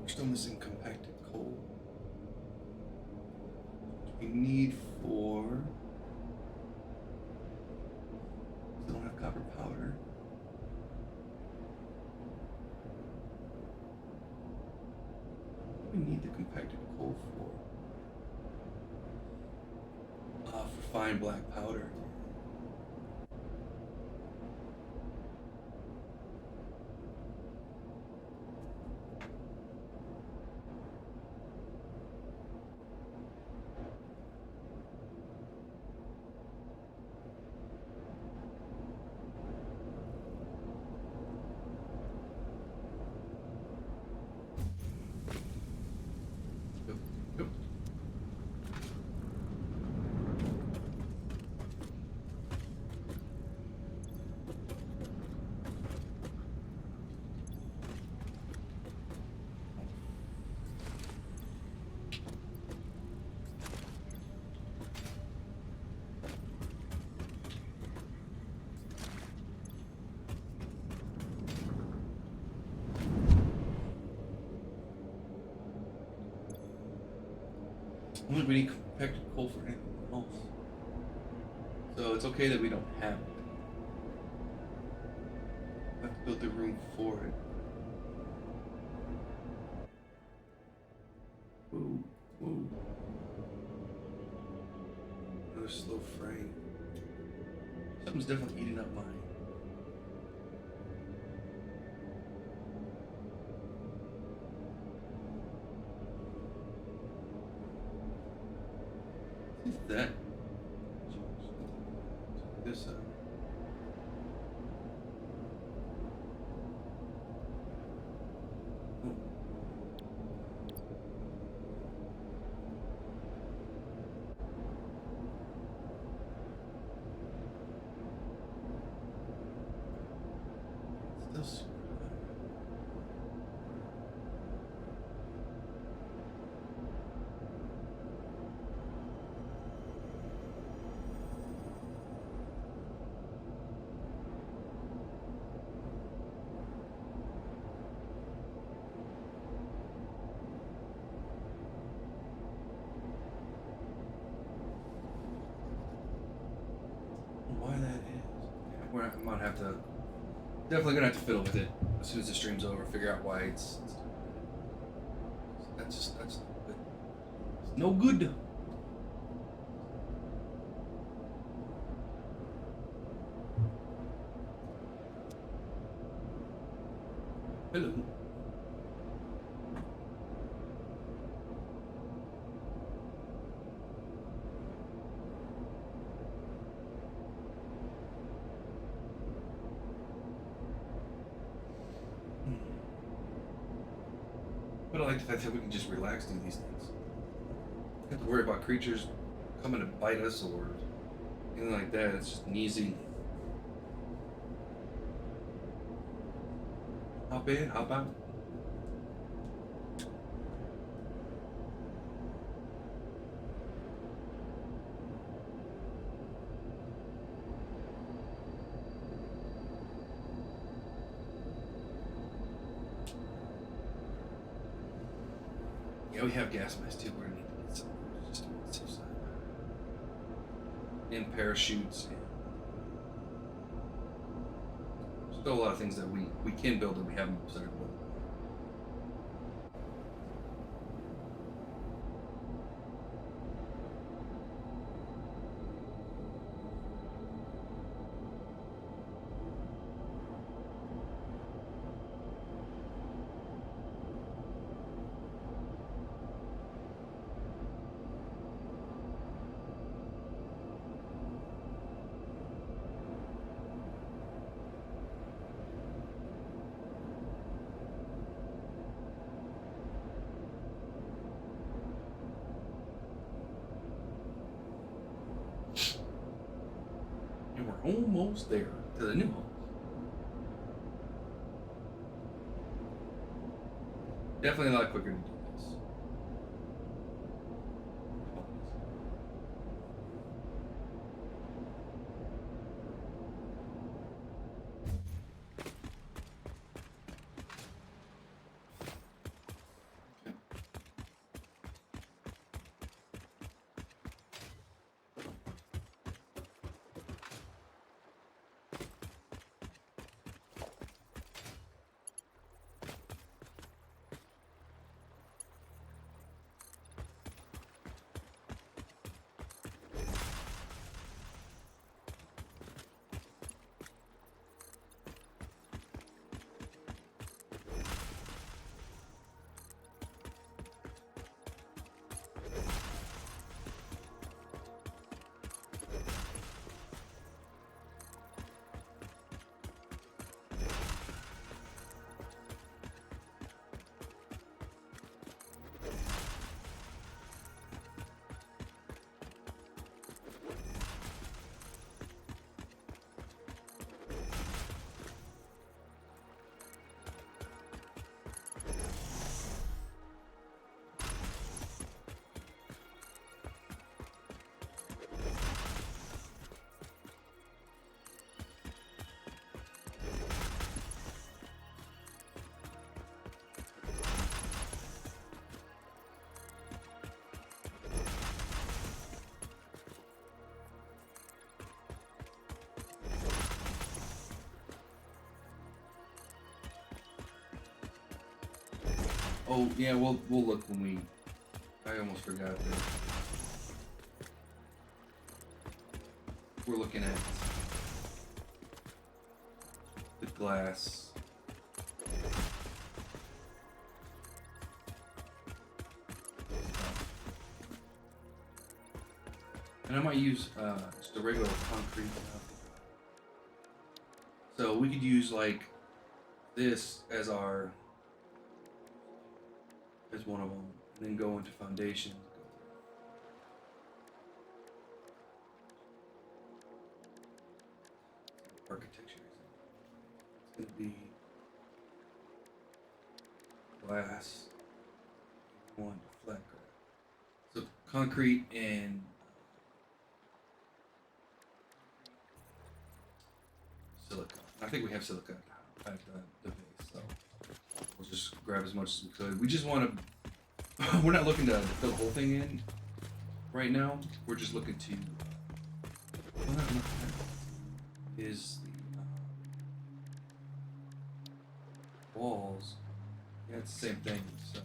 We're still missing compacted coal. We need for. We don't have copper powder. We need the compacted coal for fine black powder. Yep. I don't think we need compacted coal for anything else. So it's okay that we don't have it. We have to build the room for it. Whoa, whoa. Another slow frame. Something's definitely eating up mine. That this still why that is. Where I might have to definitely gonna have to fiddle with it as soon as the stream's over, figure out why it's that's no good. Hello. But I like the fact that we can just relax doing these things. Don't have to worry about creatures coming to bite us or anything like that. It's just an easy. Hop in, hop out. Yeah, we have gas masks too. We're gonna need to get some just to be on the safe side. And parachutes. And still a lot of things that we can build that we haven't started building. And we're almost there to the new home. Definitely a lot quicker to do this. Oh yeah, we'll look when we. I almost forgot that we're looking at the glass. And I might use just a regular concrete. So we could use like this as our as one of them, and then go into foundation. Architecture. It's gonna be glass. One flat ground. So concrete and silicone. I think we have silicone at the base, so we'll just grab as much as we could. We just want to. We're not looking to fill the whole thing in right now. We're just looking to. Is the walls? Yeah, it's the same thing. So.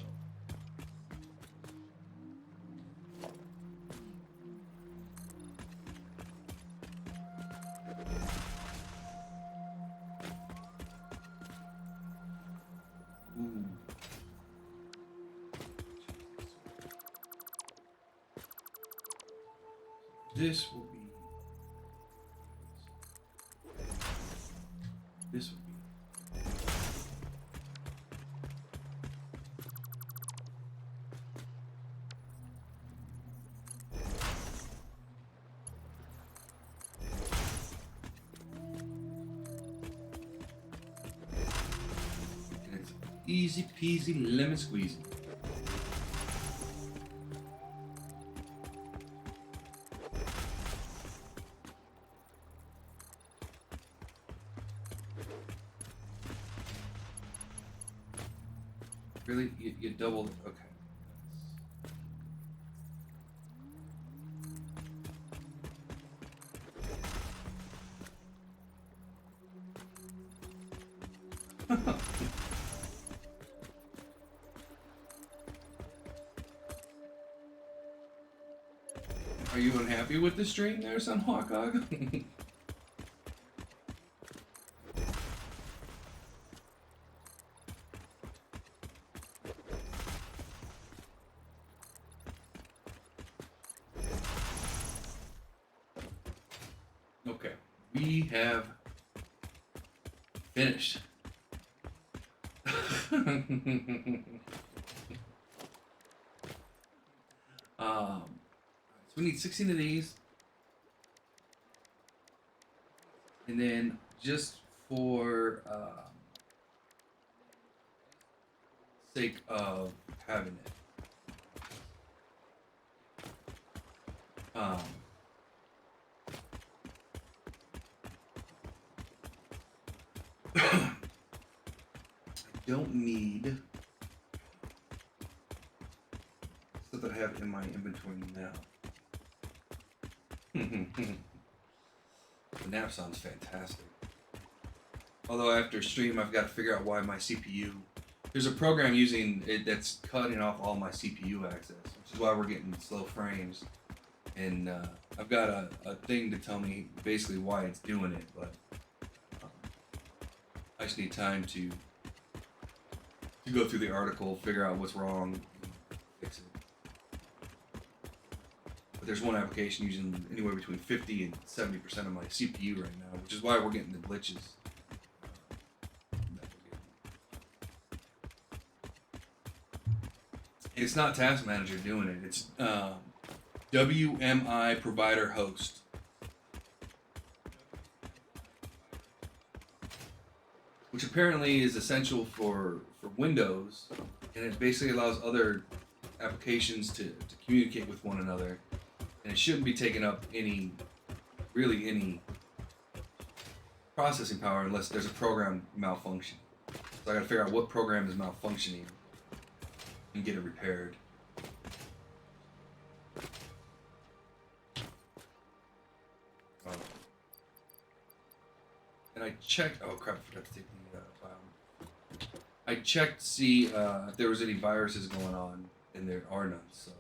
Ooh. This will be. This will be. Easy peasy lemon squeezy. Really? You doubled it? Okay. Are you unhappy with the stream there, Sunhawkog? Okay, we have finished. So we need 16 of these, and then just for sake of having it, I don't need stuff that I have in my inventory now. The nap sounds fantastic. Although after stream, I've got to figure out why my CPU. There's a program using it that's cutting off all my CPU access, which is why we're getting slow frames. And I've got a thing to tell me basically why it's doing it, but I just need time to go through the article, figure out what's wrong, and fix it. But there's one application using anywhere between 50 and 70% of my CPU right now, which is why we're getting the glitches. It's not Task Manager doing it. It's WMI Provider Host. Which apparently is essential for Windows, and it basically allows other applications to communicate with one another. And it shouldn't be taking up any processing power unless there's a program malfunction. So I gotta figure out what program is malfunctioning and get it repaired. And I checked. Oh crap! I forgot to take the file. I checked to see if there was any viruses going on, and there are none. So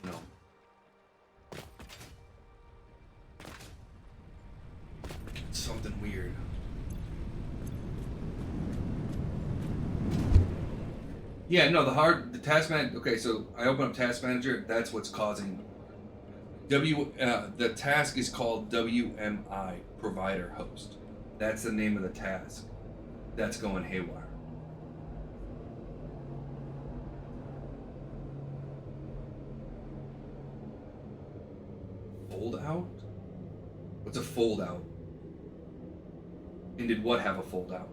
no. It's something weird. Yeah, no, the task manager. Okay, so I open up Task Manager. That's what's causing. The task is called WMI Provider Host. That's the name of the task. That's going haywire. Fold out? What's a fold out? And did what have a fold out?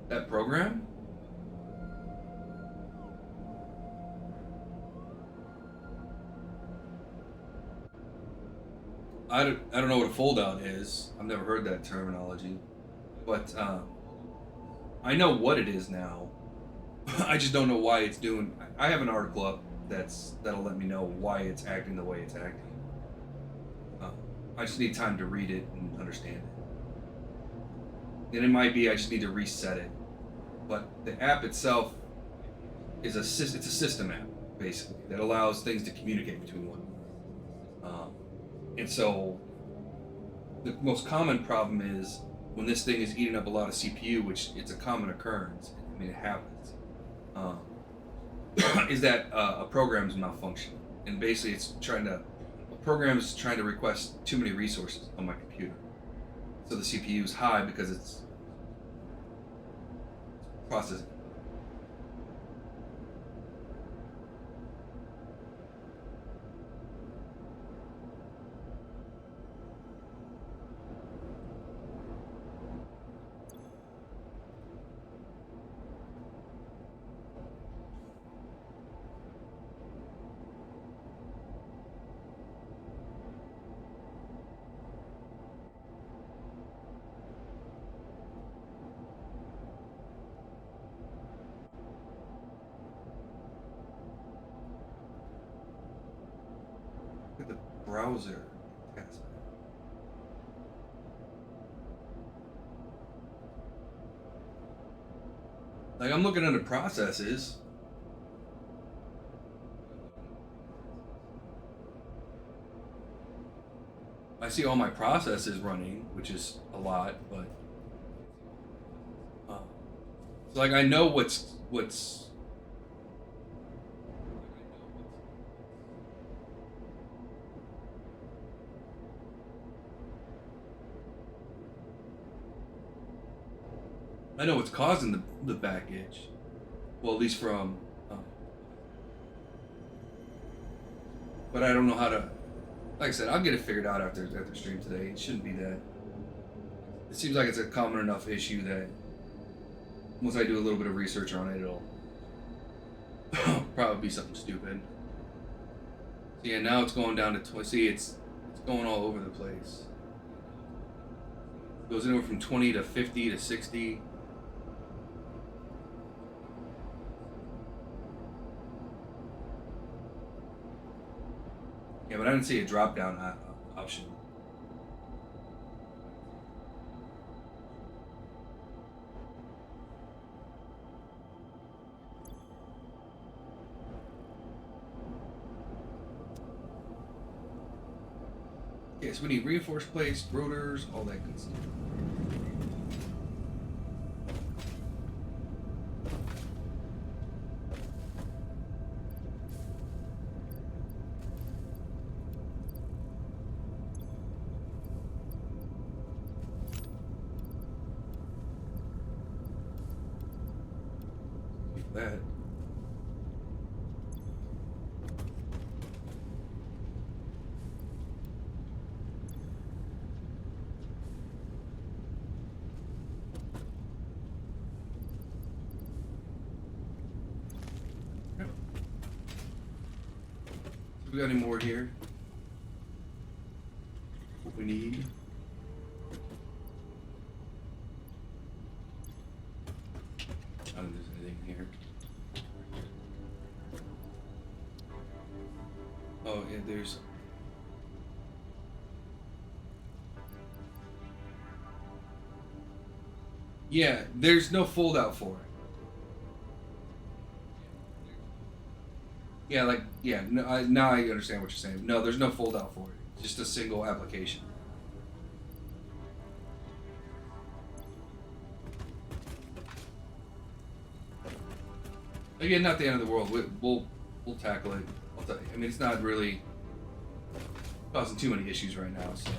That program? I don't know what a fold out is. I've never heard that terminology. But I know what it is now. I just don't know why it's doing. I have an article up that'll let me know why it's acting the way it's acting. I just need time to read it and understand it. And it might be I just need to reset it. But the app itself is it's a system app basically that allows things to communicate between one another. And so the most common problem is when this thing is eating up a lot of CPU, which it's a common occurrence. I mean, it happens. Is that a program is malfunctioning, and basically a program is trying to request too many resources on my computer. So the CPU is high because it's processing. Look at the browser taskbar. Like, I'm looking under processes. I see all my processes running, which is a lot, but so like I know what's I know what's causing the baggage. Well, at least from, but I don't know how to. Like I said, I'll get it figured out after stream today. It shouldn't be that. It seems like it's a common enough issue that once I do a little bit of research on it, it'll probably be something stupid. So yeah, now it's going down to see it's going all over the place. It goes anywhere from 20 to 50 to 60. Yeah, but I didn't see a drop down option. Okay, so we need reinforced plates, rotors, all that good stuff. That. Yep. We got any more here? What we need? I don't think there's anything here. Oh, yeah, there's. Yeah, there's no fold out for it. Yeah, like, yeah, no, now I understand what you're saying. No, there's no fold out for it. Just a single application. Again, not the end of the world. We'll tackle it. I mean, it's not really causing too many issues right now, so.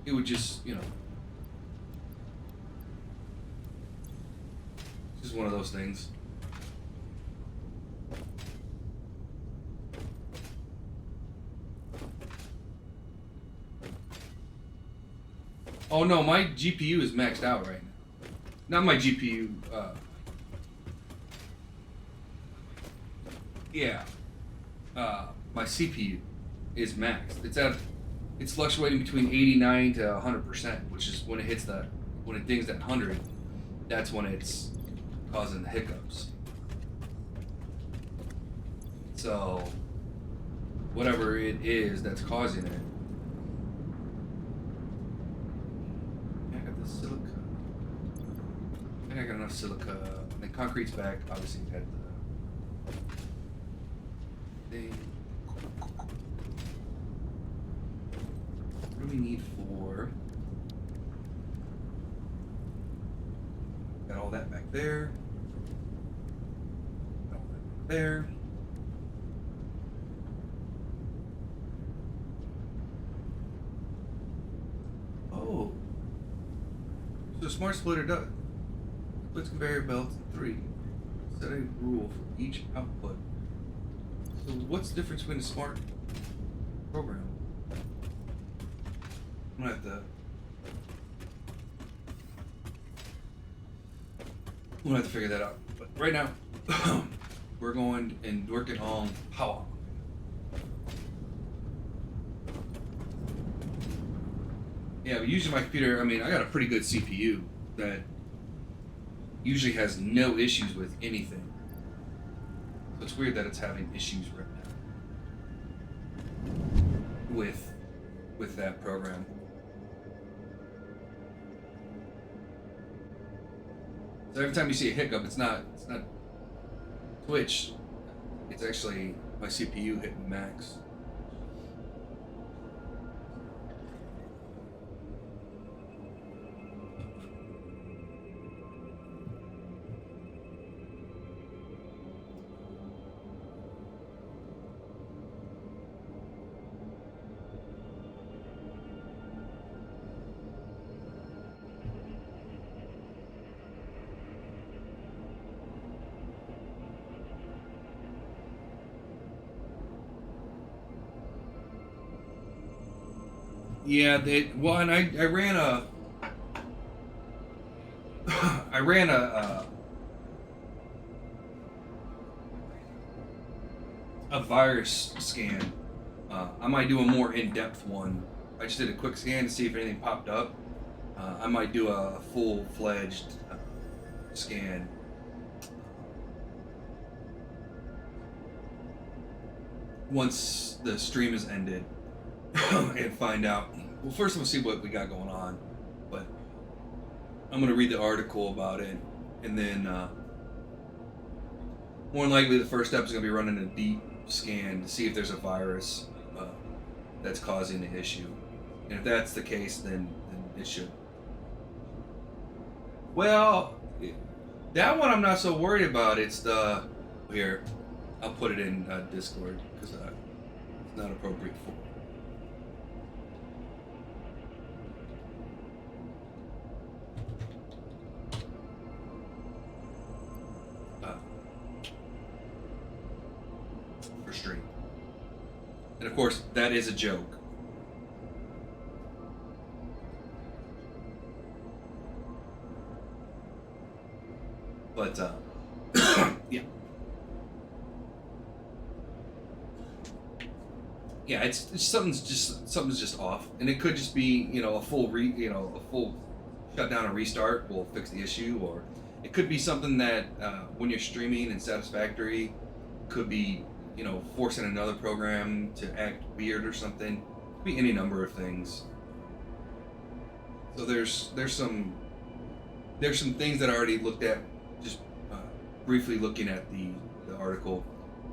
It would just, just one of those things. Oh no, my GPU is maxed out right now. Not my GPU, yeah. My CPU is maxed. It's fluctuating between 89 to 100%, which is when it dings that 100, that's when it's causing the hiccups. So, whatever it is that's causing it. I got the silica. I think I got enough silica. The concrete's back. Obviously, we had the thing. What do we need for? Got all that back there. Got all that back there. Oh. So smart splitter does. Splits conveyor belts in 3. Set a rule for each output. So what's the difference between a smart program? I'm gonna have to figure that out. But right now, we're going and working on power. Yeah, but usually my computer, I mean, I got a pretty good CPU that usually has no issues with anything. So it's weird that it's having issues right now with that program. So every time you see a hiccup, it's not Twitch. It's actually my CPU hitting max. Yeah, well, and I ran a I ran a virus scan. I might do a more in-depth one. I just did a quick scan to see if anything popped up. I might do a full-fledged scan. Once the stream is ended, and find out. Well, first I'm gonna see what we got going on, but I'm gonna read the article about it, and then more than likely the first step is gonna be running a deep scan to see if there's a virus that's causing the issue, and if that's the case, then it should. Well, that one I'm not so worried about. It's the here. I'll put it in Discord because it's not appropriate for. Stream. And of course, that is a joke. But yeah, yeah, it's something's just off, and it could just be a full shutdown and restart will fix the issue, or it could be something that when you're streaming in Satisfactory could be forcing another program to act weird or something. It could be any number of things. So there's some things that I already looked at, just briefly looking at the article.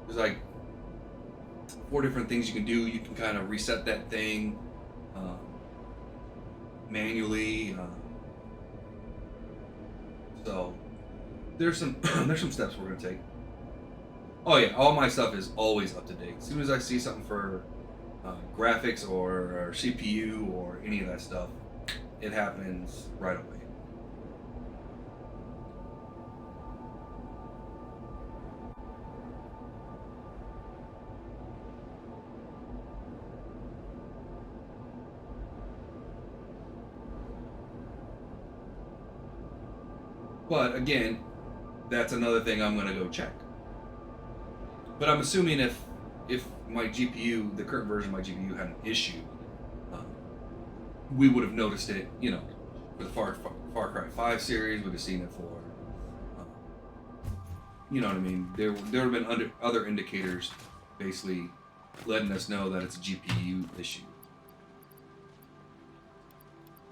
There's like 4 different things you can do. You can kind of reset that thing manually. So there's some steps we're gonna take. Oh yeah, all my stuff is always up to date. As soon as I see something for graphics or CPU or any of that stuff, it happens right away. But again, that's another thing I'm gonna go check. But I'm assuming if my GPU, the current version of my GPU, had an issue, we would have noticed it. For the Far Cry 5 series, we'd have seen it for. You know what I mean? There would have been other indicators, basically, letting us know that it's a GPU issue.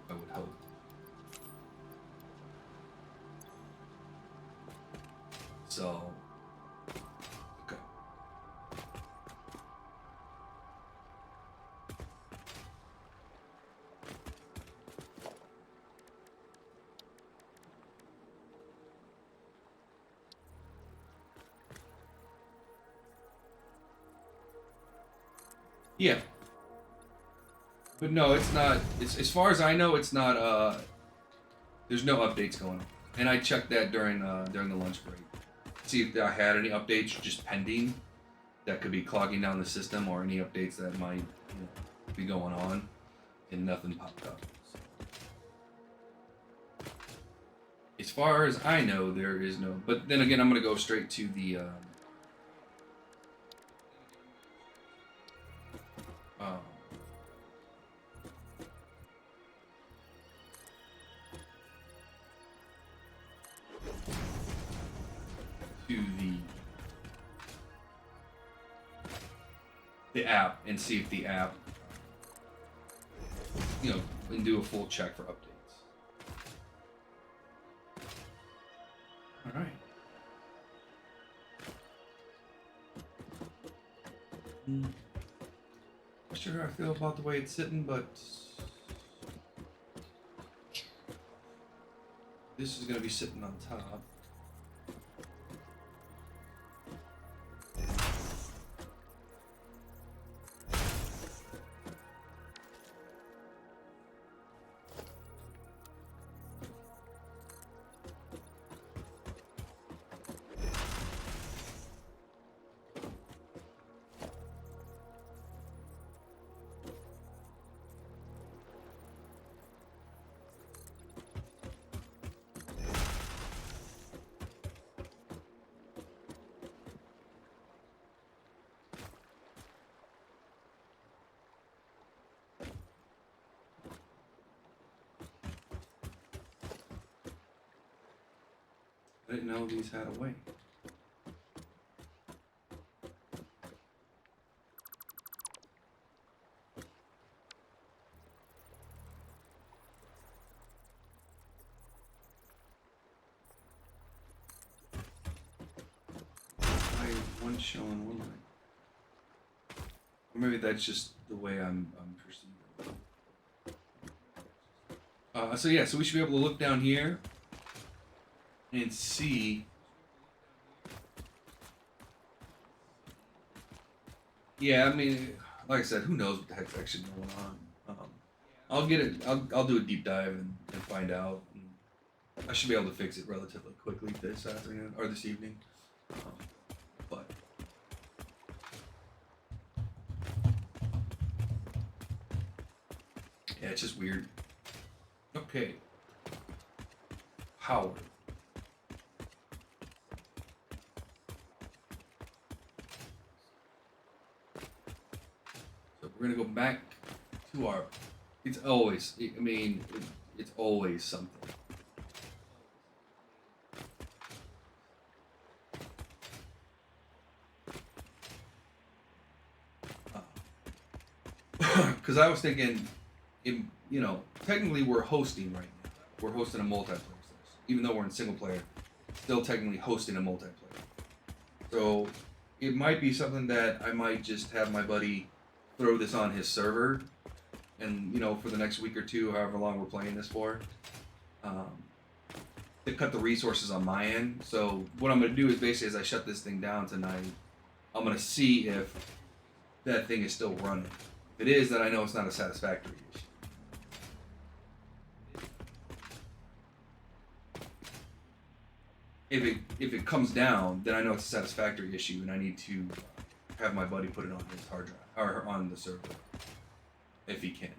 I would hope. So. Yeah. But no, it's not. It's as far as I know, it's not. There's no updates going on, and I checked that during the lunch break. See if I had any updates just pending that could be clogging down the system, or any updates that might be going on, and nothing popped up. So. As far as I know, there is no. But then again, I'm gonna go straight to the. the app and see if the app, you know, and do a full check for updates. All right. Not sure how I feel about the way it's sitting, but this is going to be sitting on top. I didn't know these had a way. Why is one showing one light? Or maybe that's just the way I'm perceiving it. So yeah, so we should be able to look down here and see. Yeah, I mean, like I said, who knows what the heck's actually going on. I'll get it. I'll do a deep dive and find out. And I should be able to fix it relatively quickly this afternoon or this evening. But yeah, it's just weird. Okay. Howard. So we're gonna go back to our. It's always. I mean, it's always something. Because I was thinking, you know, technically we're hosting right now. We're hosting a multiplayer session, even though we're in single player. Still technically hosting a multiplayer. So it might be something that I might just have my buddy throw this on his server, and you know, for the next week or two, however long we're playing this for, to cut the resources on my end. So what I'm gonna do is basically, as I shut this thing down tonight, I'm gonna see if that thing is still running. If it is, then I know it's not a satisfactory issue. If it comes down, then I know it's a satisfactory issue, and I need to have my buddy put it on his hard drive or on the server, if he can.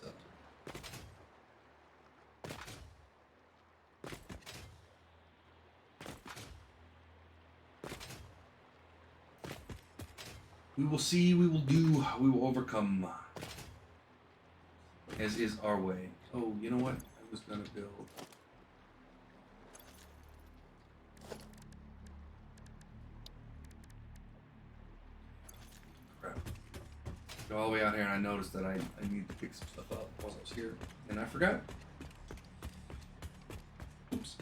So. We will see. We will do. We will overcome. As is our way. Oh, you know what? I was gonna build. Crap. Go all the way out here, and I noticed that I need to pick some stuff up while I was here, and I forgot. Oops.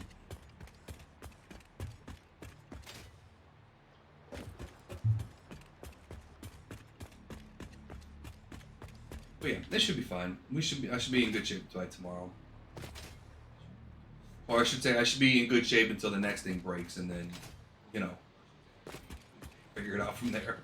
But yeah, this should be fine. I should be in good shape by tomorrow. Or I should say I should be in good shape until the next thing breaks, and then, you know, figure it out from there.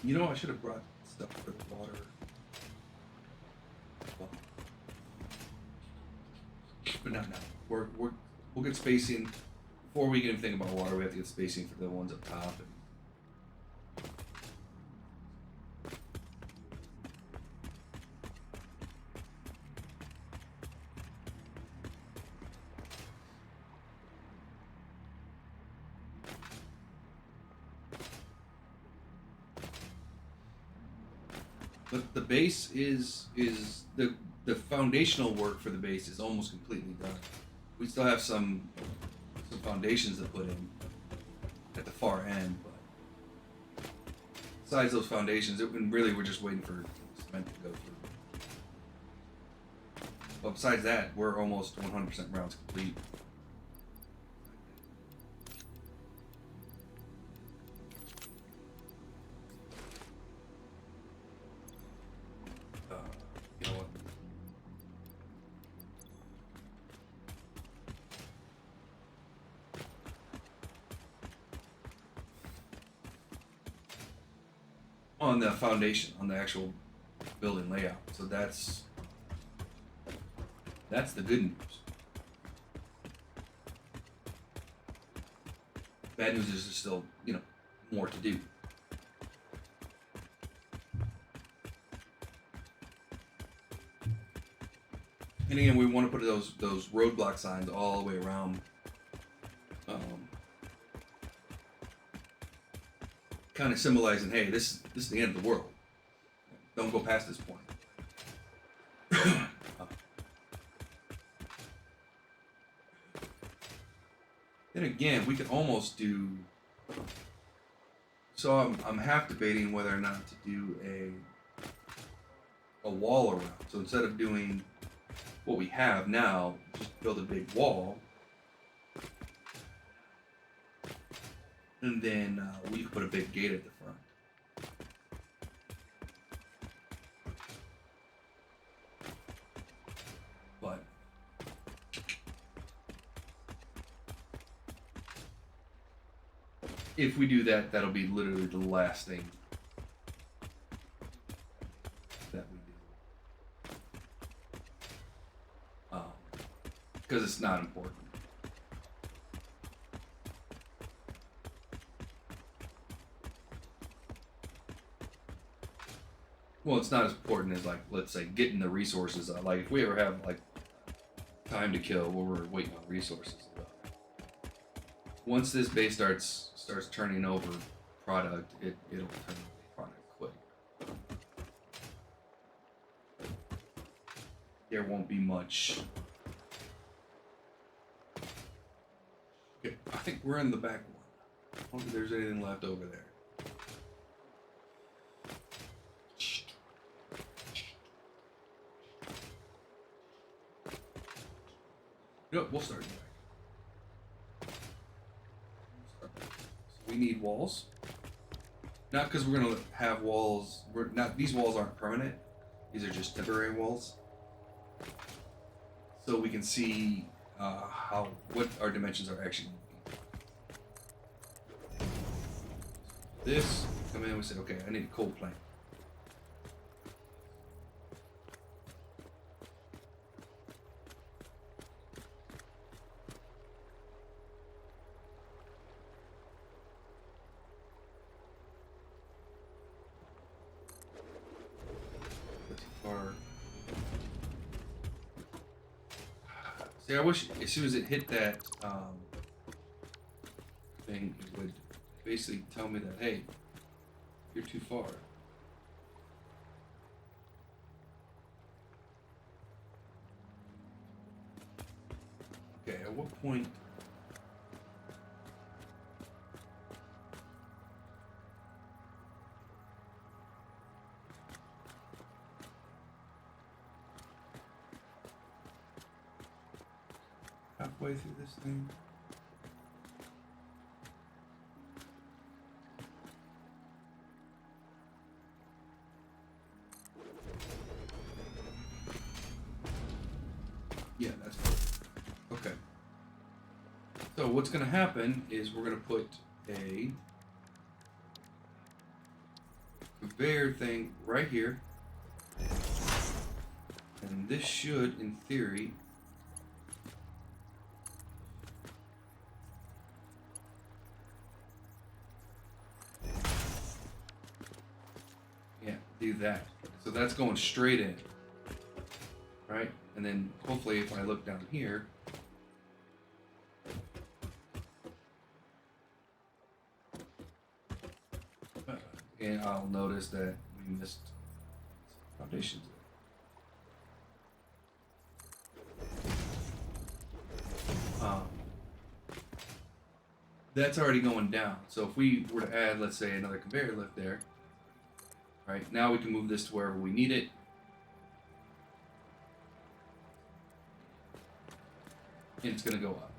You know, I should have brought stuff for the water. Well, but not now. We'll get spacing before we can even think about water, we have to get spacing for the ones up top. But the base is the foundational work for the base is almost completely done. We still have some foundations to put in at the far end, but besides those foundations, really we're just waiting for cement to go through. But besides that, we're almost 100% rounds complete. You know what? On the foundation, on the actual building layout. So that's the good news. Bad news is there's still, more to do. And again, we want to put those roadblock signs all the way around. Kind of symbolizing, hey, this is the end of the world. Don't go past this point. Then again, we could almost do. So I'm half debating whether or not to do a wall around. So instead of doing what we have now, just build a big wall. And then we could put a big gate at the front. But if we do that, that'll be literally the last thing that we do. Because it's not important. Well, it's not as important as, like, let's say, getting the resources. Like, if we ever have, like, time to kill where we're waiting on resources. Once this base starts turning over product, it'll turn over product quick. There won't be much. Okay, I think we're in the back one. I don't think there's anything left over there. Yep, we'll start back. So we need walls. Not because we're gonna have walls. These walls aren't permanent. These are just temporary walls. So we can see what our dimensions are actually. This come in. We say, okay, I need a coal plant. See, I wish as soon as it hit that thing, it would basically tell me that, hey, you're too far. Okay, at what point? Halfway through this thing. Yeah, that's perfect. Okay. So what's going to happen is we're going to put a conveyor thing right here. And this should, in theory, do that. So that's going straight in, right? And then hopefully if I look down here, and I'll notice that we missed foundations. That's already going down. So if we were to add, let's say, another conveyor lift there, right? Now we can move this to wherever we need it. And it's going to go up.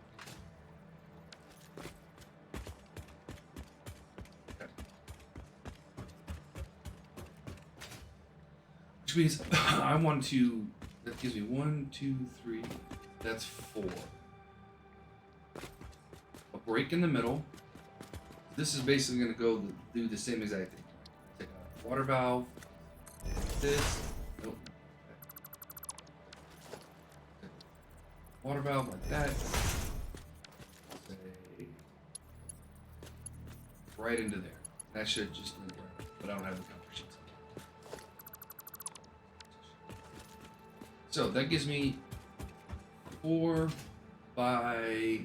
Okay. Which means I want to, that gives me 1, 2, 3, that's 4. A break in the middle. This is basically going to go do the same exact thing. Take a water valve, this, nope. Water valve like that. Say, right into there. That should just link right, but I don't have the counter sheets. So that gives me 4 by.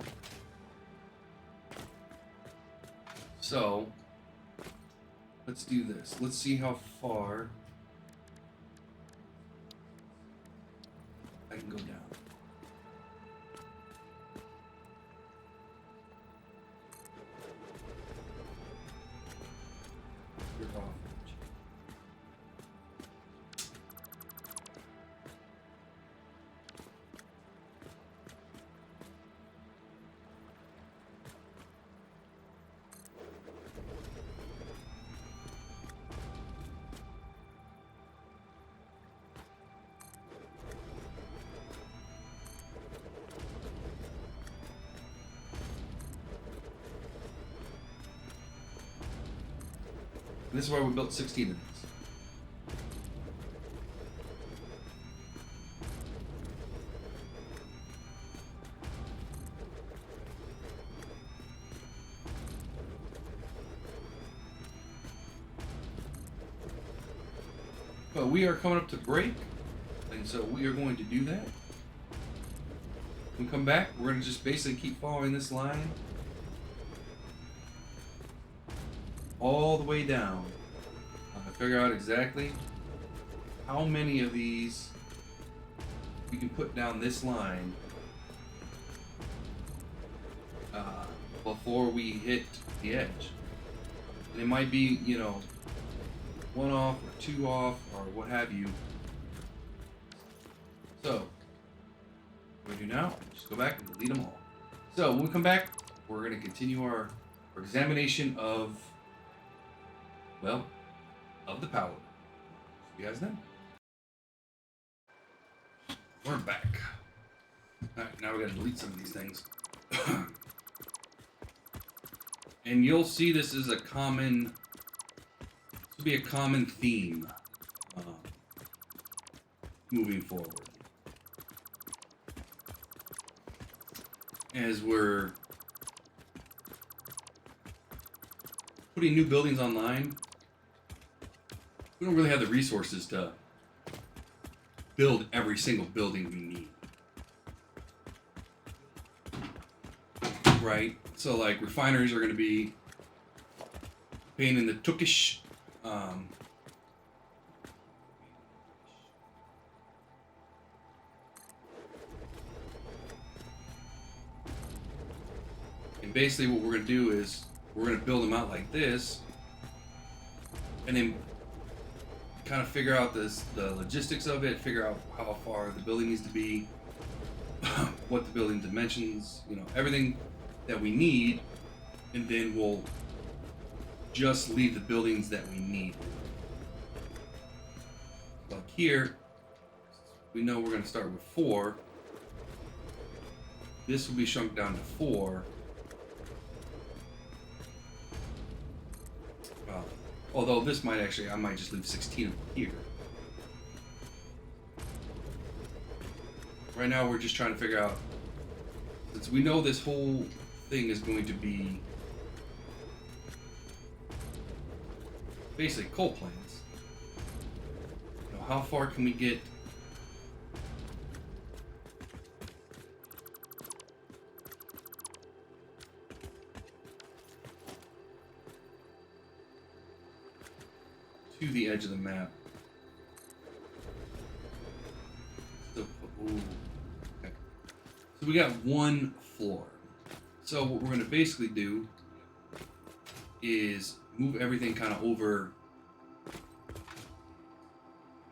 So let's do this. Let's see how far I can go down. You're off. And this is why we built 16 of these. But we are coming up to break, and so we are going to do that. When we come back, we're going to just basically keep following this line all the way down. Figure out exactly how many of these we can put down this line before we hit the edge. And it might be, you know, 1 off or 2 off or what have you. So, what we do now, just go back and delete them all. So, when we come back, we're going to continue our examination of, well, of the power. See you guys then. We're back. Alright, now we gotta delete some of these things. And you'll see this is a common, this will be a common theme moving forward. As we're putting new buildings online, we don't really have the resources to build every single building we need. Right? So like refineries are going to be pain in the tookish. And basically what we're going to do is we're going to build them out like this, and then kind of figure out the logistics of it, figure out how far the building needs to be, what the building dimensions, you know, everything that we need, and then we'll just leave the buildings that we need. Like here, we know we're going to start with 4. This will be shrunk down to 4. Although this might actually, I might just leave 16 of them here. Right now we're just trying to figure out, since we know this whole thing is going to be basically coal plants, how far can we get? To the edge of the map. So, ooh, okay. So we got one floor. So what we're going to basically do is move everything kind of over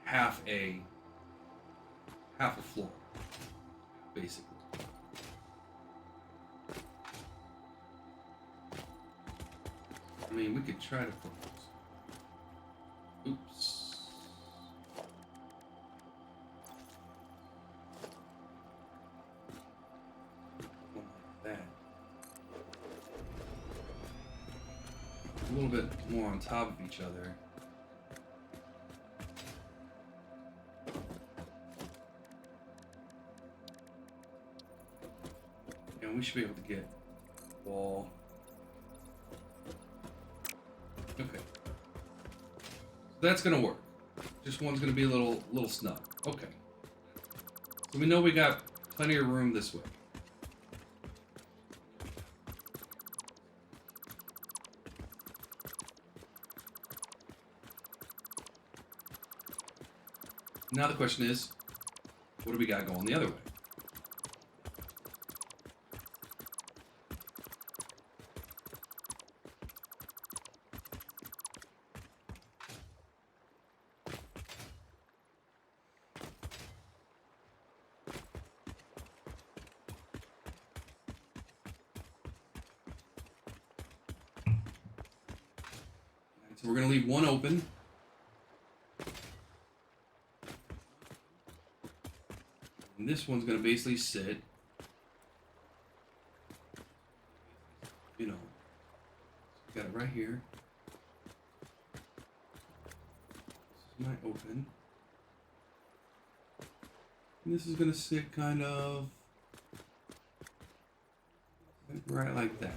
half a floor, basically. I mean, we could try to put oops. One like that. A little bit more on top of each other. And we should be able to get wall. Okay. So that's gonna work. Just one's gonna be a little snug. Okay. So we know we got plenty of room this way. Now the question is, what do we got going the other way? So we're going to leave one open. And this one's going to basically sit, you know, got it right here. This is my open. And this is going to sit kind of right like that.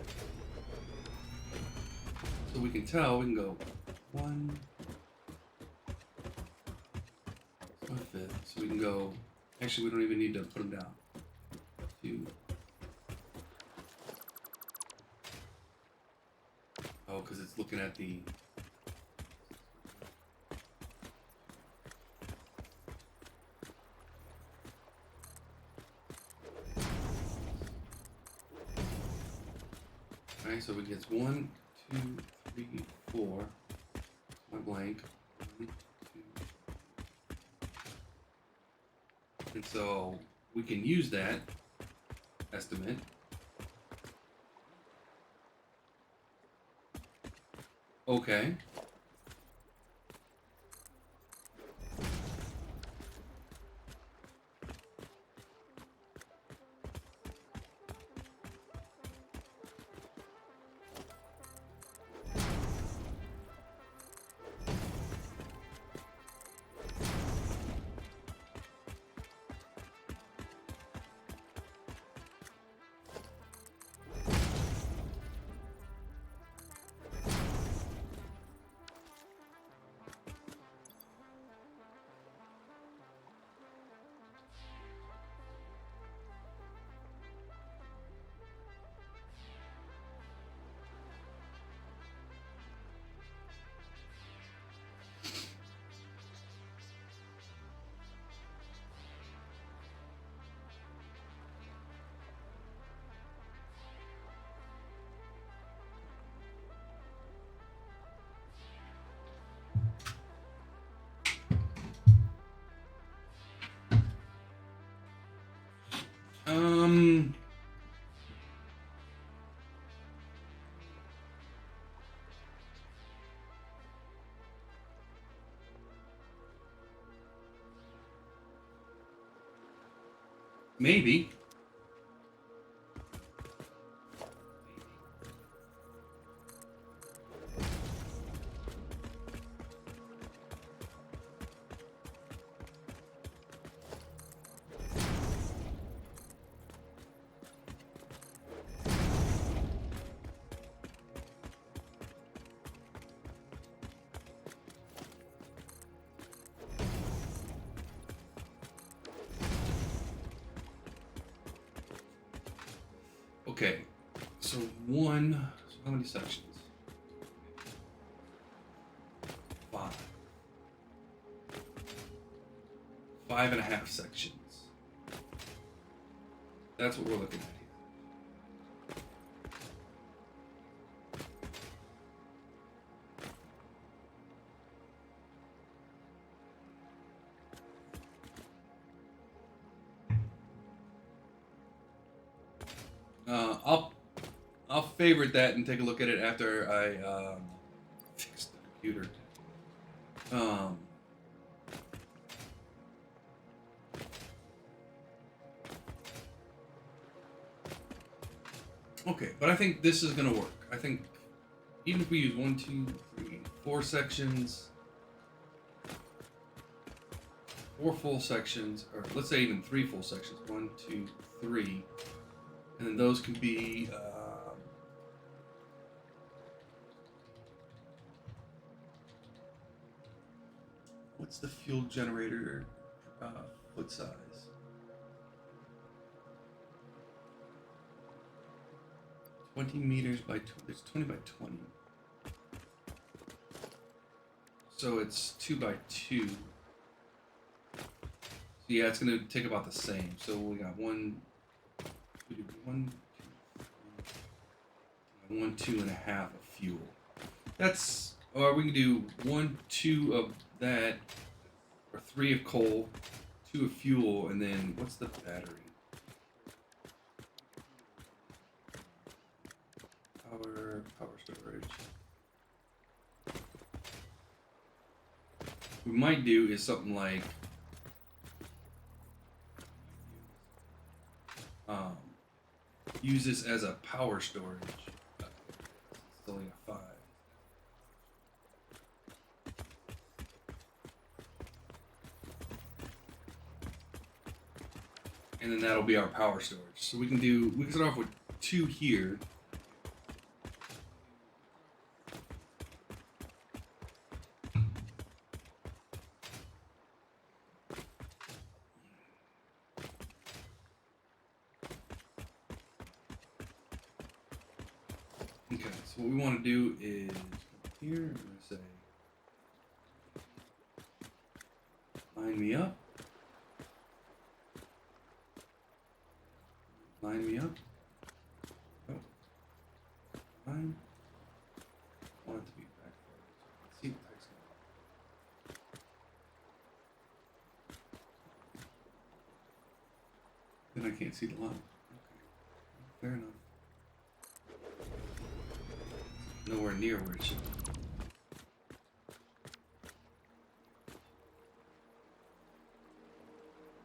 So we can tell, we can go 1, 1/5. So we can go, actually we don't even need to put them down. 2. Oh, because it's looking at the, alright, so it gets 1, 2, 3, 4. My blank. 1, 2. And so we can use that estimate. Okay. Maybe. Okay, so one. So how many sections? 5. 5.5 sections. That's what we're looking at here. I'll favorite that and take a look at it after I fix the computer. Um, okay, but I think this is gonna work. I think even if we use 1, 2, 3, 4 sections, 4 full sections, or let's say even 3 full sections. 1, 2, 3, and then those can be. What's the fuel generator foot size? $20 by it's 20 by 20. So it's 2 by 2. So yeah, it's gonna take about the same. So we got 1, 2, 1, 2, 1, 2.5 of fuel. That's, or we can do 1, 2 of that, or 3 of coal, 2 of fuel, and then what's the battery? Power storage. What we might do is something like use this as a power storage. It's only a 5. And then that'll be our power storage. So we can start off with 2 here. Okay, so what we want to do is here, I'm going to say, line me up. Line me up. Oh. Line. I want it to be back forward so I can see the text now. Then I can't see the line. Okay. Fair enough. Nowhere near where it should be.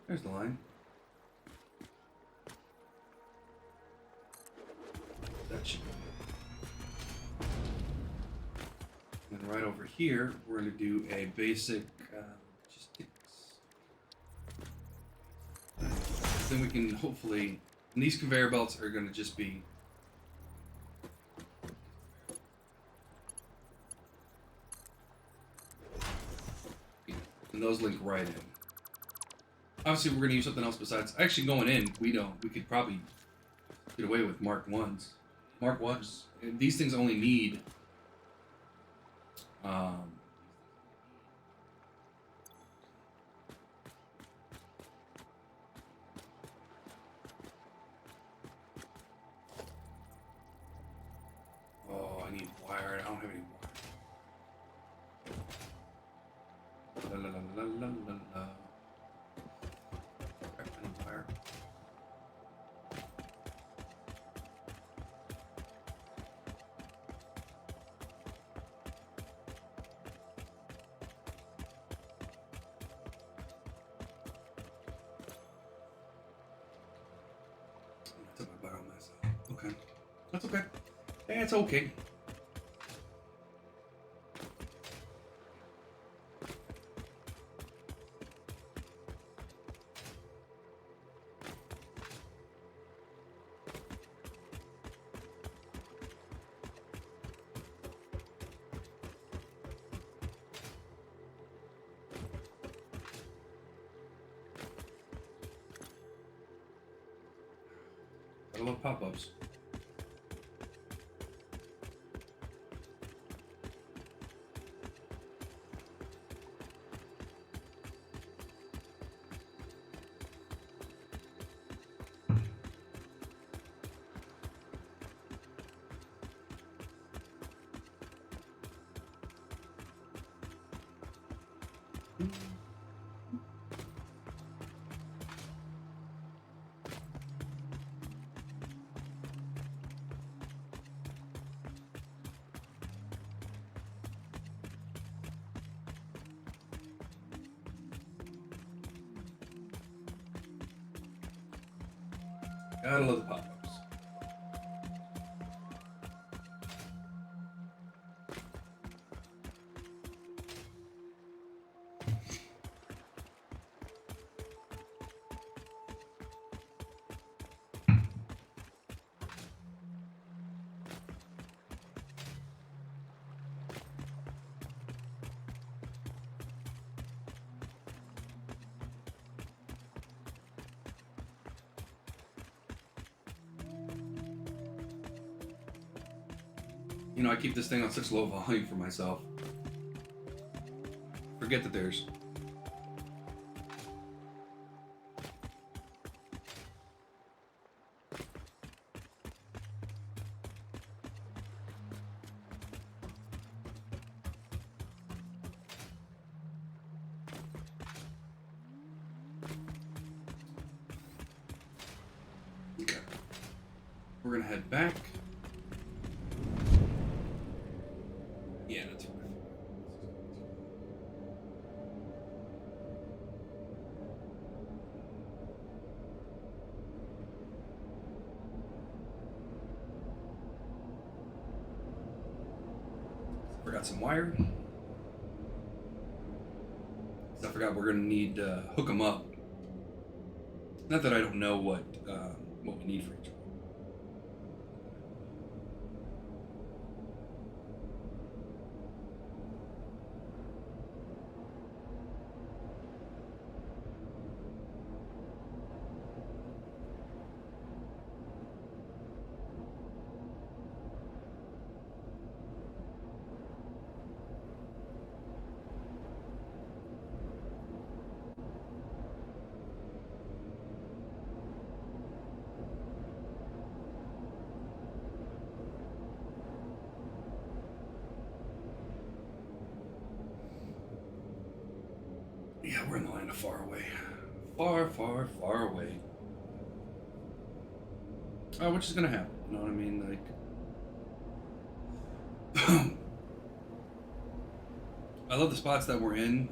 There's the line. That should be it. And then right over here, we're going to do a basic logistics. Then we can hopefully, and these conveyor belts are going to just be and those link right in. Obviously, we're going to use something else besides actually going in. We could probably get away with Mark 1s. Mark 1s. These things only need oh, I need wire. I don't have any wire. La la la la la la la. I need wire. I took my butt on myself. Okay. That's okay. That's okay. I love pop-ups. Gotta love the pop-ups. You know, I keep this thing on such low volume for myself. Forget that there's okay. We're gonna head back. Yeah, that's right. Forgot some wire. I forgot we're gonna need to hook them up. Not that I don't know what we need for each one. Yeah, we're in the land of far away. Far, far, far away. Which is gonna happen, you know what I mean? Like, I love the spots that we're in.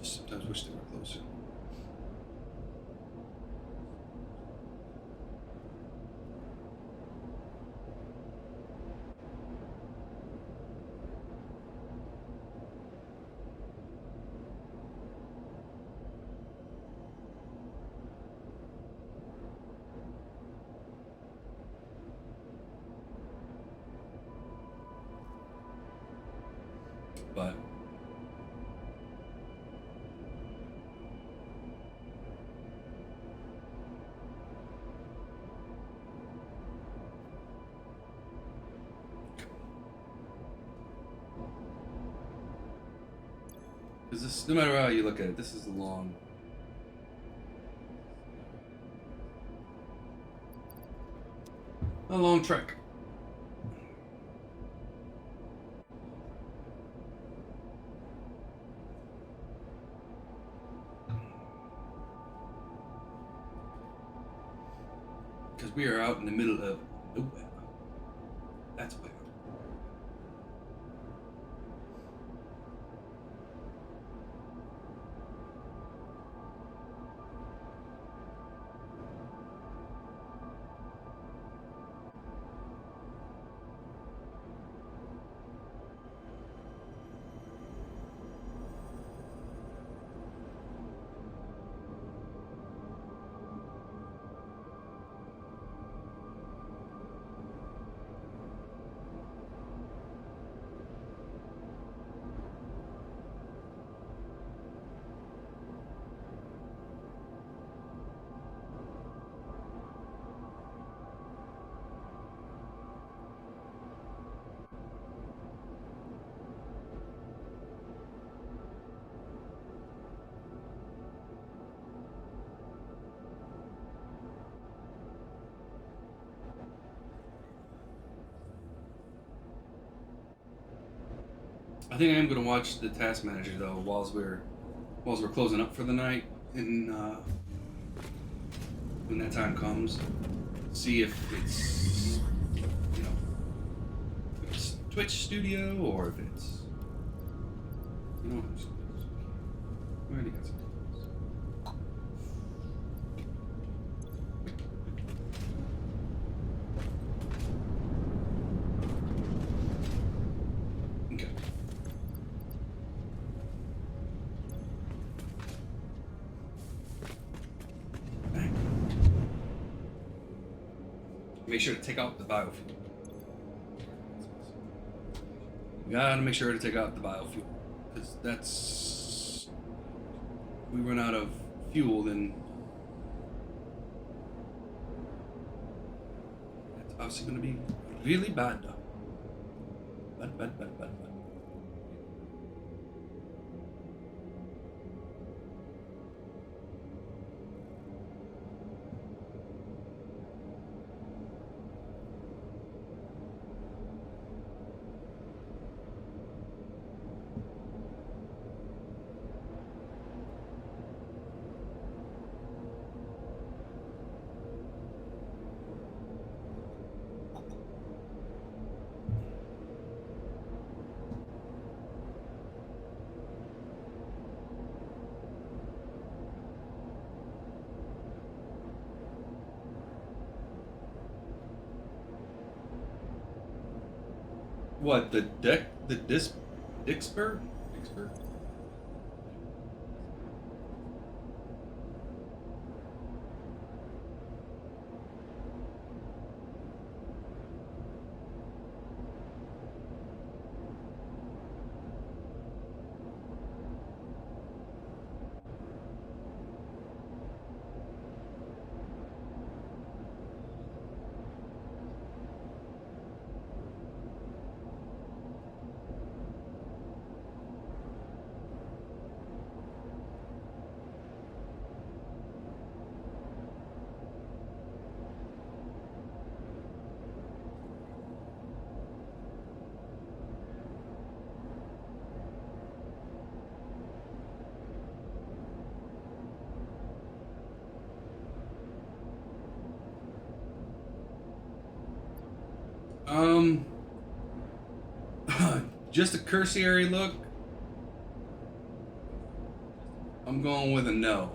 Just sometimes wish they were closer. But because this, no matter how you look at it, this is a long trek. Because we are out in the middle of nowhere. That's where. I think I am gonna watch the task manager though, whilst we're closing up for the night, and when that time comes, see if it's, you know, if it's Twitch Studio or if it's, you know, we already got some. make sure to take out the biofuel. We gotta make sure to take out the biofuel, because that's, if we run out of fuel, then that's obviously gonna be really bad. Bad, bad, bad, bad, bad. What, the Dixper? Dixper? Um, just a cursory look. I'm going with a no.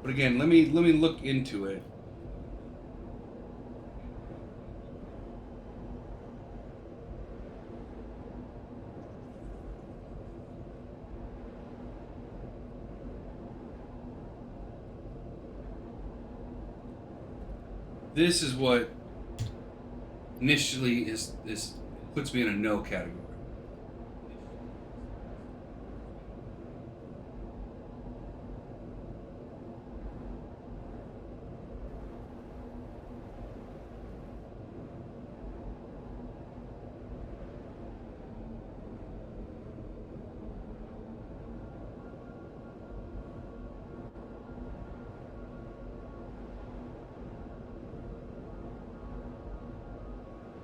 But again, let me look into it. This is what initially is puts me in a no category.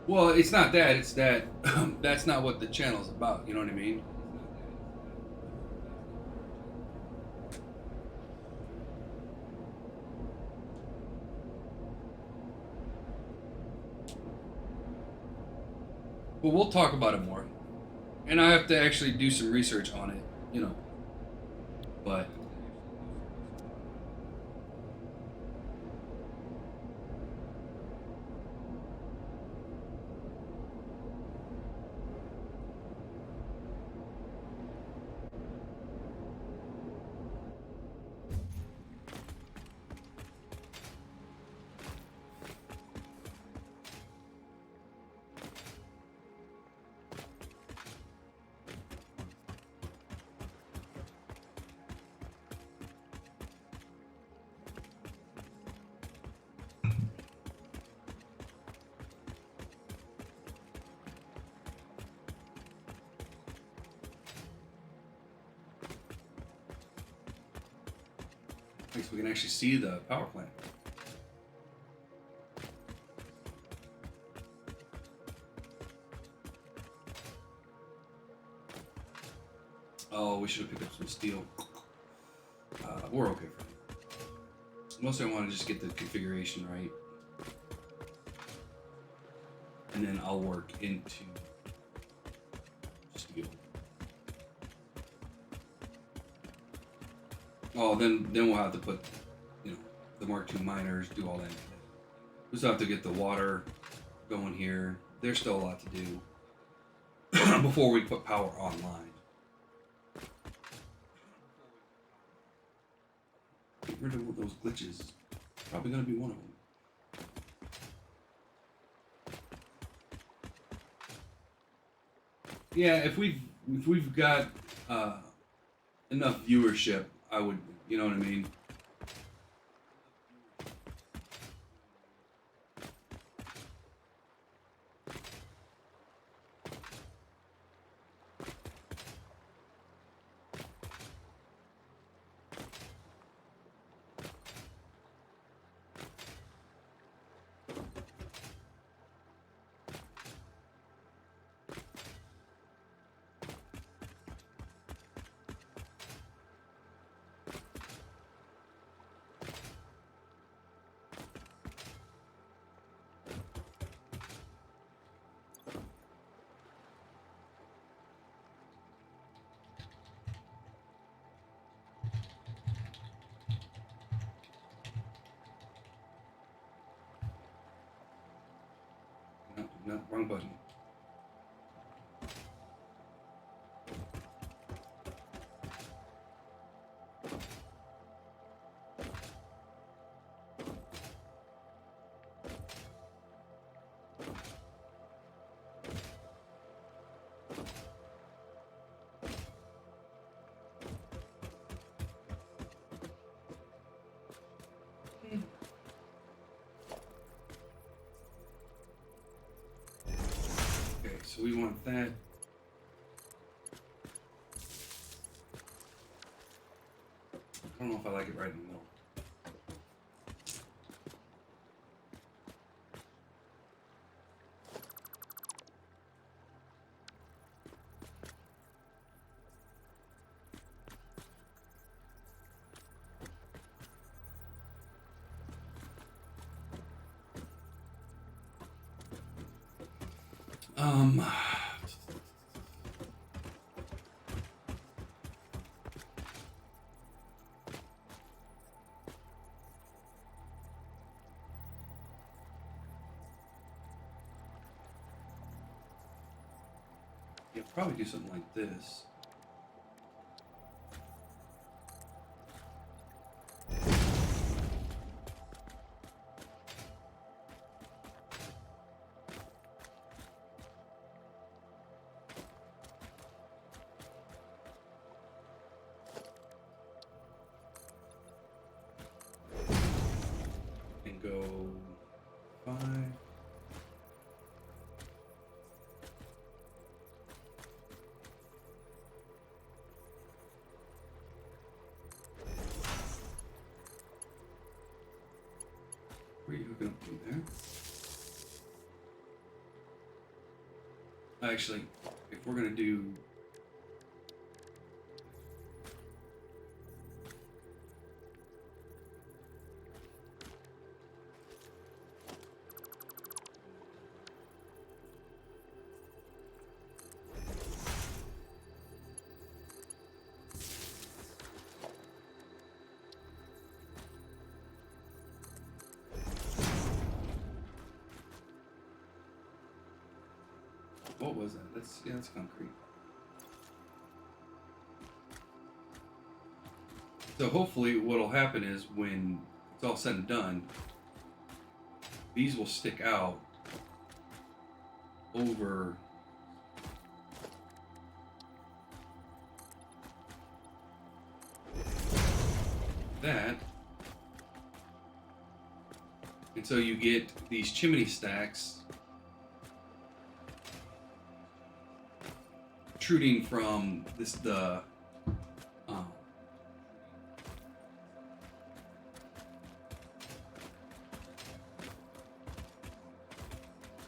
Well, it's not that. It's that that's not what the channel's about. You know what I mean? But we'll talk about it more, and I have to actually do some research on it. You know, but at least we can actually see the power plant. Oh, we should have picked up some steel. We're okay for now. Mostly I want to just get the configuration right. And then I'll work into steel. Oh, then we'll have to put, you know, the Mark II miners, do all that. We still have to get the water going here. There's still a lot to do before we put power online. Get rid of those glitches. Probably gonna be one of them. Yeah, if we've got uh, enough viewership, I would, you know what I mean. No, no, wrong button. Okay, so we want that. I don't know if I like it right in the middle. Um, yeah, probably do something like this. And go 5. Where are you hooking up from there? Actually, if we're gonna do what was that? That's concrete. So hopefully what'll happen is when it's all said and done, these will stick out over that. And so you get these chimney stacks protruding from the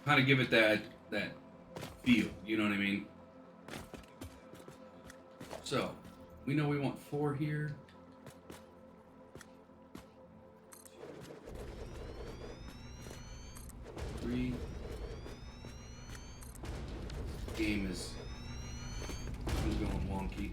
kind of give it that feel, you know what I mean? So we know we want 4 here. 3. Game is going wonky.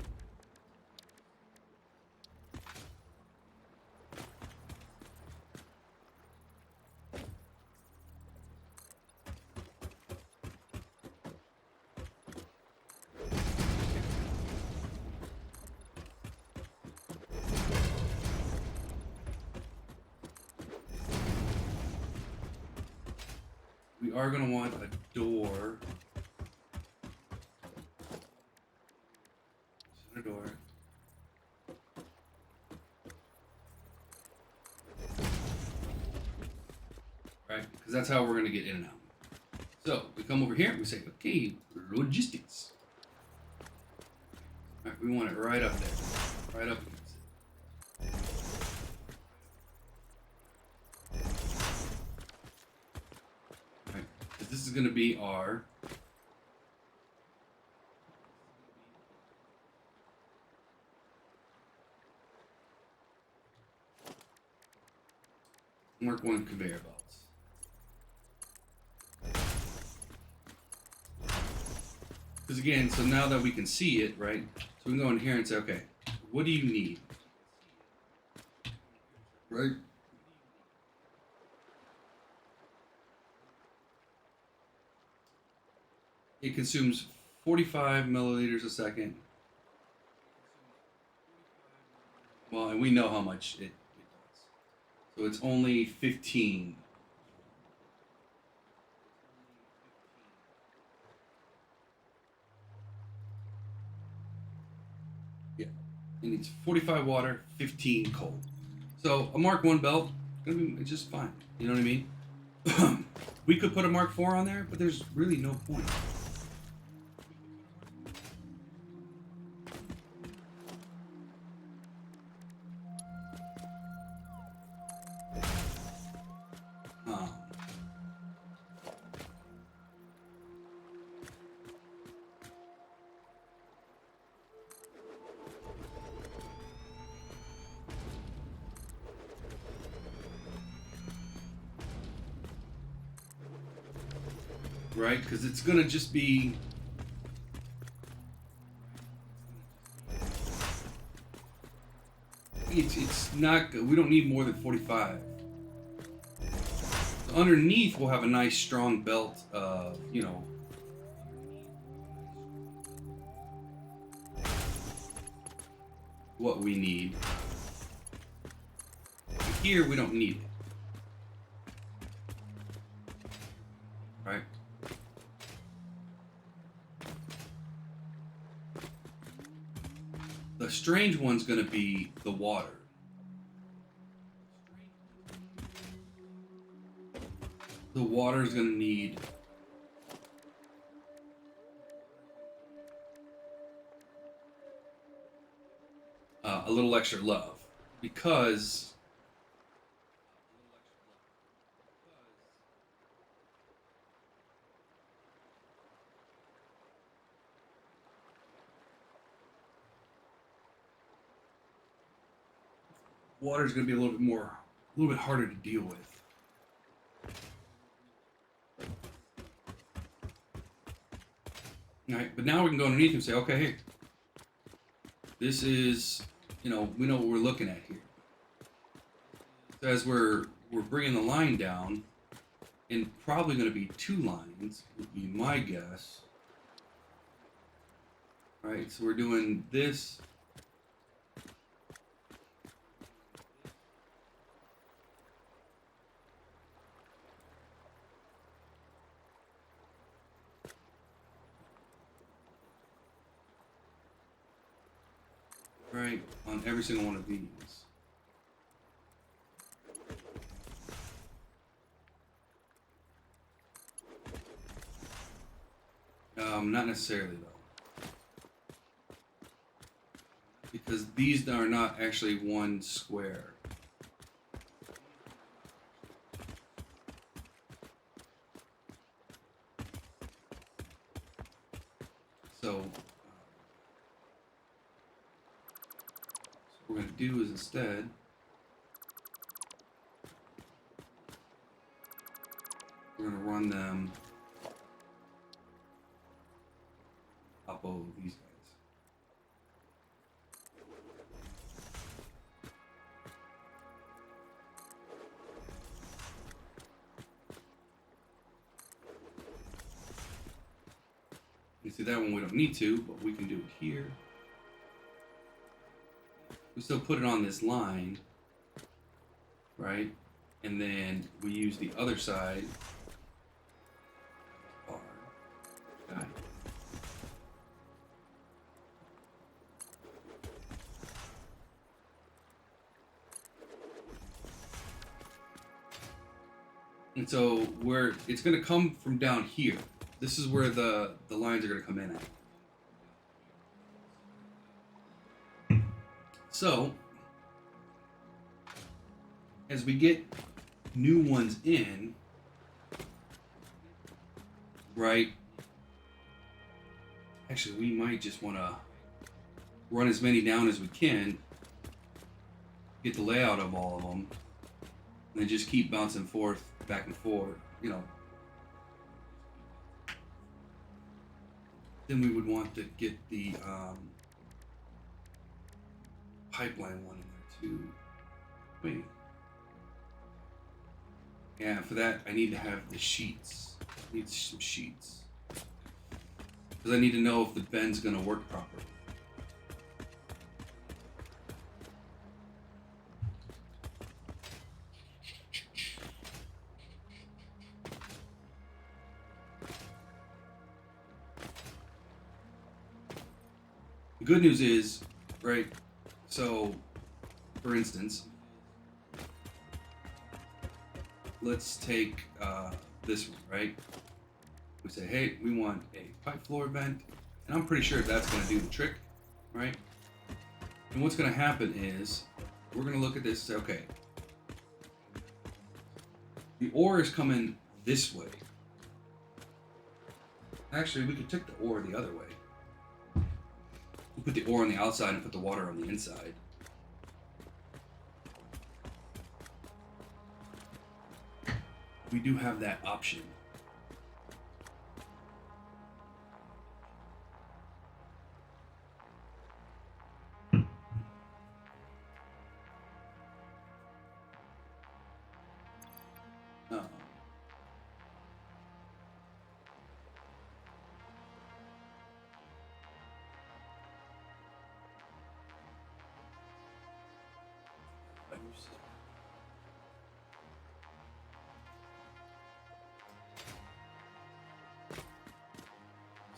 We are going to want a door because that's how we're going to get in and out. So we come over here, we say, okay, logistics. All right, we want it right up there, right up against it. All right, this is going to be our Mark 1 conveyor belts. Because again, so now that we can see it, right? So we can go in here and say, okay, what do you need? Right? It consumes 45 milliliters a second. Well, and we know how much it does. So it's only 15. Yeah. It needs 45 water, 15 cold. So a Mark 1 belt, gonna be just fine. You know what I mean? We could put a Mark 4 on there, but there's really no point. Right? Because it's gonna just be it's not, we don't need more than 45. So underneath we'll have a nice strong belt of, you know, what we need. But here we don't need it. Right? The strange one's going to be the water. The water is going to need a little extra love, because water is going to be a little bit harder to deal with. All right, but now we can go underneath and say, okay, hey, this is, you know, we know what we're looking at here. So as we're bringing the line down, and probably going to be 2 lines, would be my guess. All right, so we're doing this. Right, on every single one of these. Not necessarily though, because these are not actually one square. So what we're going to do is instead we're going to run them up over these guys. You see that one we don't need to, but we can do it here. We still put it on this line, right? And then we use the other side. Guy. And so where it's going to come from down here. This is where the lines are going to come in at. So as we get new ones in, right? Actually, we might just want to run as many down as we can, get the layout of all of them, and then just keep bouncing forth, back and forth, you know. Then we would want to get the pipeline one in there too. Wait. Yeah, for that I need to have the sheets. I need some sheets. Because I need to know if the bend's going to work properly. The good news is, right, so, for instance, let's take this one, right? We say, hey, we want a pipe floor vent, and I'm pretty sure that's going to do the trick, right? And what's going to happen is, we're going to look at this and say, okay, the ore is coming this way. Actually, we could take the ore the other way. We put the ore on the outside and put the water on the inside. We do have that option.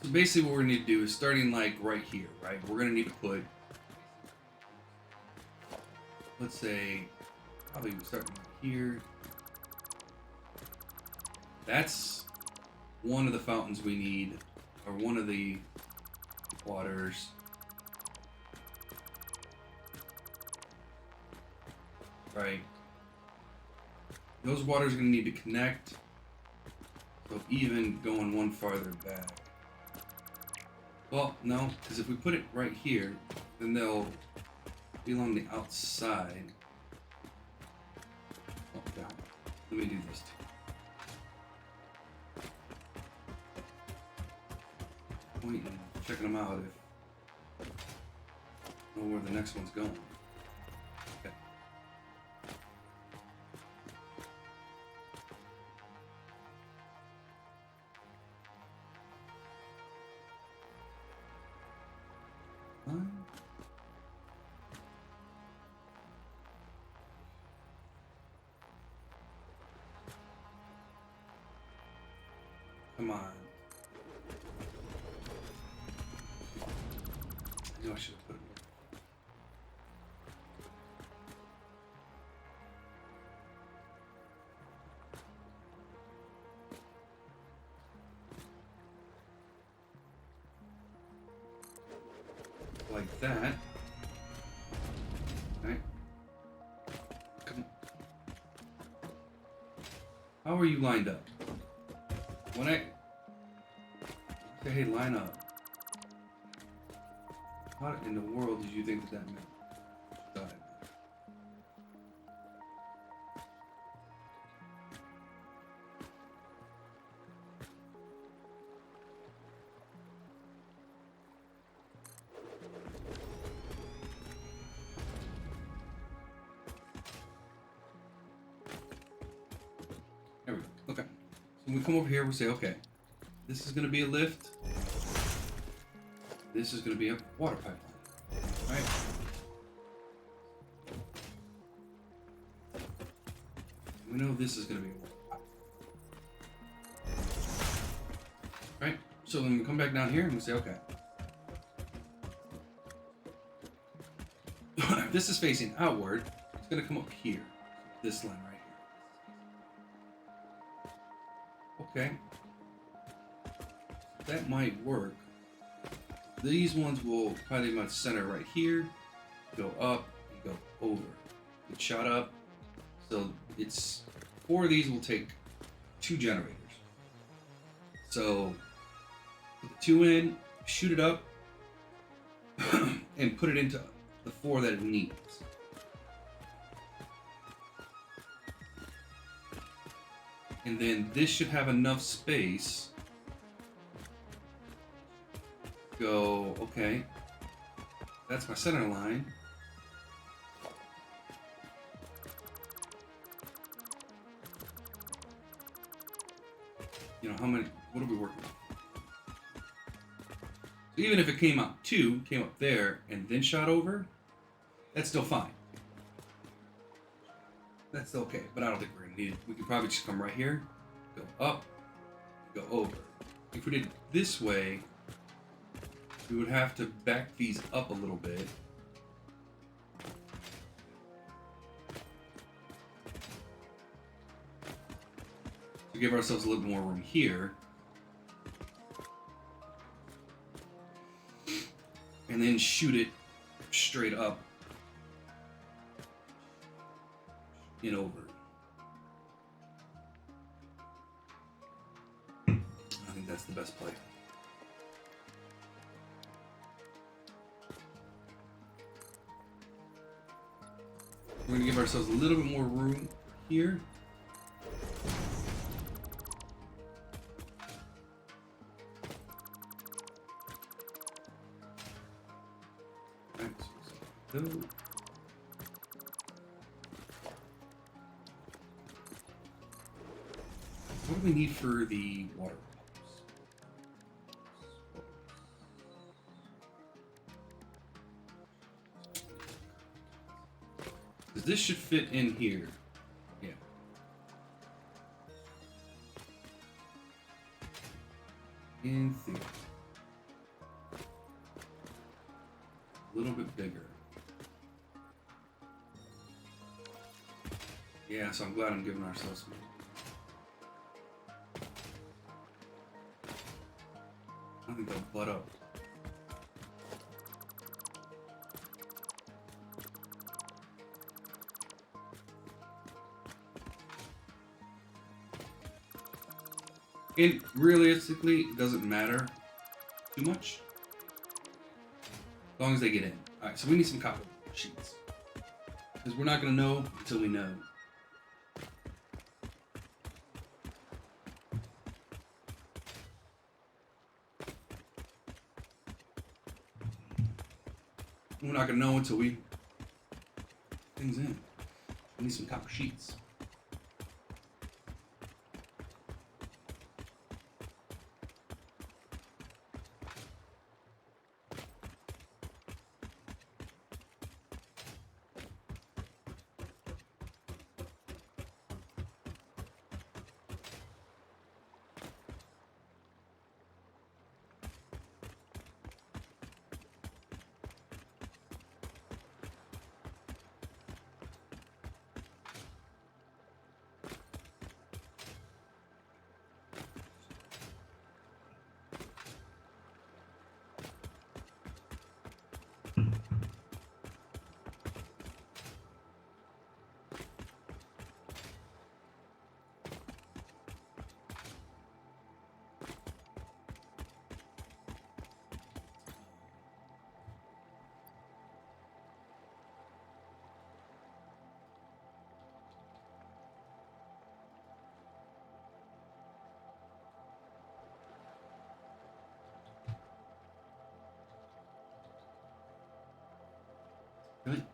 So basically what we're going to do is starting like right here, right? We're going to need to put, let's say, probably starting here. That's one of the fountains we need, or one of the waters. Right. Those waters are going to need to connect. So even going one farther back. Well, no, because if we put it right here, then they'll be along the outside. Oh, God. Let me do this too. Point and checking them out if I know where the next one's going. Okay. Come on. I knew I should have put it. Like that. Right? Come on. How are you lined up? When I say, hey, line up, what in the world did you think that meant? There we go. Okay. So we come over here, we say, okay, this is going to be a lift. This is going to be a water pipeline. Right? We know this is going to be a water pipeline. Right? So then we come back down here and we say, okay. If this is facing outward, it's going to come up here. This line right Okay. That might work. These ones will probably much center right here, go up, and go over. It shot up. So it's 4 of these will take 2 generators. So put the 2 in, shoot it up, and put it into the 4 that it needs. And then this should have enough space. Go, okay. That's my center line. You know, how many, what are we working with? So even if it came out 2, came up there, and then shot over, that's still fine. That's still okay, but I don't think we're gonna need it. We could probably just come right here, go up, go over. If we did it this way, we would have to back these up a little bit. To give ourselves a little more room here. And then shoot it straight up and over. I think that's the best play. We're gonna give ourselves a little bit more room here. Go. What do we need for the water pumps? Because this should fit in here. Yeah. In theory. A little bit bigger. Yeah, so I'm glad I'm giving ourselves some. I think they'll butt up. And realistically, it doesn't matter too much. As long as they get in. Alright, so we need some copper sheets. Because we're not going to know until we know. We're not going to know until we things in. We need some copper sheets. Really?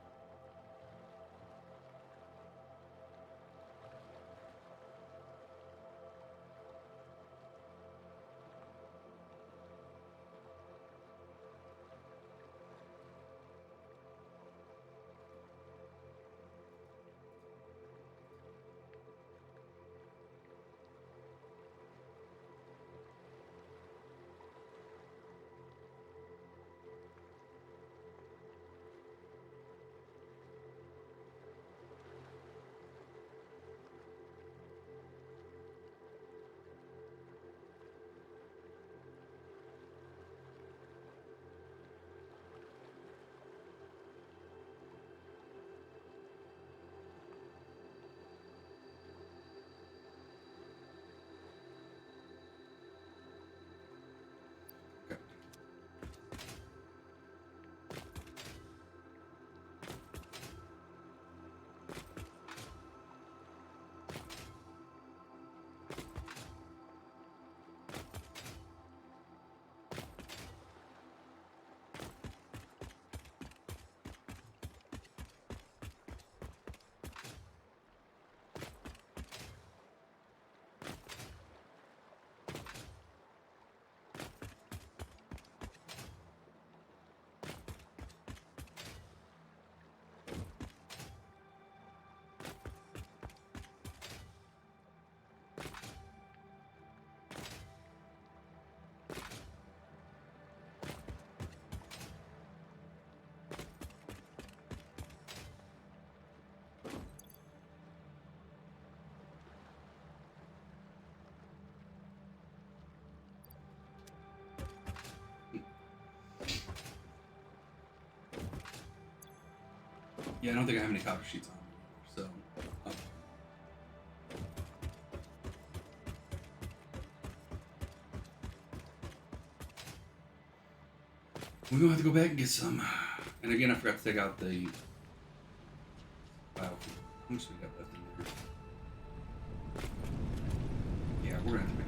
Yeah, I don't think I have any copper sheets on. So, oh. We're gonna have to go back and get some. And again, I forgot to take out the. Wow, how much do we got left in there? Yeah, we're gonna have to make.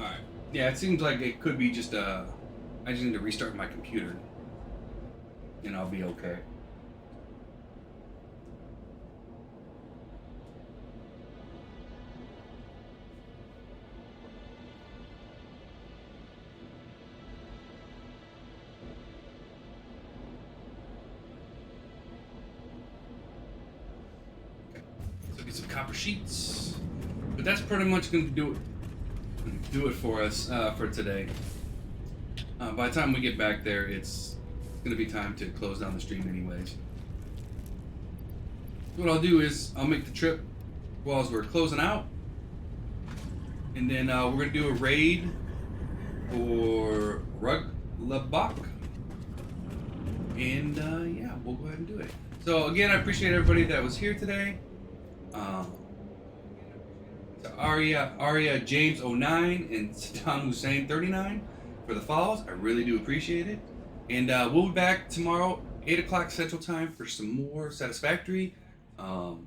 Alright. Yeah, it seems like it could be just I just need to restart my computer and I'll be okay. So get some copper sheets. But that's pretty much going to do it for us for today. By the time we get back there, it's going to be time to close down the stream anyways. What I'll do is I'll make the trip while we're closing out. And then we're going to do a raid for Ruglabok. And yeah, we'll go ahead and do it. So again, I appreciate everybody that was here today. To Aria James 09 and Saddam Hussein 39 for the follows. I really do appreciate it. And we'll be back tomorrow, 8 o'clock Central Time for some more Satisfactory. Oh,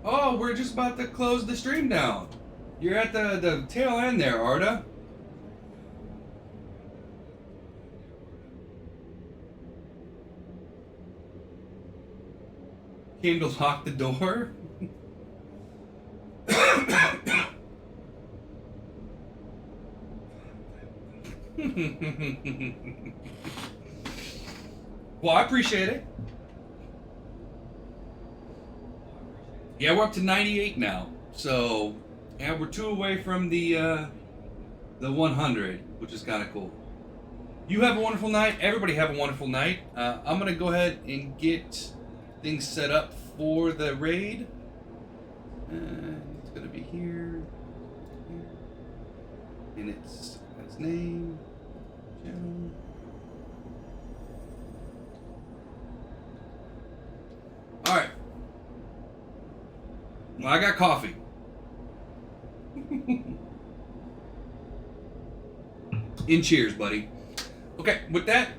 we're just about to close the stream down. You're at the tail end there, Arda. came to lock the door. Well, I appreciate it. Yeah, we're up to 98 now. So, yeah, we're 2 away from the 100, which is kind of cool. You have a wonderful night. Everybody have a wonderful night. I'm going to go ahead and get things set up for the raid. It's going to be here. And it's his name. Channel. Alright. Well, I got coffee. In cheers, buddy. Okay, with that,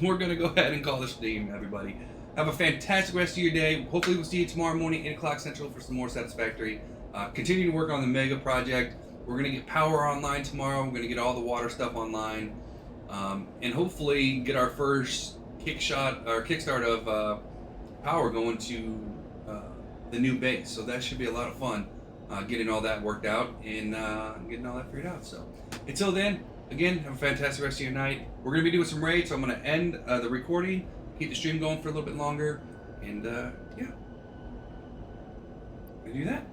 we're going to go ahead and call this stream, everybody. Have a fantastic rest of your day. Hopefully we'll see you tomorrow morning, 8 o'clock Central, for some more Satisfactory. Continue to work on the Mega project. We're going to get power online tomorrow. We're going to get all the water stuff online. And hopefully get our first kickstart of power going to the new base. So that should be a lot of fun, getting all that worked out and getting all that figured out. So until then, again, have a fantastic rest of your night. We're going to be doing some raids, so I'm going to end the recording, keep the stream going for a little bit longer, and yeah, we're going to do that.